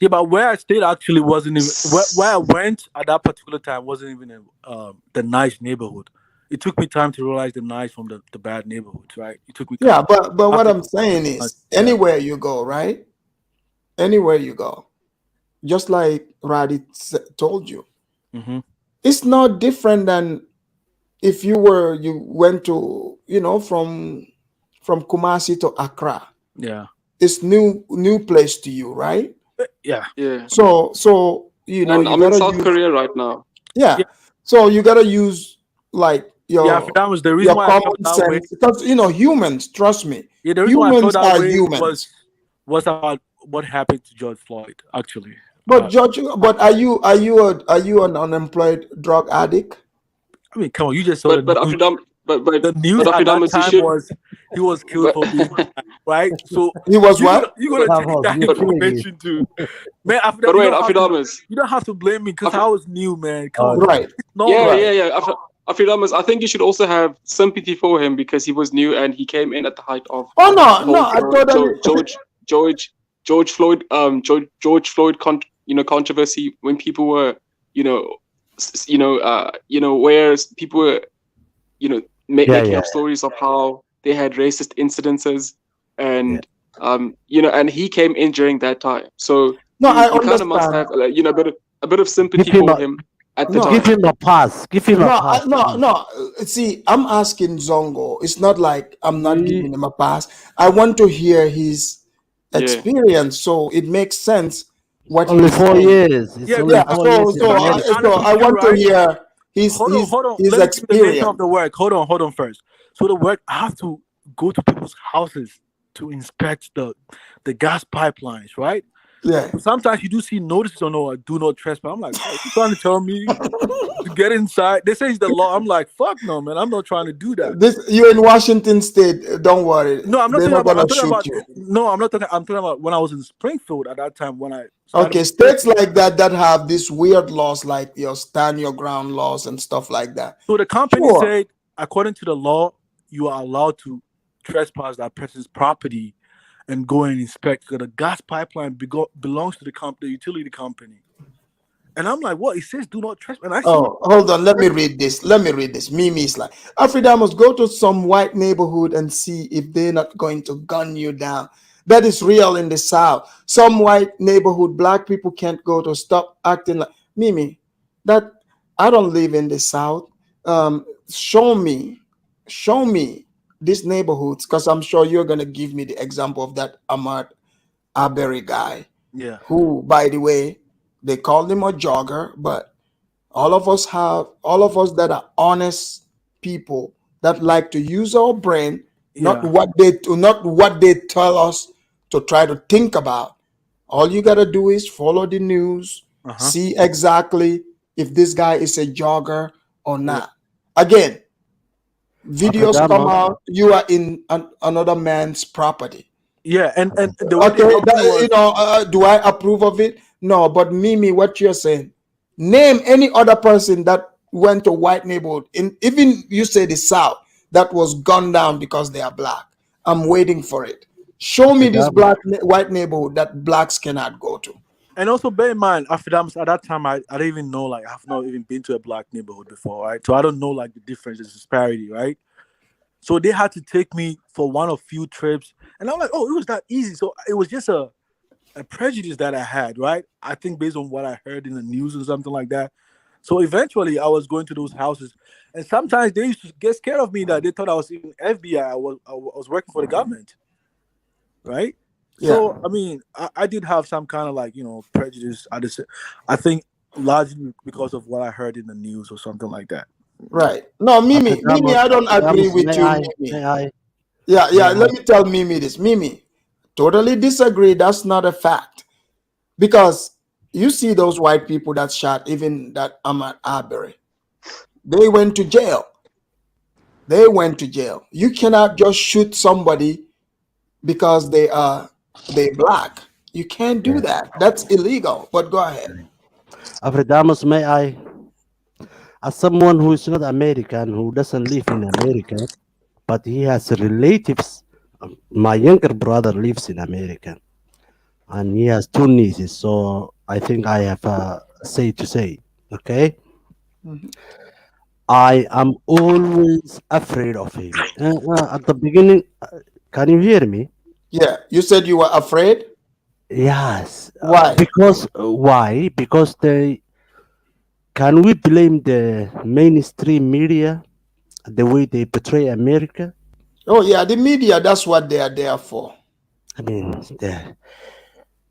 Yeah, but where I stayed actually wasn't even where I went at that particular time wasn't even the nice neighborhood. It took me time to realize the nice from the bad neighborhoods, right? It took me Yeah, time but what after I'm saying is, yeah. anywhere you go, right? Anywhere you go, just like Radi told you, Mm-hmm. it's not different than if you went to from Kumasi to Accra. Yeah. It's new place to you, right? Yeah. yeah. So And you I'm in gotta South use Korea right now. yeah. Yeah. So you gotta use like Yeah, your that was the reason your why I felt common that way. sense, because humans, trust me, Yeah, the reason why I felt humans that are way humans. was about what happened to George Floyd. Actually, But George, but are you an unemployed drug addict? I mean, come on, you just saw the But news. Afridam, The but news at that Afridamus, you time should. was he was killed But for being black, right? So He was you gonna what? you gonna take Ramos, that you're killing me. information too, man. After that, but wait, Afridamus. you don't have to blame me because I was new, man. Come on, Okay. Right, it's normal. Yeah, right. yeah, yeah. Afridamus, I think you should also have sympathy for him because he was new and he came in at the height of Oh the no, no, whole I totally. George Floyd George Floyd controversy when people were where people were Yeah, making yeah, up stories of how they had racist incidences yeah. and and he came in during that time, so No, I you kind of must understand. have a bit of Give sympathy him for a him at the No, give time. him a pass. Give him a no, pass, no, please. no. See, I'm asking Zongo. It's not like I'm not We- giving him a pass. I want to hear his Yeah. experience, so it makes sense what Only he's four saying. years. It's Yeah, only Yeah. but 4 years So, in so, can I be I, America. honest so with I you, want to right? hear his his Hold on. his Let me give you the nature of experience. the work. Hold on first. So the work, I have to go to people's houses to inspect the gas pipelines, right? Yeah. Sometimes you do see notices on no do not trespass. I'm like, bro, you trying to tell me to get inside? They say it's the law. I'm like, fuck no, man. I'm not trying to do that. This you in Washington State. Don't worry. No, I'm not They're talking not about. gonna I'm talking shoot about. you. No, I'm not talking. I'm talking about when I was in Springfield at that time when I started. Okay, states like that have these weird laws like your stand your ground laws and stuff like that. So the company Sure. said, according to the law, you are allowed to trespass that person's property and go and inspect. So the gas pipeline belongs to the utility company. And I'm like, what? It says do not trespass. And I see. Oh, hold on. Let me read this. Let me read this. Mimi is like, Afrida must go to some white neighborhood and see if they're not going to gun you down. That is real in the South. Some white neighborhood, black people can't go to stop acting like Mimi. That I don't live in the South. Show me these neighborhoods, because I'm sure you're gonna give me the example of that Ahmad Arbery guy, Yeah. who, by the way, they called him a jogger, but all of us that are honest people that like to use our brain, not Yeah. what they tell us to try to think about. All you gotta do is follow the news, Uh-huh. see exactly if this guy is a jogger or Yeah. not. Again, videos come Afridamus, out, you are in another man's property. Yeah. And the way they Okay, helped me was do I approve of it? No, but Mimi, what you're saying, name any other person that went to white neighborhood, even you say the South, that was gunned down because they are black. I'm waiting for it. Show me this Afridamus. white neighborhood that blacks cannot go to. and also bear in mind, after at that time I didn't even know, like I've not even been to a black neighborhood before, right? So I don't know like the difference, the disparity, right? So they had to take me for one of few trips. And I'm like, oh, it was that easy. So it was just a prejudice that I had, right? I think based on what I heard in the news or something like that. So eventually I was going to those houses. And sometimes they used to get scared of me that they thought I was in FBI. I was working for the government, right? So, I mean, I did have some kind of like, prejudice. I think largely because of what I heard in the news or something like that. Right. No, Mimi, I don't agree Afridamus, with may you, I? Mimi. May I? Yeah, May let me tell Mimi this. Mimi, totally disagree. That's not a fact. Because you see those white people that shot even that Ahmad Arbery. They went to jail. You cannot just shoot somebody because they black. You can't do that. That's illegal. But go ahead. Afridamus, may I? As someone who is not American, who doesn't live in America, but he has relatives. My younger brother lives in America, and he has two nieces. So I think I have a say to say. Okay, Mhm. I am always afraid of him. At the beginning, can you hear me? Yeah, you said you were afraid. Yes. Why? Because why? Because they can we blame the mainstream media the way they portray America? Oh yeah, the media. That's what they are there for. I mean,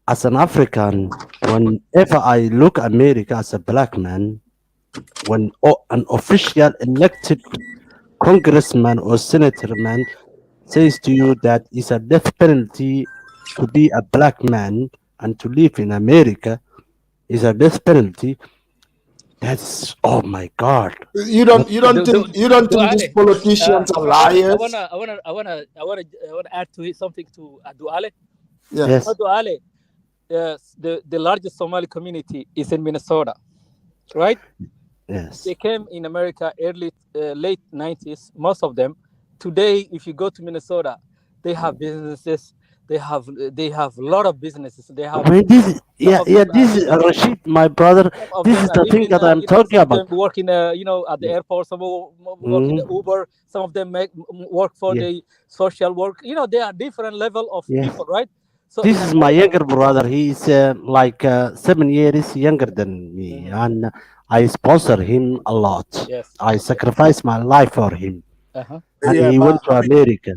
as an African, whenever I look America as a black man, when an official elected congressman or senator man says to you that it's a death penalty to be a black man and to live in America is a death penalty, that's, oh my God. You don't think these politicians are I liars? wanna add to it something to Duale. Yeah. Yes. Duale, the largest Somali community is in Minnesota, right? Yes. They came in America late 90s, most of them. Today, if you go to Minnesota, they have businesses. They have a lot of businesses. They have When this, some of this them are is living. Rashid, my brother. Some of This them is are the thing living, that I'm talking some of about. them work in, at the airport. Some work in the Mhm. Uber. Some of them work for Yeah. the social work. There are different level of Yes. people, right? So This in is my America, younger brother. He's like 7 years younger than me, and I sponsor him a lot. yes, I sacrifice my life for him, uh-huh. and Yeah, he but went to I mean, America.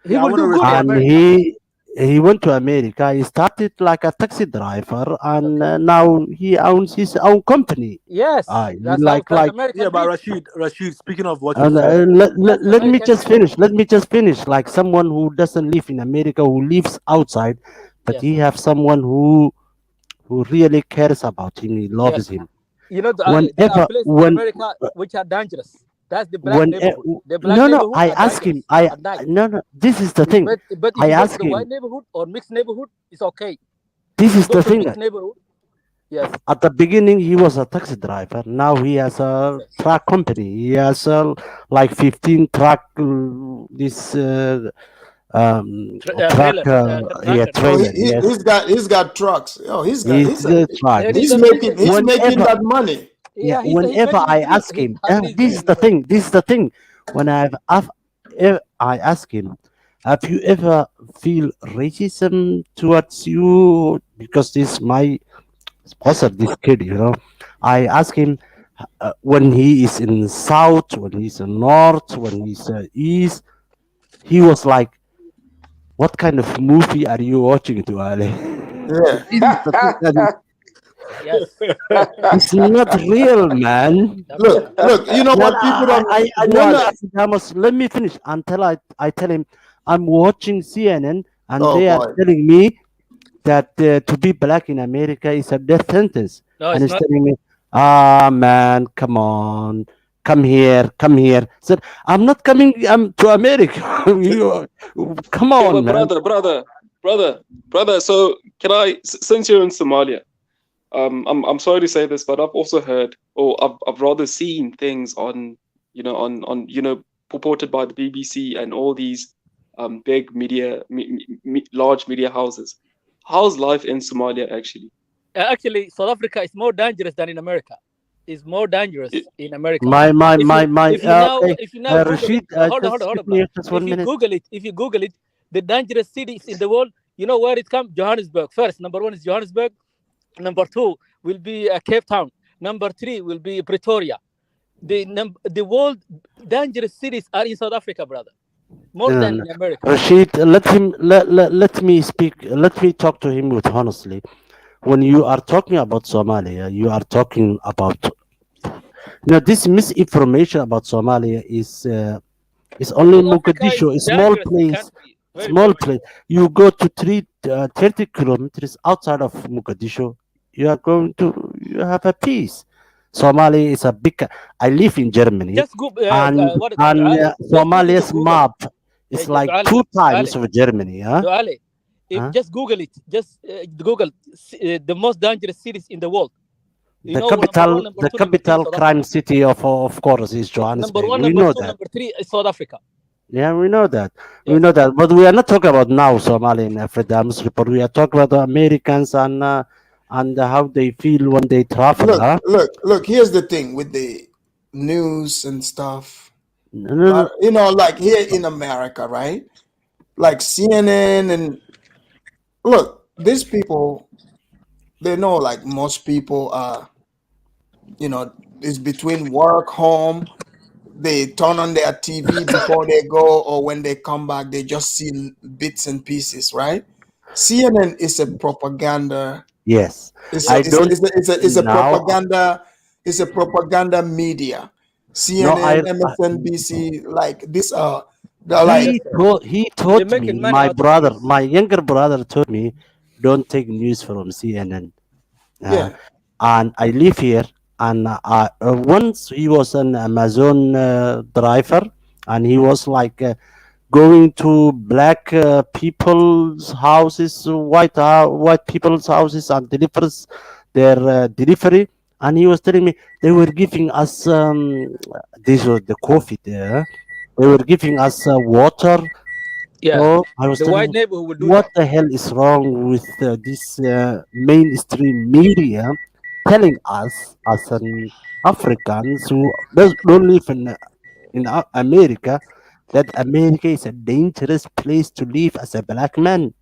He yeah, I will want to do good in respond. And America. he went to America. He started like a taxi driver, and Okay. now he owns his own company. Yes, He like that's like Yeah, American but dream. Rashid, speaking of what you and said, That's let me American just dream. finish. Let me just finish. Like someone who doesn't live in America, who lives outside, but Yes, he have someone who really cares about him. He loves yes. him. There are Whenever places in when America which are dangerous. That's the black when neighborhood. The black no, neighborhood I are ask him. dangerous I at night. no. This is the thing. But if I you go to ask the white him. neighborhood or mixed neighborhood, it's okay. This If you is go the to thing. mixed neighborhood, yes, At the beginning, he was a taxi driver. Now he has a yes. truck company. He has like 15 truck, this truck, Trailer, yeah, tracker. Oh, trailer. Yes, he's got trucks. Oh, he's a truck. And he's he's a making businessman. he's making Whenever, that money. yeah, Yeah, he's whenever making his I dream. ask He's him, having his this dream is in the America. thing. This is the thing. When I ask him, have you ever feel racism towards you? Because this is my sponsor, this kid, I ask him when he is in south, when he's in north, when he's east. He was like, "What kind of movie are you watching, Tuale?" Yeah. This is the thing that Yes. it's not real, man. Look, you know No, no, what people don't no, do. no, Amos, let me finish until I tell him I'm watching CNN and Oh they are boy. telling me that to be black in America is a death sentence. No, And it's he's not. telling me, man, come on, come here, come here. I said, I'm not coming to America. Come Okay, on, but man. brother. So can since you're in Somalia, I'm sorry to say this, but I've also heard, or I've rather seen things on, purported by the BBC and all these big media, large media houses. How's life in Somalia actually? Actually, South Africa is more dangerous than in America. It's more dangerous It, in America. My, If you if you now okay. if you now Google it, Rashid, just hold give on, me brother. just 1 minute. If you Google it, the dangerous cities in the world, you know where it comes? Johannesburg. First, number one is Johannesburg. Number two will be Cape Town. Number three will be Pretoria. The world dangerous cities are in South Africa, brother, more No, than no. in America. Rashid, let me speak. Let me talk to him with honestly. When you are talking about Somalia, you are talking about this misinformation about Somalia is only South Africa Mogadishu, is a small dangerous place. country, very Small dangerous. place. You go to 30 kilometers outside of Mogadishu, you are going to you have a peace. Somalia is a big. I live in Germany, Just go, what Duale, just go into Somalia's Google. map is like Duale, two times Duale, of Germany. Huh? Duale. If Huh? just Google it, just Google the most dangerous cities in the world. You The know, number one, number two, number three, capital South crime Africa. city of course is Number Johannesburg. one, We number know two, that. number three is South Africa. Yeah, we know that. We Yes. know that. But we are not talking about now Somalia and freedoms report. We are talking about the Americans and how they feel when they travel. Look, Huh? look. Here's the thing with the news and stuff. No, no, no. Like here in America, right? Like CNN and look, these people, they know like most people are, is between work, home. They turn on their TV before they go, or when they come back, they just see bits and pieces, right? CNN is a propaganda. Yes. It's a I it's a don't it's a, it's a, it's a now. propaganda. It's a propaganda media. CNN, MSNBC, like this they're like he They're taught me, making money my out of brother, news. my younger brother told me, don't take news from CNN. yeah. And I live here. And once he was an Amazon driver, and he was like going to black people's houses, white people's houses, and delivers their delivery. And he was telling me they were giving us this was the coffee there. They were giving us water. Yeah, So I was the telling white him, neighborhood will do what that. the hell is wrong with this mainstream media telling us as an Africans who don't live in America that America is a dangerous place to live as a black man?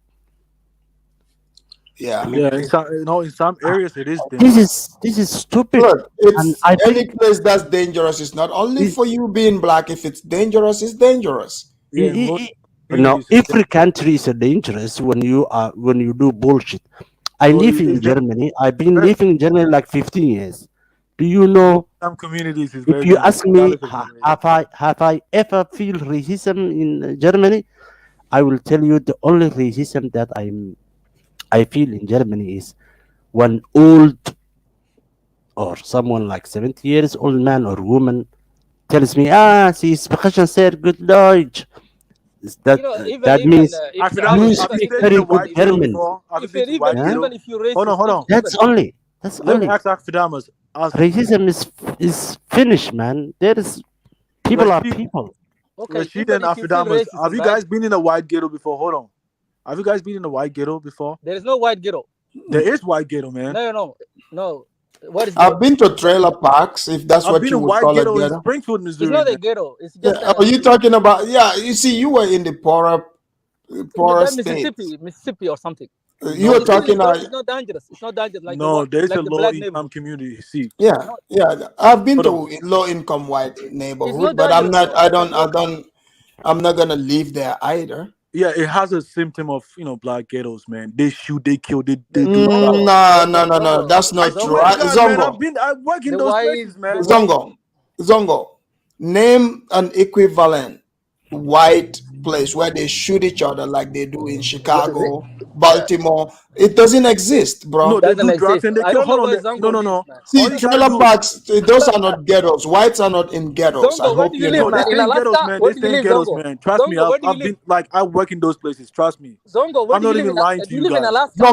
Yeah. Yeah, in some areas it is This dangerous. is stupid, Look, and it's I any think place that's dangerous. It's not only this, for you being black. If it's dangerous, it's dangerous. Yeah, in most no, communities it's every country is dangerous when you do bullshit. I no, live in it's dangerous. Germany. I've been living in Germany like 15 years. Do you know? Some communities is If very you dangerous, ask me, regardless of the race. have I ever feel racism in Germany? I will tell you the only racism that I feel in Germany is when old or someone like 70 years old man or woman tells me, sie sprechen sehr gut Deutsch. That Even that even means if you Have you speak stayed in very a good white ghetto if German. before? Have you if been it to white Yeah? ghetto? even if you're Hold on, racist, hold on. That's only. That's Let me only. ask Akfidamas. Ask Racism is finished, man. There is people are Rashid, people. okay, Rashid even and if you feel Afidamas. Have racism, you right? guys been in a white ghetto before? Hold on. Have you guys been in a white ghetto before? There is no white ghetto. There is white ghetto, man. No. What is I've ghetto? been to trailer parks, if that's I've what been you in would white call a ghetto in ghetto. Springfield, It's Missouri, not a man. ghetto. It's Yeah. just Are you talking about? Yeah. You see, you were in the poorer that states. Mississippi or something. You were Mississippi talking. is not dangerous. It's not dangerous No, there is a like the low black income neighborhood. community. See, Yeah, No, yeah. I've been hold on. to low income white it's neighborhood, not but I'm dangerous not. though. I It's a don't. I low. don't. I'm not gonna live there either. Yeah, it has a symptom of black ghettos, man. They shoot, they kill, they do stuff. No, no, no, no. That's I not true. swear to God, man, Zongo, I work in The those white places, man. Zongo. Name an equivalent white place where they shoot each other like they do in Chicago, Yeah, Baltimore. It doesn't exist, No, bro. they doesn't do drugs exist. and they I kill. don't know Hold on, where no, Zongo no, lives, no. man. All See, you gotta trailer do, parks, those are not ghettos. Whites are not in ghettos. I Zongo, where hope do you you live, know no, they man? that. In stay in ghettos, Alaska? man. Where They do you stay in live, ghettos, Zongo? man. Trust me, Zongo, where do you I've live? been like I work in those places. Trust me. Zongo, where I'm do you not live even in? lying to Do you you live in guys. Alaska?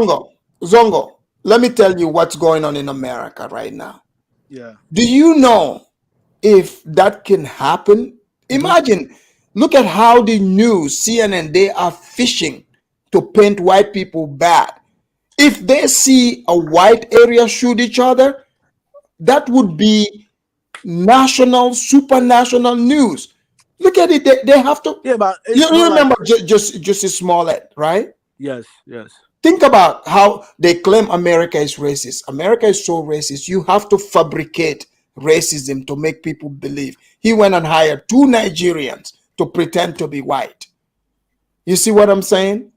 Zongo, let me tell you what's going on in America right now. Yeah. Do you know if that can happen? Imagine, look at how the news, CNN, they are fishing to paint white people bad. If they see a white area shoot each other, that would be national, supranational news. Look at it. They have to. Yeah, but You it's not like remember Justice Smollett, right? yes, yes. Think about how they claim America is racist. America is so racist. You have to fabricate racism to make people believe. He went and hired 2 Nigerians to pretend to be white. You see what I'm saying?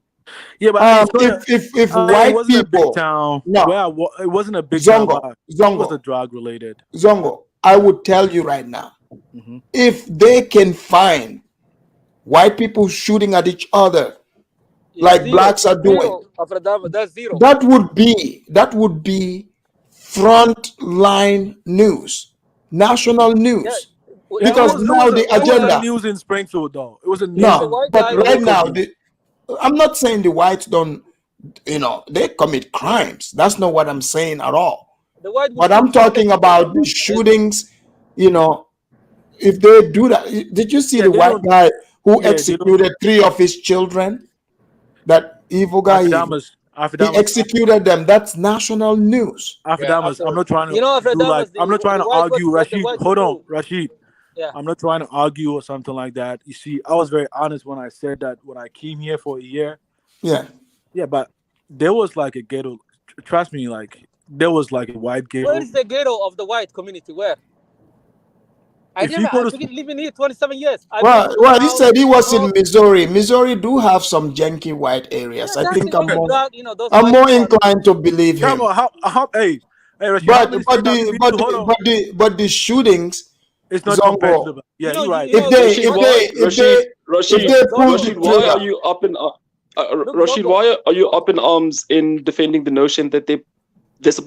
Yeah, but it's not If it white wasn't a big people, town no, it wasn't a big town, but it was a Zongo, drug related. I would tell you right now, Mhm. if they can find white people shooting at each other like blacks are doing, That's zero. that would be front line news, national Yeah, news, Yeah, if because you now the it was a agenda. news in Springfield though. It was a if news the No, white but guy right local now, news. I'm not saying the whites don't, they commit crimes. That's not what I'm saying at all. the white would But shoot I'm 200 talking people at about the once, man. shootings, if they do that. Did you see Yeah, the they white don't. guy who Yeah, they don't. executed 3 of his children? That evil guy, he Afterdamas, executed them. That's national news. Yeah, Afterdamas. I'm after not trying to after do like Damas, I'm not trying the to white argue, what the Rashid. white Hold would on, do. Rashid. Yeah. I'm not trying to argue or something like that. You see, I was very honest when I said that when I came here for a year. Yeah. Yeah, but there was like a ghetto. Trust me, like there was like a white Where ghetto. is the ghetto of the white community? Where? If you go I've to been living here 27 years. I've been Well, to he South, said he was in North. Missouri. Missouri do have some janky white Yeah, areas. I that's think it. All the drug, those I'm white more people are. inclined to believe come him. on, how hey Rashid, how But many but states have you the been but to? Hold the, on. but the but the shootings, It's not Zongo. competitive. Yeah, You know, you're right. you know, Rashid, they pull the Rashid, why trigger. are you up in look, Rashid? Zongo. Why are you up in arms in defending the notion that there's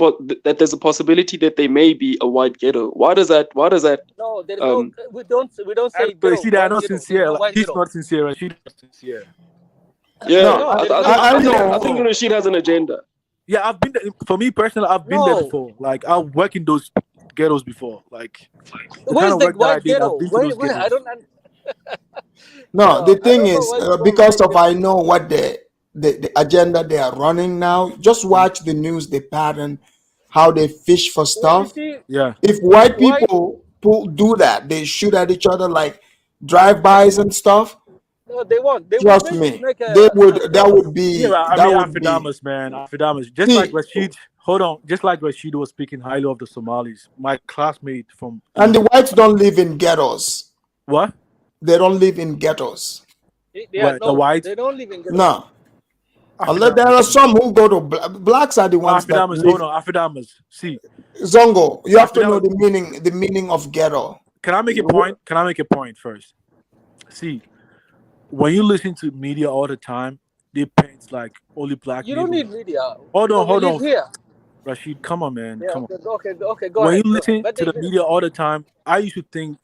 a possibility that there may be a white ghetto? Why does that? No, there is no. We don't say But ghetto, see, they are white not ghetto. There's sincere. no Like, white he's ghetto. not sincere. Right? She's not sincere. Yeah, No, I, there is I, no. think, I, I think, know. I think Rashid has an agenda. Yeah, I've been there. For me personally, I've been there No. before. Like, I've worked in those ghettos before. Like, the Where's kind of the work that I white did, ghetto? I've been to those Where? I ghettos. don't. No, the I thing don't know is, what's called because white of I ghetto. know what the agenda they are running now. Just watch the news, the pattern, how they fish for You stuff. see, Yeah. If white white. people do that, they shoot at each other like drive-bys and stuff. No, they won't. They will Trust make me, make they a would. That pause. would be. Yeah, I That mean, would be. Afrodamus, man. Afrodamus. Just like See, Rashid, hold on. Just like Rashid was speaking highly of the Somalis. My classmate from. and the whites don't live in ghettos. What? They don't live in ghettos. Yeah, What? The no, white? they don't live in ghetto. No. Unless there are some who go to blacks are the ones that Afrodamus, live. hold on. Afrodamus. See. Zongo, you have to know Afrodamus. the meaning of ghetto. Can I make a point? Can I make a point first? See, when you listen to media all the time, they paint like only black You don't neighborhoods. need media. Hold on, We hold live on. here. Rashid, come on, man. Yeah. Come on. Okay. Go When ahead. you Go ahead. listen But to the media all the time, I used to think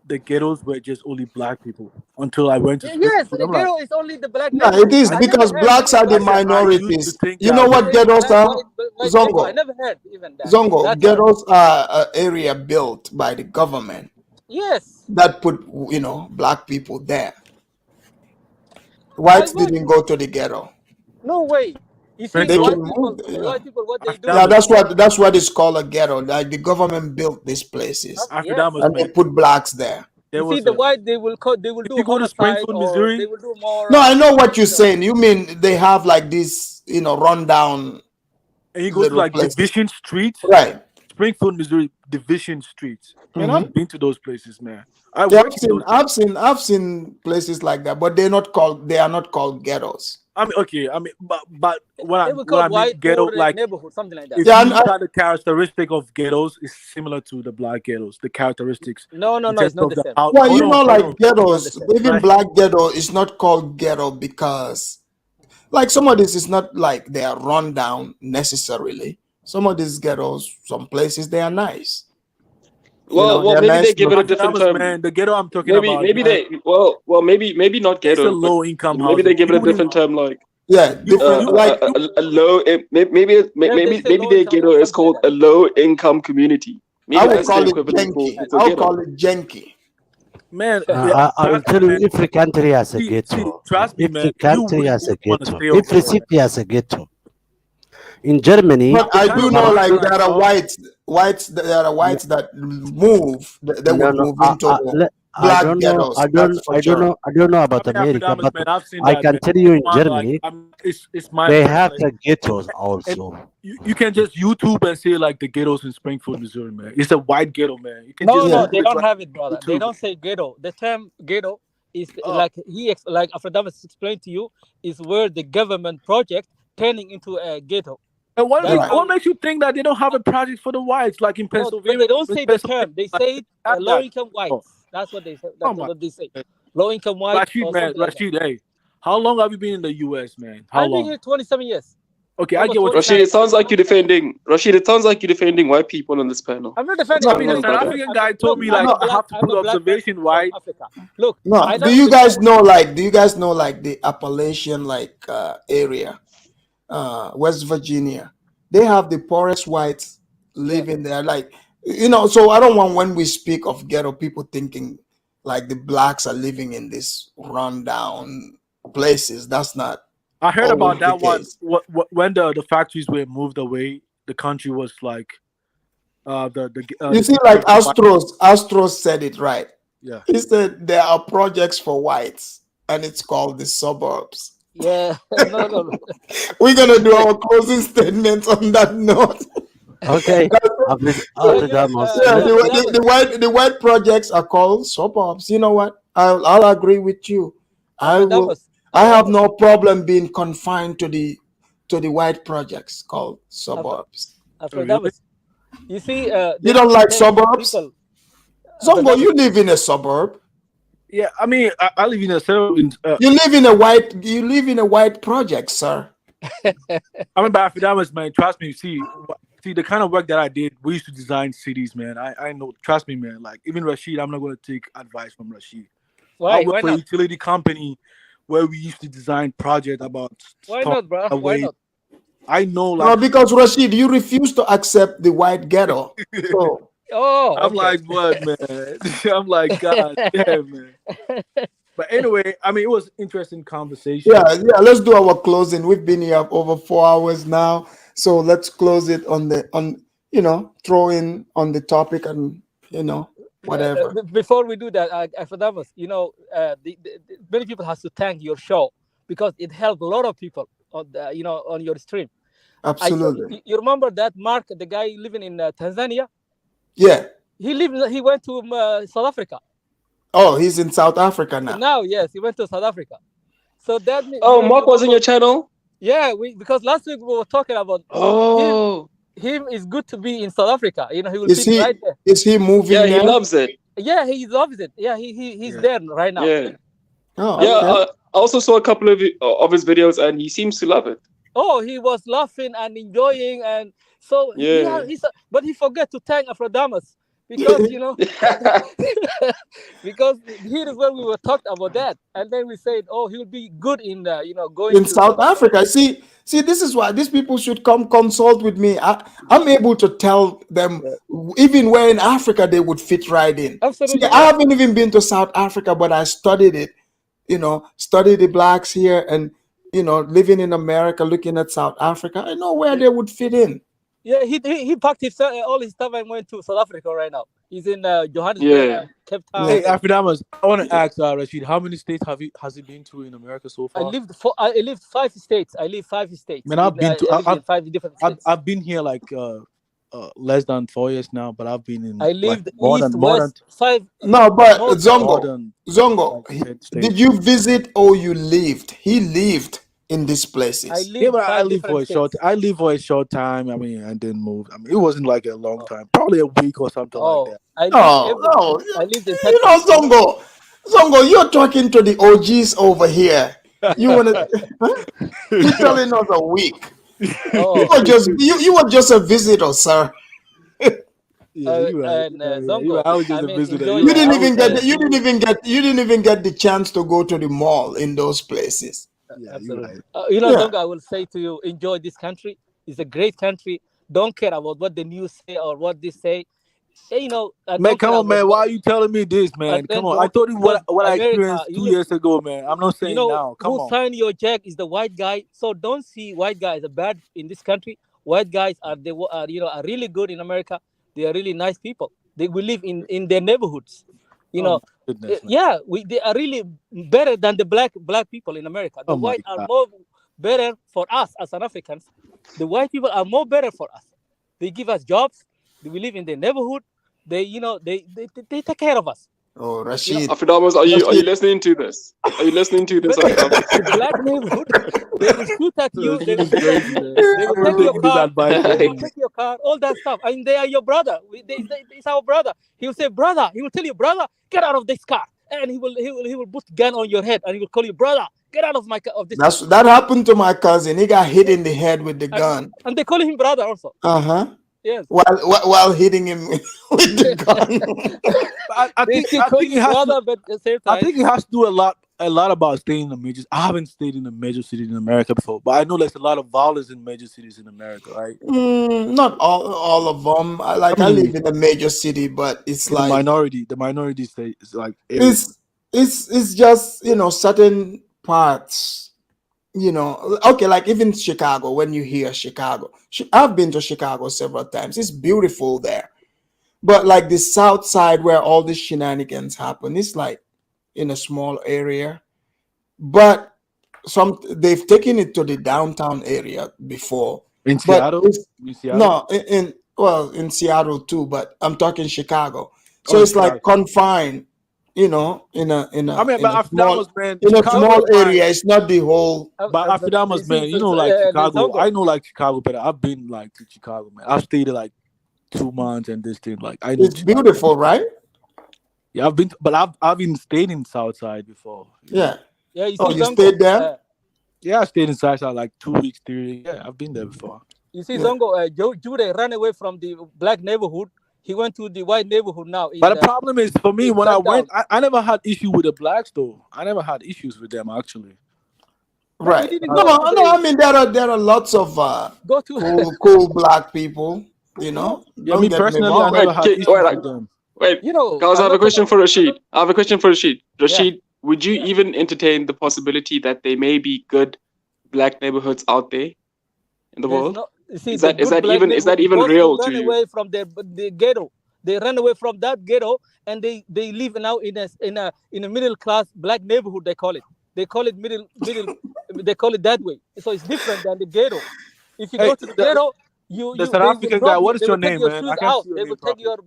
the ghettos were just only black people until I went to yes, Springfield. the I'm like, ghetto is only the black Yeah, neighborhood. it is I because never heard blacks any are the I said I used to minorities. think You that know way. what ghettos are? white ghetto. I Zongo, never heard even that. Zongo, That term. ghettos are an area built by the government Yes. that put black people there. I Whites was. didn't go to the ghetto. No way. You see, They the can white move. people, what they do? Yeah, that's what is called a ghetto. Like the government built these places Yes. and they put blacks there. You see, the white they will If do you go to homicide Springfield, or they Missouri, will do more. No, I know what you're saying. You mean they have like this, rundown and you go to little like places, Division Street, right? Springfield, Missouri, Division Street. Man, Mhm. I've been to those places, man. I Yeah, worked in those. I've seen places like that, but they are not called ghettos. I mean, okay. I mean, but what They will I call mean, white ghetto, poor like neighborhood, something like that. if you look at the characteristic of ghettos, is similar to the black ghettos. The characteristics. No, in it's terms not of the the same. house. Well, Hold on. like ghettos, same. even black ghetto is not called ghetto because, like, some of this is not like they are run down necessarily. Some of these ghettos, some places they are nice. Well, maybe they give it a different term. Man, the ghetto I'm talking Maybe, about. maybe man, they, maybe not it's a ghetto, but low income maybe they housing. give it a different term, like different, a low. Maybe their ghetto is called a low income community. Maybe I would that's call the it equivalent janky. for I would ghetto. call it janky. Man, I will tell you, every country has a See, ghetto. trust me, Every man. You country really has a want to ghetto. stay over Every there. city has a ghetto. In Germany, But I do know, like, there are whites Yeah. that move. They would move into I black don't know. ghettos. That's for sure. I don't know about I mean, America, Afrodamus, but man, I've seen I that, can man. tell you in Come on, Germany, it's my they personal have the experience. ghettos And also. you can just YouTube and say like the ghettos in Springfield, Missouri, man. It's a white ghetto, man. You can No, just no, Google they it don't right have it, brother. They YouTube. don't say ghetto. The term ghetto is Oh. like like Afrodamus explained to you, is where the government project turning into a ghetto. And what That's makes, how what makes you think that they don't have a project for the whites, like in No, but Pennsylvania? they don't say the Pennsylvania, term. They like, say have low that. income Oh, whites. That's what they say. oh That's my. what they say. Low income whites Rashid, or man, something like that. Rashid, hey, how long have you been in the U.S., man? How I've been long? here 27 years. Okay, I Almost get what you're 29. Rashid, it sounds like you're defending. Rashid, it sounds like you're defending white people on this panel. I'm not What's defending. I going mean, the on, South brother? African guy told me I'm like a I black. have to I'm put a black observation person from white. Africa. Look, No, I do don't you guys understand. know like? Do you guys know like the Appalachian area, West Virginia? They have the poorest whites living there. Like, so I don't want when we speak of ghetto people thinking like the blacks are living in these rundown places. That's not I heard always about the that one. case. When the factories were moved away, the country was like You see, like Astros said it right. Yeah. He said there are projects for whites, and it's called the suburbs. Yeah. No. We're gonna do our closing statements on that note. Okay, Afrodamus. Yeah, the white projects are called suburbs. You know what? I'll agree with you. I have no problem being confined to the white projects called suburbs. Afrodamus. You see, You don't like suburbs? Zongo, you live in a suburb. Yeah, I mean, I live in a suburb. You live in a white project, sir. I mean, by Afidamos, man, trust me. See, the kind of work that I did, we used to design cities, man. I know, trust me, man. Like, even Rashid, I'm not going to take advice from Rashid. Why? I work Why for a not? utility company where we used to design projects about Why storm not, bro? Why away. not? I know, No, like, because Rashid, you refuse to accept the white ghetto. So Oh, I'm okay. like, what, man? I'm like, God damn, man. But anyway, I mean, it was interesting conversation. yeah, let's do our closing. We've been here over 4 hours now. So let's close it on throw in on the topic and whatever. Before we do that, Afadamas, many people has to thank your show because it helped a lot of people on your stream. Absolutely. You remember that Mark, the guy living in Tanzania? Yeah. He went to South Africa. Oh, he's in South Africa now. Now, yes, he went to South Africa. So that means. Oh, Mark was on your channel? Yeah, because last week we were talking about. Oh. Him is good to be in South Africa. He will Is fit he right there. is he moving? Yeah, he now? loves it. Yeah, he loves it. Yeah, he's there right now. Yeah. Oh, Yeah, okay. I also saw a couple of his videos, and he seems to love it. Oh, he was laughing and enjoying, and so Yeah. but he forgot to thank Afrodamas because because here is where we were talking about that, and then we said, oh, he will be good in going In to South Africa. See, this is why these people should come consult with me. I'm able to tell them even where in Africa they would fit right in. Absolutely. See, I haven't even been to South Africa, but I studied it. Study the blacks here and living in America, looking at South Africa. I know where they would fit in. Yeah, he packed all his stuff and went to South Africa right now. He's in Johannesburg, Yeah. Cape Town. Hey, Afidamos, I want to ask Rashid, how many states has he been to in America so far? I lived 5 states. I live 5 states. Man, I've been to I lived in 5 different states. I've been here like less than 4 years now, but I've been in. I lived more east, than west, 5. No, but More Zongo, did you visit or you lived? He lived in these places. I lived Yeah, but I 5 live for a different short. states. I live for a short time. I mean, and then moved. I mean, it wasn't like a long time. Probably a week or something like that. I lived No, I lived in Texas. Zongo, you're talking to the OGs over here. You wanna? You're telling us a week. Oh. You were just a visitor, sir. Yeah, you're right. And You're right. I was just a visitor. enjoy You didn't your even get the chance to go to the mall in those places. Yeah, you're right. Zongo, I will say to you, enjoy this country. It's a great country. Don't care about what the news say or what they say. Man, come on, man. Why are you telling me this, man? Come on. I told you what I experienced 2 years ago, man. I'm not saying now. Come who on. signed your check is the white guy. So don't see white guys as bad in this country. White guys are really good in America. They are really nice people. They will live in their neighborhoods. Goodness, Yeah, they are really better than the black people in America. The white are more better for us as an Africans. The white people are more better for us. They give us jobs. We live in their neighborhood. They take care of us. Oh, Rashid. Afidamos, are you listening to this? Are you listening to this? The black neighborhood, they will shoot at you. They will take your car. They will take your car. All that stuff. I mean, they are your brother. It's our brother. He will say, brother. He will tell you, brother, get out of this car. And he will put gun on your head and he will call you, brother, get out of this car. That happened to my cousin. He got hit in the head with the gun. And they call him brother also. Yes. While hitting him with the gun. I think it has to do a lot about staying in the majors. I haven't stayed in a major city in America before, but I know there's a lot of violence in major cities in America, right? Not all of them. I live in a major city, but it's like the minority state is like it's just certain parts. Okay, like even Chicago, when you hear Chicago, I've been to Chicago several times. It's beautiful there. But like the South Side where all the shenanigans happen, it's like in a small area. But they've taken it to the downtown area before. In Seattle? No, in Seattle too, but I'm talking Chicago. So it's like confined. In a small area. It's not the whole. But Afidamos, man, Chicago. I know like Chicago better. I've been like to Chicago, man. I've stayed like 2 months and this thing. Like I know it's beautiful, right? Yeah, I've been, but I've even stayed in Southside before. Yeah. Yeah, you Oh, see, you Zongo. stayed there? Yeah, I stayed in Southside like 2 weeks, 3 weeks. Yeah, I've been there before. You see, Yeah. Zongo. Jude ran away from the black neighborhood. He went to the white neighborhood now. But the problem is for me in when I Sundown. went, I never had issue with the blacks though. I never had issues with them actually. No, you Right. didn't No, go to no. I the mean, there are lots of go to. cool black people. You know, Yeah, don't me get me personally, I wrong. never Wait, had issues wait, with them. wait. You know, Guys, I I'm have a not question for Rashid. I have a question for Rashid. Yeah. Rashid, would you even entertain the possibility that there may be good black neighborhoods out there in the There's world? no. You see, Is the that good black even neighborhood. Those who real to run you? away from the ghetto, they run away from that ghetto, and they live now in a middle class black neighborhood. They call it. They call it middle. They call it that way. So it's different than the ghetto. If you Hey, go to the ghetto, you the South they will African guy, rob you. what is They your will take name, your man? shoes I can't out. see your They name will take properly. your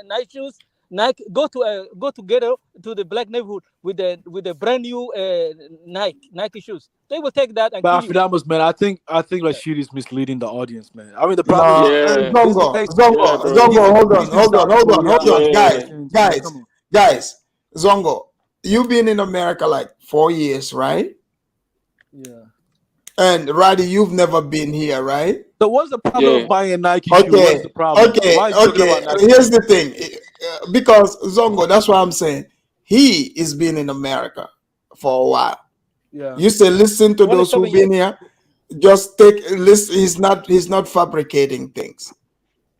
nice shoes. Nike. Go to ghetto to the black neighborhood with the brand new Nike shoes. They will take that and But kill you. Afidamos, man, I think Rashid is misleading the audience, man. I mean, the problem No, is Yeah, this is a Zongo, place. yeah, Zongo, bro. He's Zongo. in, Hold on, he's in hold on, South hold on, hold Korea. on, Yeah. guys. Come on. Guys, Zongo, you've been in America like 4 years, right? Yeah. And Roddy, you've never been here, right? So what's the problem Yeah. of buying a Nike shoe? What is Okay, the problem? Why are you talking okay. about Nike Here's shoes? the thing, because Zongo, that's what I'm saying. He is been in America for a while. Yeah. You say listen to those 27 who've been years. here. Just take listen. He's not fabricating things.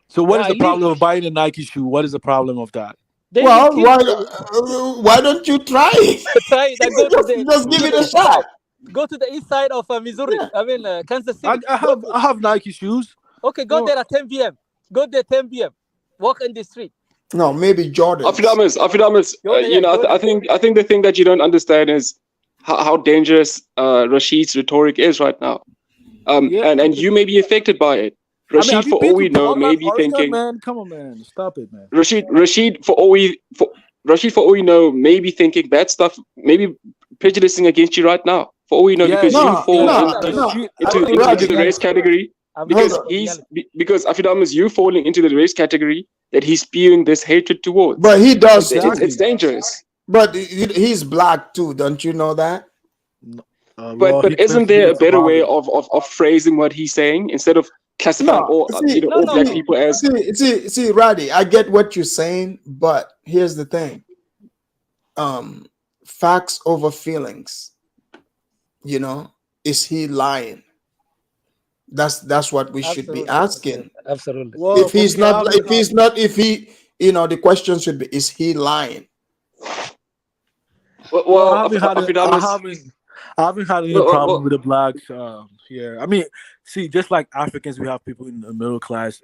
So what No, is I the live. problem of buying a Nike shoe? What is the problem of that? They will Well, kill. why don't you try it? Try it and go just give to it the a east side. shot. Go to the east side of Missouri. Yeah. I mean Kansas City. I have Nike shoes. Okay, go No, there at 10 p.m. Go there 10 p.m. Walk in the street. No, maybe Jordans. Afidamus, Jordan, you know, Jordan. I think the thing that you don't understand is how dangerous Rashid's rhetoric is right now. yeah. And you may be affected by it. I mean, Rashid, have you for all been we to know, may Portland, be Oregon, thinking man? Come on, man. Stop it, man. Rashid, for all we know, may be thinking bad stuff, maybe prejudicing against you right now. For all we know, Yeah, because you No, fall Rashid, into the race Reality. category. I'm Because telling you about reality. because Afidamus, you falling into the race category that he's spewing this hatred towards. but he does too. It's dangerous. But he's black too. Don't you know that? Well, he But claims isn't to be there a a better way Somali. of phrasing what he's saying instead of classifying No, all see, No, all no, black no. people as see, Roddy. I get what you're saying, but here's the thing. Facts over feelings. You know, is he lying? That's what we should be asking. Absolutely. Well, If for he's me, I not, haven't if he's not, if he, the question should be: is he lying? Well, I Afidamus. haven't had any problem with the blacks here. I mean, see, just like Africans, we have people in the middle class,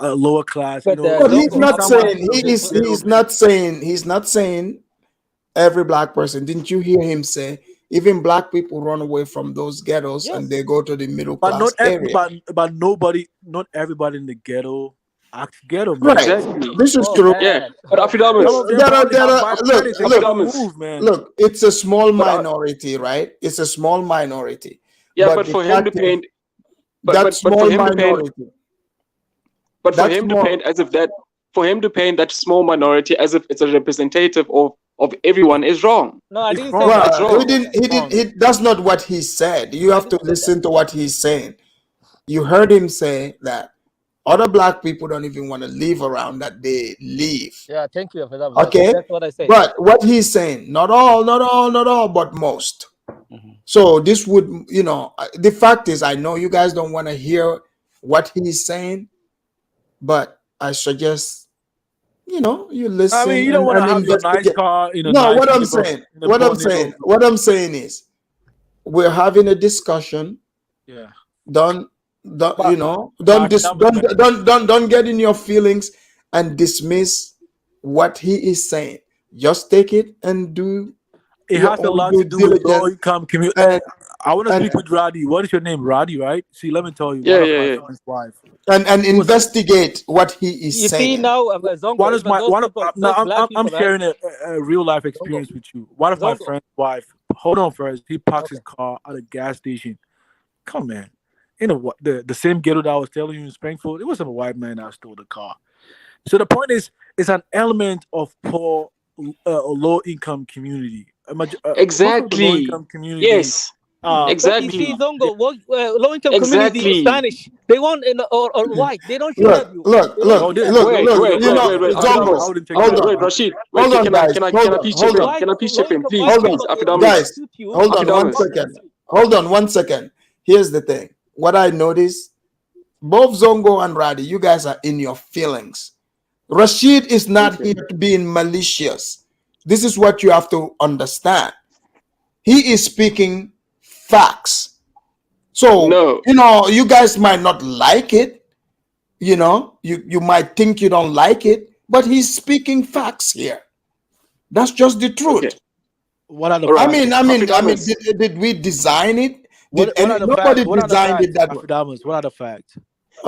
lower class. But But he's not someone saying from the ghetto, he's not saying every black person. Didn't you hear him say even black people run away from those ghettos and they go to the middle but class area? but not everybody in the ghetto acts ghetto, man. Right. Exactly. This is true. Yeah, but Some Afidamus, of them probably have bad credit. They can't Afidamus. move, man. Look, it's a small minority, right? It's a small minority. Yeah, but the for him to fact is, paint, that but small for him to paint, minority. but for That's him to more. paint as if that, for him to paint that small minority as if it's a representative of everyone is wrong. No, I It's didn't wrong. say that. That's Well, wrong. he didn't. That's not what he said. You have to listen to what he's saying. You heard him say that other black people don't even want to live around that they live. Yeah, thank you for that. Okay, That's what I said. but what he's saying, not all, but most. So this would, the fact is, I know you guys don't want to hear what he's saying, but I suggest, you listen. I mean, you don't want to have your nice investigate. car in a No, nice what I'm neighborhood, saying, in a poor neighborhood. what I'm saying is, we're having a discussion. Yeah. Don't But don't get in your feelings and dismiss what he is saying. Just take it and do. It your has a own lot due to do with low diligence. income community. I want to speak with Roddy. What is your name, Roddy? Right? See, let me tell you, one of my friend's wife. And investigate what he is You see saying. now, Zongo, One is even my those one. people, No, those black I'm people, right? sharing a real life experience with you. One of my Zongo. friend's wife. Hold on first. He parks his car at a gas station. Come on, man. You know what? The same ghetto that I was telling you in Springfield. It wasn't a white man that stole the car. So the point is, it's an element of poor or low income community. Most of the low Exactly. income community. Yes. But you Exactly. see, Zongo, low income community is Exactly. Spanish. They want or white. They don't share Look, you. look, They don't look, share look, Wait, look. wait, You wait, know, wait, wait. Zongo, I wouldn't take hold that. on, Wait, Rashid. Wait, hold on, guys, can I hold please on, chip hold in? on, white Can I please low chip in, income please? white hold on, Please, people. They Afidamas. guys, shoot you. hold on one Afidamas. second. Hold on one second. Here's the thing. What I noticed, both Zongo and Radi, you guys are in your feelings. Rashid is not Okay. here to be malicious. This is what you have to understand. He is speaking facts. So, No. you know, you guys might not like it. You know, you might think you don't like it, but he's speaking facts here. That's just the Okay. truth. What are the All right. facts? Afidamas. Did we design it? Did What any are the nobody facts? What are the designed it facts? that way? Afidamas, what are the facts?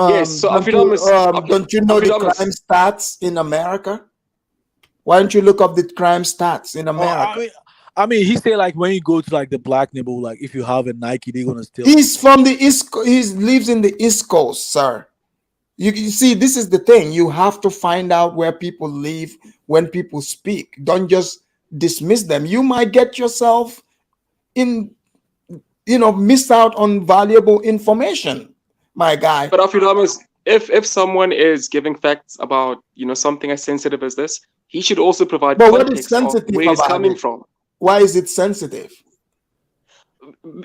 Yes. So Afidamas. Don't you know the Afidamas. crime stats in America? Why don't you look up the crime stats in Oh, America? I mean, he said like when you go to like the black neighborhood, like if you have a Nike, they're gonna steal. He's from the East. He lives in the East Coast, sir. You see, this is the thing. You have to find out where people live when people speak. Don't just dismiss them. You might get yourself in, miss out on valuable information, my guy. But Afidamas, if someone is giving facts about something as sensitive as this, he should also provide But what is context of sensitive where he's about coming it? from. Why is it sensitive?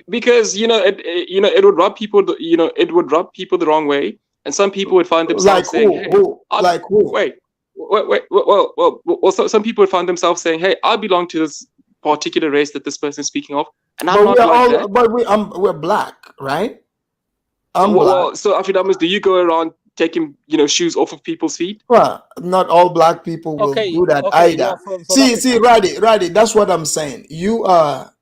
Because it would rub people the wrong way, and some people would find Like themselves saying, "Hey, Like who? well, some people would find themselves saying, "Hey, I belong to this particular race that this person is speaking of, and I'm But not we are like all. that." But we're black, right? I'm black. Well, so Afidamas, do you go around taking shoes off of people's feet? Well, not all black people will Okay, do that okay, you are either. from South See, Africa. Roddy, that's what I'm saying. You are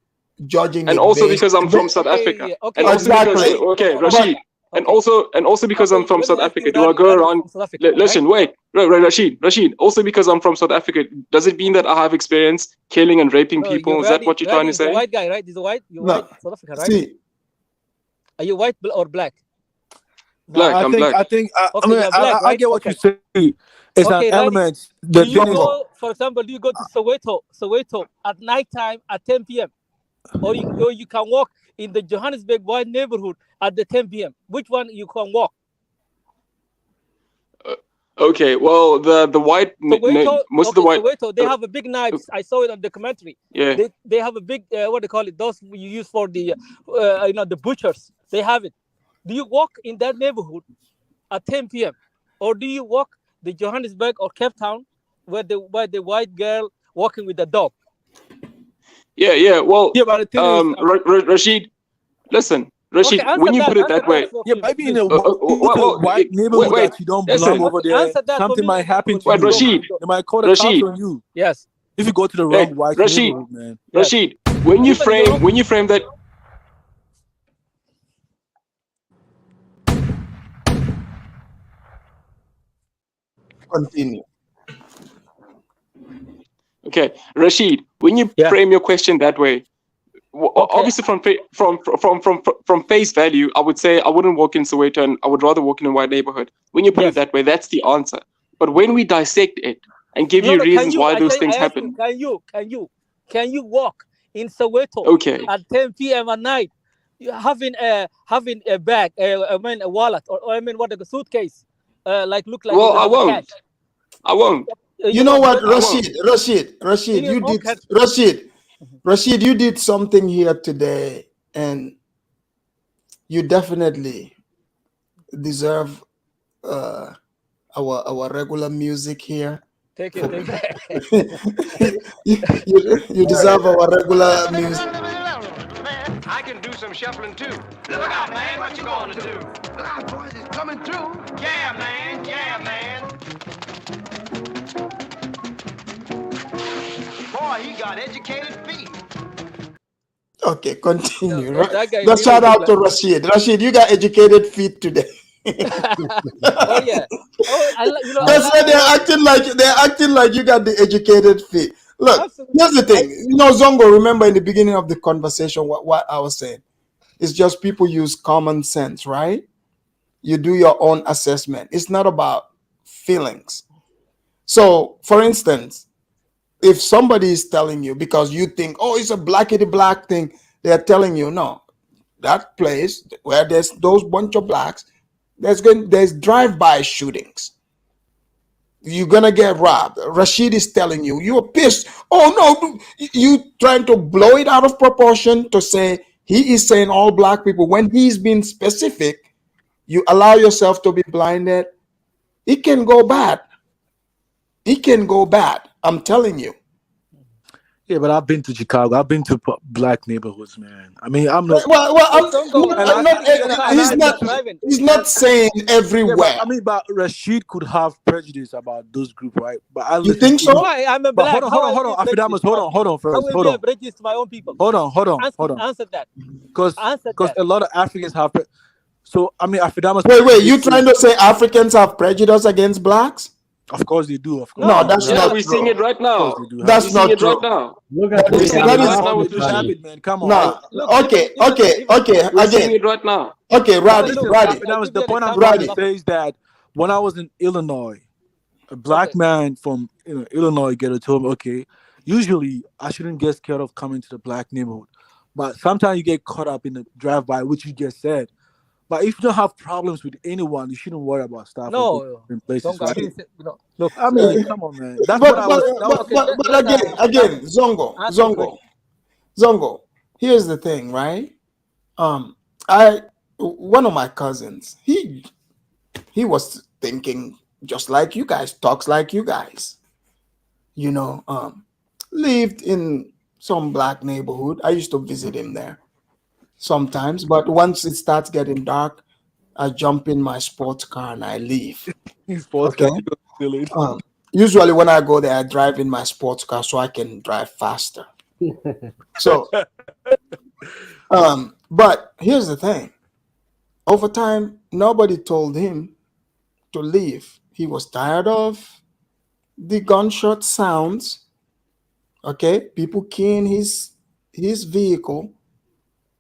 judging And it also based. because I'm from South Africa, and also because Exactly. okay, But Rashid, and also because I'm from let me South ask you, Africa, do I Radi, go Radi around? from South Africa, Listen, wait, Rashid. Also because I'm from South Africa, does it mean that I have experience killing and raping No, people? you're Is that what you're trying Radi to is the say? white guy, right? He's a white. You're no, white, South Africa, right? see, Are you white or black? Black, I I'm think black. I think I Okay, mean you're black, I right? get what Okay. you say. It's an Okay, Radi, element. do The you thing is, go, for example, do you go to Soweto at night time at 10 p.m. or you can walk in the Johannesburg white neighborhood at the 10 p.m. Which one you can walk? Okay, well, the white, Soweto, most of the white, Soweto, they have a big knives. I saw it on documentary. yeah. They have a big what they call it? Those you use for the the butchers. They have it. Do you walk in that neighborhood at 10 p.m. or do you walk the Johannesburg or Cape Town where the white girl walking with the dog? Yeah. Well, yeah, but the thing is, Rashid, listen, Okay, Rashid, answer when you that. put it Answer that that way, for yeah, me, maybe in please. a white wait, neighborhood wait, that you don't belong listen, over there, Answer that for something me. might happen to wait, you. Rashid, They might call the cops on you Yes. if you go to the hey, wrong white Rashid, neighborhood, man. Yes. Rashid, when you Even in the wrong. frame that, continue. okay, Rashid, when you Yeah. frame your question that way, Okay. obviously from face value, I would say I wouldn't walk in Soweto and I would rather walk in a white neighborhood. When you put Yes. it that way, that's the answer. But when we dissect it and give No, you no. Can reasons you? why I those say, I things ask you. happen, Can you walk in Soweto okay. at 10 p.m. at night? You having a bag, I mean a wallet, or I mean what a suitcase, look like Well, you I have a won't. cash. I won't. You know what, I won't. Rashid, In your you own did, country. Rashid, you did something here today, and you definitely deserve our regular music here. Take it. You deserve our regular music. I can do some shuffling too. Look out, man, what you gonna do? Look out, boys, it's coming through. Yeah, man, yeah, man. Boy, he got educated feet. Okay, continue. That guy Let's really shout look out to Rashid. Rashid, you got educated feet today. Oh yeah. Oh, That's why they're acting like you got the educated feet. Look, absolutely. here's the thing. Zongo, remember in the beginning of the conversation what I was saying? It's just people use common sense, right? You do your own assessment. It's not about feelings. So, for instance, if somebody is telling you because you think, oh, it's a blackity black thing, they're telling you, no, that place where there's those bunch of blacks, there's drive-by shootings. You're gonna get robbed. Rashid is telling you, you're pissed. Oh no, you trying to blow it out of proportion to say he is saying all black people when he's been specific. You allow yourself to be blinded. It can go bad. It can go bad. I'm telling you. Yeah, but I've been to Chicago. I've been to black neighborhoods, man. I mean, I'm not. He's not saying everywhere. Yeah, but, I mean, but Rashid could have prejudice about those groups, right? But I you think so? Why? I'm a But black. hold on. Afidamas, hold on first. How will Hold be on. a prejudice to my own people? Hold on. Answer that. Because a lot of Africans have. So I mean, Afidamas. Wait. You trying to say Africans have prejudice against blacks? Of course they do. Of course. No, that's Yeah, not we're true. seeing it right now. That's We're not seeing it true. right now. Look at We're this. seeing it right now with Rashid. Man, come on. No. Okay. We're seeing Again. it right now. Okay, Roddy. Afidamas, the point I'm trying to say is that when I was in Illinois, a black man from Illinois ghetto told me, okay, usually I shouldn't get scared of coming to the black neighborhood, but sometimes you get caught up in the drive-by, which you just said. But if you don't have problems with anyone, you shouldn't worry about stuff. No, in places, right? Look, I mean, come on, man. That's what I was. But again, Zongo. Here's the thing, right? One of my cousins, he was thinking just like you guys, talks like you guys. Lived in some black neighborhood. I used to visit him there sometimes, but once it starts getting dark, I jump in my sports car and I leave. Usually when I go there, I drive in my sports car so I can drive faster. So, but here's the thing. Over time, nobody told him to leave. He was tired of the gunshot sounds. Okay, people keying his vehicle.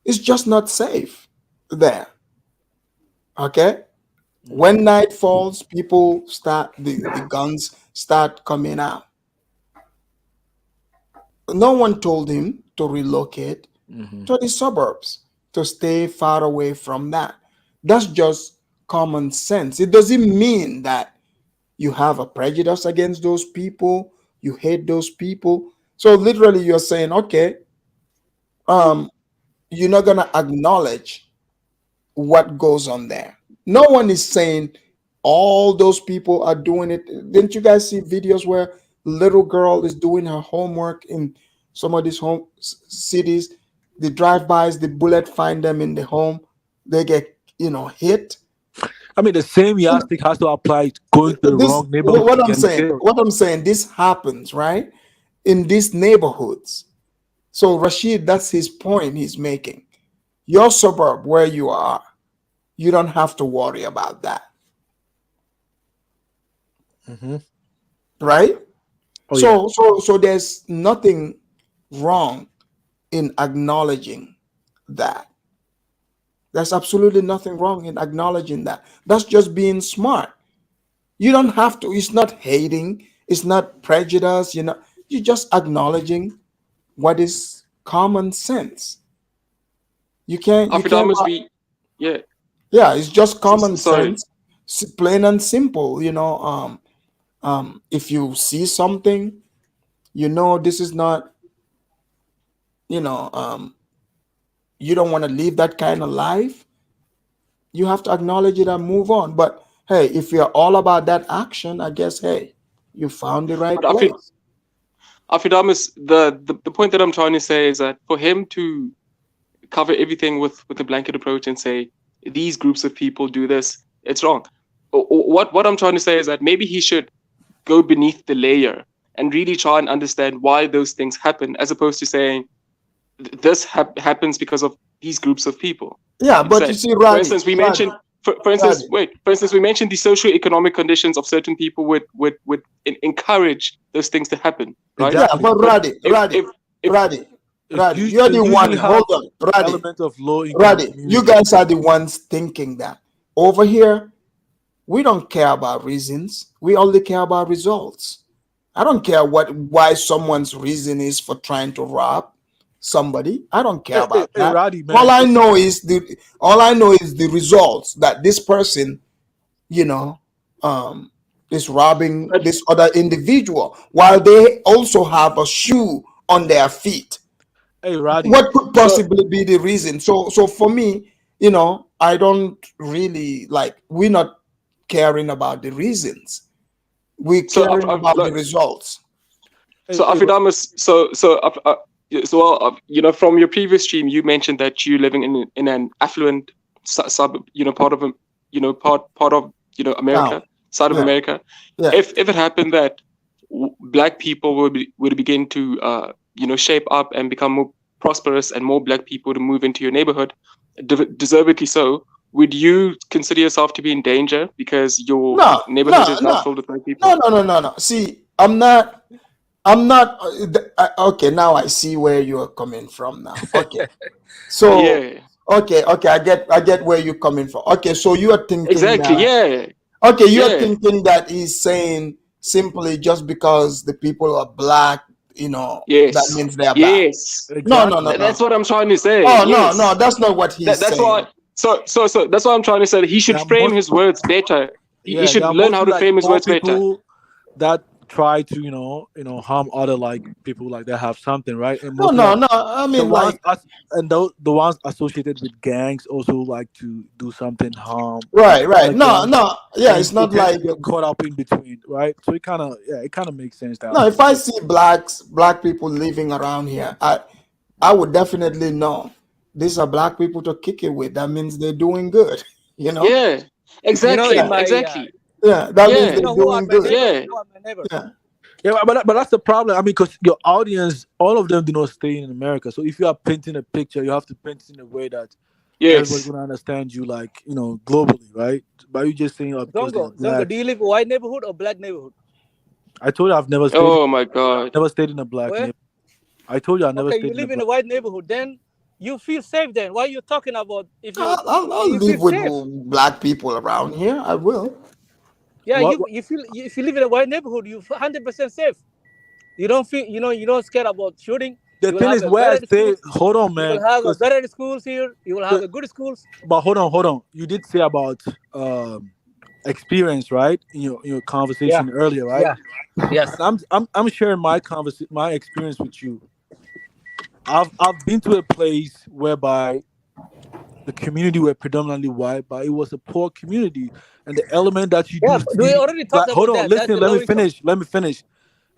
It's just not safe there. Okay? When night falls, people the guns start coming out. No one told him to relocate to the suburbs, to stay far away from that. That's just common sense. It doesn't mean that you have a prejudice against those people, you hate those people. So literally you're saying, okay, you're not gonna acknowledge what goes on there. No one is saying all those people are doing it. Didn't you guys see videos where little girl is doing her homework in some of these home cities? The drive-bys, the bullet find them in the home, they get hit. I mean, the same yardstick has to apply going to the wrong neighborhood. What I'm saying, this happens right in these neighborhoods. So Rashid, that's his point he's making. Your suburb where you are, you don't have to worry about that. Right? So there's nothing wrong in acknowledging that. There's absolutely nothing wrong in acknowledging that. That's just being smart. You don't have to. It's not hating. It's not prejudice. You're just acknowledging what is common sense. You can't. Yeah, it's just common sense, plain and simple. If you see something, this is not. You don't want to live that kind of life. You have to acknowledge it and move on. But hey, if you're all about that action, I guess you found the right place. Afidamas, the point that I'm trying to say is that for him to cover everything with a blanket approach and say these groups of people do this, it's wrong. What I'm trying to say is that maybe he should go beneath the layer and really try and understand why those things happen, as opposed to saying this happens because of these groups of people. Yeah, but you see, Roddy, for instance, we mentioned we mentioned the socio-economic conditions of certain people would encourage those things to happen, right? Yeah, but Roddy, you're the one. Hold on, Roddy. Element of low income Roddy, you guys are the ones thinking that. Over here, we don't care about reasons. We only care about results. I don't care why someone's reason is for trying to rob somebody. I don't care about Hey, that. Roddy, All man. I know is the results that this person, you know, is robbing But this other individual while they also have a shoe on their feet. Hey, Roddy. What could so possibly be the reason? So for me, I don't really like. We're not caring about the reasons. We're So caring about the look, results. Hey, so hey, Ro- Afidamus, yeah, so well, from your previous stream, you mentioned that you living in an affluent suburb, part of part of Now, America, side of yeah, America. yeah. If it happened that black people would begin to shape up and become more prosperous, and more black people to move into your neighborhood, deservedly so, would you consider yourself to be in danger because your No, neighborhood no, is now no, filled with black people? no. See, I'm not. I'm not. Okay, now I see where you are coming from. Now, okay. So, Yeah, okay, I get where you're coming from. Okay, so you are thinking exactly. that. Yeah, Okay, you're yeah. thinking that he's saying simply just because the people are black, that Yes, means they are bad. yes. No, no, no, exactly. no. That's what I'm trying to say. Oh, no, no, Yes, that's not what he's that's why. saying. So that's why I'm trying to say that he should There are frame most, his words better. He yeah, there should are learn how mostly to like frame his poor words better. people that try to, harm other like people like that have something, right? And No, mostly no, like no. I the mean, ones like, us and the ones associated with gangs also like to do something harm right. other No, gangs, no. Yeah, and it's they not tend to like. get caught up in between, right? So it kind of makes sense that No, way. if I see black people living around here, I would definitely know these are black people to kick it with. That means they're doing good. You know? Yeah, In Yeah, exactly, my exactly. yeah. That means Yeah, they're who are doing my good. neighbors? yeah, Who are my neighbors? Yeah. Yeah, but that's the problem. I mean, because your audience, all of them do not stay in America. So if you are painting a picture, you have to paint it in a way that everybody's yes. gonna understand you, like globally, right? By you just saying, "Oh, because they are Zongo, do blacks." you live in a white neighborhood or black neighborhood? I told you I've never stayed. Oh my God. Never stayed in a black Where? neighborhood. I told you I never Okay, stayed you in a live in a black. white neighborhood. Then you feel safe. Then why are you talking about if I'll you live feel with safe? black people around here. I will. Yeah, What? you feel if you live in a white neighborhood, you 100% safe. You don't feel you don't scared about shooting. The You will thing have is, a where I better stay. schools. Hold on, You will man. have a Because, better schools here. You will have a good schools. but hold on. You did say about experience, right? In your Yeah, conversation earlier, right? yeah, yes. And I'm sharing my experience with you. I've been to a place whereby the community were predominantly white, but it was a poor community, and the element that you Yeah, do but we see, already like, talked hold about on, that. That's listen, the let low me income. finish,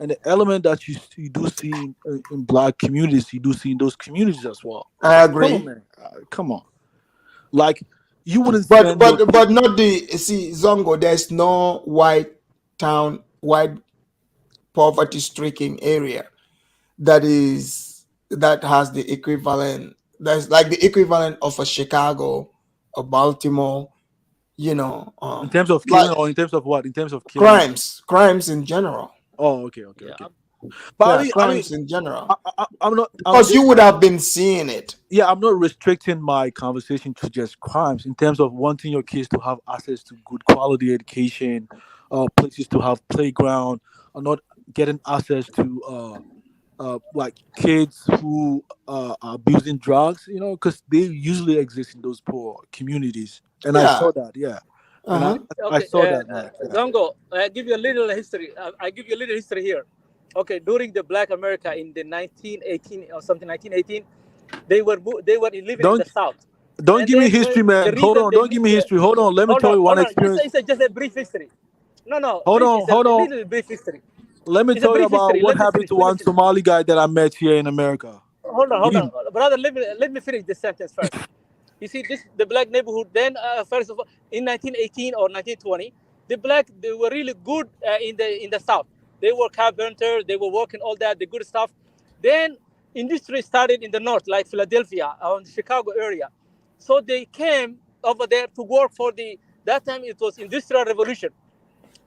and the element that you do see in black communities, you do see in those communities as well. I Come on, agree. man, come on, like you wouldn't But send your but kid. but not the see Zongo. There's no white poverty stricken area that has the equivalent. That's like the equivalent of a Chicago, a Baltimore. In terms of Like killing, or in terms of what? In terms of killing. crimes in general. Oh, okay, okay, Yeah, okay. But Yeah, I mean, crimes in general. I'm not. Because you would have been seeing it. Yeah, I'm not restricting my conversation to just crimes in terms of wanting your kids to have access to good quality education, places to have playground, or not getting access to like kids who are abusing drugs, because they usually exist in those poor communities. And I Yeah. saw that, yeah, and I Uh-huh. I okay, saw that, like, yeah. Zongo, I give you a little history. I give you a little history here. Okay, during the Black America in the 1918 or something, 1918, they were living in the Don't South, don't and give me then history, the man. Hold reason on, they don't give leave me the history. Hold on, let me tell you one hold on, experience. it's just a brief history. No, no, Hold please, on, it's a hold on. little brief history. Let me It's a tell you brief about history. what Let me happened finish. to Let me one finish. Somali guy that I met here in America. Hold on, Him. brother. Let me finish this sentence first. You see, this the black neighborhood. Then, first of all, in 1918 or 1920, the black they were really good in the south. They were carpenter. They were working all that the good stuff. Then industry started in the north, like Philadelphia or Chicago area. So they came over there to work for the. That time it was industrial revolution.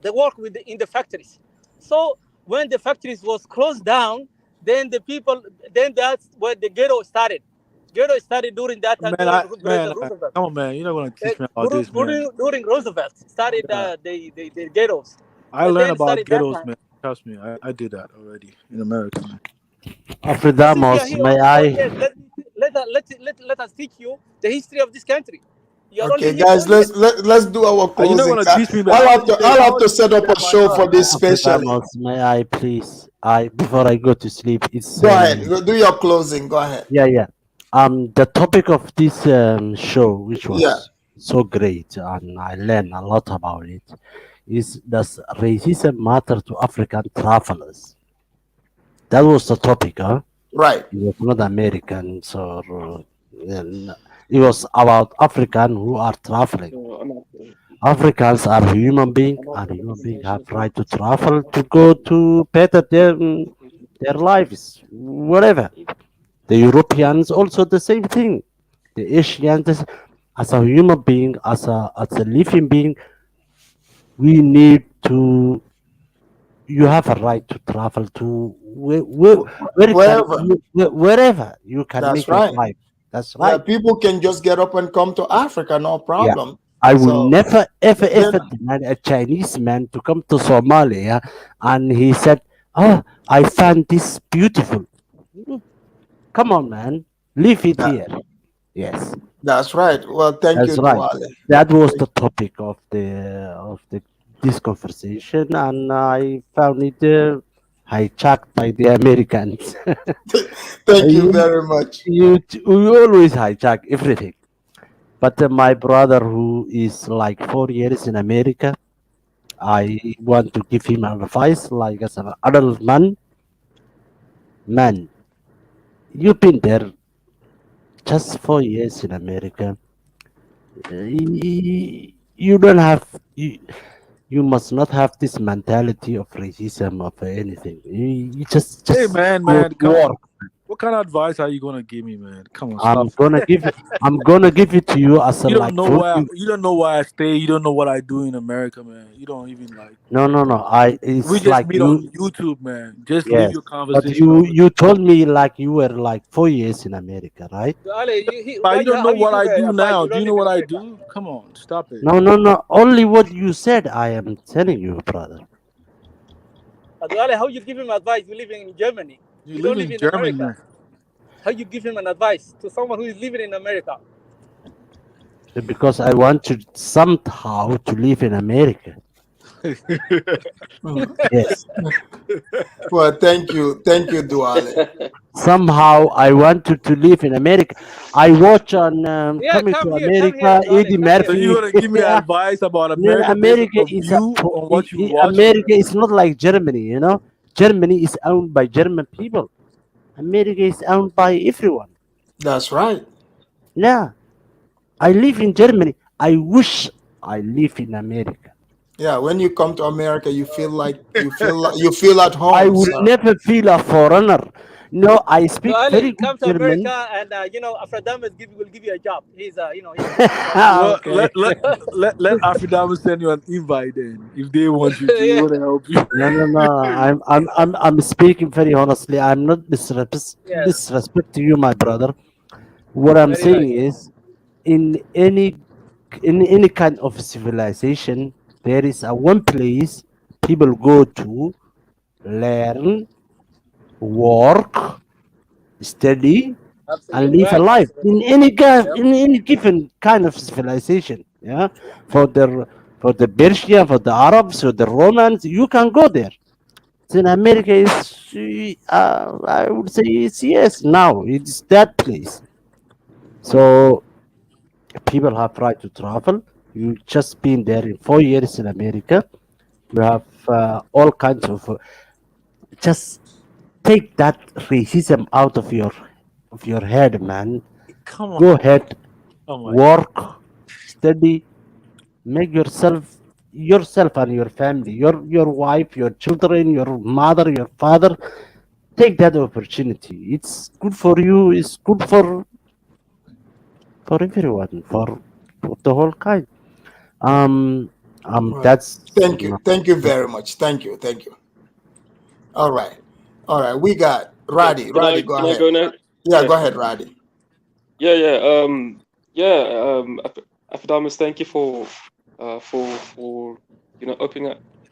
They work in the factories. So when the factories was closed down, then the people, then that's where the ghetto started. Ghetto started during that time Man, during man, President Roosevelt. come on, man. You're not gonna teach me about this, man. During Roosevelt started Yeah. the ghettos, I and learned then about started that ghettos, time. man. Trust me, I did that already in America, man. Since you are Afridamos, here may only 4 years, I? let us teach you the history of this country. You are only Okay, here guys, 4 years. let's do our You're not closing. gonna teach me, man. I'll How have many to states? set How up many a states show do you for have, man? this specially. Afridamos, may I please? I before I go to sleep, it's Go ahead, do your closing. Go ahead. yeah. The topic of this show, which Yeah, was so great, and I learned a lot about it, is does racism matter to African travelers? That was the topic, huh? right. It was not Americans or it was about African who are traveling. Africans are human beings, and human beings have right to travel to go to better their lives, whatever. The Europeans also the same thing. The Asians, as a human being, as a living being, we need to. You have a right to travel to Wherever. wherever you can That's make your right. life. That's Yeah, right. people can just get up and come to Africa, no Yeah. problem. I will So never, ever, then, ever deny a Chinese man to come to Somalia and he said, "Oh, I found this beautiful." Come on, man. Leave it that, here. Yes, that's right. Well, thank you, that's right. Duale. That was the topic of the this conversation, and I found it hijacked by the Americans. Thank you you, very much. you always hijack everything. But my brother, who is like 4 years in America, I want to give him advice, like as an adult man. Man, you've been there just 4 years in America. You don't have you must not have this mentality of racism of anything. You just Hey, just man, go man, to come on. work. What kind of advice are you gonna give me, man? Come on, I'm stop. gonna give it. I'm gonna give it to you as a You don't like know for why. you. You don't know why I stay. You don't know what I do in America, man. You don't even like. No. I We it's just like meet you. on YouTube, man. Just leave Yes, your but conversation you over you told me like you were like 4 years in America, right? So, Ale, But why you don't know how you what give I do advice? now. You Do you don't know live in what I America. do? Come on, stop it. No. Only what you said. I am telling you, brother. So, Ale, how you give him advice? You live in Germany. You You live don't live in in Germany, America. man. How you give him an advice to someone who is living in America? Because I want to somehow to live in America. Mm. Yes. Well, thank you, Duale. Somehow I wanted to live in America. I watch on Yeah, Coming to come here, America, Ale, Eddie come here. So you Murphy. gonna give me Yeah. advice about Then America based on America your is view on what you watch? America is not like Germany, you know. Germany is owned by German people. America is owned by everyone. That's right. Yeah. I live in Germany. I wish I live in America. Yeah, when you come to America, you feel at I home, will sir. never feel a foreigner. No, I So speak Ali, very good come to America, German. and Afradamas will give you a job. He's Well, Okay. let Afridama send you an invite then if they want you to. They yeah, want to help you. No. I'm speaking very honestly. I'm not yes, disrespect to you, my brother. What I'm very saying nice. is, in any kind of civilization, there is a one place people go to learn, work, study, and Absolutely live a right. life Absolutely. Yep. in any given kind of civilization. Yeah, for the Persia, for the Arabs, for the Romans, you can go there. In America is I would say it's yes now it's that place. So people have right to travel. You just been there in 4 years in America. You have all kinds of just take that racism out of your head, man. Come Go on. ahead, Oh my god. work, study, make yourself and your family, your wife, your children, your mother, your father. Take that opportunity. It's good for you. It's good for everyone, for the whole kind. Um, Well, that's thank you very much. Thank you. All right, all right. We got Okay, Roddy. Roddy, go can I ahead. go now? Yeah, Yeah. go ahead, Roddy. Afadamus, thank you for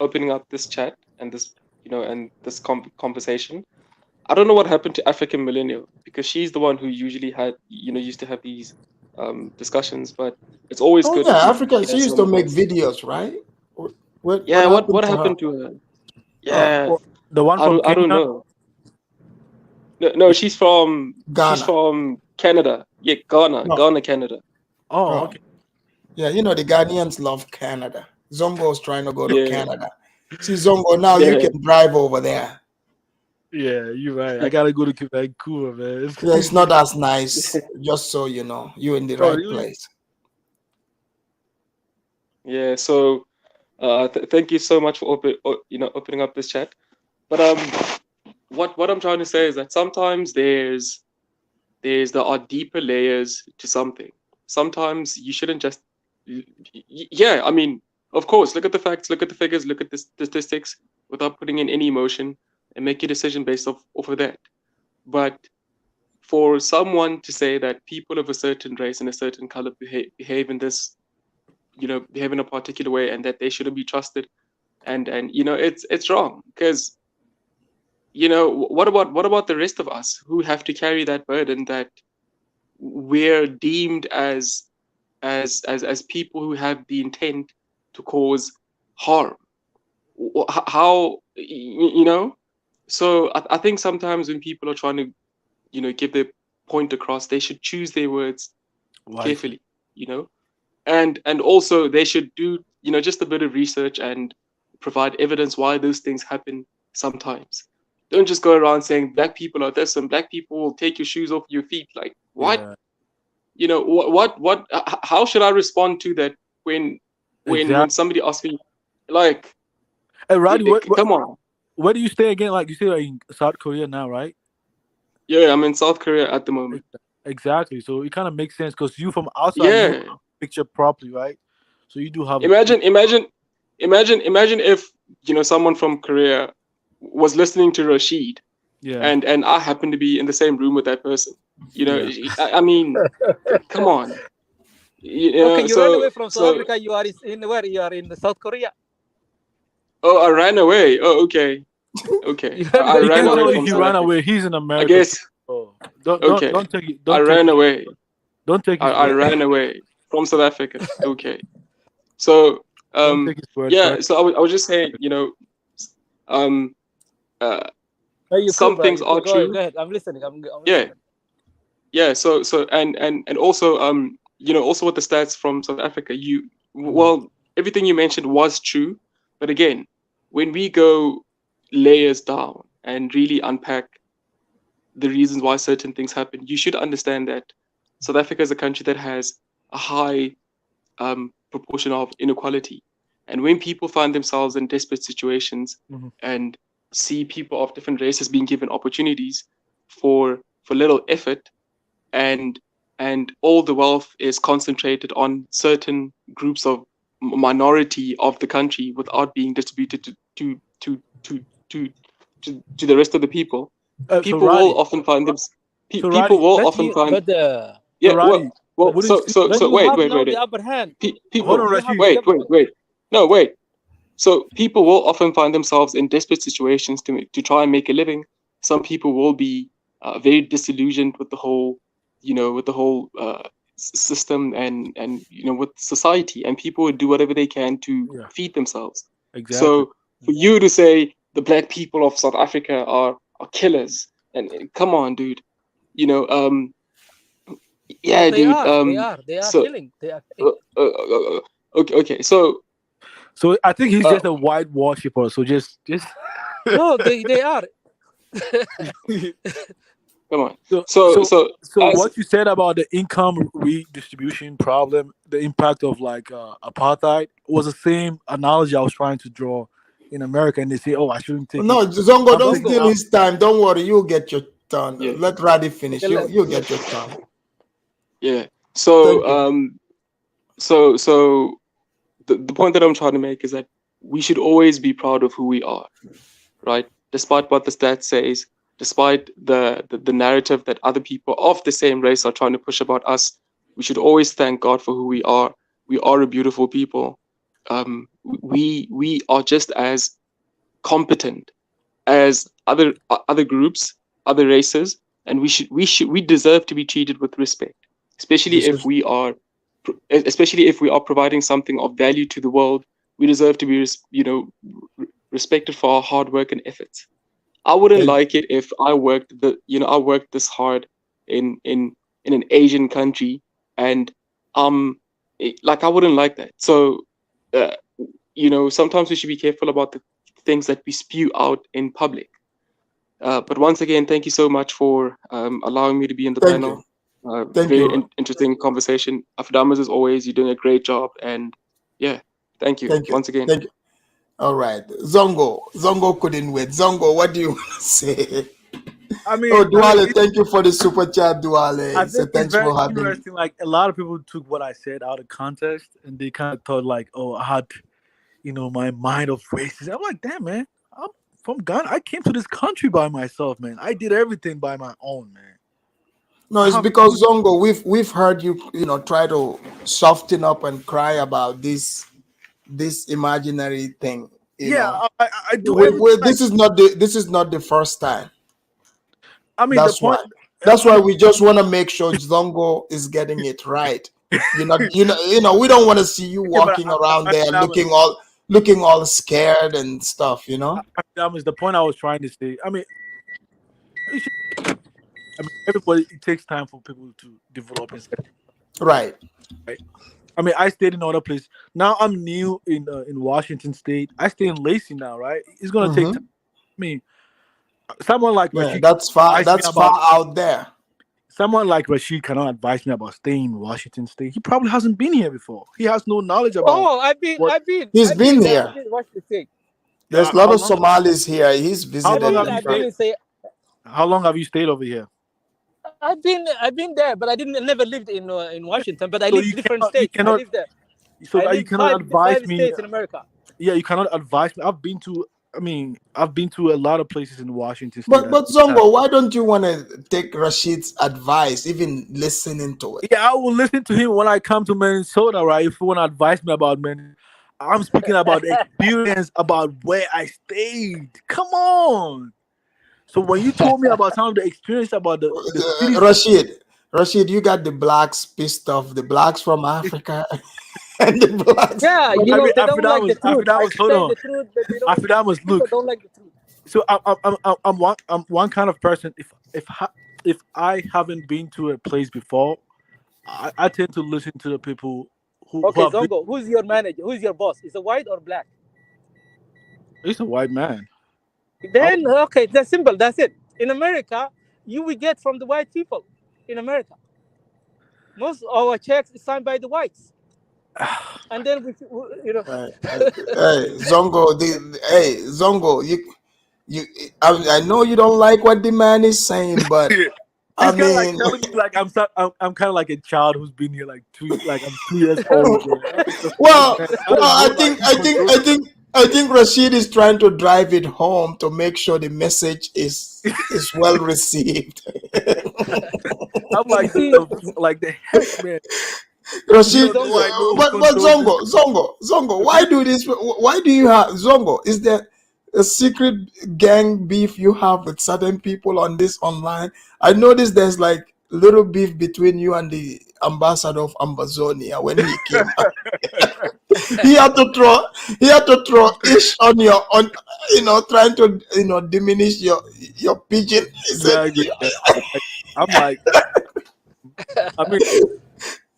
opening up this chat and this and this conversation. I don't know what happened to African Millennial, because she's the one who usually used to have these discussions, but it's always Oh good yeah, to Africa. She have used to someone make else. videos, right? What Yeah, what happened to her? happened to her? Oh, Yeah, The one from I don't Kenya? know. No, she's from Ghana. Canada. Yeah, No. Canada. Oh, Oh, okay. yeah. You know the Ghanaians love Canada. Zongo's trying to go to Yeah, Canada. See, Zongo, now you yeah. can drive over there. Yeah, you're right. I gotta go to Vancouver, man. Yeah, it's not as nice. Just so you know, you're in the Oh, right really? place. Yeah, so thank you so much for opening up this chat. But what I'm trying to say is that sometimes there are deeper layers to something. Sometimes you shouldn't just yeah, I mean, of course, look at the facts, look at the figures, look at the statistics without putting in any emotion and make your decision based off of that. But for someone to say that people of a certain race and a certain color behave in this, behave in a particular way, and that they shouldn't be trusted, and it's wrong, because what about the rest of us who have to carry that burden, that we're deemed as people who have the intent to cause harm? How, so I think sometimes when people are trying to give their point across, they should choose their words carefully, and also they should do just a bit of research and provide evidence why those things happen sometimes. Don't just go around saying black people are this and black people will take your shoes off your feet. Like, what? Yeah, What how should I respond to that when exactly. somebody asks me, like, Hey, Roddy, come on. where do you stay again? Like you say, in South Korea now, right? Yeah, I'm in South Korea at the moment. Exactly. So it kind of makes sense because you from outside, you Yeah. picture properly, right? So you do have Imagine if someone from Korea was listening to Rashid, Yeah. and I happen to be in the same room with that person. Yeah. I mean, come on. Okay, you ran away from South So Africa. You are in where? You are in South Korea. I ran away. Oh, okay. Okay. I He ran can't away tell you from he South ran Africa. away. He's in I America. guess. Oh, Okay. don't take it. I Don't take ran it. away. Don't take his I word. ran away from South Africa. Okay. So Don't take his word. yeah. So I was just saying, um No, you some could, things you are could. Go ahead. true. Go ahead. I'm listening. I'm Yeah. listening. Yeah. So and also also with the stats from South Africa, well, everything you mentioned was true, but again, when we go layers down and really unpack the reasons why certain things happen, you should understand that South Africa is a country that has a high proportion of inequality. And when people find themselves in desperate situations and see people of different races being given opportunities for little effort, and all the wealth is concentrated on certain groups of minority of the country without being distributed to the rest of the people, So people Roddy, will often find them. so People Roddy, will But often you, find. but Yeah. so Roddy, Well. wouldn't you? but So you wait. have now the upper hand. Hold People. on, You have Rashid. Wait. No, wait. So people will often find themselves in desperate situations to try and make a living. Some people will be very disillusioned with the whole, system and with society, and people would do whatever they can to Yeah. feed themselves. Exactly. So for you to say the black people of South Africa are killers, and come on, dude, yeah, But they dude. are. They are So killing. They are killing. okay. So I think he's just a white worshiper. So just. No, they are. Come on. So So what you said about the income redistribution problem, the impact of like apartheid, was the same analogy I was trying to draw in America, and they say, "Oh, I shouldn't take No, it." Zongo, I'm don't taking steal out. his time. Don't worry, you'll get your turn. Yeah. Let Raddy finish. Okay, You get your turn. Yeah. Thank So you. so the point that I'm trying to make is that we should always be proud of who we are, right? Despite what the stats says, despite the narrative that other people of the same race are trying to push about us, we should always thank God for who we are. We are a beautiful people. We are just as competent as other groups, other races, and we deserve to be treated with respect, especially if we are providing something of value to the world. We deserve to be respected for our hard work and efforts. I wouldn't like it if I worked this hard in an Asian country, and I wouldn't like that. So sometimes we should be careful about the things that we spew out in public. But once again, thank you so much for allowing me to be in the panel. Very interesting conversation. Afdamas, as always, you're doing a great job, and yeah, thank you once again. Thank you. All right, Zongo couldn't wait. Zongo, what do you want to say? I mean, Duale, thank you for the super chat, Duale. I think Thanks it's very for having me. interesting. Like, a lot of people took what I said out of context, and they kind of thought like, "Oh, I had, my mind of racism." I'm like, "Damn, man, I'm from Ghana. I came to this country by myself, man. I did everything by my own, man." No, it's because Zongo, we've heard you, try to soften up and cry about this imaginary thing. I do. This is not the first time. I mean, that's why we just want to make sure Zongo is getting it right. We don't want to see you walking around there looking all scared and stuff. That was the point I was trying to say. I mean, everybody. It takes time for people to develop and stuff. Right. I mean, I stayed in other places. Now I'm new in Washington State. I stay in Lacey now, right? It's gonna take time. I mean, someone like Rashid, that's far out there. Someone like Rashid cannot advise me about staying in Washington State. He probably hasn't been here before. He has no knowledge about. Oh, I've been. He's been here. Washington State. There's a lot of Somalis here. He's visited. How long have you stayed over here? I've been there, but I never lived in Washington. But I lived in different states. I lived there. So you cannot advise me. States in America. Yeah, you cannot advise me. I've been to a lot of places in Washington State. But Zongo, why don't you want to take Rashid's advice, even listening to it? Yeah, I will listen to him when I come to Minnesota, right? If you want to advise me about Minnesota, I'm speaking about the experience, about where I stayed. Come on. So when you told me about some of the experience about the city, Rashid, you got the blacks pissed off, the blacks from Africa. And the blacks. Yeah, they don't like the truth. Hold on. Afdamas, look. Don't like the truth. So I'm one kind of person. If I haven't been to a place before, I tend to listen to the people who. Okay, Zongo, who's your manager? Who's your boss? Is it white or black? He's a white man. Then okay, that's simple. That's it. In America, you will get from the white people. In America, most of our checks is signed by the whites. And then Hey, Zongo, Zongo, I know you don't like what the man is saying, but I mean, like telling me like I'm kind of like a child who's been here like I'm 2 years old. Well, I think Rashid is trying to drive it home to make sure the message is well received. I'm like the heck, man. Rashid, but Zongo, why do this? Why do you have Zongo? Is there a secret gang beef you have with certain people on this online? I noticed there's like little beef between you and the ambassador of Ambazonia when he came. he had to throw ish on trying to diminish your pidgin. Exactly. I'm like,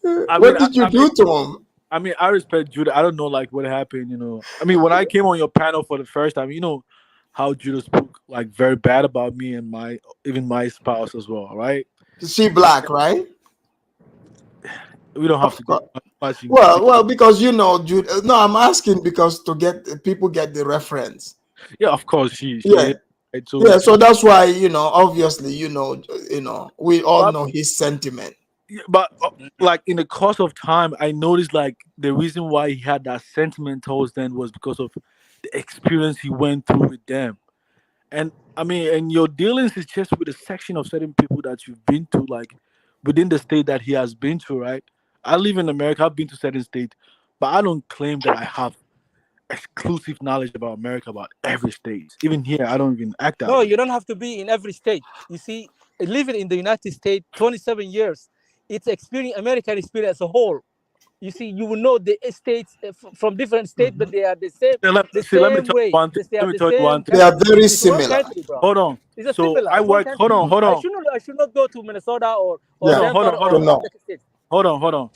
what did you do to him? I mean, I respect Judah. I don't know like what happened, I mean, when I came on your panel for the first time, how Judah spoke like very bad about me and even my spouse as well, right? Is she black, right? We don't have to go. Well, because Judah. No, I'm asking because people get the reference. Yeah, of course she. So that's why obviously we all know his sentiment. But like in the course of time, I noticed like the reason why he had that sentiment towards them was because of the experience he went through with them, And I mean, and your dealings is just with a section of certain people that you've been to, like within the state that he has been to, right? I live in America. I've been to certain states, but I don't claim that I have exclusive knowledge about America, about every state. Even here, I don't even act that No, way. you don't have to be in every state. You see, living in the United States 27 years, it's experience American experience as a whole. You see, you will know the states from different states, but they are the same, Let me tell you way. one thing. They Let have me the tell you same one They thing. are country. very It's one similar. country, bro. Hold on. It's a So similar. I It's one work. country. Hold on. I should not go to Minnesota or Yeah. Denver Hold or on. other states. Hold on.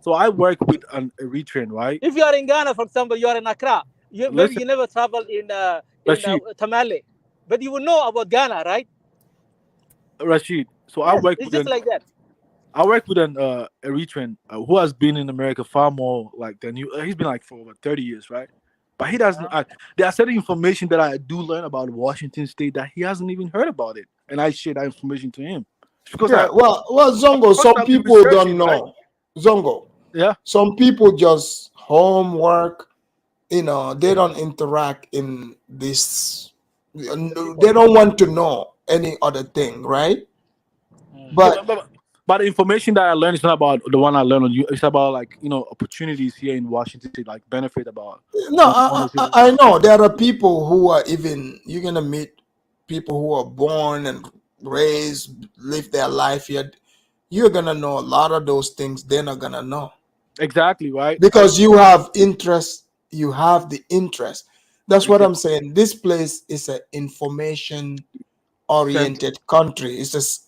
So I work with an Eritrean, right? If you are in Ghana, for example, you are in Accra. Maybe Listen, you never travel in Rashid. Tamale, but you will know about Ghana, right? Rashid. So Yes, it's just like that. I work with an Eritrean who has been in America far more like than you. He's been like for over 30 years, right? But he doesn't. There are certain information that I do learn about Washington State that he hasn't even heard about it, and I share that information to him. It's because Yeah, well, I'm Zongo, some constantly people don't researching, right? know. Zongo, Yeah. some people just homework, they don't interact in this, they don't want to know any other thing, right? Yeah, But but the information that I learned is not about the one I learned on you. It's about like opportunities here in Washington State, like benefit about no, honestly. I know there are people who are even, you're gonna meet people who are born and raised, live their life here. You're gonna know a lot of those things they're not gonna know. Exactly right. Because you have interest, you have the interest. That's what I'm Exactly. saying. This place is an information Center. oriented country. It's just,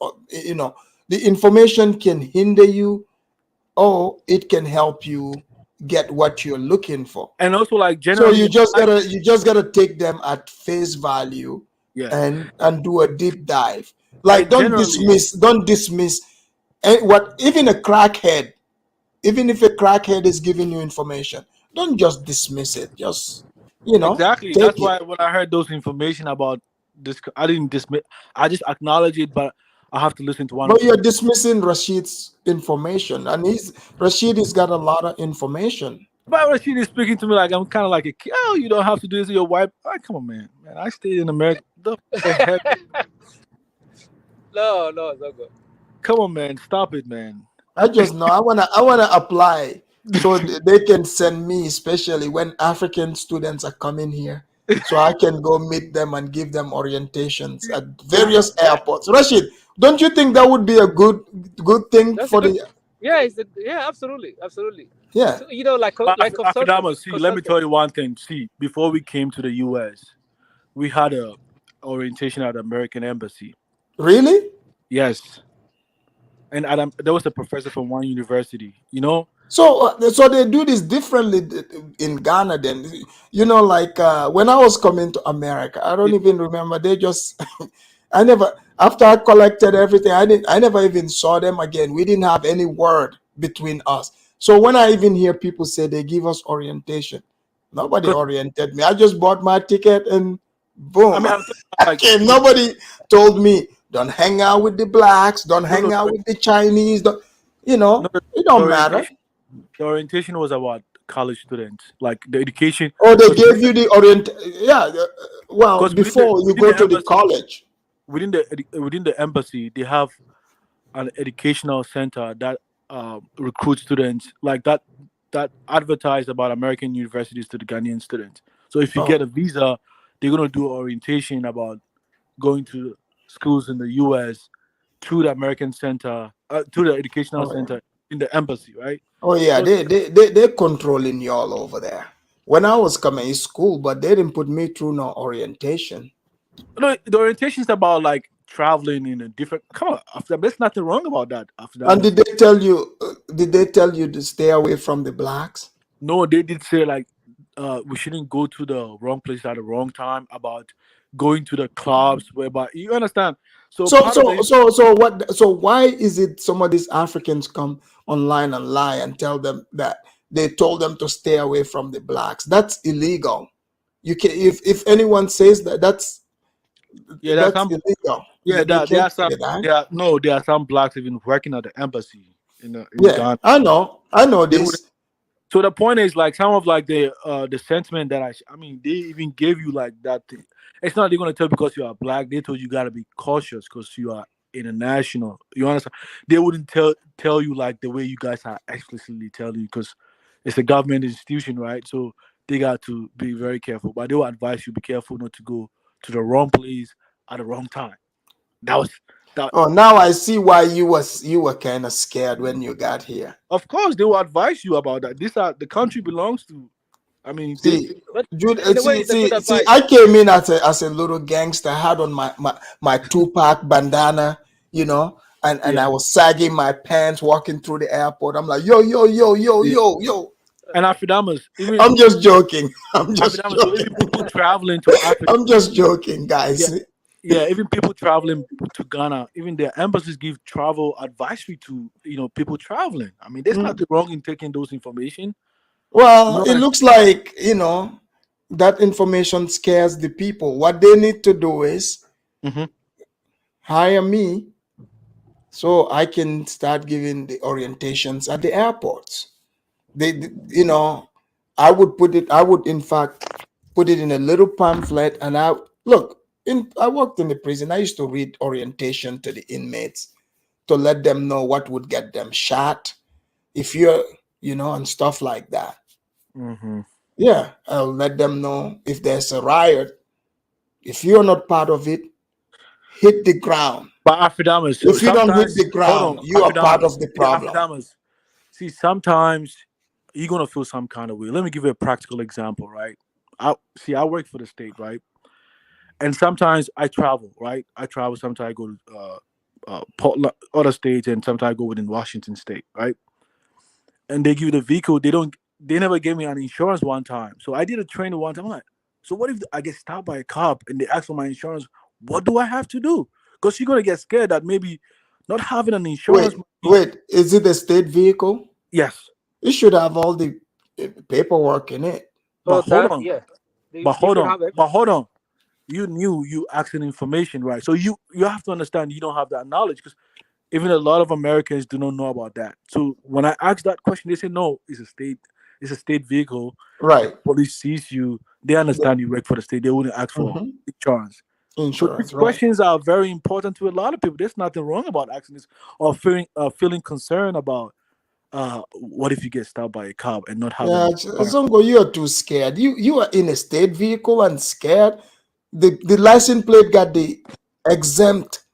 the information can hinder you or it can help you get what you're looking for. And also like So generally, you just gotta take them at face value yeah. and do a deep dive. Like And generally, don't dismiss what even a crackhead, even if a crackhead is giving you information, don't just dismiss it. Just exactly. That's take it. why when I heard those information about this, I didn't dismiss. I just acknowledge it, but I have to listen to one or But two. you're dismissing Rashid's information, and Rashid has got a lot of information. But when she is speaking to me like I'm kind of like a kid. Oh, you don't have to do this to your wife. Like, come on, man. I stayed in America. The heck? No, it's good. Come on, man. Stop it, man. I just know I wanna apply so they can send me, especially when African students are coming here, so I can go meet them and give them orientations at various airports. Rashid, don't you think that would be a good thing That's a for good. the Yeah, absolutely. yeah? So, But like Akadama, see, let me consultant. tell you one thing. See, before we came to the U.S., we had a orientation at the American Embassy. Really? Yes, and there was a professor from one university. So they do this differently in Ghana. Then like when I was coming to America, I don't even remember. They just I never, after I collected everything, I never even saw them again. We didn't have any word between us. So when I even hear people say they give us orientation, nobody oriented me. I just bought my ticket and boom. I mean, I'm I came. Nobody told me don't hang out with the blacks, don't hang out with the Chinese. Don't, it the don't matter. orientation. The orientation was about college students, like the education. Or they gave you the yeah. Well, Because before you within go the to the embassy, college. within the embassy, they have an educational center that recruits students like that advertise about American universities to the Ghanaian students. So if you get a visa, they're gonna do orientation about going to schools in the U.S. through the American center, to the educational center in the embassy, right? Oh yeah, So they're controlling y'all over there. When I was coming in school, but they didn't put me through no orientation. no, the orientation is about like traveling in a different. Come on, after there's nothing wrong about that. After that, And did they tell you? Did they tell you to stay away from the blacks? no, they did say like we shouldn't go to the wrong place at the wrong time. About going to the clubs, whereby you understand. So So part of the what? So why is it some of these Africans come online and lie and tell them that they told them to stay away from the blacks? That's illegal. You can if anyone says that, that's there's some illegal. You there can't are some say that. there are some blacks even working at the embassy in Yeah, Ghana. I know They would this. So the point is like some of like the sentiment that I mean they even gave you like that thing. It's not they're gonna tell you because you are black. They told you gotta be cautious because you are international. You understand? They wouldn't tell you like the way you guys are explicitly telling you because it's a government institution, right? So they got to be very careful. But they will advise you be careful not to go to the wrong place at the wrong time. That was that. Oh, now I see why you were kind of scared when you got here. Of course, they will advise you about that. This are the country belongs to. I mean, See, But Jude, in a way, it's a good see, advice. I came in as a little gangster, had on my Tupac bandana, you know, and yeah, I was sagging my pants walking through the airport. I'm like, yo, yo, yo, yo, yeah. yo, yo. And Afidamas, even I'm just joking. I'm just Afidamas, so joking. even people traveling to Africa, I'm just joking, yeah, guys. yeah, even people traveling to Ghana, even their embassies give travel advisory to people traveling. I mean, there's Mm. nothing wrong in taking those information. You Well, know it what looks like, that information scares the people. What they need to do is hmm hire me so I can start giving the orientations at the airports. I would in fact put it in a little pamphlet, and I worked in the prison. I used to read orientation to the inmates to let them know what would get them shot if and stuff like that. hmm Yeah, I'll let them know if there's a riot. If you're not part of it, hit the ground. But Afidamas, If you don't hit sometimes the hold on, ground, you are part Afidamas, of the yeah, problem. Afidamas. See, sometimes you're gonna feel some kind of way. Let me give you a practical example, right? I work for the state, right? And sometimes I travel, right? I travel. Sometimes I go to Portland, other states, and sometimes I go within Washington State, right? And they give you the vehicle. They never gave me an insurance one time. So I did a training one time. I'm like, so what if I get stopped by a cop and they ask for my insurance? What do I have to do? Because you're gonna get scared that maybe not having an insurance. Wait, is it a state vehicle? Yes, It should have all the paperwork in it. but Oh, hold that on, yeah. but They hold should on, have it. but hold on. You knew you asking information, right? So you have to understand you don't have that knowledge because even a lot of Americans do not know about that. So when I ask that question, they say no, it's a state vehicle. Right. Police sees you, they understand you work for the state. They wouldn't ask for Mhm. insurance. So these Insurance, right? questions are very important to a lot of people. There's nothing wrong about asking this or feeling concerned about what if you get stopped by a cop and not having Yeah, an insurance. Zongo, you are too scared. You are in a state vehicle and scared. The license plate got the exempt.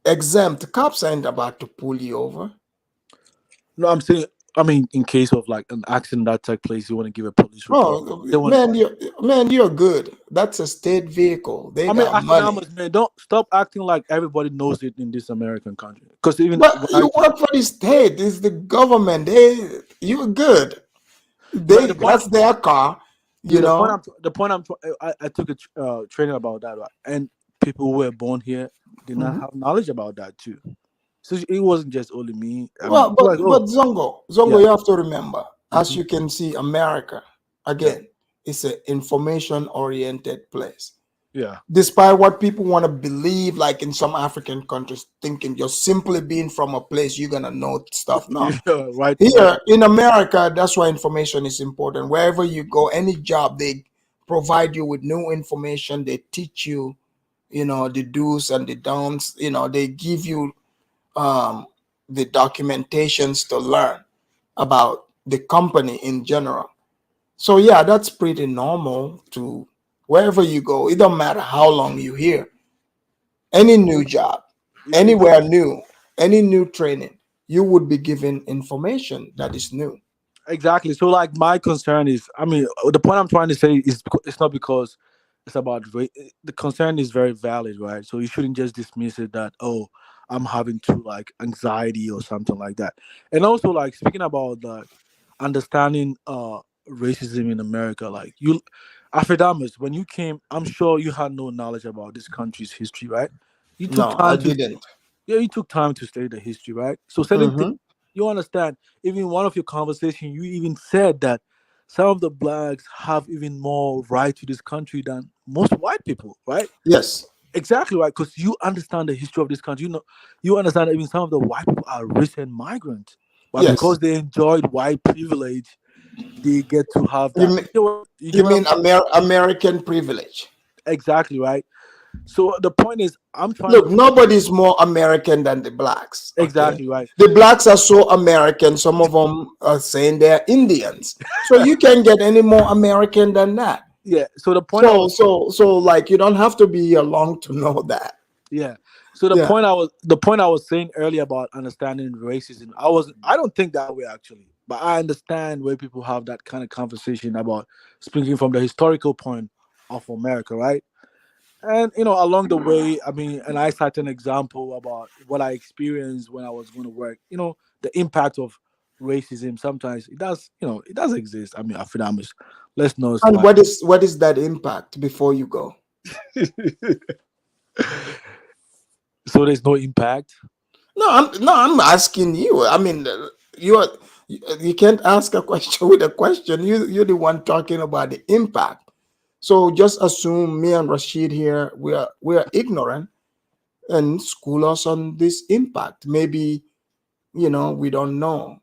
Exempt. Cops ain't about to pull you over. No, I'm saying, I mean, in case of like an accident that took place, you want to give a police report. Oh They want. man, you're good. That's a state vehicle. They I mean, got money. Afrodamas, man, don't stop acting like everybody knows it in this American country. Because even But when you work for the state. It's the government. You're good. but the point, That's their car. yeah, You know. I took a training about that, right? And people who were born here did not Mhm. have knowledge about that too. So it wasn't just only me. I mean, Well, people like, but oh, Zongo, yeah, you have to remember, as hmm you can see, America yeah, again, it's an information-oriented place. yeah, Despite what people want to believe, like in some African countries, thinking just simply being from a place, you're gonna know stuff. No, yeah, right, right. here in America, that's why information is important. Wherever you go, any job, they provide you with new information. They teach you, the do's and the don'ts. They give you um, the documentations to learn about the company in general. So yeah, that's pretty normal to wherever you go. It don't matter how long you here. Any new job, It anywhere new, any new training, you would be given information that is new. Exactly. So, like, my concern is, I mean, the point I'm trying to say is, it's not because it's about the concern is very valid, right? So you shouldn't just dismiss it that, oh, I'm having to like anxiety or something like that. And also, like, speaking about like understanding racism in America, like you, Afrodamus, when you came, I'm sure you had no knowledge about this country's history, right? You took No, I time to didn't. Yeah, you took time to study the history, right? So certain things Hmm. you understand. Even in one of your conversation, you even said that some of the blacks have even more right to this country than most white people, right? Yes. Exactly right, because you understand the history of this country. You understand that even some of the white people are recent migrants, but Yes. because they enjoyed white privilege, they get to have You that. mean, You you get what I'm mean saying? American privilege? Exactly, right? So the point is, I'm trying to Look, nobody's more American than the blacks. Okay, exactly right. the blacks are so American. Some of them are saying they're Indians. So you can't get any more American than that. Yeah. So the point I So was like you don't have to be along to know that. yeah. So Yeah. the point I was saying earlier about understanding racism, I don't think that way actually. But I understand where people have that kind of conversation about speaking from the historical point of America, right? And along the way, I mean, and I cite an example about what I experienced when I was going to work. The impact of racism. Sometimes it does exist. I mean, I feel let's not And like. what is that impact before you go? So there's no impact. I'm asking you. I mean, you can't ask a question with a question. You're the one talking about the impact. So just assume me and Rashid here we are ignorant and school us on this impact. Maybe we don't know.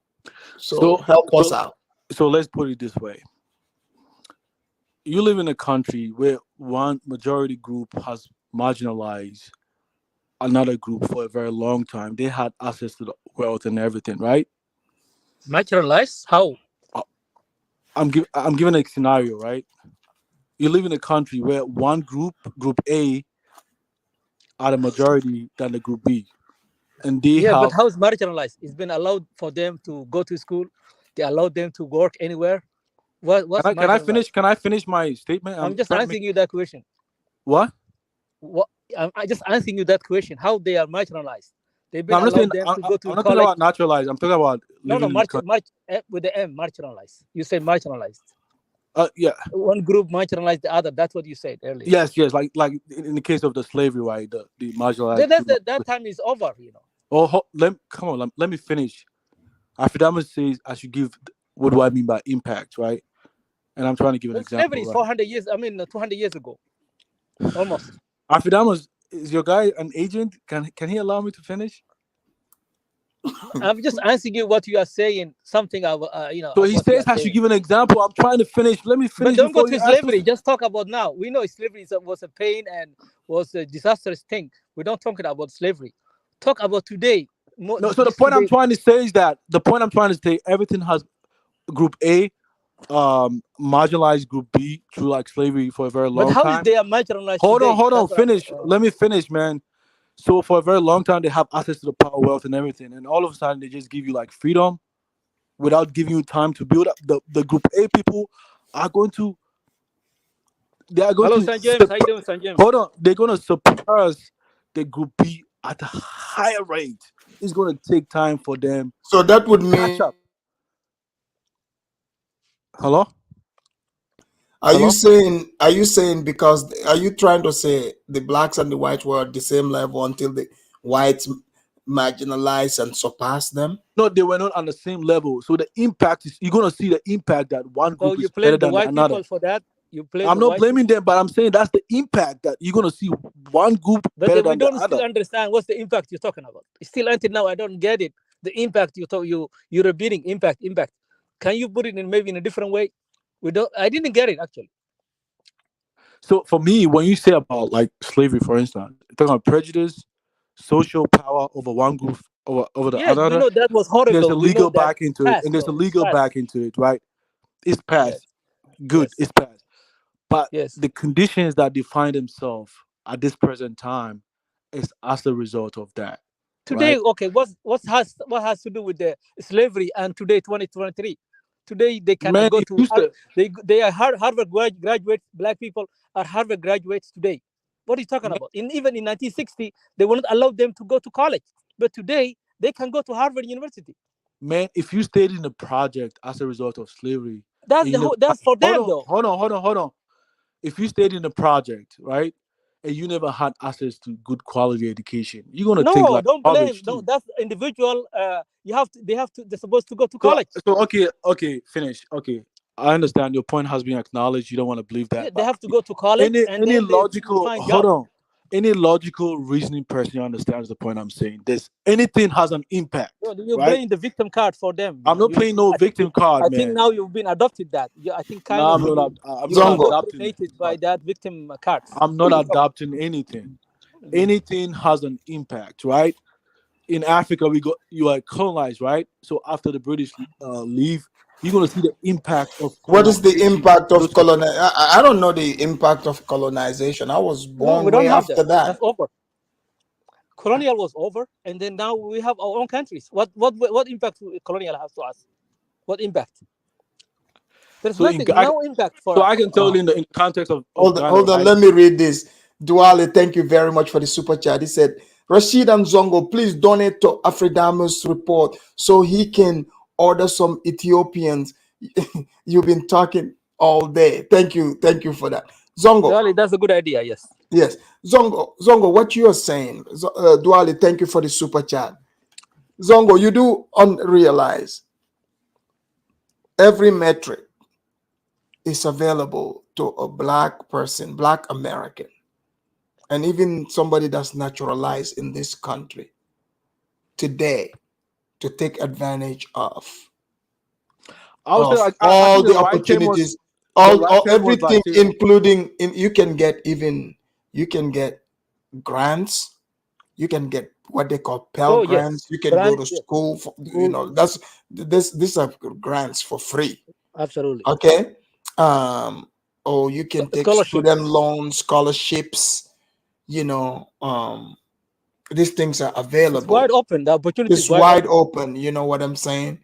So So help us so out. so let's put it this way: you live in a country where one majority group has marginalized another group for a very long time. They had access to the wealth and everything, right? Marginalized? How? Uh, I'm giving a scenario, right? You live in a country where one group A, are the majority than the group B, and they Yeah, but have. how is marginalized? It's been allowed for them to go to school. They allowed them to work anywhere. Can What's I finish? marginalized? Can I finish my statement? I'm I'm just trying to make answering you that question. what? What I just answering you that question. How they are marginalized? They've No, been I'm not saying. allowed them to go I'm to not talking college. about naturalized. I'm talking about No, no, living in the country. with the M, marginalized. You said marginalized. Yeah. One group marginalized the other. That's what you said earlier. Yes. Yes. Like in the case of the slavery, right? The marginalized. That time is over. Oh, come on. Let me finish. Affidavit says I should give. What do I mean by impact, right? And I'm trying to give an Well, slavery example, is right? 400 years. 200 years ago, almost. Affidavit, is your guy an agent? Can he allow me to finish? I'm just answering you what you are saying. Something So of he what you says are I should saying. give an example. I'm trying to finish. Let me But finish don't go before to you ask us. slavery. Just talk about now. We know slavery was a pain and was a disastrous thing. We don't talk about slavery. Talk about today. No, so the This point I'm today. trying to say is that everything has group A marginalized group B through like slavery for a very But long how is time. they are marginalized Hold on, today? hold on, That's what I'm. finish. Let me finish, man. So for a very long time they have access to the power, wealth, and everything, and all of a sudden they just give you like freedom without giving you time to build up. The group A people are going to they are going Hello, to San James. How you doing, San James? hold on. They're going to surpass the group B at a higher rate. It's going to take time for them So that would to catch mean, up. Hello? are you Hello? saying because are you trying to say the blacks and the whites were at the same level until the whites marginalized and surpassed them? No, they were not on the same level. So the impact is you're gonna see the impact that one So group you is better blame the than white another. people for that? You blame I'm the not white blaming people? them, but I'm saying that's the impact that you're gonna see one group But better we than the don't still other. understand what's the impact you're talking about. Still until now, I don't get it. The impact you're repeating impact. Can you put it in maybe in a different way? We don't. I didn't get it actually. So for me, when you say about like slavery, for instance, you're talking about prejudice, social power over one group over the Yes, we other, know that was and there's a horrible. We know legal that back into it, past and there's a though. It's legal past. back into it, right? It's Yes. past. Good, Yes. it's past. But Yes. the conditions that define themselves at this present time is as a result of that, Today, right? okay, what has to do with the slavery and today 2023? Today they can Man, go it to used to. they are Harvard graduates. Black people are Harvard graduates today. What are you talking about? Even in 1960, they were not allowed them to go to college, but today they can go to Harvard University. Man, if you stayed in the project as a result of slavery, That's and you the never whole. That's for hold them on, though. hold on. If you stayed in the project, right, and you never had access to good quality education, you're gonna think No, like don't blame. garbage No, too. that's individual. You have to. They have to. They're supposed to go to So college. so okay, finish. Okay. I understand your point has been acknowledged. You don't want to believe Yeah, that, they but have to go to college, any and any then they logical find hold job. on. any logical reasoning person understands the point I'm saying. There's anything has an impact, No, you're right? playing the victim card for them. I'm not playing no victim card, I think man. now you've been adopted that. I think kind No, of I'm you've not been adopting. indoctrinated by that victim cards. I'm not adopting anything. Anything has an impact, right? In Africa, you are colonized, right? So after the British leave, you're gonna see the impact of What is the colonization. impact of I don't know the impact of colonization. I was No, we born don't way have after that. that. That's over. Colonial was over, and then now we have our own countries. What impact colonial has to us? What impact? There's nothing, no impact for So us. I can tell you in the context of Hold on, Ghana, hold on. right? Let me read this. Duale, thank you very much for the super chat. He said, Rashid and Zongo, please donate to Afridamus report so he can order some Ethiopians. You've been talking all day. Thank you for that. Zongo. Really, that's a good idea. Yes. Yes. Zongo, what you are saying, Duale, thank you for the super chat. Zongo, you do unrealize every metric is available to a black person, black American, and even somebody that's naturalized in this country today to take advantage of I think all the the right term opportunities, was everything, like to, including you can get grants, you can get what they call Pell Oh grants, yes, you can go grant. to Yes. school for, that's these are grants for free. Absolutely. Okay. Or you can take Scholarship. student loans, scholarships, these things are It's available. wide open. The opportunity is It's wide wide open. open. You know what I'm saying?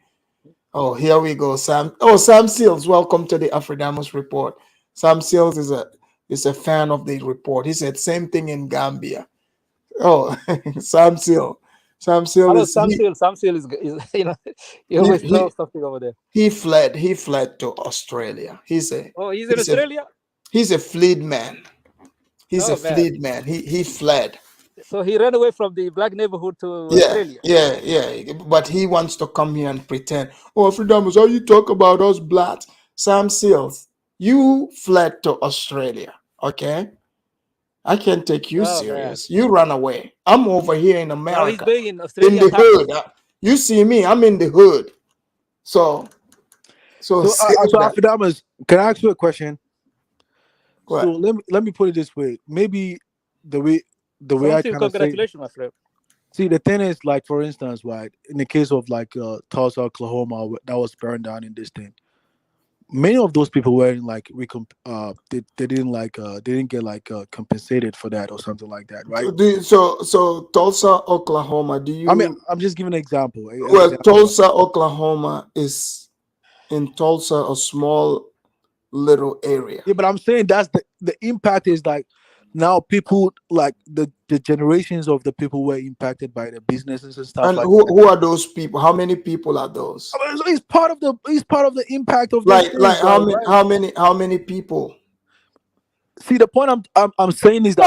Oh, here we go, Sam. Oh, Sam Seals, welcome to the Afridamus report. Sam Seals is a fan of the report. He said same thing in Gambia. Oh, Sam Seal. Sam Seal Hello, is Sam Seal. Sam Seal is you always know something over there. he fled to Australia. Oh, he's in Australia. He's a fleed man. He's a Oh man. fleed man. He fled. So he ran away from the black neighborhood to Yeah, Australia. yeah. But he wants to come here and pretend. Oh, freedom is all you talk about us Blatt. Sam Seals, you fled to Australia. Okay. I can't take you Oh man. serious. You run away. I'm over here in Now he's America. being in In Australia the taxes. hood. You see me, I'm in the hood. So Afridamus, can I ask you a question? What? So let me put it this way. Maybe the way I kind of say. Congratulations, my friend. See, the thing is, like for instance, right, in the case of like Tulsa, Oklahoma, that was burned down in this thing. Many of those people weren't like they didn't get like compensated for that or something like that, right? So Tulsa, Oklahoma. Do you? I mean, I'm just giving an example. Well, Tulsa, Oklahoma is in Tulsa a small little area. Yeah, but I'm saying that's the impact is like now people like the generations of the people were impacted by the businesses and stuff And like who, that. who are those people? How many people are those? I mean, it's part of the impact of Like this thing, how bro, many right? how many people? See, the point I'm saying is that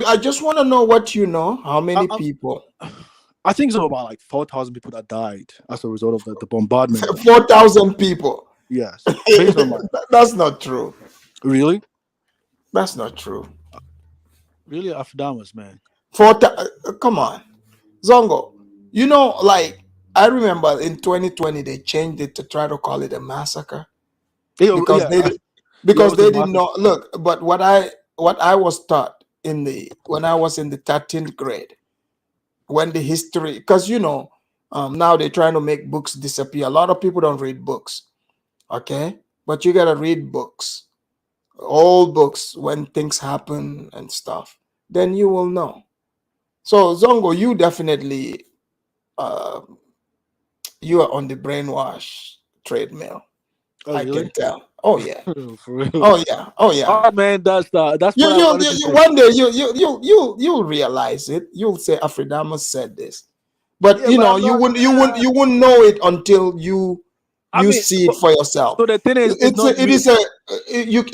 I just want to know what you know. How many people? I think it's about like 4,000 people that died as a result of the bombardment. 4,000 people. Yes, based on That's not true. Really? That's not true. Really, Afridamus, man. Come on, Zongo. You know, like I remember in 2020 they changed it to try to call it a massacre because they didn't know. Look, but what I was taught when I was in the 13th grade, when the history, because now they're trying to make books disappear. A lot of people don't read books, okay? But you gotta read books, old books, when things happen and stuff. Then you will know. So Zongo, you definitely you are on the brainwash treadmill. Oh, I really? can tell. Oh yeah. For real? Oh yeah. Oh yeah. Oh man, that's what I wanted to say. One day you'll realize it. You'll say Afridamus said this, but Yeah, you but know I'm you not, wouldn't know it until you see it for yourself. So the thing is,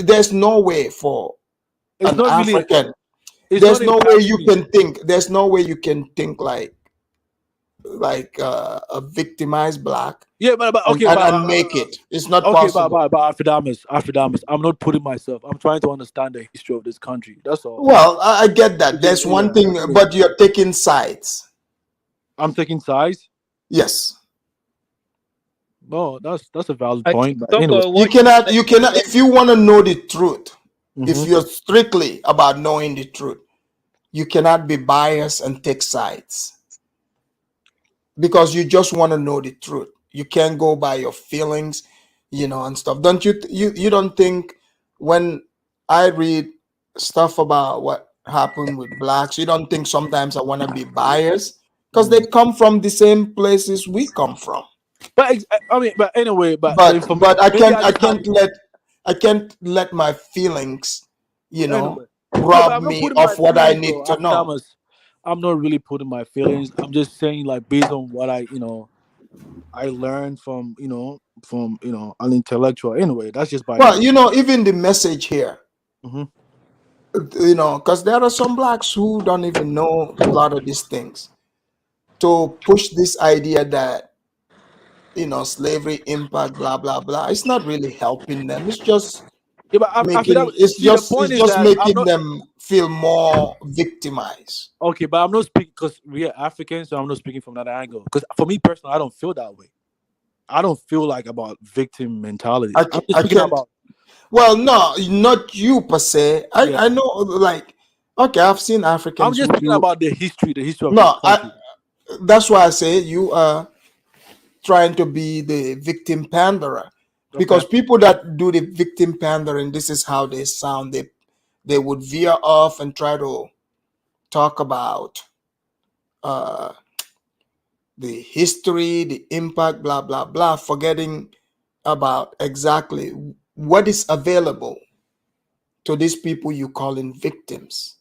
There's no way for it's an not really. African. It's There's not no way you impacting me. can think. There's no way you can think like like a victimized black Yeah, but and, okay, and, and make it. It's not okay, possible. but Afrodamus, I'm not putting myself. I'm trying to understand the history of this country. That's all. Well, I get that. There's one thing, Yeah. but you're taking sides. I'm taking sides. Yes. No, that's a valid point. But Don't anyway, go You watch. cannot, if you want to know the truth, if Mhm. you're strictly about knowing the truth, you cannot be biased and take sides because you just want to know the truth. You can't go by your feelings, and stuff. Don't you don't think when I read stuff about what happened with blacks, you don't think sometimes I want to be biased because they come from the same places we come from. but I mean, but anyway, but the information. But I Maybe can't I I just have. can't let I can't let my feelings, Anyway, yeah, but rob I'm not me putting my of what I feelings though. need to know. Afrodamus, I'm not really putting my feelings. I'm just saying like based on what I learned from an intellectual. Anyway, that's just by the Well, way. even the message here, Hmm. because there are some blacks who don't even know a lot of these things. To push this idea that, slavery impact, blah, blah, blah, it's not really helping them. It's just Yeah, but Afrodamus, see, the point it's is just that I'm making not them feel more victimized. okay, but I'm not speaking because we are Africans, so I'm not speaking from that angle. Because for me personally, I don't feel that way. I don't feel like about victim mentality. I, I'm ca- just I speaking can't. about Well, no, not you per se. yeah. I know, like, okay, I've seen I'm Africans just who speaking do. about the history of this No, country. that's why I say you are trying to be the victim panderer, Okay. because people that do the victim pandering, this is how they sound. They would veer off and try to talk about uh, the history, the impact, blah blah blah, forgetting about exactly what is available to these people you calling victims.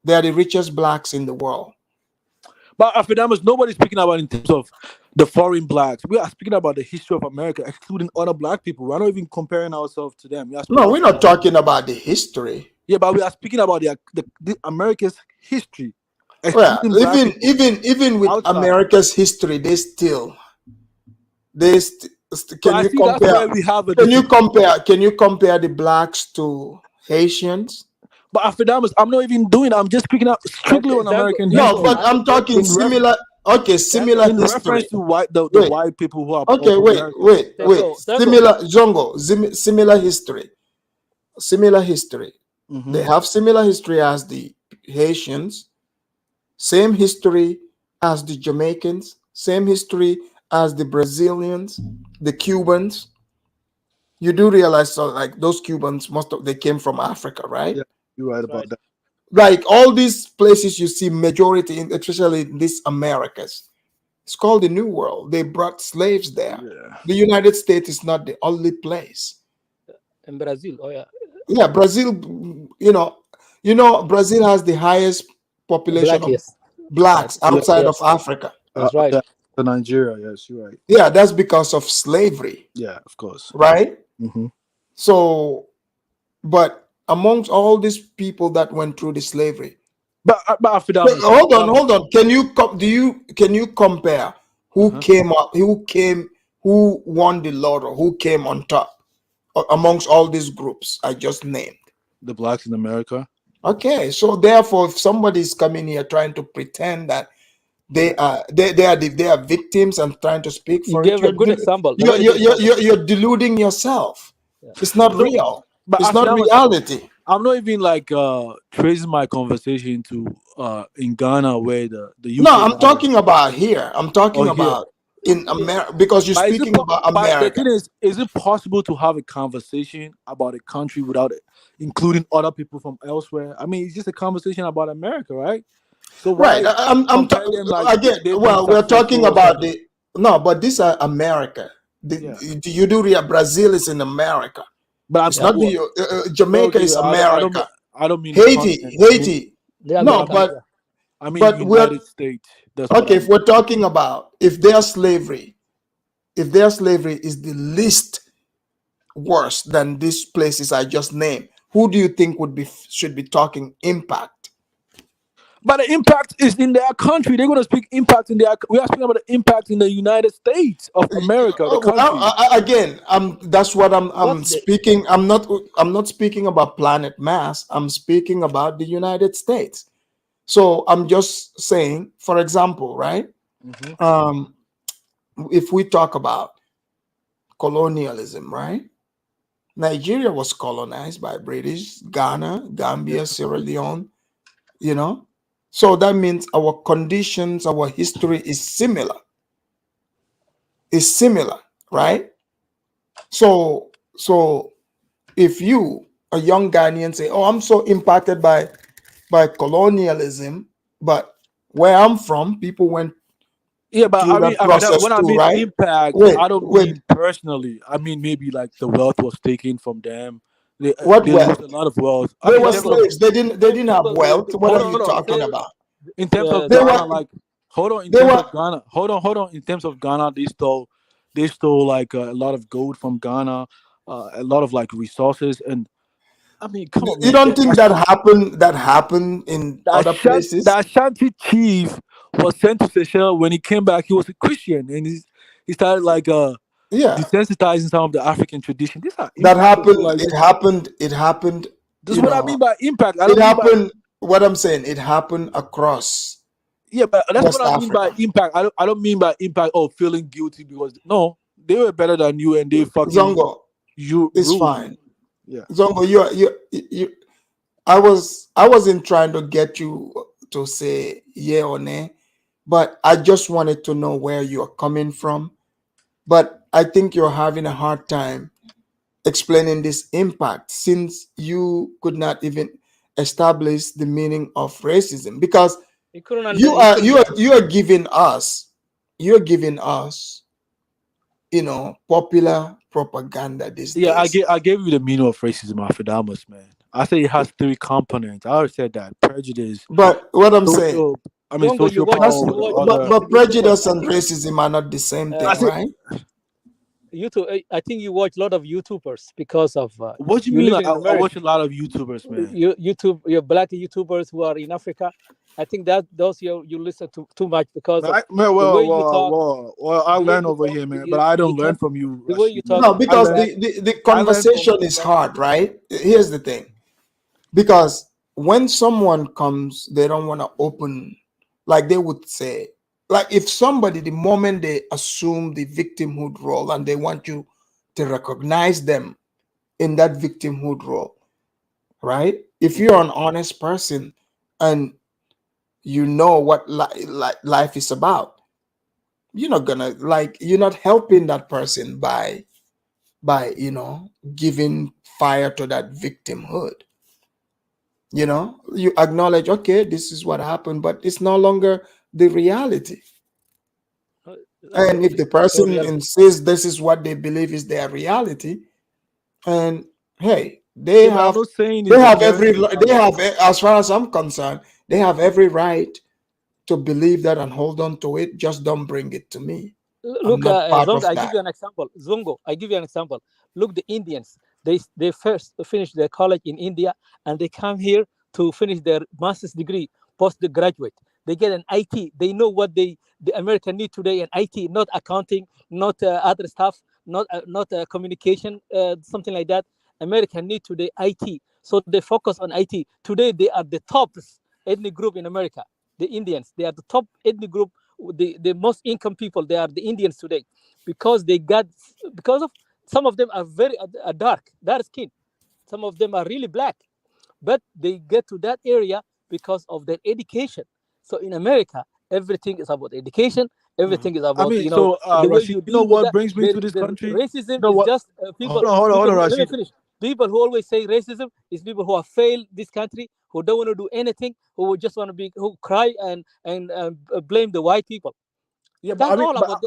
They are the richest blacks in the world. But Afrodamus, nobody's speaking about in terms of the foreign blacks. We are speaking about the history of America, excluding other black people. We're not even comparing ourselves to them. We are No, speaking we're about not talking about the history. yeah, but we are speaking about the America's history, Well, excluding black people even with outside. America's history, But can I you see that's compare? where we have a Can you difference. compare? Can you compare the blacks to Haitians? But Afrodamus, I'm not even doing. I'm just speaking out strictly Okay, on American No, history but I'm talking in ref similar. Okay, similar in reference history. to the Wait. white people who are Okay, of wait, America. wait, wait. Similar Zongo, similar history. Similar history. Hmm. They have similar history as the Haitians, same history as the Jamaicans, same history as the Brazilians, the Cubans. You do realize, so like those Cubans, most of they came from Africa, right? Yeah, you're right about that. Like all these places you see majority in, especially in these Americas, it's called the New World. They brought slaves there. Yeah. The United States is not the only place. In Brazil, oh yeah, Yeah, Brazil, Brazil has the highest population black, of yes, blacks outside of yes, Africa. that's right. Yeah, to Nigeria. Yes, you're right. Yeah, that's because of slavery, Yeah, of course. right? Hmm. So, but amongst all these people that went through the slavery, But wait, Afrodamus, hold on. Can you compare who uh-huh. came up, who won the lotto, who came on top amongst all these groups I just named? The blacks in America. Okay, so therefore, if somebody is coming here trying to pretend that they are victims and trying to speak You for it, gave a good example, a very good example. you're deluding yourself. Yeah. It's not No, real. but It's not Afrodamus, reality. I'm not even like tracing my conversation to in Ghana where the No, UK I'm got it. talking about here. I'm Or talking here. about in America because you're But speaking about but the America. thing is it possible to have a conversation about a country without including other people from elsewhere? I mean, it's just a conversation about America, right? So Right. why compare them like Again. they've been Well, we're talking successful or about something? the no, but these are America. Yeah. You do real Brazil is in America. But It's not the Jamaica okay, is America. I don't mean the Haiti, continent. Haiti. They are No, Americans. but Yeah. I mean but we're United States. That's what I okay. mean. If we're talking about if their slavery is the least worse than these places I just named, who do you think should be talking impact? But the impact is in their country. They're gonna speak impact in their. We are speaking about the impact in the United States of America, the Well, country. again, that's what I'm What's the speaking. I'm not speaking about planet mass. I'm speaking about the United States. So I'm just saying, for example, right? Mhm. Um, if we talk about colonialism, right? Nigeria was colonized by British, Ghana, Gambia, Sierra Leone, you know. So that means our conditions, our history is similar, right? So if you, a young Ghanaian, say, "Oh, I'm so impacted by colonialism," but where I'm from, people went Yeah, but through that process when I too, mean right? impact, Wait, I don't wait, mean personally. I mean maybe like the wealth was taken from them. what They lose a wealth? lot of wealth. I They mean, in were terms of slaves. They didn't have wealth. What are hold on, you hold on. talking about? In terms of They Ghana, were like hold on. In they terms were of Ghana, hold on. In terms of Ghana, they stole like a lot of gold from Ghana, a lot of like resources, and I mean, come on, you man. don't think that happened in other The places? Ashanti chief was sent to Seychelles. When he came back, he was a Christian, and he started like Yeah. desensitizing some of the African tradition. These are That impact of happened. It civilization. happened. It happened. This is what I mean by impact. I It don't mean by happened. What I'm saying, it happened across yeah, but that's what West I mean by Africa. impact. I don't mean by impact of feeling guilty because no, they were better than you and they fucking Zongo, you it's ruled you. fine. Yeah. Zongo, you. I wasn't trying to get you to say yeah or nay, but I just wanted to know where you're coming from. But I think you're having a hard time explaining this impact since you could not even establish the meaning of racism because you couldn't you under you are couldn't you are you are giving us you're giving us popular propaganda these Yeah, days. I gave you the meaning of racism, Afrodamus, man. I say it has three components. I already said that. Prejudice, But what I'm saying, Zongo, social power that's over the other. but YouTubers. prejudice and racism are not the same I thing, say right? YouTube. I think you watch a lot of YouTubers because of what do you you mean? living in I watch America. a lot of YouTubers, man. YouTube, your black YouTubers who are in Africa. I think that those you listen to too much because of Man, the way you talk, I the way learn you over talk, here, man. But I you don't learn talk, from you, the way you Rashid, talk No, man. too because fast. the I learn conversation from is hard, right? Here's the thing. Because when someone comes, they don't want to open, like they would say, like if somebody, the moment they assume the victimhood role and they want you to recognize them in that victimhood role, right? If you're an honest person and you know what life is about, you're not gonna you're not helping that person by giving fire to that victimhood. You acknowledge, okay, this is what happened, but it's no longer the reality. And if the No person reality. insists this is what they believe is their reality, and hey, they Yeah, but I'm have not saying they it's have every inherently they have, as far as I'm concerned, they have every right to believe that and hold on to it. Just don't bring it to me. I'm Look, not part Zongo, of I give that. you an example. Zongo, I give you an example. Look, the Indians, they first finish their college in India and they come here to finish their master's degree, postgraduate. They get an IT. They know what the American need today, an IT, not accounting, not other stuff, not communication, something like that. American need today IT. So they focus on IT. Today they are the top ethnic group in America. The Indians, they are the top ethnic group, the most income people. They are the Indians today because they got, because of some of them are very dark skin, some of them are really black, but they get to that area because of their education. So in America, everything is about education, everything is I about mean, so the way Rashid, you you know deal with what that. brings me to this The country? racism You know is what? just people Hold on, let me Rashid. finish. People who always say racism is people who have failed this country, who don't want to do anything, who just want to be, who cry and blame the white people. Yeah, but I That's mean, all about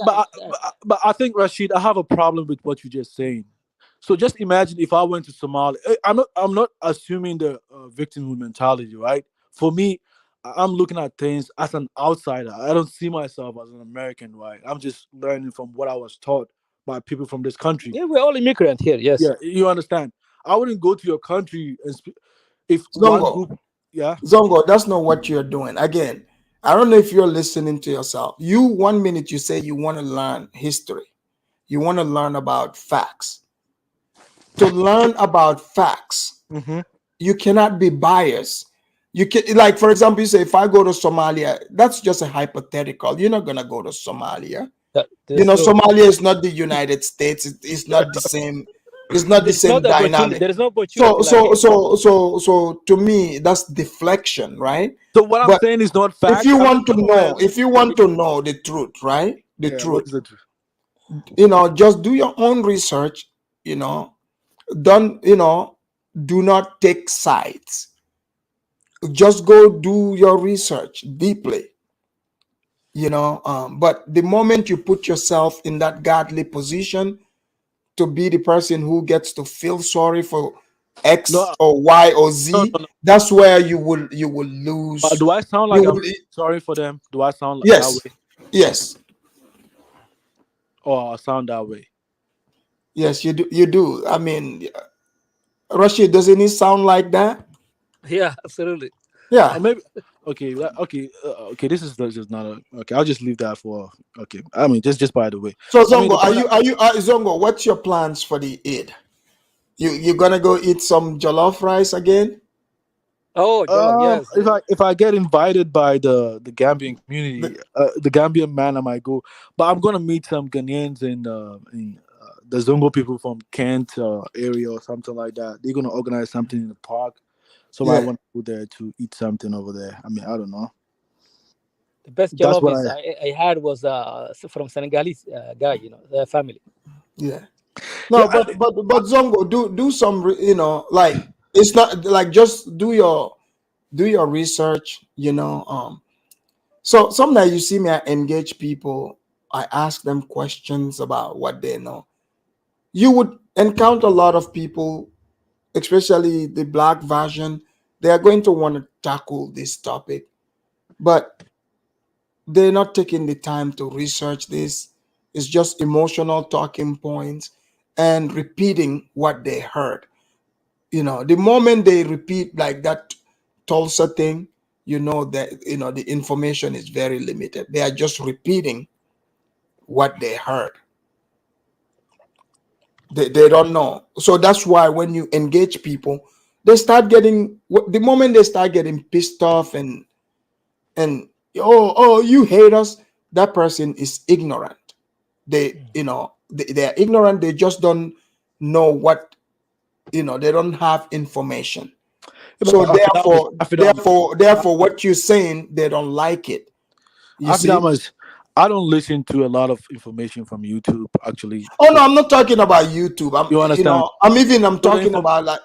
but I think Rashid, I have a problem with what you're just saying. So just imagine if I went to Somalia. I'm not assuming the victimhood mentality, right? For me, I'm looking at things as an outsider. I don't see myself as an American, right? I'm just learning from what I was taught by people from this country. Yeah, we're all immigrant here. Yes. Yeah, you understand. I wouldn't go to your country and if one Zongo, group. Yeah. Zongo, that's not what you're doing. Again, I don't know if you're listening to yourself. You 1 minute you say you want to learn history, you want to learn about facts. To learn about facts, Mm-hmm. you cannot be biased. You can, like, for example, you say if I go to Somalia, that's just a hypothetical. You're not gonna go to Somalia. That's true. Somalia is not the United States. It's not the same. It's not the There's no same opportunity. dynamic. There is no So, opportunity like so, here. so, so, so, to me, that's deflection, right? So what I'm But saying is not if facts. you I mean, want to come on, know, man. if you want to know the truth, right? The Yeah. What truth, is the truth? just do your own research. Don't, do not take sides. Just go do your research deeply. But the moment you put yourself in that godly position to be the person who gets to feel sorry for X No, or Y or no, Z, no, no. that's where you will lose. Do I sound You like I'm will, feeling sorry for them? Do I sound that yes, way? yes, Or I sound that way? yes, you do. I mean, Rashid, doesn't it sound like that? Yeah, absolutely. Or Yeah. maybe. Okay. Okay. Okay. This is just not a. Okay. I'll just leave that for. Okay. I mean, just by the way. So I mean, Zongo, the point. Zongo? What's your plans for the Eid? You gonna go eat some jollof rice again? Oh, Jollof, yes. If I get invited by the Gambian community, the Gambian man, I might go. But I'm gonna meet some Ghanaians in the Zongo people from Kent area or something like that. They're gonna organize something in the park, so I Yeah. want to go there to eat something over there. I mean, I don't know. The best That's Jollof what is I. I had was from Senegalese guy, their family. Yeah. Yeah. No, but Zongo, do some like, it's not like, just do your research. So sometimes you see me, I engage people, I ask them questions about what they know. You would encounter a lot of people, especially the black version. They are going to want to tackle this topic, but they're not taking the time to research this. It's just emotional talking points and repeating what they heard. The moment they repeat like that Tulsa thing, that the information is very limited. They are just repeating what they heard. They don't know. So that's why when you engage people, the moment they start getting pissed off and oh, you hate us, that person is ignorant. They are ignorant. They just don't know they don't have information. Yeah, So but therefore, Afidamas, therefore, therefore, what you're saying, they don't like it. You see? Afidamas, I don't listen to a lot of information from YouTube. Actually, Oh no, I'm not talking about YouTube. I'm you you understand? know, I'm So the talking info. about, like,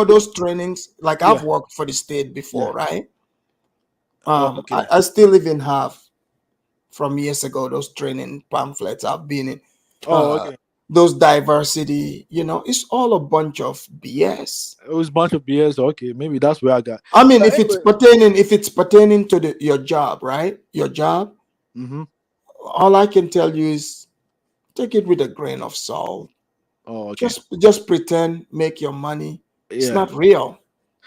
those trainings. Like, I've Yeah. worked for the state Yeah. before, right? Oh, I, okay. I still even have from years ago those training pamphlets I've been in. Oh, Uh, okay. those diversity, it's all a bunch of BS. It was a bunch of BS. Okay, maybe that's where I got. I mean, But if anyway. it's pertaining to your job, right? Your job, Mm-hmm. all I can tell you is take it with a grain of salt. Oh, okay. Just pretend, make your money. It's Yeah. not real.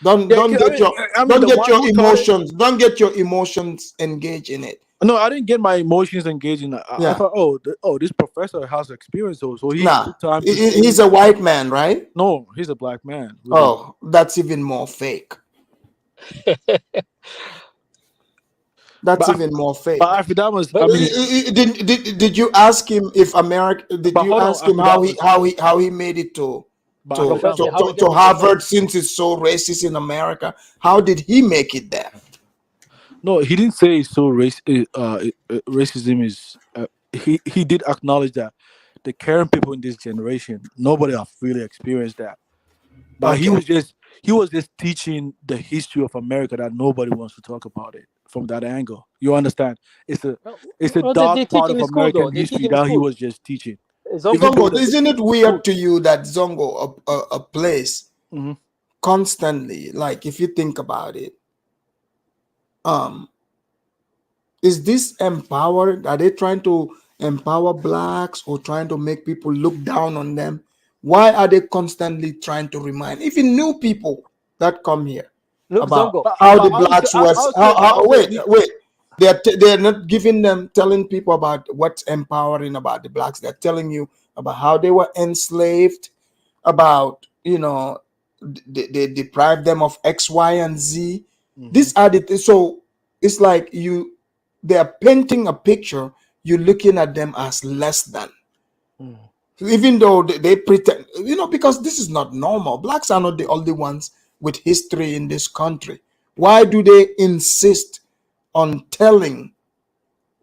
Don't Yeah. don't I get mean, your I mean, don't the get one your who taught it. emotions. Don't get your emotions engaged in it. No, I didn't get my emotions engaged in. I Yeah. thought, this professor has experience, so he Nah. took time to say. He's a white man, right? No, he's a black man. Oh, that's even more fake. That's But even more but fake. Afidamas, I But mean, Did you ask him if America? Did but you hold on, ask him Afidamas, how he made it to but to professor, to, Afidamas. how he to, got to the professor? Harvard, since it's so racist in America? How did he make it there? No, he didn't say so. Racism is. He did acknowledge that the current people in this generation, nobody have really experienced that. But he Okay. was just teaching the history of America that nobody wants to talk about it from that angle. You understand? It's a No, it's a no, they dark teach part in of the school though. American They teach history in the that he school. was just teaching. Even Zongo. though Zongo, the isn't it school. weird to you that Zongo, a place Mhm. constantly, like, if you think about it, um, is this empowered? Are they trying to empower blacks or trying to make people look down on them? Why are they constantly trying to remind even new people that come here? Look, about Zongo. how But the blacks was. Wait. They're not giving them, telling people about what's empowering about the blacks. They're telling you about how they were enslaved, about they deprived them of X, Y, and Z. These are so it's like they're painting a picture. You're looking at them as less than. Even though they pretend, because this is not normal. Blacks are not the only ones with history in this country. Why do they insist on telling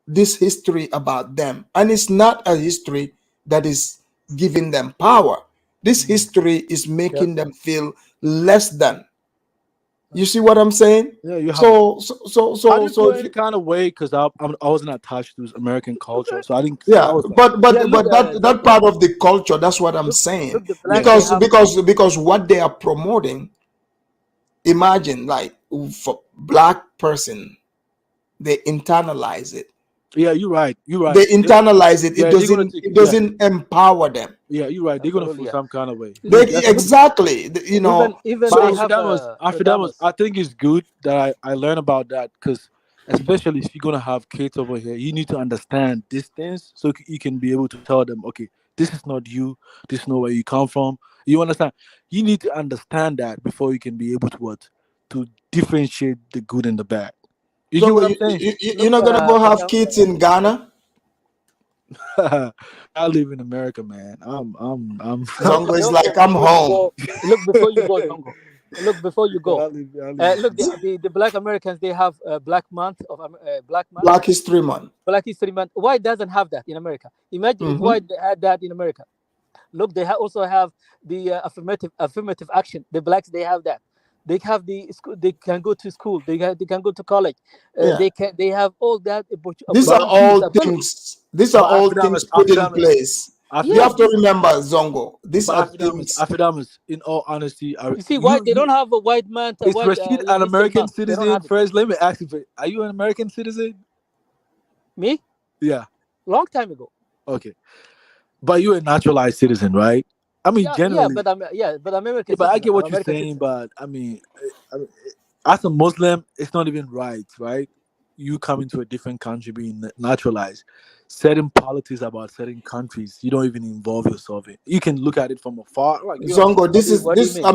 this history about them? And it's not a history that is giving them power. This history is making them feel less than. You see what I'm saying? Yeah, you have. So I didn't feel if any kind of way because I wasn't attached to this American culture, so I didn't. yeah, I was like, but Yeah, look, that Zongo. part of the culture, that's what I'm saying. Look, the blacks yeah, they Because have. because what they are promoting, imagine, like, for black person, they internalize it. yeah. You're right. You're right. They internalize it. Yeah, they're gonna take. It Yeah, doesn't empower them. yeah. You're right. They're gonna Absolutely, feel yeah. some kind of way. They Look, That's exactly, even But they so have After that was, Damas. I think it's good that I learned about that because especially if you're gonna have kids over here, you need to understand these things so you can be able to tell them, okay, this is not you, this is not where you come from. You understand? You need to understand that before you can be able to to differentiate the good and the bad. You get Zongo, what I'm saying? you're Look, not gonna go have Fadam. kids in Ghana. I live in America, man. I'm Zongo is Zongo, like, I'm home. before you go, Zongo. Look, before you go. I live Look, the Black Americans they have Black Month of Black Month, Black History Month. Black History Month. White doesn't have that in America. Imagine if white had that in America. Look, they also have the affirmative action. The blacks they have that. They have the school. They can go to school. They can go to college. Yeah. They have all that These are opportunities all available. things. These are all things put in place. You Yes, have to remember, Zongo. These are things. Afterdamus, in all honesty, you see, white they don't have a white man. is White Rashid an history American month. They don't citizen? have it. First, let me ask you, are you an American citizen? Me? Yeah. Long time ago. Okay. But you're a naturalized citizen, right? I mean, Yeah, generally. but I'm American Yeah, but I citizen. get I'm what you're American saying, citizen. but I mean, as a Muslim, it's not even right, right? You coming to a different country being naturalized. Certain politics about certain countries, you don't even involve yourself in. You can look at it from afar. Like, you know, Zongo, What do you this mean?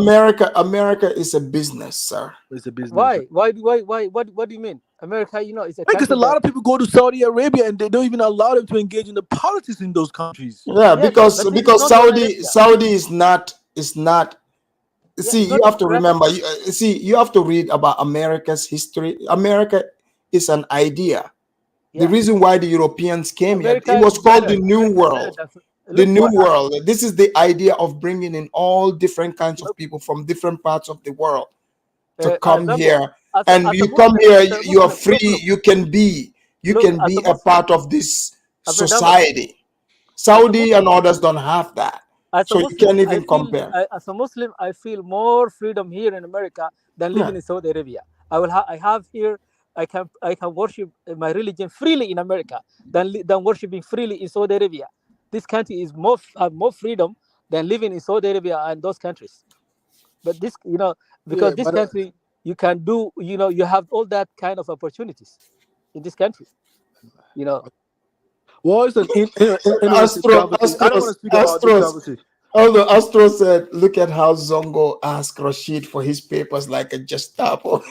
America is a business, sir. it's a business. Why? Why? What do you mean? America, it's a Because country a lot that. of people go to Saudi Arabia and they don't even allow them to engage in the politics in those countries. Yeah, Yes, because but this is not Saudi Arabia. Saudi is not. Yeah, See, it's you not have to democratic. remember. You have to read about America's history. America is an idea. The Yeah, reason why the Europeans came here, it America was is called better. the New America is better World. than. The Look New what World. This is the idea of bringing in all different kinds of look, people from different parts of the world to come Zango, here. And as a you come Muslim, here, as a you are Muslim. free. You can be As a a Muslim, part of this Damas, society. as a Saudi and Muslim, others don't have that, as a so you Muslim, can't even compare. as a Muslim, I feel more freedom here in America than Yeah. living in Saudi Arabia. I have here. I can worship my religion freely in America than worshiping freely in Saudi Arabia. This country is more freedom than living in Saudi Arabia and those countries. But this, because Yeah, this but country you can do, you have all that kind of opportunities in this country. You know, well, it's an interesting conversation. I don't want to speak about this Astros. conversation. Although Astro said, "Look at how Zongo asked Rashid for his papers like a Gestapo."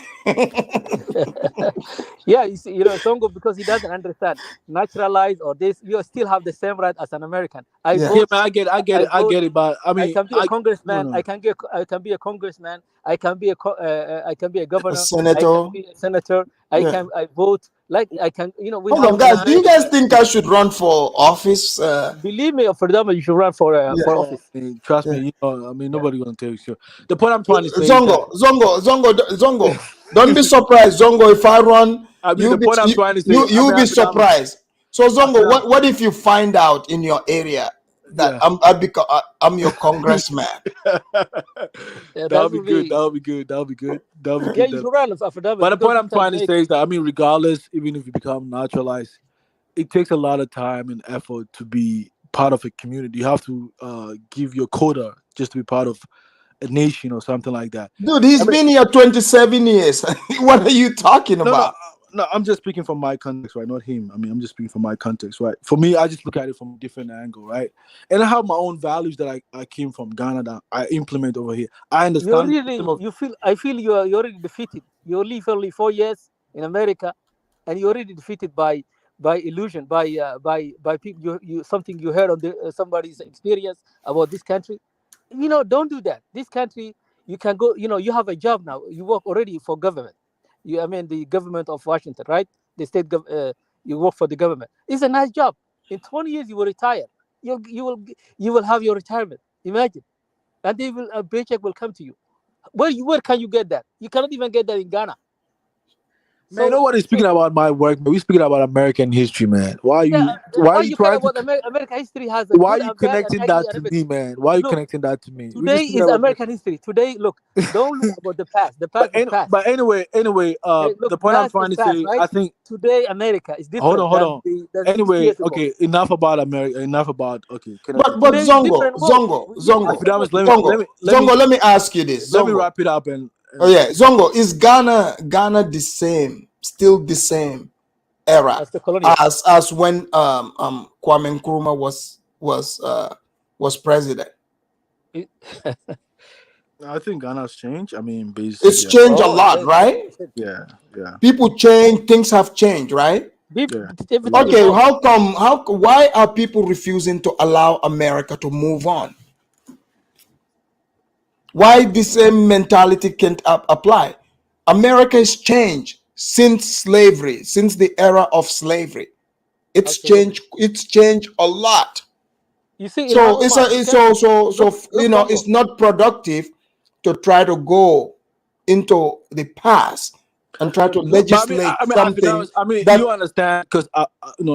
yeah, you see, Songo because he doesn't understand naturalized or this. You still have the same right as an American. I Yeah. Yeah, vote. man, I I vote. get it. But I I mean, can be a no, congressman. no. I can be a congressman. I can be I can be a A governor. I can senator. be a senator. Yeah. I vote. Like I can. We Hold have on, the guys. Do you same. guys think I should run for office? Believe me, for example, you should run Yeah. for Yeah, office. I mean, trust Yeah. me. You know, I mean, nobody gonna tell you sure. The point I'm trying to say is that. Zongo. Don't be surprised, Zongo. If I run, I mean, the point I'm trying to say. I you'll mean, be surprised. So, Zongo, After what if you find out in your area that yeah. I'm your congressman? Yeah, That'll that be will good. be. That'll be good. That'll be good. That'll be Yeah, good. you should run for that But the because point you I'm can trying to make. say is that I mean, regardless, even if you become naturalized, it takes a lot of time and effort to be part of a community. You have to give your quota just to be part of a nation or something like that. Dude, he's been here 27 years. What are you talking No, about? no. I'm just speaking from my context, right? Not him. I mean, I'm just speaking from my context, right? For me, I just look at it from a different angle, right? And I have my own values that I came from Ghana that I implement over here. I You're understand the system really, of. you feel, I feel you're already defeated. You live only 4 years in America, and you're already defeated by illusion, by people. You something you heard on somebody's experience about this country. Don't do that. This country, you can go. You have a job now. You work already for government. I mean, the government of Washington, right? The state. You work for the government. It's a nice job. In 20 years, you will retire. You will have your retirement. Imagine, and a paycheck will come to you. Where can you get that? You cannot even get that in Ghana. Man, So, nobody's speaking about my work, man. We're speaking about American history, man. yeah, Why are why you you care trying to about American history has a why are good you and bad and connecting ugly that and to me, everything. man? Why are you Look, connecting that to me? We're today just speaking is about American history. Today, look, don't look about the past. The but past is past. anyway, Hey, look, the point I'm past trying is to past, say, right? I think Today, America is hold on, different hold than on. than 60 Anyway, years ago. okay, enough about America, enough about can I But Today is Zongo, different world. Zongo, We live in Zongo, different world Afidamis, today. Zongo, let me ask you this, let me Zongo. wrap it up Oh yeah, Zongo, is Ghana the same, still the same era As the colonial. as when Kwame Nkrumah was president? It- I think Ghana's changed. I mean, It's basically, changed a oh, lot, right? yeah, yeah, People change, things have changed, right? yeah. A everything lot of Okay, evolved. how come? Why are people refusing to allow America to move on? Why the same mentality can't apply? America has changed since slavery, since the era of slavery. It's Absolutely. changed. It's changed a lot. You see, in my So own mind, it's so look, Zongo. it's not productive to try to go into the past and try to no, but I mean, legislate something Afidamis, I mean, that you understand because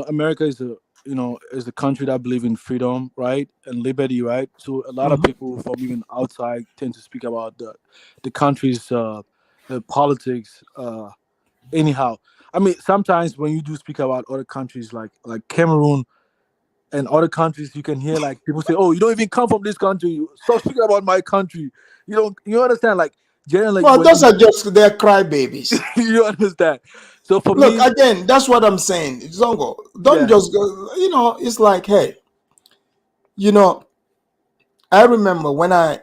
America is a country that believe in freedom, right, and liberty, right. So a lot of Mhm. people from even outside tend to speak about the country's politics. Anyhow, I mean, sometimes when you do speak about other countries like Cameroon and other countries, you can hear like people say, "Oh, you don't even come from this country. Stop speaking about my country." You understand? Like generally, well, those are just their crybabies. you understand. So for Look, me, again, that's what I'm saying. Zongo, don't yeah, just go, it's like, hey, you know, I remember when I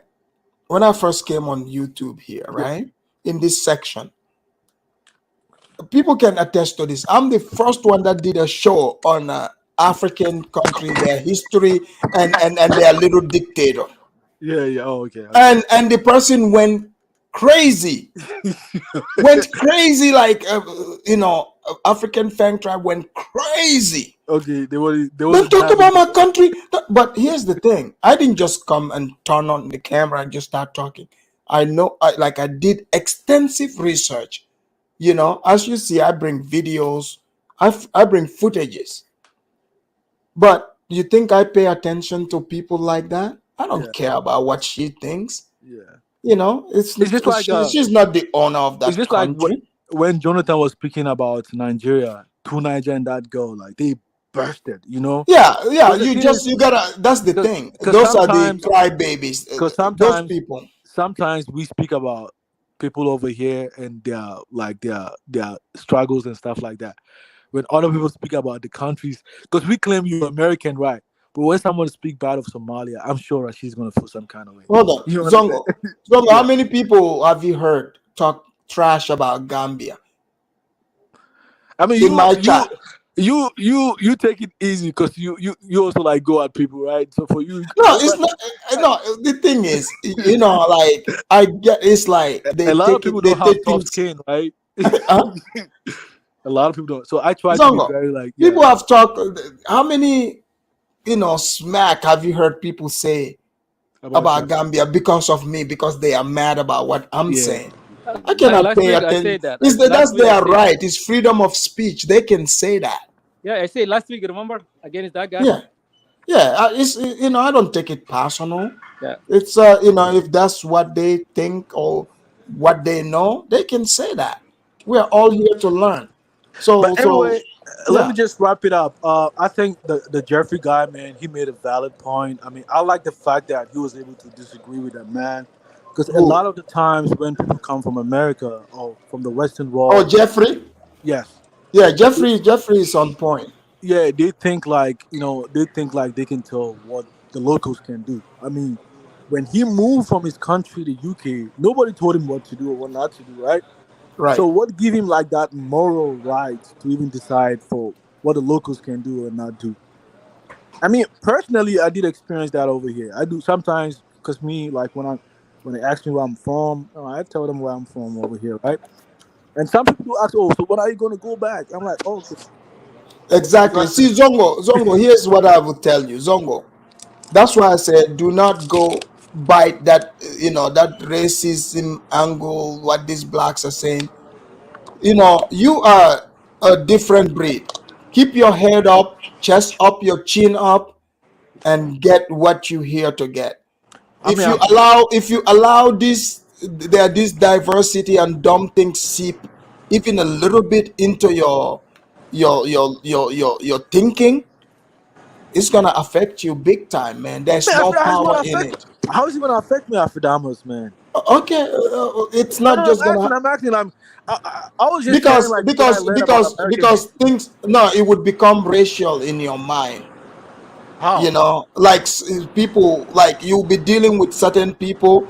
first came on YouTube here, yeah. right? In this section, people can attest to this. I'm the first one that did a show on African country, their history, and their little dictator. Yeah, yeah. Oh, okay, okay. And the person went crazy, like African Fang tribe went crazy. Okay, they Don't wasn't talk happy. about my country. But here's the thing: I didn't just come and turn on the camera and just start talking. I know, I did extensive research. As you see, I bring videos, I bring footages. But you think I pay attention to people like that? I don't Yeah, care about what she thinks. yeah. It's It's just like she's not the owner of it's that just like country. when Jonathan was speaking about Nigeria, two Niger and that girl, like they bursted, Yeah, yeah. But the thing is, You gotta. That's the thing. because Those are the sometimes, crybabies. because Those sometimes, people. sometimes we speak about people over here and their struggles and stuff like that. When other people speak about the countries, because we claim you're American, right? But when someone speak bad of Somalia, I'm sure that she's gonna feel some kind of way. Hold on, You understand? Zongo. Zongo, how Yeah. many people have you heard talk trash about Gambia I mean, in you my you chat? you take it easy because you also like go at people, right? So for you, No, it's not. No, the thing is, like I get. It's like a they lot of take people it. They don't have take tough things. skin, right? Huh? A lot of people don't. So I try to be Zongo, very like, yeah, people have talked. How many smack have you heard people say about about you. Gambia because of me? Because they are mad about what I'm Yeah. saying. I cannot Last pay week I attention. said that. That's Last week I their said that. right. It's freedom of speech. They can say that. Yeah, I said last week. Remember against that guy? Yeah, yeah. It's I don't take it personal. Yeah. It's if that's what they think or what they know, they can say that. We are all here to learn. So But anyway, let me yeah. just wrap it up. I think the Jeffrey guy, man, he made a valid point. I mean, I like the fact that he was able to disagree with that man. Because a Who? lot of the times when people come from America or from the Western Oh, world, Jeffrey. yes, Yeah, Jeffrey is on point. yeah, they think like they think like they can tell what the locals can do. I mean, when he moved from his country to UK, nobody told him what to do or what not to do, right? Right. So what give him like that moral right to even decide for what the locals can do or not do? I mean, personally, I did experience that over here. I do sometimes because me, like when they ask me where I'm from, I tell them where I'm from over here, right? And some people do ask, "Oh, so when are you going to go back?" I'm like, "Oh, okay." Exactly. Trust me. See, Zongo, here's what I would tell you. Zongo. That's why I said do not go bite that that racism angle, what these blacks are saying. You are a different breed. Keep your head up, chest up, your chin up, and get what you here to get. I If mean, you allow this diversity and dumb things seep even a little bit into your thinking, it's gonna affect you big time, man. There's no how is it going power to in affect? it. How is it going to affect me, Afrodamus, man? Okay, it's No, not no, just gonna I'm asking. I was just sharing because like what I because learned about because American because history. things no, it would become racial in your mind. How? Like people, like you'll be dealing with certain people.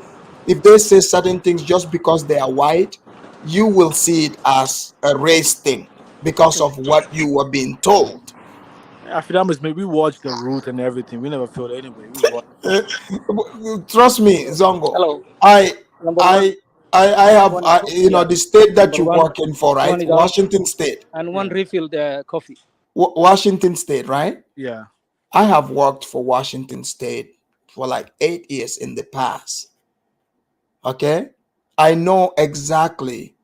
If they say certain things just because they are white, you will see it as a race thing because of what you were being told. Afrodamus, man, we watched The Root and everything. We never felt anyway. We watched. Uh, Trust me, Zongo. Hello. I Number one, I I have yeah. the state that Number you're one, working for, right? 20 Washington State. and one Yeah, refill the coffee. Washington State, right? yeah. I have worked for Washington State for like 8 years in the past. Okay, I know exactly,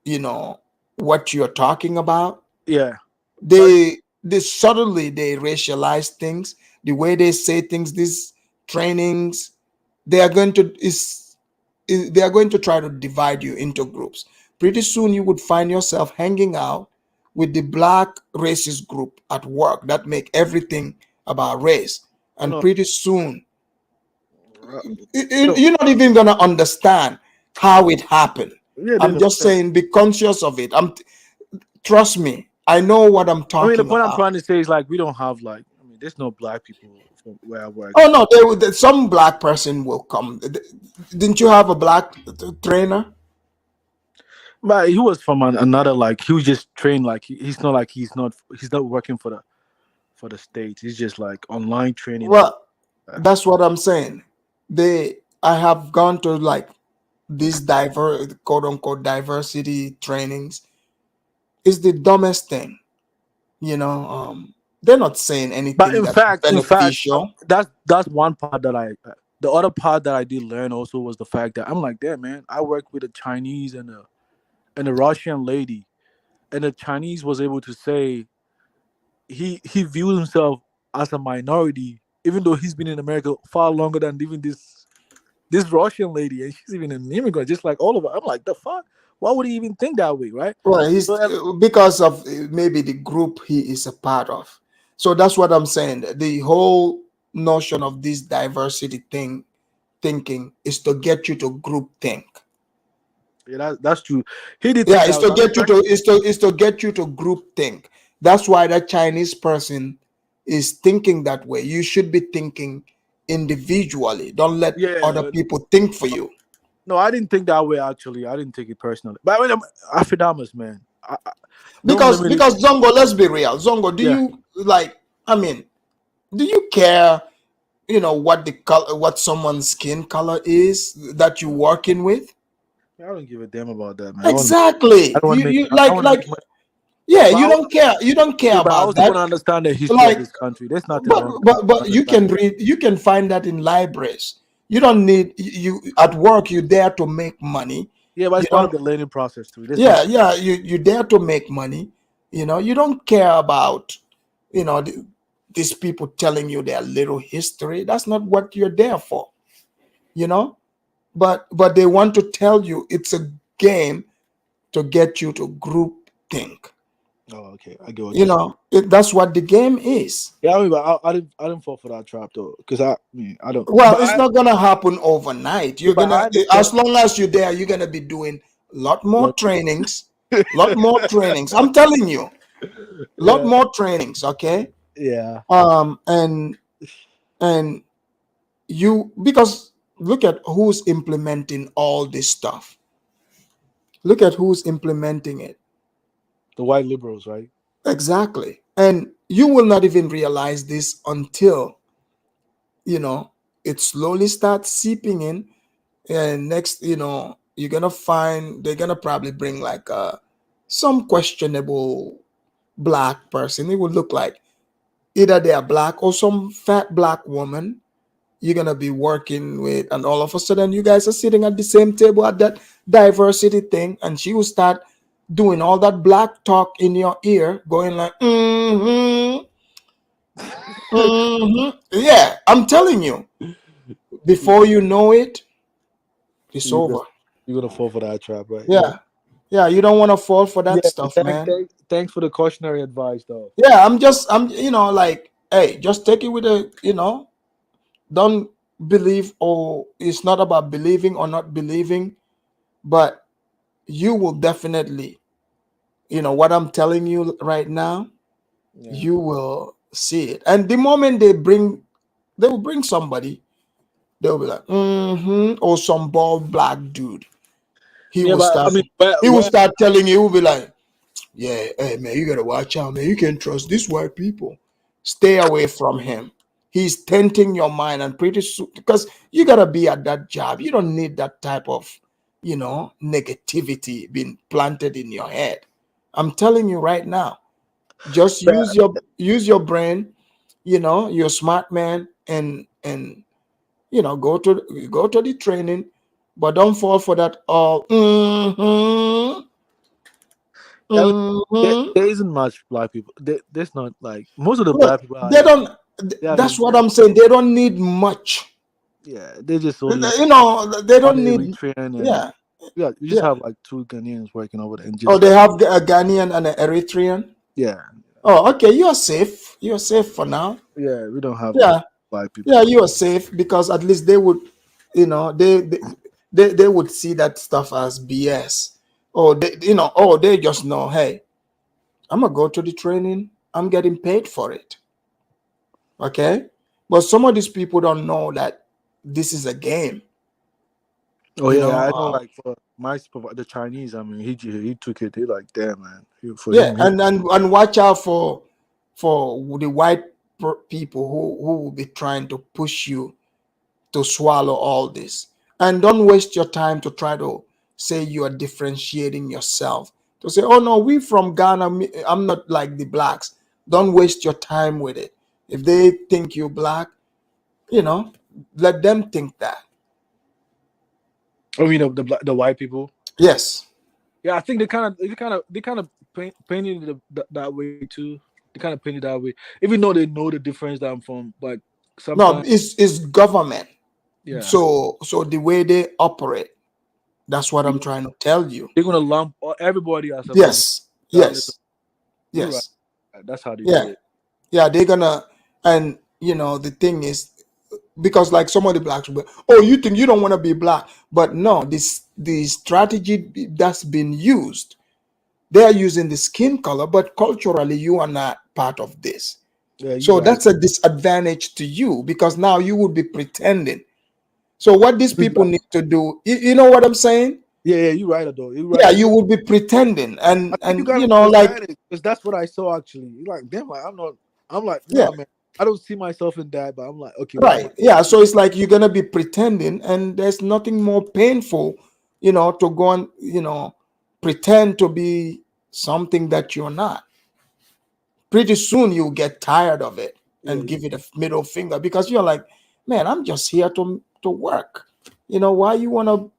you know, what you're talking about. Yeah. But They subtly they racialize things, the way they say things, these trainings, they are going to they are going to try to divide you into groups. Pretty soon you would find yourself hanging out with the black racist group at work that make everything about race. And no, pretty soon no. you're not even gonna understand how it happened. Yeah, there's I'm a. just saying be conscious of it. Trust me, I know what I'm I mean, the talking point I'm about. trying to say is like we don't have like. I mean, there's no black people from where I work. Oh no, some black person will come. Didn't you have a black trainer? But he was from another like he was just trained like he's not like he's not working for the states. He's just like online training for. Well, that's what I'm saying. I have gone to like these quote unquote diversity trainings. It's the dumbest thing, you know. They're not saying But anything that's in fact, beneficial. that's one part that I. The other part that I did learn also was the fact that I'm like, damn man, I work with a Chinese and a Russian lady, and the Chinese was able to say he views himself as a minority, even though he's been in America far longer than even this Russian lady, and she's even an immigrant, just like all of us. I'm like, the fuck? Why would he even think that way, right? Well, So, he's because of maybe the group he is a part of. So that's what I'm saying. The whole notion of this diversity thinking is to get you to group think. yeah, that's true. He did Yeah, think that was, I mean, is to get you to group think. That's why that Chinese person is thinking that way. You should be thinking individually. Don't let other yeah. people think for you. No, I didn't think that way. Actually, I didn't take it personally. But I mean, Afrodamus, man, don't limit it. Because Zongo, let's be real. Zongo, do Yeah, you like? I mean, do you care? What the color, what someone's skin color is that you're working with? I don't give a damn about that, man. I Exactly. don't want to make. You I want to like make money. yeah. But You don't care. You don't care yeah, but I about also want to that. understand the history of Like, this country. There's nothing but wrong with but you can understanding. read. You can find that in libraries. You don't need you at work. You there to make money. Yeah, but You it's part of don't. the learning process too. There's Yeah, nothing. yeah. You there to make money. You don't care about you know the, these people telling you their little history. That's not what you're there for. You know. But they want to tell you it's a game to get you to group think. Oh, okay. I get what You you're saying. know, that's what the game is. Yeah, I mean, but I didn't fall for that trap though, because I don't. Well, But it's not gonna happen overnight. yeah, You're but gonna, I understand. as long as you're there, you're gonna be doing a lot more Lot- trainings, lot more trainings. I'm telling you, lot yeah, more trainings. Okay. yeah. And you, because look at who's implementing all this stuff. Look at who's implementing it. The white liberals, right? Exactly. And you will not even realize this until, you know, it slowly starts seeping in. And next, you're gonna find they're gonna probably bring like some questionable black person. It would look like either they are black or some fat black woman you're gonna be working with, and all of a sudden you guys are sitting at the same table at that diversity thing, and she will start doing all that black talk in your ear, going like, yeah, I'm telling you, before you know it, it's You're gonna, over. you're gonna fall for that trap, right? Yeah, yeah, you don't want to fall for that Yeah. stuff, man. Thanks for the cautionary advice, though. Yeah, I'm like, hey, just take it with don't believe, or it's not about believing or not believing, but you will definitely, what I'm telling you right now, Yeah. you will see it. And the moment they will bring somebody, they'll be like, or some bald black dude. He Yeah, will but I start mean, he will start telling you, he will be like, yeah, hey man, you gotta watch out, man. You can't trust these white people. Stay away from him. He's tainting your mind, and pretty soon, because you gotta be at that job. You don't need that type of, negativity being planted in your head. I'm telling you right now. Just use your brain. You're a smart man, and go to the training, but don't fall for that all. I mean, Mm-hmm. there isn't much black people. There's not like most of the Look, black people out they here. don't. They are That's just what I'm saying. They don't need much. yeah. They just only They one don't need. Eritrean and Yeah, yeah. You just yeah. have like two Ghanaians working over there and Oh, just they have a Ghanaian and an Eritrean. yeah, Oh, okay. You are safe. You are safe for now. yeah. We don't have Yeah, black people. yeah. You are safe because at least they would, they would see that stuff as BS. Or they just know. Hey, I'm gonna go to the training. I'm getting paid for it. Okay, but some of these people don't know that this is a game. Oh You yeah, know, I know. Like for the Chinese, I mean, he took it. He like damn man. For yeah, him, and watch out for the white people who will be trying to push you to swallow all this. And don't waste your time to try to say you are differentiating yourself. To say, oh no, we from Ghana, I'm not like the blacks. Don't waste your time with it. If they think you're black, let them think that. I mean the white people. Yes. Yeah, I think they kind of painted it that way too. They kind of painted that way, even though they know the difference that I'm from. But No, sometimes, it's government. yeah, So the way they operate, that's what I'm trying to tell you. they're gonna lump everybody as a black, Yes. regardless of Yes. you're right. Yes. That's how they do Yeah. it. Yeah, they're gonna, and the thing is, because like some of the blacks will be, oh, you think you don't want to be black, but no, the strategy that's been used, they are using the skin color, but culturally you are not part of this. Yeah, you're So right. that's a disadvantage to you, because now you would be pretending. So what these people need to do, you know what I'm saying? Yeah, you're right though. You're Yeah, right. you would be pretending, I and think you and got you an know, like, advantage because that's what I saw actually. You're like, damn, like, I'm not. I'm like, yeah, nah, man. I don't see myself in that, but I'm like, okay, what am I? right, yeah. So it's like you're gonna be pretending, and there's nothing more painful, to go and pretend to be something that you're not. Pretty soon you'll get tired of it Yeah, and give it a middle finger, because you're like, man, I'm just here to work. Why you wanna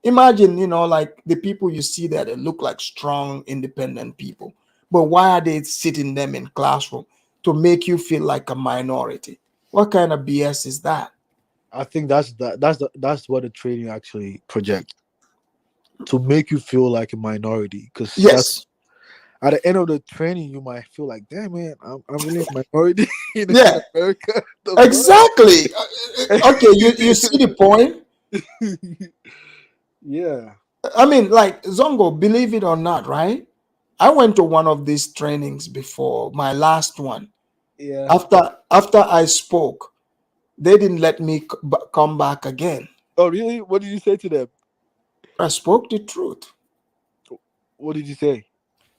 imagine, like the people you see there, they look like strong, independent people. But why are they sitting them in classroom to make you feel like a minority? What kind of BS is that? I think that's what the training actually projects to make you feel like a minority because that's Yes. at the end of the training, you might feel like, damn man, I'm really a minority in Yeah, America. The exactly. fuck? Okay, you see the point? Yeah. I mean, like Zongo, believe it or not, right? I went to one of these trainings before, my last one. Yeah. After I spoke, they didn't let me come back again. Oh really? What did you say to them? I spoke the truth. What did you say?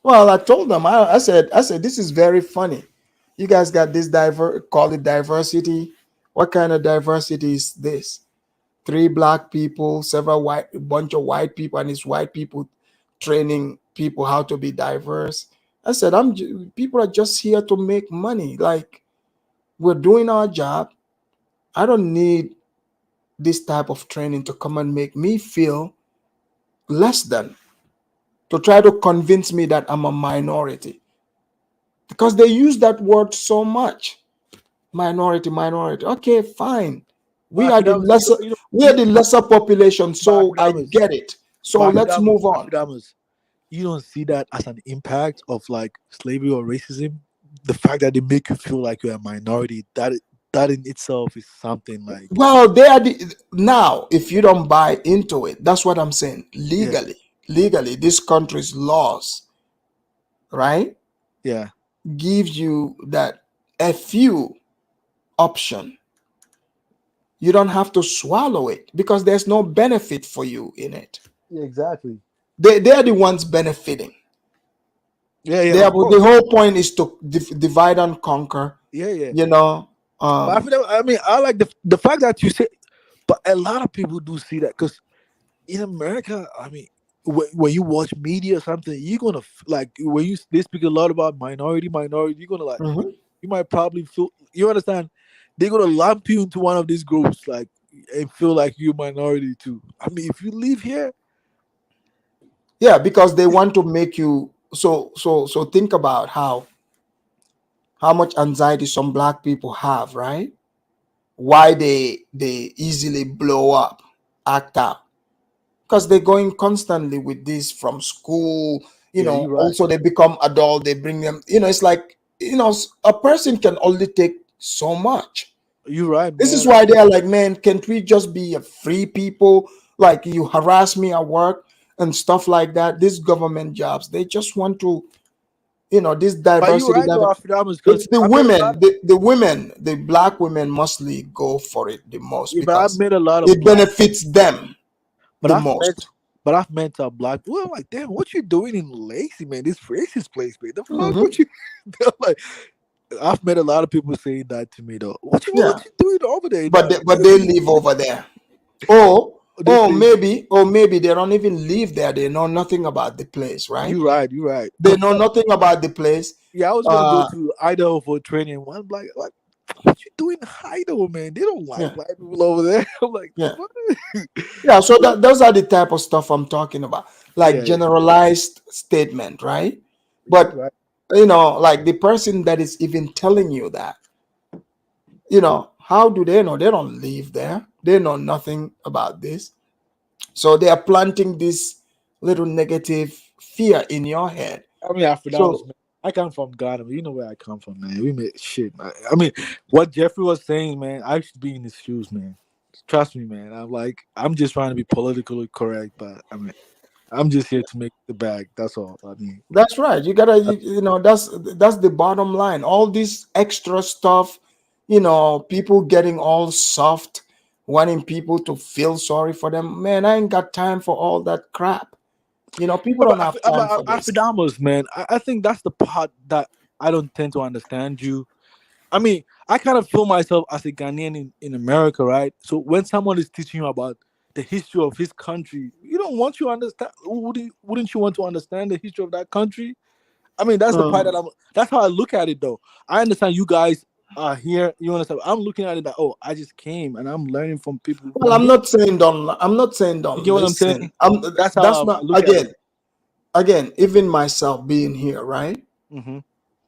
Well, I told them, I said, this is very funny. You guys got this call it diversity. What kind of diversity is this? 3 black people, several white, a bunch of white people, and it's white people training people how to be diverse. I said, people are just here to make money. Like, we're doing our job. I don't need this type of training to come and make me feel less than, to try to convince me that I'm a minority. Because they use that word so much. Minority, minority. Okay, fine. We But are the Afidamas, lesser, we are the lesser population, but so I Afidamas, get it. So let's move on. You don't see that as an impact of like slavery or racism. The fact that they make you feel like you're a minority, that in itself is something like, Well, they are now, if you don't buy into it, that's what I'm saying. yeah, Legally, this country's laws, right, yeah, gives you that a few option. You don't have to swallow it because there's no benefit for you in it. yeah, exactly. They are the ones benefiting. Yeah, yeah, They are, of the course. whole point is to divide and conquer. Yeah, yeah. You know, But I mean, I like the fact that you say, but a lot of people do see that because in America, I mean, when you watch media or something, you're gonna like when they speak a lot about minority, you're gonna like mhm. you might probably feel, you understand, they're gonna lump you into one of these groups like and feel like you're minority too. I mean, if you live here, Yeah, because they want to make you so think about how much anxiety some black people have, right? Why they easily blow up, act out, because they're going constantly with this from school. yeah, you're right. Also they become adult, they bring them, it's like, a person can only take so much. You're right, This is man. why they are like, man, can't we just be a free people? Like, you harass me at work and stuff like that. These government jobs, they just want to, this But you're diversity. right though, Afrodamus, because It's the I met a women, lot. the women, the black women mostly go for it the most Yeah, but I've because met a lot of it black. benefits them But the I've met, most. but I've met a black. Well, I'm like, damn, what you doing in Lacey, man? This racist place, man. The fuck, Mhm. what you? I'm like, I've met a lot of people saying that to me though. Yeah, What you doing over there? but they live over there. They say Or maybe they don't even live there. They know nothing about the place, right? you're right, you're right. They Cause know nothing about the place. yeah, I was gonna go Uh, to Idaho for training. One like, what you doing in Idaho, man? They don't like yeah, black people over there. I'm like, the yeah, fuck? yeah. So those are the type of stuff I'm talking about, like Yeah, yeah, generalized statement, right? you're But right. like the person that is even telling you that, how do they know? They don't live there. They know nothing about this. So they are planting this little negative fear in your head. I mean, Afrodamus, So, man. I come from Ghana. You know where I come from, man. We made shit. I mean, what Jeffrey was saying, man. I used to be in his shoes, man. Trust me, man. I'm like, I'm just trying to be politically correct, but I mean, I'm just here to make the bag. That's all. I mean, that's right. You gotta, that's the bottom line. All this extra stuff, people getting all soft, wanting people to feel sorry for them. Man, I ain't got time for all that crap. People don't have time for about this. Afrodamus, man. I think that's the part that I don't tend to understand you. I mean, I kind of feel myself as a Ghanaian in America, right? So when someone is teaching you about the history of his country, you don't want to understand. Wouldn't you want to understand the history of that country? I mean, that's the part that Um, I'm. That's how I look at it, though. I understand you guys are here. You understand? I'm looking at it that I just came and I'm learning from people well, from I'm here. not saying don't. I'm not saying You don't get what I'm listen. saying? That's That's how I not look at it. again. Even myself being here, right? Hmm.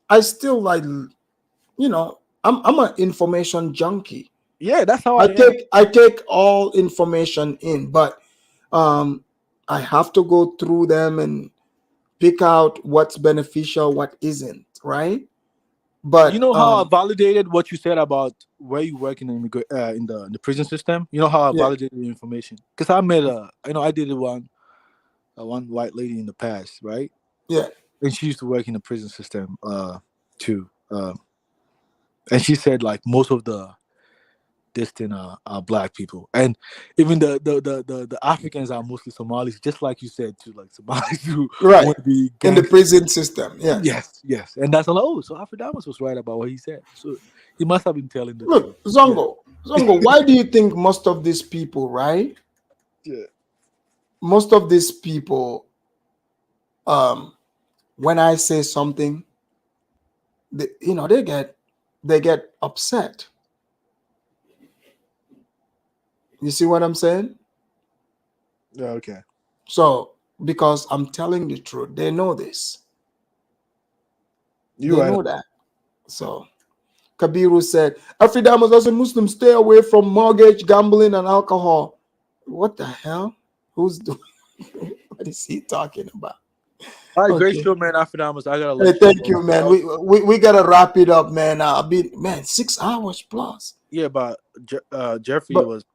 I still like, I'm an information junkie. Yeah, that's how I I am. take I take all information in, but um I have to go through them and pick out what's beneficial, what isn't, right? But you know how I validated what you said about where you work in the prison system. You know how I yeah, validated the information because I met I did one white lady in the past, right? yeah. And she used to work in the prison system too. And she said like most of the distant are black people, and even the Africans are mostly Somalis, just like you said too, like Somalis who Right. want to be In the gangsters. prison system. Yes. Yes, and that's like, oh, so Afrodamus was right about what he said. So he must have been telling the truth. Look, Zongo, why do you think most of these people, right? Yeah. Most of these people, when I say something, they get upset. You see what I'm saying? Yeah. Okay. So because I'm telling the truth, they know this. You They right. know that. So Kabiru said, Afridamus as a Muslim, stay away from mortgage, gambling, and alcohol. What the hell? Who's doing? What is he talking about? All right, great Okay. show, man. Afrodamus, I gotta Hey, let you thank go. you, man. We gotta wrap it up, man. I've been, man, 6 hours plus. Yeah, but Jeffrey But was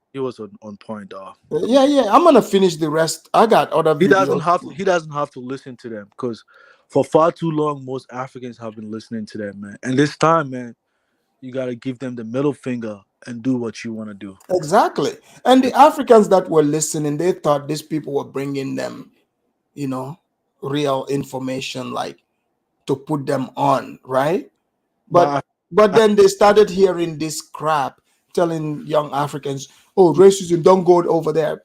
on point, though. yeah, I'm gonna finish the rest. I got other He doesn't videos. have to listen to them because for far too long most Africans have been listening to them, man. And this time, man, you gotta give them the middle finger and do what you want to do. Exactly. And the Africans that were listening, they thought these people were bringing them, real information, like to put them on, right? But then they started hearing this crap telling young Africans, oh, racism, don't go over there.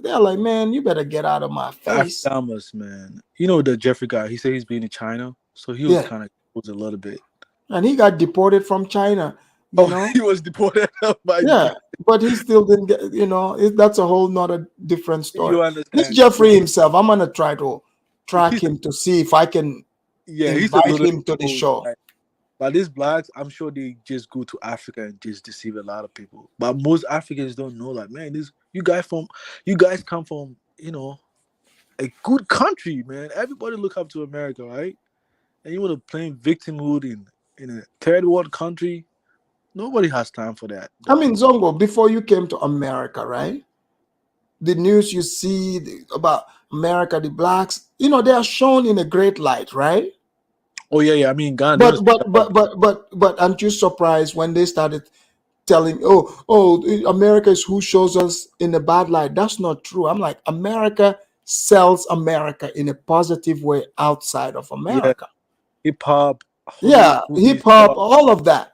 They're like, man, you better get out of my face. Afrodamus, man. You know the Jeffrey guy, he said he's been in China, so he was Yeah. kind of exposed a little bit. And he got deported from China, you know? He was deported by Yeah, but he still didn't get, that's a whole nother different story. You This understand? Jeffrey himself, I'm gonna try to track him to see if I can Yeah, he's a invite little him to the exposed, show. right? But these blacks, I'm sure they just go to Africa and just deceive a lot of people. But most Africans don't know, like, man, you guys come from, a good country, man. Everybody look up to America, right? And you want to play victimhood in a third world country. Nobody has time for that. I mean, Zongo, before you came to America, right? The news you see about America, the blacks, they are shown in a great light, right? Oh yeah. I mean, Ghana. But aren't you surprised when they started telling, oh, America is who shows us in a bad light? That's not true. I'm like, America sells America in a positive way outside of America. Hip hop. Yeah, hip hop, all of that.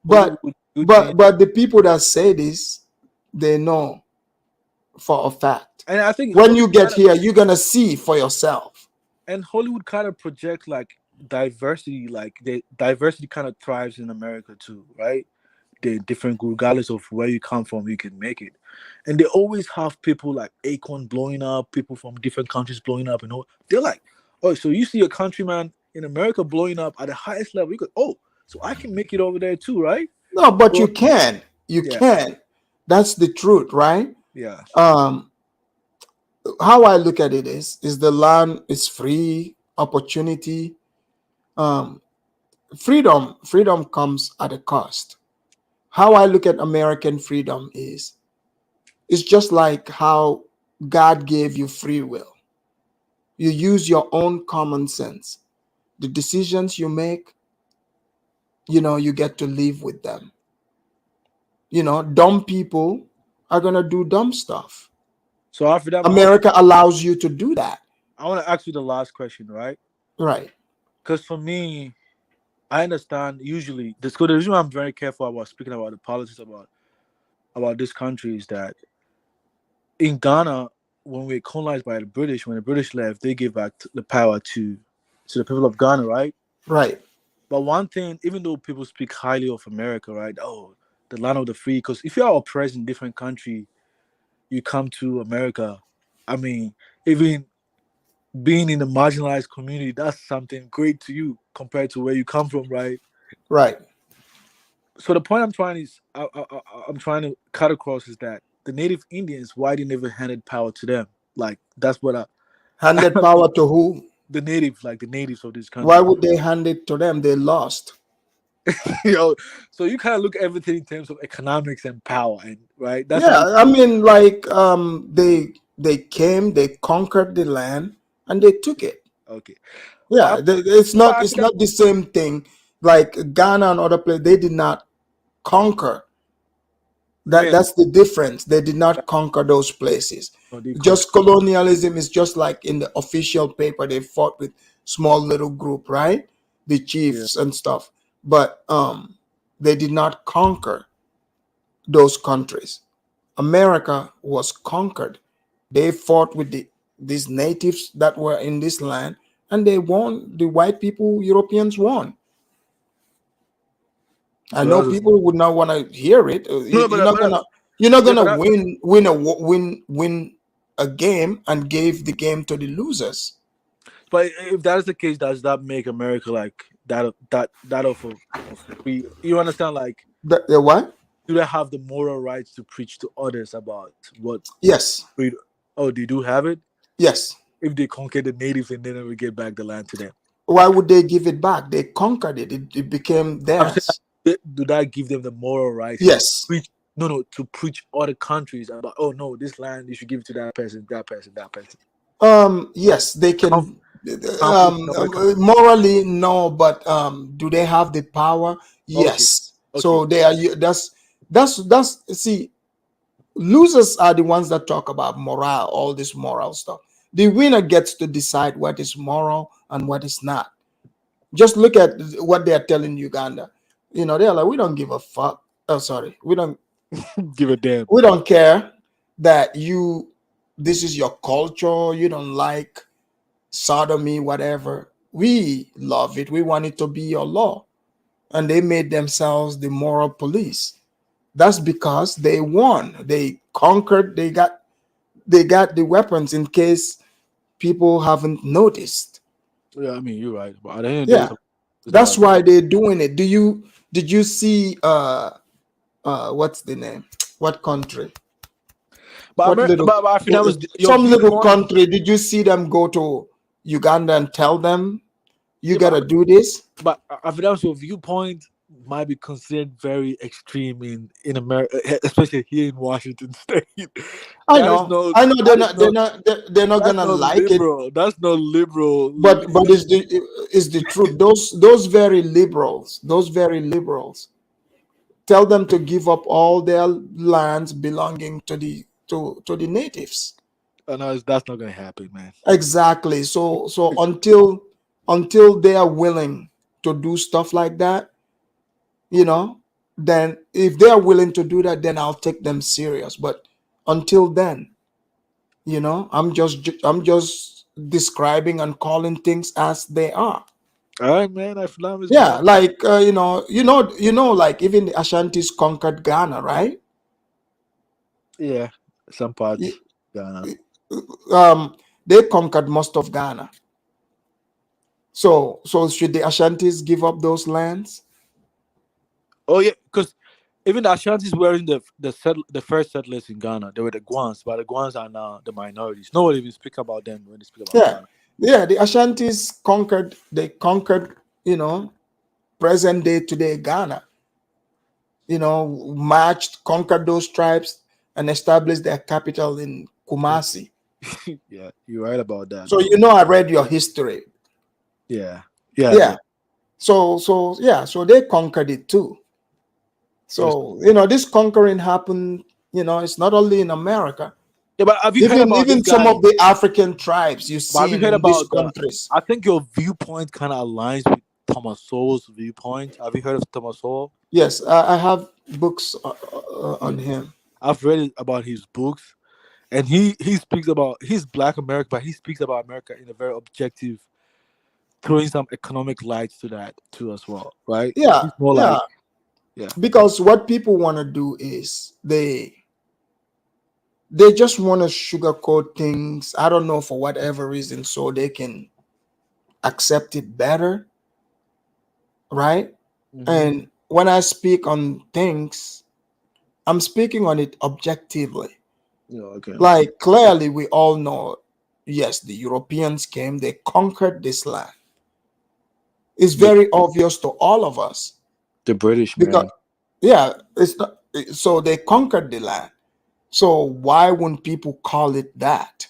But the people that say this, they know for a fact. And I think when you get here, you're gonna see for yourself. And Hollywood kind of projects like diversity, like the diversity kind of thrives in America too, right? They're different, regardless of where you come from, you can make it. And they always have people like Akon blowing up, people from different countries blowing up, and all. They're like, oh, so you see a countryman in America blowing up at the highest level, you go, oh, so I can make it over there too, right? No, but you can. You can. That's the truth, right? Yeah. How I look at it is the land is free, opportunity. Freedom comes at a cost. How I look at American freedom is it's just like how God gave you free will. You use your own common sense. The decisions you make, you get to live with them. Dumb people are gonna do dumb stuff. So after that, America allows you to do that. I want to ask you the last question, right? Right. Because for me, I understand usually the reason why I'm very careful about speaking about the politics about this country is that in Ghana, when we were colonized by the British, when the British left, they gave back the power to the people of Ghana, right? Right. But one thing, even though people speak highly of America, right? Oh, the land of the free. Because if you are oppressed in different country, you come to America. I mean, even being in a marginalized community, that's something great to you compared to where you come from, right? Right. So the point I'm trying to cut across is that the native Indians, why they never handed power to them? Like that's what handed power to who? the natives, like the natives of this Why country. would they hand it to them? They lost. So you kind of look at everything in terms of economics and power, and right. That's how you. Yeah, I mean, like they came, they conquered the land, and they took it. Okay, Yeah, but I it's feel that, not the same thing. Like Ghana and other places, they did not conquer. man, That's the difference. They did not conquer those places. no, they conquer. Just colonialism is just like in the official paper they fought with small little group, right? The Yeah, chiefs and stuff. But they did not conquer those countries. America was conquered. They fought with these natives that were in this land, and they won. The white people, Europeans won. I so know that's people would not want to hear it. no, You're not yeah, gonna win a game and gave the game to the losers. but if that is the case, does that make America like that of free? You understand? Like, The what? do they have the moral rights to preach to others about what Yes, freedom? Oh, they do have it. yes. If they conquer the natives and then we get back the land to them. Why would they give it back? They conquered it. It became I'm saying, theirs. do that give them the moral rights to Yes. preach? No, to preach other countries about. Oh no, this land you should give it to that person, that person, that person. Yes, they can. Conflict in other countries. Morally, no, but do they have the power? Okay, Yes. okay. So they are. That's. See, losers are the ones that talk about morale, all this moral stuff. The winner gets to decide what is moral and what is not. Just look at what they are telling Uganda. They're like, we don't give a fuck. Oh, sorry, Give a damn. we don't care that this is your culture. You don't like sodomy, whatever. We love it. We want it to be your law, and they made themselves the moral police. That's because they won. They conquered. They got the weapons in case people haven't noticed. Yeah, I mean you're right. But at the end of the day, Yeah, it's that's about why they're doing it. Did you see what's the name? What country? What little but I think that was your some little viewpoint. country? Did you see them go to Uganda and tell them you Yeah, gotta do this? but I think that was your viewpoint might be considered very extreme in America, especially here in Washington State. I That is know, no, I know that is no, they're not that's gonna no like it, liberal. That's no liberal. but it's the truth. Those very liberals tell them to give up all their lands belonging to the natives. No, that's not gonna happen, man. Exactly. So until they are willing to do stuff like that, then if they are willing to do that, then I'll take them serious. But until then, I'm just describing and calling things as they are. All right, man. I feel is Yeah, man. like like even the Ashantis conquered Ghana, right? Yeah, some parts, Y- Ghana. they conquered most of Ghana. So should the Ashantis give up those lands? Oh yeah, because even the Ashantis were in the first settlers in Ghana. They were the Guans, but the Guans are now the minorities. Nobody even speak about them when they speak about Yeah, Ghana. yeah. The Ashantis conquered. They conquered. Present day today Ghana. Marched, conquered those tribes, and established their capital in Kumasi. Yeah, you're right about that. So I read your history. Yeah, yeah, Yeah. So they conquered it too. So this conquering happened. It's not only in America. yeah. But have you heard Even about this even some guy? of the African tribes you But have see you heard in these about countries. I think your viewpoint kind of aligns with Thomas Sowell's viewpoint. Have you heard of Thomas Sowell? Yes, I have books Yeah, on him. I've read about his books, and he speaks about he's Black America, but he speaks about America in a very objective, throwing some economic lights to that too as well, right? Yeah, He's more yeah. like yeah, Because what people want to do is they just want to sugarcoat things. I don't know, for whatever reason, so they can accept it better, right? And when I speak on things, I'm speaking on it objectively. yeah, okay. Like clearly, we all know yes, the Europeans came, they conquered this land. It's very obvious to all of us. The British, Because man. yeah, it's not, so they conquered the land. So why wouldn't people call it that?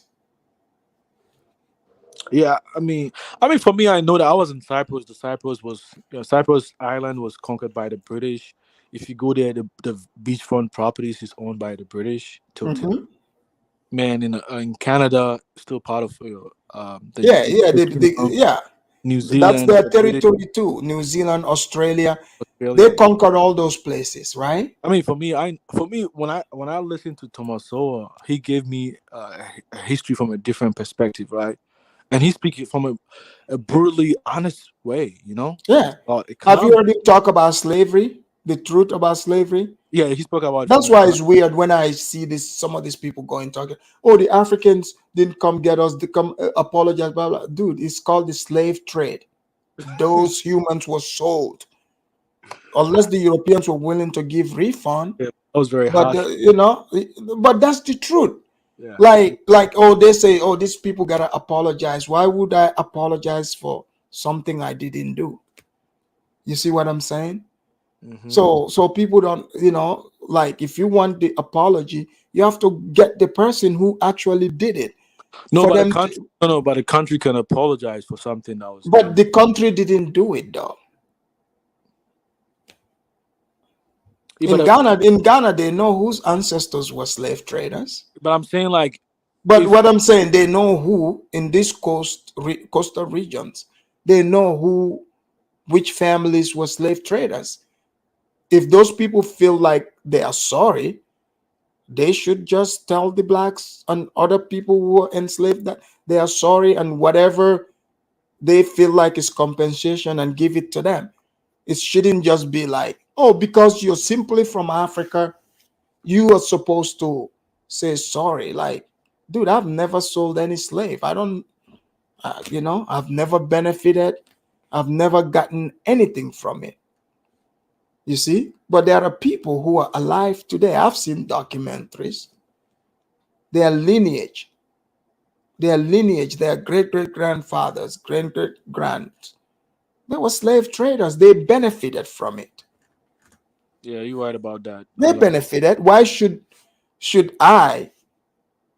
Yeah, I mean, for me, I know that I was in Cyprus. The Cyprus was, Cyprus Island was conquered by the British. If you go there, the beachfront properties is owned by the British. Mhm. Man, in Canada, still part of the Yeah, yeah, United Kingdom. yeah. New That's Zealand, their the British, territory too. New Zealand, Australia, they Australia. conquered all those places, right? I mean, for me, when I listen to Thomas Sowell, he gave me a history from a different perspective, right? And he speaks from a brutally honest way, Yeah. about Have you heard economics. him talk about slavery? The truth about slavery? Yeah, he spoke about it from That's an why economic. it's weird when I see this. Some of these people going talking. Oh, the Africans didn't come get us. They come apologize. Blah blah. Dude, it's called the slave trade. Those humans were sold, unless the Europeans were willing to give refund. Yeah, that was very But harsh. but that's the truth. Yeah. Like oh, they say oh, these people gotta apologize. Why would I apologize for something I didn't do? You see what I'm saying? Hmm. So people don't, like if you want the apology, you have to get the person who actually did it No, for but the them country, to, no, but the country can apologize for something that was but done. the country didn't do it though. Yeah, In Ghana, they know whose ancestors were slave traders. but I'm saying, like, But if what I'm saying, they know who in these coastal regions, they know which families were slave traders. If those people feel like they are sorry, they should just tell the blacks and other people who were enslaved that they are sorry, and whatever they feel like is compensation, and give it to them. It shouldn't just be like, oh, because you're simply from Africa, you are supposed to say sorry. Like, dude, I've never sold any slave. I don't, I've never benefited. I've never gotten anything from it. You see? But there are people who are alive today. I've seen documentaries. Their lineage, their great great grandfathers, great great grand, they were slave traders. They benefited from it. yeah, you're right about that. They benefited. Why should I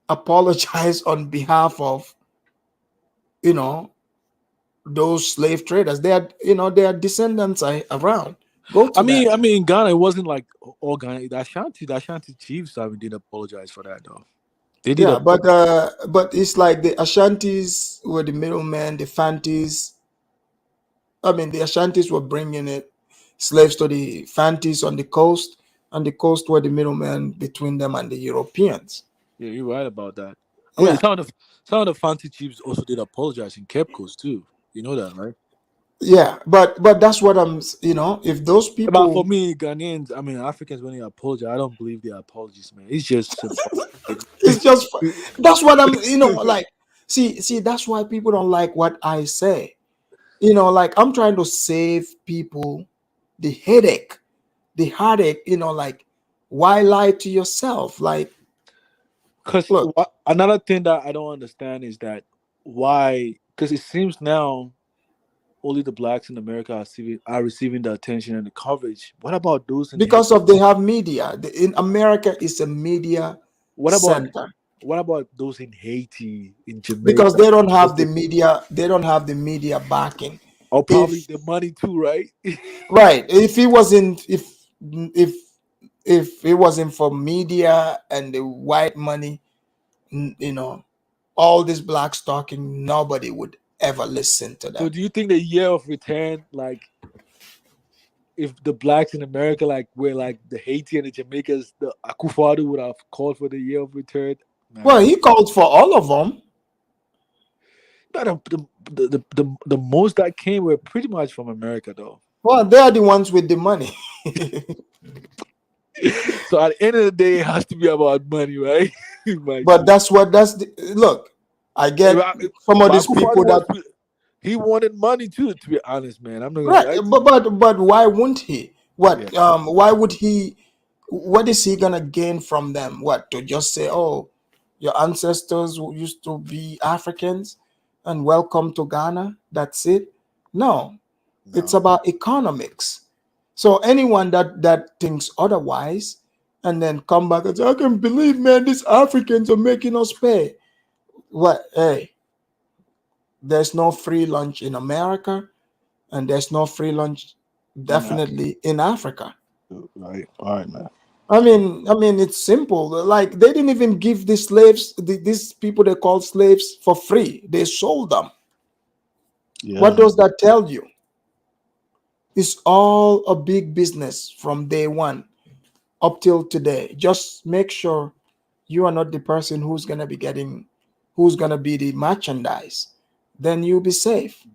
apologize on behalf of you know those slave traders? Their descendants are around. Go to that. In Ghana, it wasn't like all Ghana. The Ashanti chiefs, did apologize for that though. They did Yeah, apologize. but it's like the Ashantis were the middlemen. The Fantis, the Ashantis were bringing it slaves to the Fantis on the coast, and the coast were the middlemen between them and the Europeans. Yeah, you're right about that. Yeah, Some of the Fanti chiefs also did apologize in Cape Coast too. You know that, right? yeah, but that's what if those But for people, me, Ghanaians, Africans, when they apologize, I don't believe their apologies, man. It's just symbolic. it's just that's what I'm like. See, that's why people don't like what I say. Like I'm trying to save people the headache, the heartache. Like why lie to yourself? Like, Because look, another thing that I don't understand is that why? Because it seems now only the blacks in America are receiving the attention and the coverage. What about those in Haiti? because of they have media. In America, is a media What about center those in Haiti, in because Jamaica, they don't have the Costa Rica? media. They don't have the media backing. Or probably If the money too, right? right, if it wasn't, if it wasn't for media and the white money, all these blacks talking, nobody would ever listen to So them. do you think the year of return, like if the blacks in America like were like the Haiti and the Jamaicans, the Akufo-Addo would have called for the year of return? Well, Man. he called for all of them. But the most that came were pretty much from America though. Well, they are the ones with the money. So at the end of the day, it has to be about money, right? But look. I get some of But these people Akufo-Addo that he wanted money too, to be honest, man. I'm not gonna right, lie to but why wouldn't he? you. What why would he? What is he gonna gain from them? What, to just say, oh, Your ancestors who used to be Africans and welcome to Ghana. That's it. No, it's about economics. So anyone that thinks otherwise and then come back and say, I can believe, man, these Africans are making us pay. What? Hey, there's no free lunch in America, and there's no free lunch definitely in Africa. Right. All right, man. I mean, it's simple. Like they didn't even give the slaves, these people they call slaves, for free. They sold them. Yeah. What does that tell you? It's all a big business from day one up till today. Just make sure you are not the person who's gonna be the merchandise. Then you'll be safe.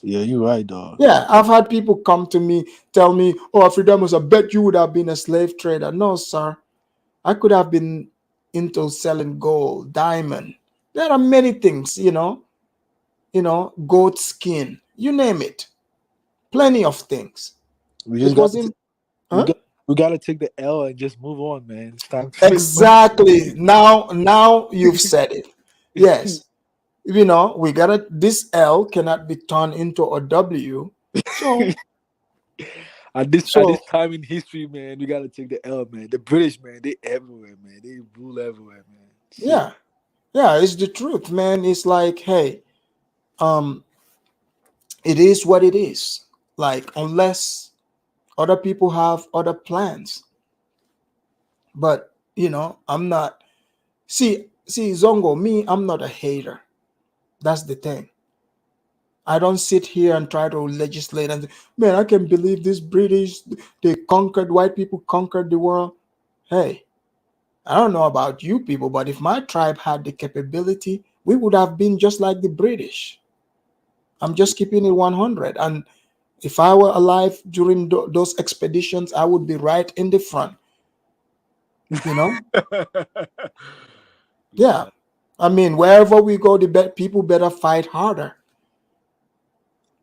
Yeah, you're right, dog. Yeah, I've had people come to me, tell me, "Oh, Freedomus, I bet you would have been a slave trader." No, sir. I could have been into selling gold, diamond. There are many things, goat skin, you name it. Plenty of things. We It just got wasn't, we huh? got we gotta take the L and just move on, man. It's time to make money. Exactly. Now you've said it. Yes. We gotta, this L cannot be turned into a W. So At this so time in history, man, we gotta take the L, man. The British, man, they everywhere, man. They rule everywhere, man. Shit. yeah. Yeah, it's the truth, man. It's like, hey, um, it is what it is. Like, unless other people have other plans. But I'm not, see, Zongo, me, I'm not a hater. That's the thing. I don't sit here and try to legislate and say, man, I can believe this British, white people conquered the world. Hey, I don't know about you people, but if my tribe had the capability, we would have been just like the British. I'm just keeping it 100. And if I were alive during those expeditions, I would be right in the front. Yeah. I mean, wherever we go, people better fight harder.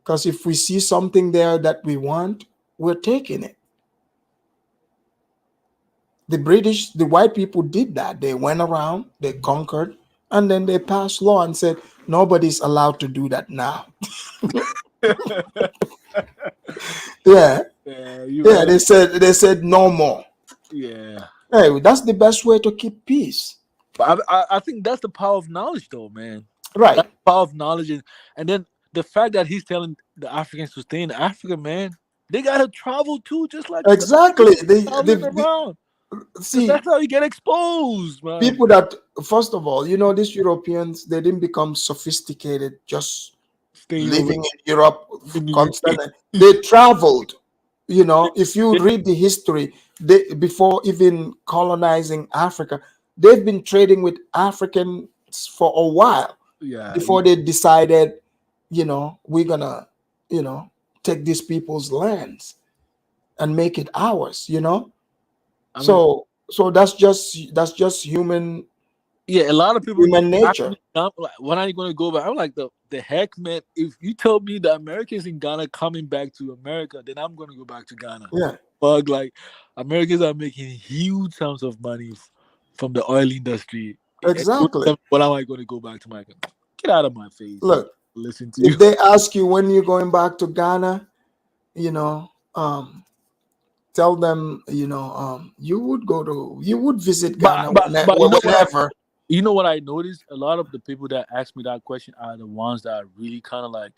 Because if we see something there that we want, we're taking it. The white people did that. They went around, they conquered, and then they passed law and said, nobody's allowed to do that now. Yeah. Right. They said no more. Yeah. Hey, that's the best way to keep peace. But I think that's the power of knowledge, though, man. Right. That's the power of knowledge, and then the fact that he's telling the Africans to stay in Africa, man, they gotta travel too, just like Exactly. traveling around. See, that's how you get exposed, man. people that, first of all, these Europeans, they didn't become sophisticated just living in Europe constantly. They traveled. If you read the history, before even colonizing Africa, they've been trading with Africans for a while. Yeah. Before they decided, we're gonna, take these people's lands and make it ours. So that's just human. Yeah, a lot of people Human nature. When are you going to go back? I'm like, the heck, man. If you tell me the Americans in Ghana coming back to America, then I'm going to go back to Ghana. Yeah. But like, Americans are making huge sums of money from the oil industry. Exactly. When am I going to go back to my country? Get out of my face. Look, listen to you. If they ask you when you're going back to Ghana, tell them, you would visit Ghana whenever. You know what I noticed? A lot of the people that ask me that question are the ones that are really kind of like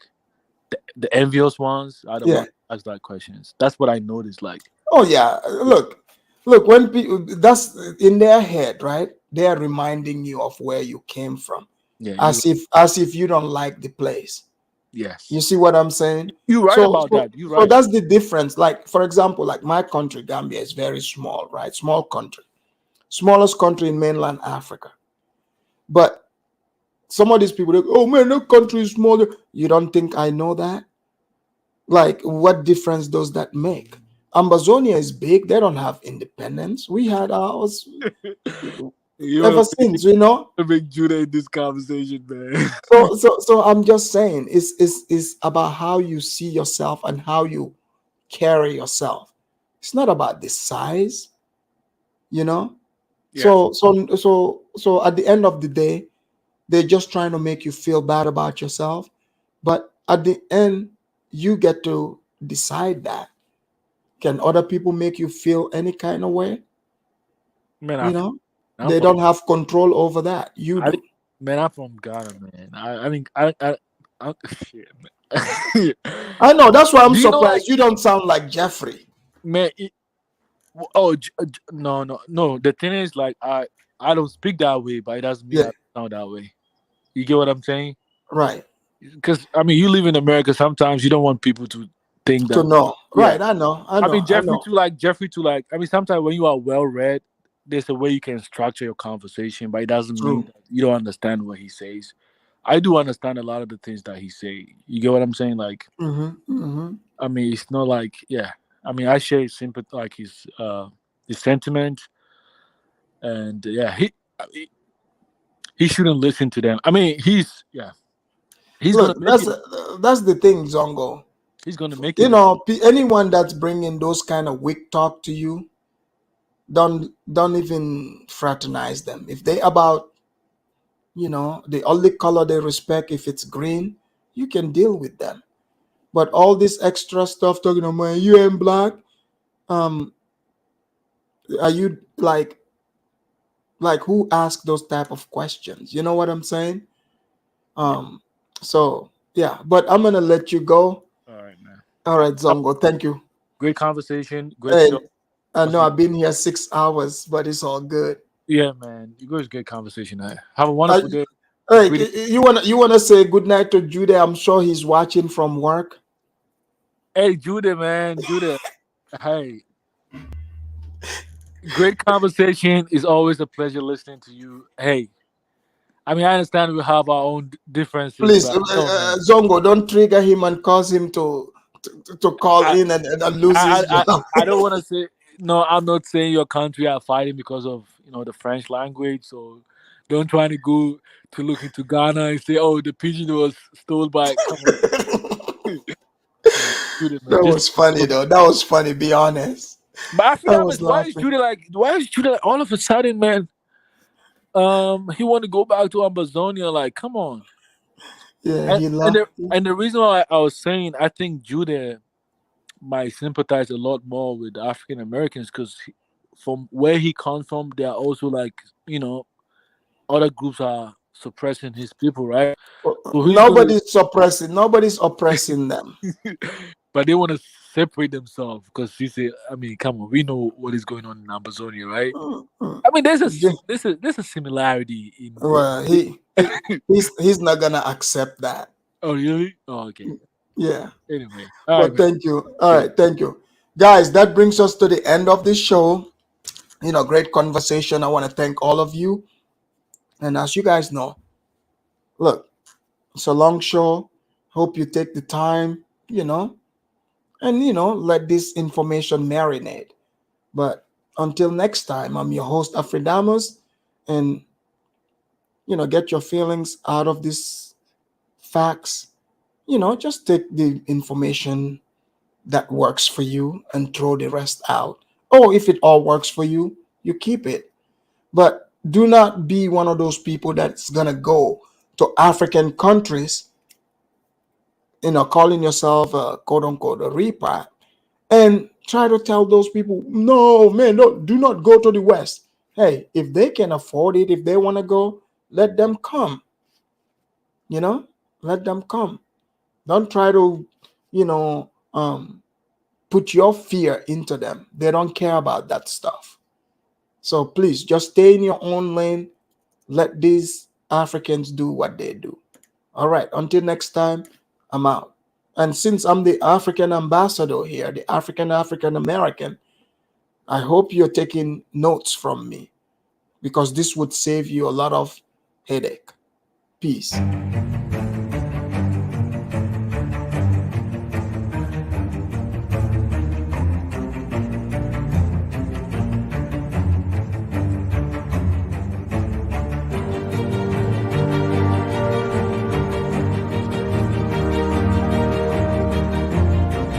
the envious ones are the ones that ask that questions. That's what I noticed. Like, oh yeah, look, when people, that's in their head, right? They are reminding you of where you came from, as if you don't like the place. Yes. You see what I'm saying? You're right about that. You're right. So that's the difference. Like, for example, like my country, Gambia, is very small, right? Small country, smallest country in mainland Africa. But some of these people, they go, oh man, that country is smaller. You don't think I know that? Like, what difference does that make? Ambazonia is big. They don't have independence. We had ours ever since, Big Judah in this conversation, man. So I'm just saying, it's about how you see yourself and how you carry yourself. It's not about the size, Yeah. So So at the end of the day, they're just trying to make you feel bad about yourself. But at the end, you get to decide that. Can other people make you feel any kind of way? Man, You know, I'm they from, don't have control over that. You I do. think, man, I'm from Ghana, man. I think I shit, man. I know. That's why I'm Do you know, like, surprised. You don't sound like Jeffrey. man? Oh, no, no, no. The thing is, like, I don't speak that way, but it doesn't mean Yeah, I sound that way. You get what I'm saying? right. Because I mean, you live in America. Sometimes you don't want people to think To that. know. Yeah. Right. I know. I I know. mean, I know. Jeffrey to like. I mean, sometimes when you are well read, there's a way you can structure your conversation, but it doesn't mean True. that you don't understand what he says. I do understand a lot of the things that he say. You get what I'm saying? Like, Mm-hmm. Mm-hmm. I mean, it's not like, yeah. I mean, I share his sympathy, like his sentiment, and yeah, he shouldn't listen to them. I mean, he's gonna Look, make it. that's the thing, Zongo. He's gonna make You it. know, anyone that's bringing those kind of weak talk to you, don't even fraternize them. If they about, the only color they respect, if it's green, you can deal with them. But all this extra stuff talking about, man, you ain't black. Um, are you like who asked those type of questions? You know what I'm saying? Um, so yeah, but I'm gonna let you go. All right, man. All right, Zongo, thank you. Great conversation. Great Hey, show. I know Awesome. I've been here 6 hours, but it's all good. Yeah, man. You guys great conversation. Have a Uh, wonderful day. hey, Greeting. you wanna say good night to Judah? I'm sure he's watching from work. Hey, Judah, man. Judah. Hey, great conversation. It's always a pleasure listening to you. Hey, I mean, I understand we have our own differences, Please, but no, man. Zongo, don't trigger him and cause him to call I in and lose I his I, job. I don't want to say no. I'm not saying your country are fighting because of the French language. So don't try to go to look into Ghana and say, oh, the pigeon was stolen by. Come on, Judah, man. That Just was funny though. That was funny. Be honest. but I I feel was why is laughing. Judah like? Why is Judah like, all of a sudden, man? He want to go back to Amazonia. Like, come on. Yeah, And he and laughed. the, and the reason why I was saying I think Judah might sympathize a lot more with African Americans because from where he comes from, they are also like other groups are suppressing his people, right? So he's gonna, Nobody's suppressing. Nobody's oppressing them. but they want to separate themselves because he said, I mean, come on, we know what is going on in Amazonia, right? I mean, Yeah. there's a similarity in. Well, he's not gonna accept that. Oh really? Oh okay. Yeah. Anyway, all right, But man. thank you. All right, thank you, guys. That brings us to the end of this show. Great conversation. I want to thank all of you. And as you guys know, look, it's a long show. Hope you take the time, and let this information marinate. But until next time, I'm your host Afridamus, and get your feelings out of these facts. Just take the information that works for you and throw the rest out. Or if it all works for you, you keep it. But do not be one of those people that's gonna go to African countries, calling yourself a quote unquote a repat, and try to tell those people, no, man, no, do not go to the West. Hey, if they can afford it, if they want to go, let them come. Let them come. Don't try to, put your fear into them. They don't care about that stuff. So please just stay in your own lane. Let these Africans do what they do. All right. Until next time, I'm out. And since I'm the African ambassador here, the African American, I hope you're taking notes from me because this would save you a lot of headache. Peace.